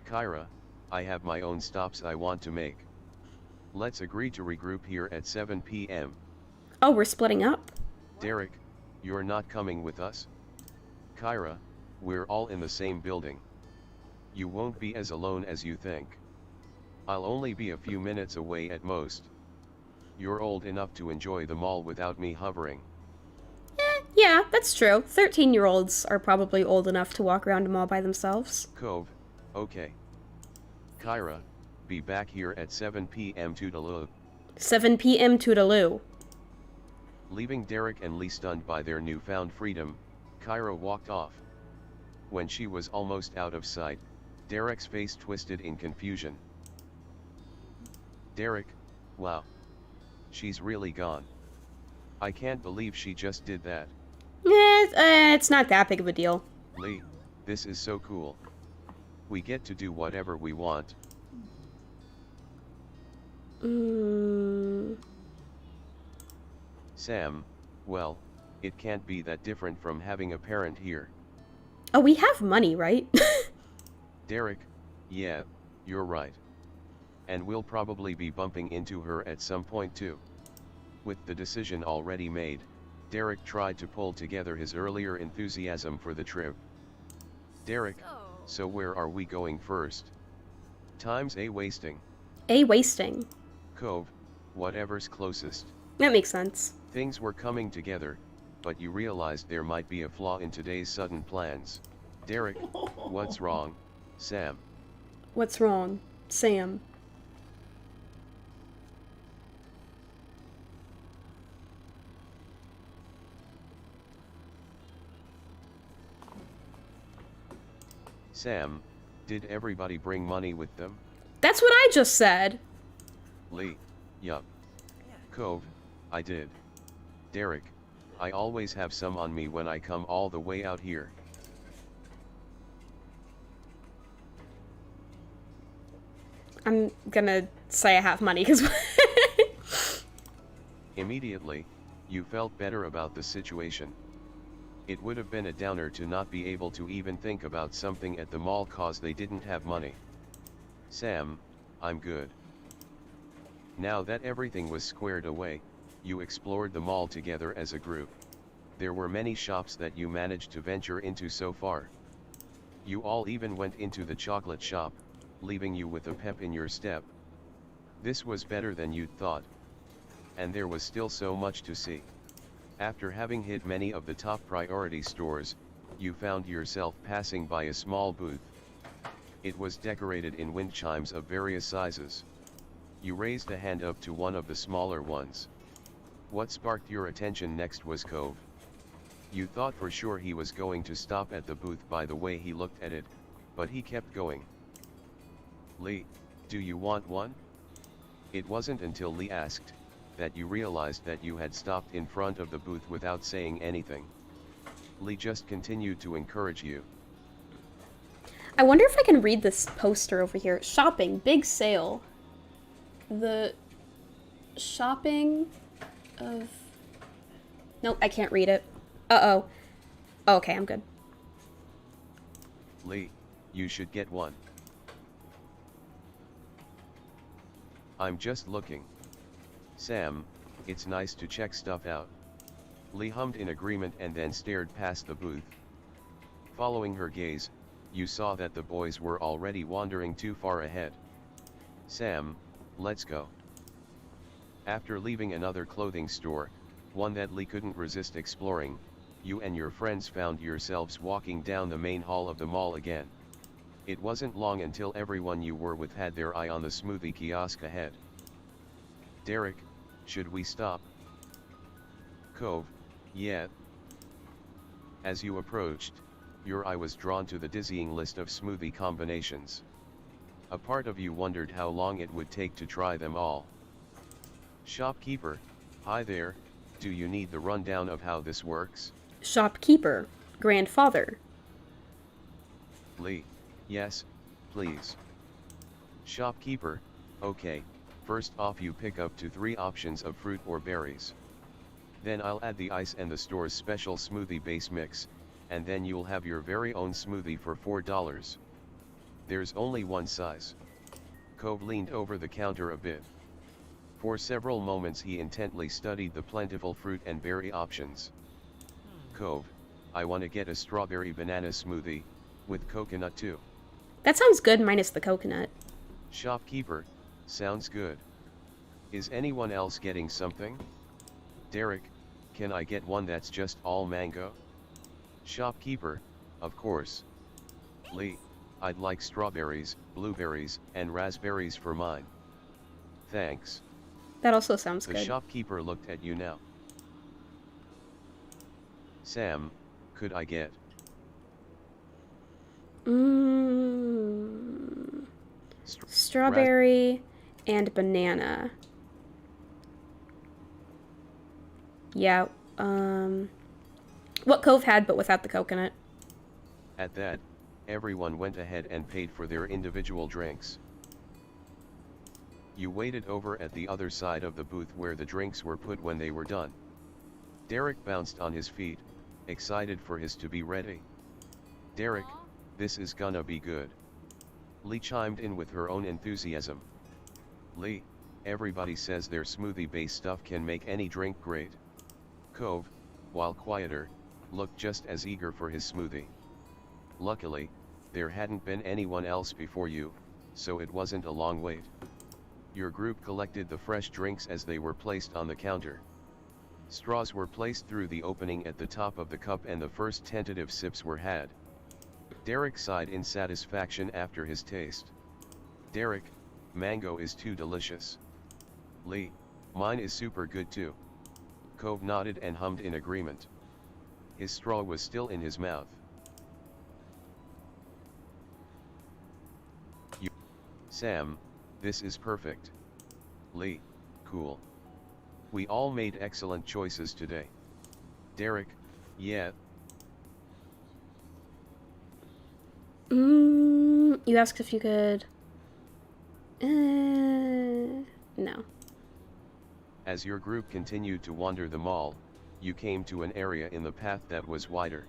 Kyra, I have my own stops I want to make. Let's agree to regroup here at 7 p.m. Oh, we're splitting up? Derek, you're not coming with us? Kyra, we're all in the same building. You won't be as alone as you think. I'll only be a few minutes away at most. You're old enough to enjoy the mall without me hovering. Yeah, that's true. 13-year-olds are probably old enough to walk around a mall by themselves. Cove, okay. Kyra, be back here at 7 p.m. toodaloo. 7 p.m. toodaloo. Leaving Derek and Lee stunned by their newfound freedom, Kyra walked off. When she was almost out of sight, Derek's face twisted in confusion. Derek, wow. She's really gone. I can't believe she just did that. It's not that big of a deal. Lee, this is so cool. We get to do whatever we want. Sam, well, it can't be that different from having a parent here. Oh, we have money, right? Derek, yeah, you're right. And we'll probably be bumping into her at some point too. With the decision already made, Derek tried to pull together his earlier enthusiasm for the trip. Derek, so where are we going first? Time's wasting. Wasting. Cove, whatever's closest. That makes sense. Things were coming together, but you realized there might be a flaw in today's sudden plans. Derek, what's wrong, Sam? What's wrong, Sam? Sam, did everybody bring money with them? That's what I just said. Lee, yup. Cove, I did. Derek, I always have some on me when I come all the way out here. I'm gonna say I have money because. Immediately, you felt better about the situation. It would have been a downer to not be able to even think about something at the mall cause they didn't have money. Sam, I'm good. Now that everything was squared away, you explored the mall together as a group. There were many shops that you managed to venture into so far. You all even went into the chocolate shop, leaving you with a pep in your step. This was better than you'd thought. And there was still so much to see. After having hit many of the top priority stores, you found yourself passing by a small booth. It was decorated in wind chimes of various sizes. You raised a hand up to one of the smaller ones. What sparked your attention next was Cove. You thought for sure he was going to stop at the booth by the way he looked at it, but he kept going. Lee, do you want one? It wasn't until Lee asked that you realized that you had stopped in front of the booth without saying anything. Lee just continued to encourage you. I wonder if I can read this poster over here. Shopping, big sale. The shopping of... Nope, I can't read it. Uh-oh. Okay, I'm good. Lee, you should get one. I'm just looking. Sam, it's nice to check stuff out. Lee hummed in agreement and then stared past the booth. Following her gaze, you saw that the boys were already wandering too far ahead. Sam, let's go. After leaving another clothing store, one that Lee couldn't resist exploring, you and your friends found yourselves walking down the main hall of the mall again. It wasn't long until everyone you were with had their eye on the smoothie kiosk ahead. Derek, should we stop? Cove, yeah. As you approached, your eye was drawn to the dizzying list of smoothie combinations. A part of you wondered how long it would take to try them all. Shopkeeper, hi there, do you need the rundown of how this works? Shopkeeper, grandfather. Lee, yes, please. Shopkeeper, okay, first off you pick up to 3 options of fruit or berries. Then I'll add the ice and the store's special smoothie base mix, and then you'll have your very own smoothie for $4. There's only one size. Cove leaned over the counter a bit. For several moments he intently studied the plentiful fruit and berry options. Cove, I want to get a strawberry banana smoothie, with coconut too. That sounds good minus the coconut. Shopkeeper, sounds good. Is anyone else getting something? Derek, can I get one that's just all mango? Shopkeeper, of course. Lee, I'd like strawberries, blueberries, and raspberries for mine. Thanks. That also sounds The good. shopkeeper looked at you now. Sam, could I get? Strawberry and banana. Yeah, what Cove had, but without the coconut. At that, everyone went ahead and paid for their individual drinks. You waited over at the other side of the booth where the drinks were put when they were done. Derek bounced on his feet, excited for his to be ready. Derek, this is gonna be good. Lee chimed in with her own enthusiasm. Lee, everybody says their smoothie-based stuff can make any drink great. Cove, while quieter, looked just as eager for his smoothie. Luckily, there hadn't been anyone else before you, so it wasn't a long wait. Your group collected the fresh drinks as they were placed on the counter. Straws were placed through the opening at the top of the cup and the first tentative sips were had. Derek sighed in satisfaction after his taste. Derek, mango is too delicious. Lee, mine is super good too. Cove nodded and hummed in agreement. His straw was still in his mouth. Sam, this is perfect. Lee, cool. We all made excellent choices today. Derek, yeah. You asked if you could. No. As your group continued to wander the mall, you came to an area in the path that was wider.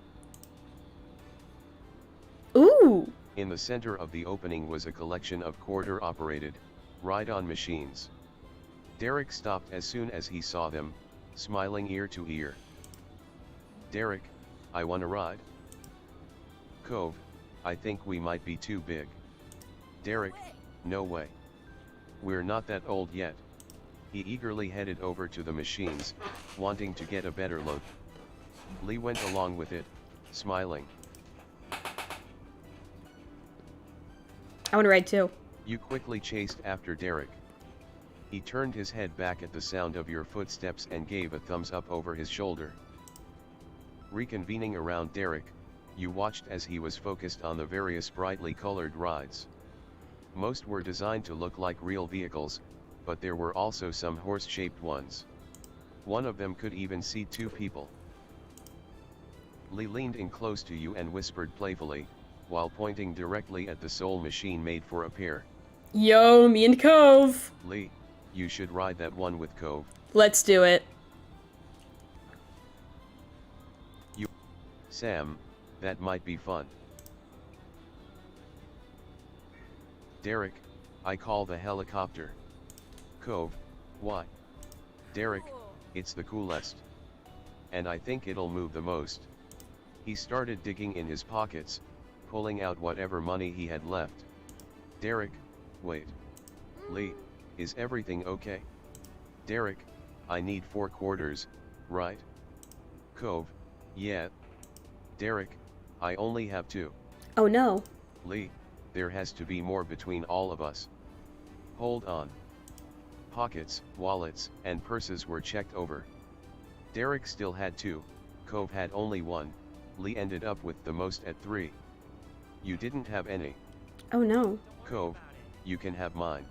Ooh. In the center of the opening was a collection of quarter-operated, ride-on machines. Derek stopped as soon as he saw them, smiling ear to ear. Derek, I want a ride? Cove, I think we might be too big. Derek, no way. We're not that old yet. He eagerly headed over to the machines, wanting to get a better look. Lee went along with it, smiling. I want to ride too. You quickly chased after Derek. He turned his head back at the sound of your footsteps and gave a thumbs up over his shoulder. Reconvening around Derek, you watched as he was focused on the various brightly colored rides. Most were designed to look like real vehicles, but there were also some horse-shaped ones. One of them could even seat 2 people. Lee leaned in close to you and whispered playfully, while pointing directly at the soul machine made for a pair. Yo, me and Cove. Lee, you should ride that one with Cove. Let's do it. Sam, that might be fun. Derek, I call the helicopter. Cove, why? Derek, it's the coolest. And I think it'll move the most. He started digging in his pockets, pulling out whatever money he had left. Derek, wait. Lee, is everything okay? Derek, I need 4 quarters, right? Cove, yeah. Derek, I only have 2. Oh no. Lee, there has to be more between all of us. Hold on. Pockets, wallets, and purses were checked over. Derek still had 2, Cove had only 1, Lee ended up with the most at 3. You didn't have any. Oh no. Cove, you can have mine.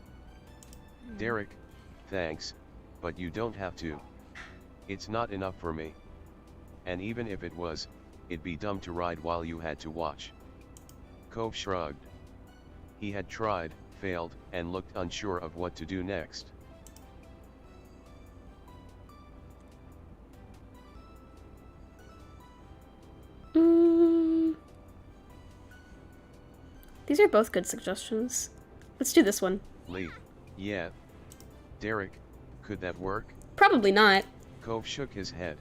Derek, thanks, but you don't have to. It's not enough for me. And even if it was, it'd be dumb to ride while you had to watch. Cove shrugged. He had tried, failed, and looked unsure of what to do next. These are both good suggestions. Let's do this one. Lee, yeah. Derek, could that work? Probably not. Cove shook his head.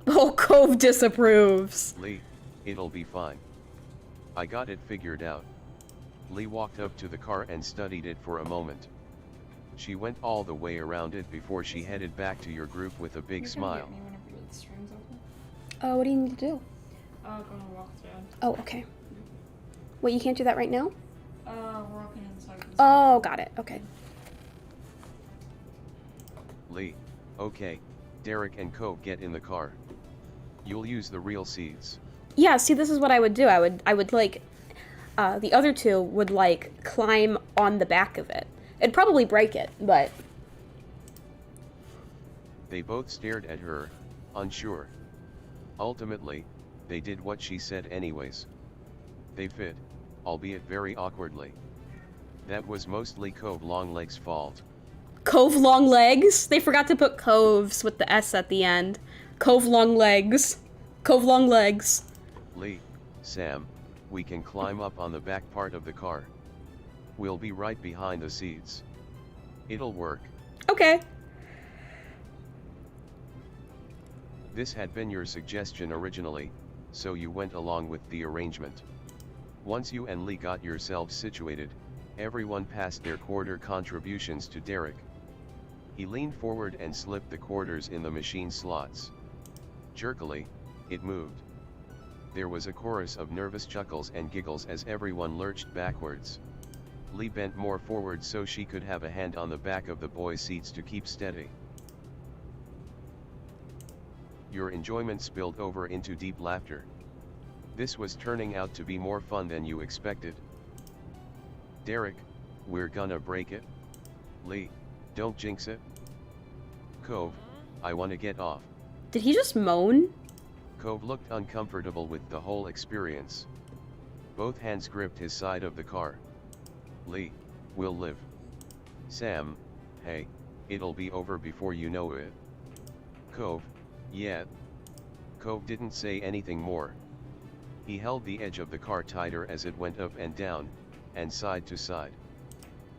Oh, Cove disapproves. Lee, it'll be fine. I got it figured out. Lee walked up to the car and studied it for a moment. She went all the way around it before she headed back to your group with a big smile. What do you need to do? Go on a walk around. Oh, okay. Wait, you can't do that right now? We're walking inside. Oh, got it. Okay. Lee, okay, Derek and Cove get in the car. You'll use the real seats. Yeah, see, this is what I would do. I would like, the other 2 would like climb on the back of it. It'd probably break it, but. They both stared at her, unsure. Ultimately, they did what she said anyways. They fit, albeit very awkwardly. That was mostly Cove Longleg's fault. Cove long legs? They forgot to put Coves with the S at the end. Cove long legs. Cove long legs. Lee, Sam, we can climb up on the back part of the car. We'll be right behind the seats. It'll work. Okay. This had been your suggestion originally, so you went along with the arrangement. Once you and Lee got yourselves situated, everyone passed their quarter contributions to Derek. He leaned forward and slipped the quarters in the machine slots. Jerkily, it moved. There was a chorus of nervous chuckles and giggles as everyone lurched backwards. Lee bent more forward so she could have a hand on the back of the boys' seats to keep steady. Your enjoyment spilled over into deep laughter. This was turning out to be more fun than you expected. Derek, we're gonna break it. Lee, don't jinx it. Cove, I wanna get off. Did he just moan? Cove looked uncomfortable with the whole experience. Both hands gripped his side of the car. Lee, we'll live. Sam, hey, it'll be over before you know it. Cove, yeah. Cove didn't say anything more. He held the edge of the car tighter as it went up and down, and side to side.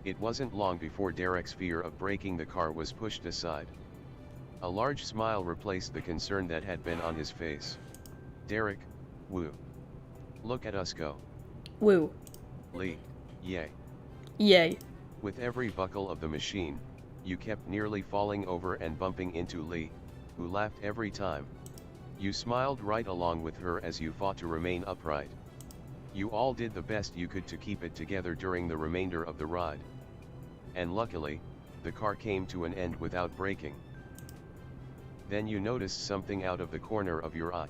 It wasn't long before Derek's fear of breaking the car was pushed aside. A large smile replaced the concern that had been on his face. Derek, woo. Look at us go. Woo. Lee, yay. Yay. With every buckle of the machine, you kept nearly falling over and bumping into Lee, who laughed every time. You smiled right along with her as you fought to remain upright. You all did the best you could to keep it together during the remainder of the ride. And luckily, the car came to an end without braking. Then you noticed something out of the corner of your eye.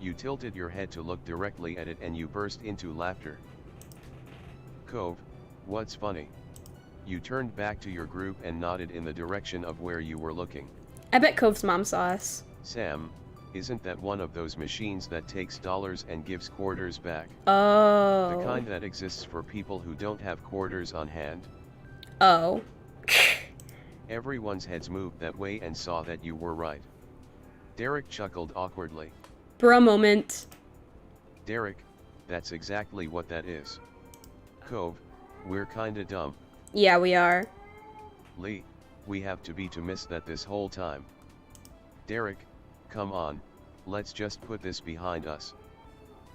You tilted your head to look directly at it and you burst into laughter. Cove, what's funny? You turned back to your group and nodded in the direction of where you were looking. I bet Cove's mom saw us. Sam, isn't that one of those machines that takes dollars and gives quarters back? Oh. The kind that exists for people who don't have quarters on hand? Oh. Everyone's heads moved that way and saw that you were right. Derek chuckled awkwardly. Bro moment. Derek, that's exactly what that is. Cove, we're kinda dumb. Yeah, we are. Lee, we have to be to miss that this whole time. Derek, come on, let's just put this behind us.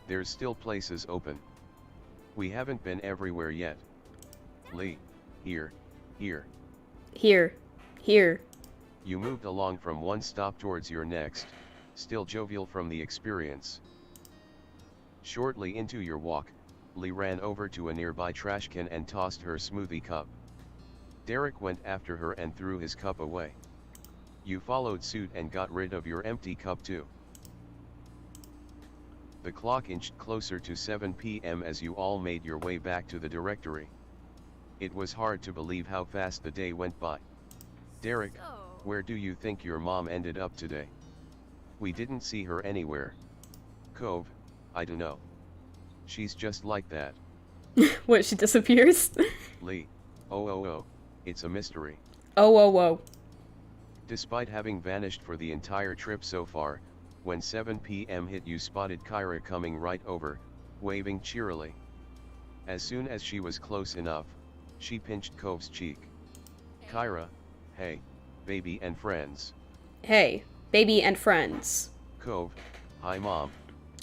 There's still places open. We haven't been everywhere yet. Lee, here. Here. You moved along from one stop towards your next, still jovial from the experience. Shortly into your walk, Lee ran over to a nearby trash can and tossed her smoothie cup. Derek went after her and threw his cup away. You followed suit and got rid of your empty cup too. The clock inched closer to 7 p.m. as you all made your way back to the directory. It was hard to believe how fast the day went by. Derek, where do you think your mom ended up today? We didn't see her anywhere. Cove, I dunno. She's just like that. What, she disappears? Lee, oh, it's a mystery. Oh. Despite having vanished for the entire trip so far, when 7 p.m. hit you spotted Kyra coming right over, waving cheerily. As soon as she was close enough, she pinched Cove's cheek. Kyra, hey, baby and friends. Hey, baby and friends. Cove, hi mom.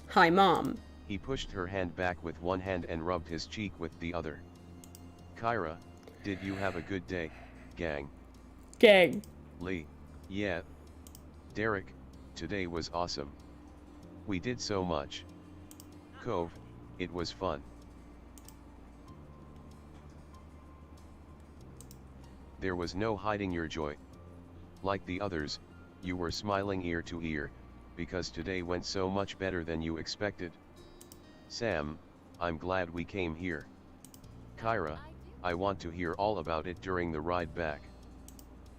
Hi, mom. He pushed her hand back with one hand and rubbed his cheek with the other. Kyra, did you have a good day, gang? Gang. Lee, yeah. Derek, today was awesome. We did so much. Cove, it was fun. There was no hiding your joy. Like the others, you were smiling ear to ear, because today went so much better than you expected. Sam, I'm glad we came here. Kyra, I want to hear all about it during the ride back.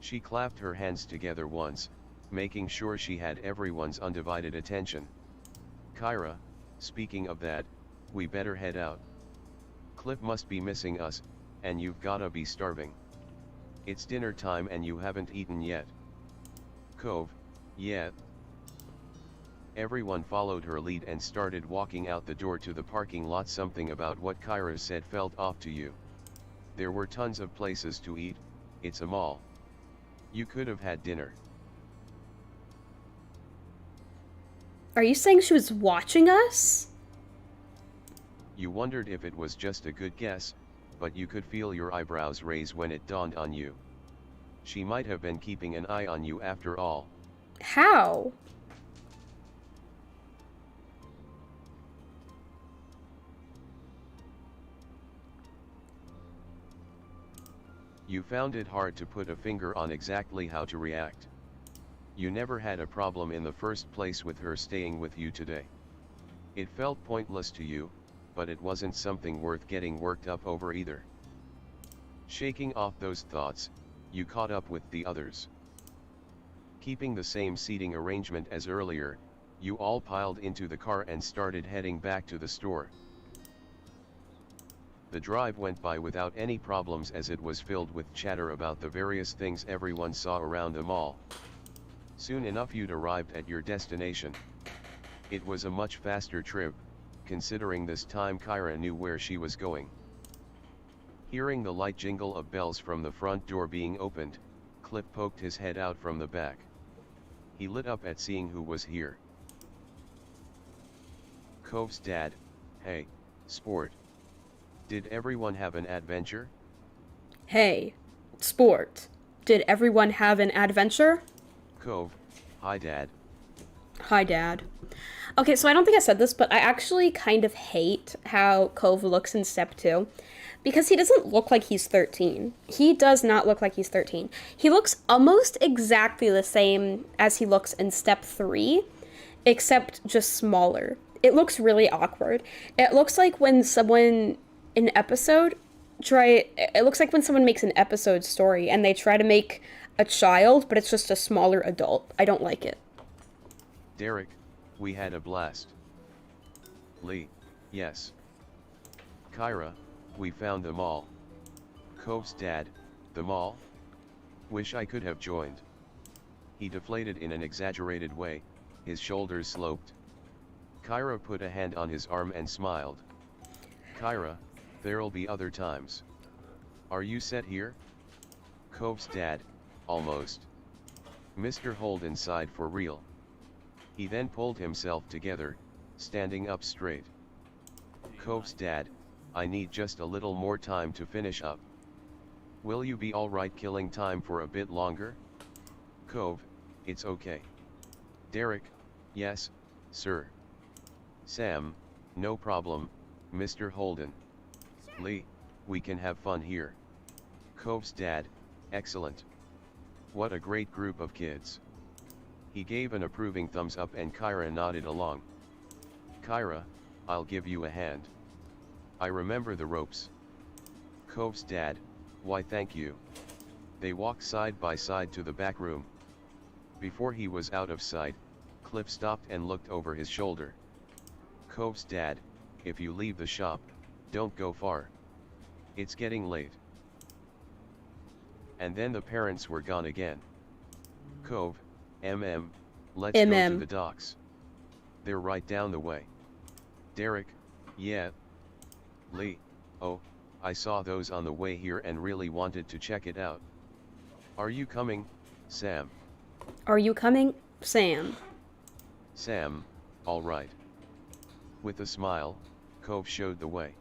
She clapped her hands together once, making sure she had everyone's undivided attention. Kyra, speaking of that, we better head out. Cliff must be missing us, and you've gotta be starving. It's dinner time and you haven't eaten yet. Cove, yeah. Everyone followed her lead and started walking out the door to the parking lot. Something about what Kyra said felt off to you. There were tons of places to eat, it's a mall. You could have had dinner. Are you saying she was watching us? You wondered if it was just a good guess, but you could feel your eyebrows raise when it dawned on you. She might have been keeping an eye on you after all. How? You found it hard to put a finger on exactly how to react. You never had a problem in the first place with her staying with you today. It felt pointless to you, but it wasn't something worth getting worked up over either. Shaking off those thoughts, you caught up with the others. Keeping the same seating arrangement as earlier, you all piled into the car and started heading back to the store. The drive went by without any problems as it was filled with chatter about the various things everyone saw around the mall. Soon enough you'd arrived at your destination. It was a much faster trip, considering this time Kyra knew where she was going. Hearing the light jingle of bells from the front door being opened, Clip poked his head out from the back. He lit up at seeing who was here. Cove's dad. Hey, sport. Did everyone have an adventure? Hey, sport. Did everyone have an adventure? Cove. Hi dad. Hi, Dad. Okay, so I don't think I said this, but I actually kind of hate how Cove looks in Step 2. Because he doesn't look like he's 13. He does not look like he's 13. He looks almost exactly the same as he looks in Step 3, except just smaller. It looks really awkward. It looks like when someone, it looks like when someone makes an episode story and they try to make a child, but it's just a smaller adult. I don't like it. Derek, we had a blast. Lee, yes. Kyra, we found the mall. Cove's dad, the mall? Wish I could have joined. He deflated in an exaggerated way, his shoulders sloped. Kyra put a hand on his arm and smiled. Kyra, there'll be other times. Are you set here? Cove's dad, almost. Mr. Holden sighed for real. He then pulled himself together, standing up straight. Cove's dad, I need just a little more time to finish up. Will you be alright killing time for a bit longer? Cove, it's okay. Derek, yes, sir. Sam, no problem, Mr. Holden. Lee, we can have fun here. Cove's dad, excellent. What a great group of kids. He gave an approving thumbs up and Kyra nodded along. Kyra, I'll give you a hand. I remember the ropes. Cove's dad, why thank you. They walked side by side to the back room. Before he was out of sight, Clip stopped and looked over his shoulder. Cove's dad, if you leave the shop, don't go far. It's getting late. And then the parents were gone again. Cove, let's go to the docks. They're right down the way. Derek, yeah. Lee, oh, I saw those on the way here and really wanted to check it out. Are you coming, Sam? Are you coming, Sam? Sam, all right. With a smile, Cove showed the way.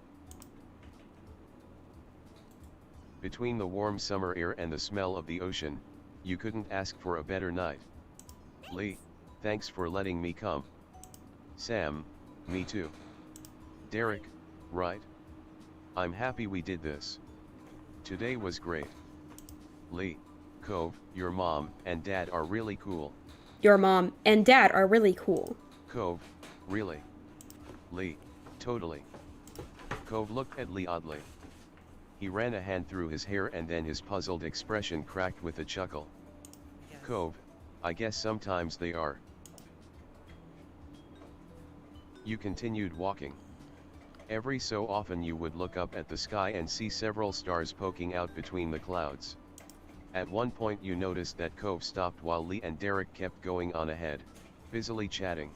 Between the warm summer air and the smell of the ocean, you couldn't ask for a better night. Lee, thanks for letting me come. Sam, me too. Derek, right? I'm happy we did this. Today was great. Lee, Cove, your mom and dad are really cool. Your mom and dad are really cool. Cove, really? Lee, totally. Cove looked at Lee oddly. He ran a hand through his hair and then his puzzled expression cracked with a chuckle. Cove, I guess sometimes they are. You continued walking. Every so often you would look up at the sky and see several stars poking out between the clouds. At one point you noticed that Cove stopped while Lee and Derek kept going on ahead, busily chatting.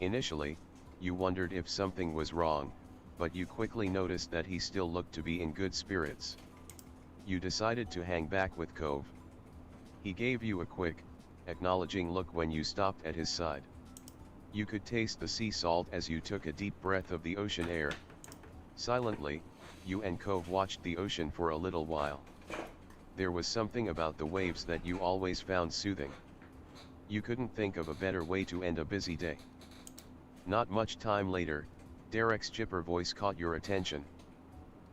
Initially, you wondered if something was wrong, but you quickly noticed that he still looked to be in good spirits. You decided to hang back with Cove. He gave you a quick, acknowledging look when you stopped at his side. You could taste the sea salt as you took a deep breath of the ocean air. Silently, you and Cove watched the ocean for a little while. There was something about the waves that you always found soothing. You couldn't think of a better way to end a busy day. Not much time later, Derek's chipper voice caught your attention.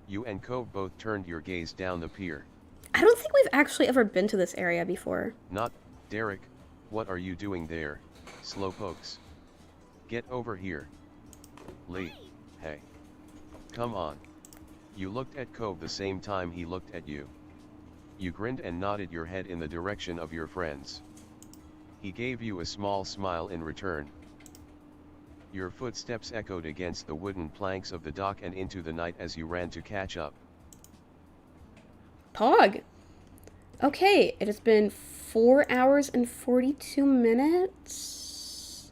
You and Cove both turned your gaze down the pier. I don't think we've actually ever been to this area before. Not, Derek, what are you doing there, slowpokes? Get over here. Lee, hey. Come on. You looked at Cove the same time he looked at you. You grinned and nodded your head in the direction of your friends. He gave you a small smile in return. Your footsteps echoed against the wooden planks of the dock and into the night as you ran to catch up. Pog. Okay, it has been 4 hours and 42 minutes.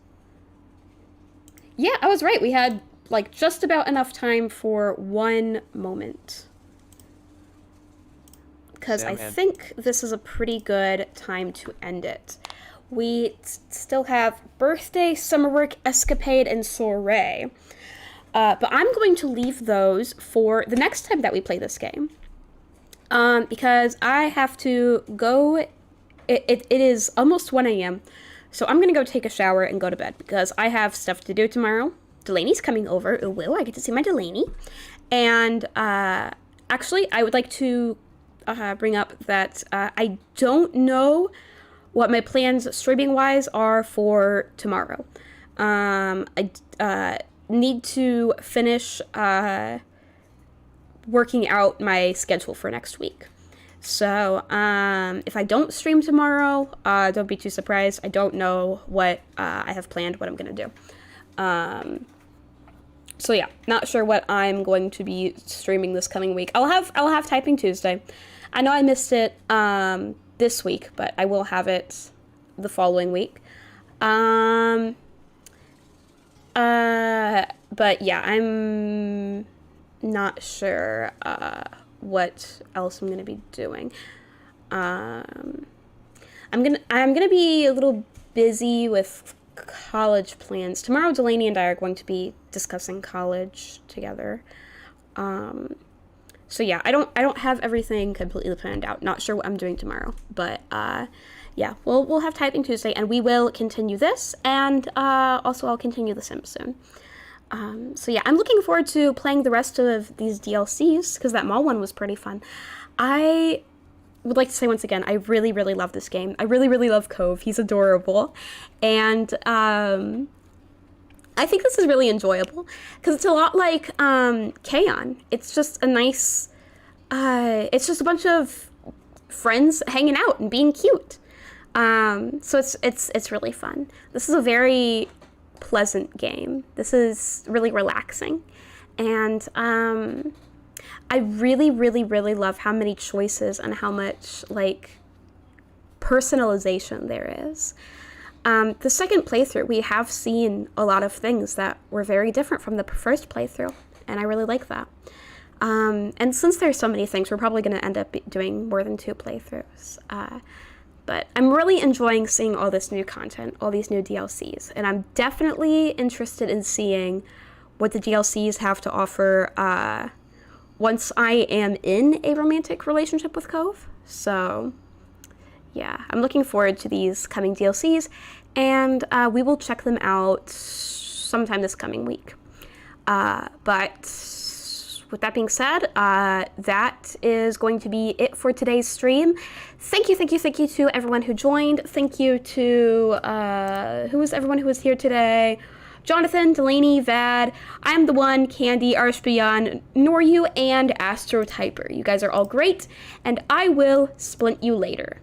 Yeah, I was right. We had like just about enough time for one moment. Because I think this is a pretty good time to end it. We still have birthday, summer work, escapade, and soiree. But I'm going to leave those for the next time that we play this game. Because I have to go. It is almost 1 a.m. So I'm going to go take a shower and go to bed because I have stuff to do tomorrow. Delaney's coming over. Ooh, woo, I get to see my Delaney. And actually, I would like to bring up that I don't know what my plans streaming-wise are for tomorrow. I need to finish working out my schedule for next week. So if I don't stream tomorrow, don't be too surprised. I don't know what I have planned, what I'm going to do. So yeah, not sure what I'm going to be streaming this coming week. I'll have Typing Tuesday. I know I missed it this week, but I will have it the following week. But yeah, I'm not sure what else I'm gonna be doing. I'm gonna be a little busy with college plans. Tomorrow, Delaney and I are going to be discussing college together. So yeah, I don't have everything completely planned out. Not sure what I'm doing tomorrow, but yeah, we'll have Typing Tuesday, and we will continue this, and also I'll continue The Sims soon. So yeah, I'm looking forward to playing the rest of these DLCs because that mall one was pretty fun. I would like to say once again, I really, really love this game. I really, really love Cove. He's adorable, and I think this is really enjoyable because it's a lot like K-On! It's just a nice, it's just a bunch of friends hanging out and being cute. So it's really fun. This is a very pleasant game. This is really relaxing, and I really, really, really love how many choices and how much like personalization there is. The second playthrough, we have seen a lot of things that were very different from the first playthrough, and I really like that. And since there's so many things, we're probably going to end up doing more than 2 playthroughs. But I'm really enjoying seeing all this new content, all these new DLCs, and I'm definitely interested in seeing what the DLCs have to offer once I am in a romantic relationship with Cove. So yeah, I'm looking forward to these coming DLCs, and we will check them out sometime this coming week. But with that being said, that is going to be it for today's stream. Thank you to everyone who joined. Thank you to, who is everyone who was here today? Jonathan, Delaney, Vad, I'm the One, Candy, Arshbion, Noryu, and Astrotyper. You guys are all great, and I will splint you later.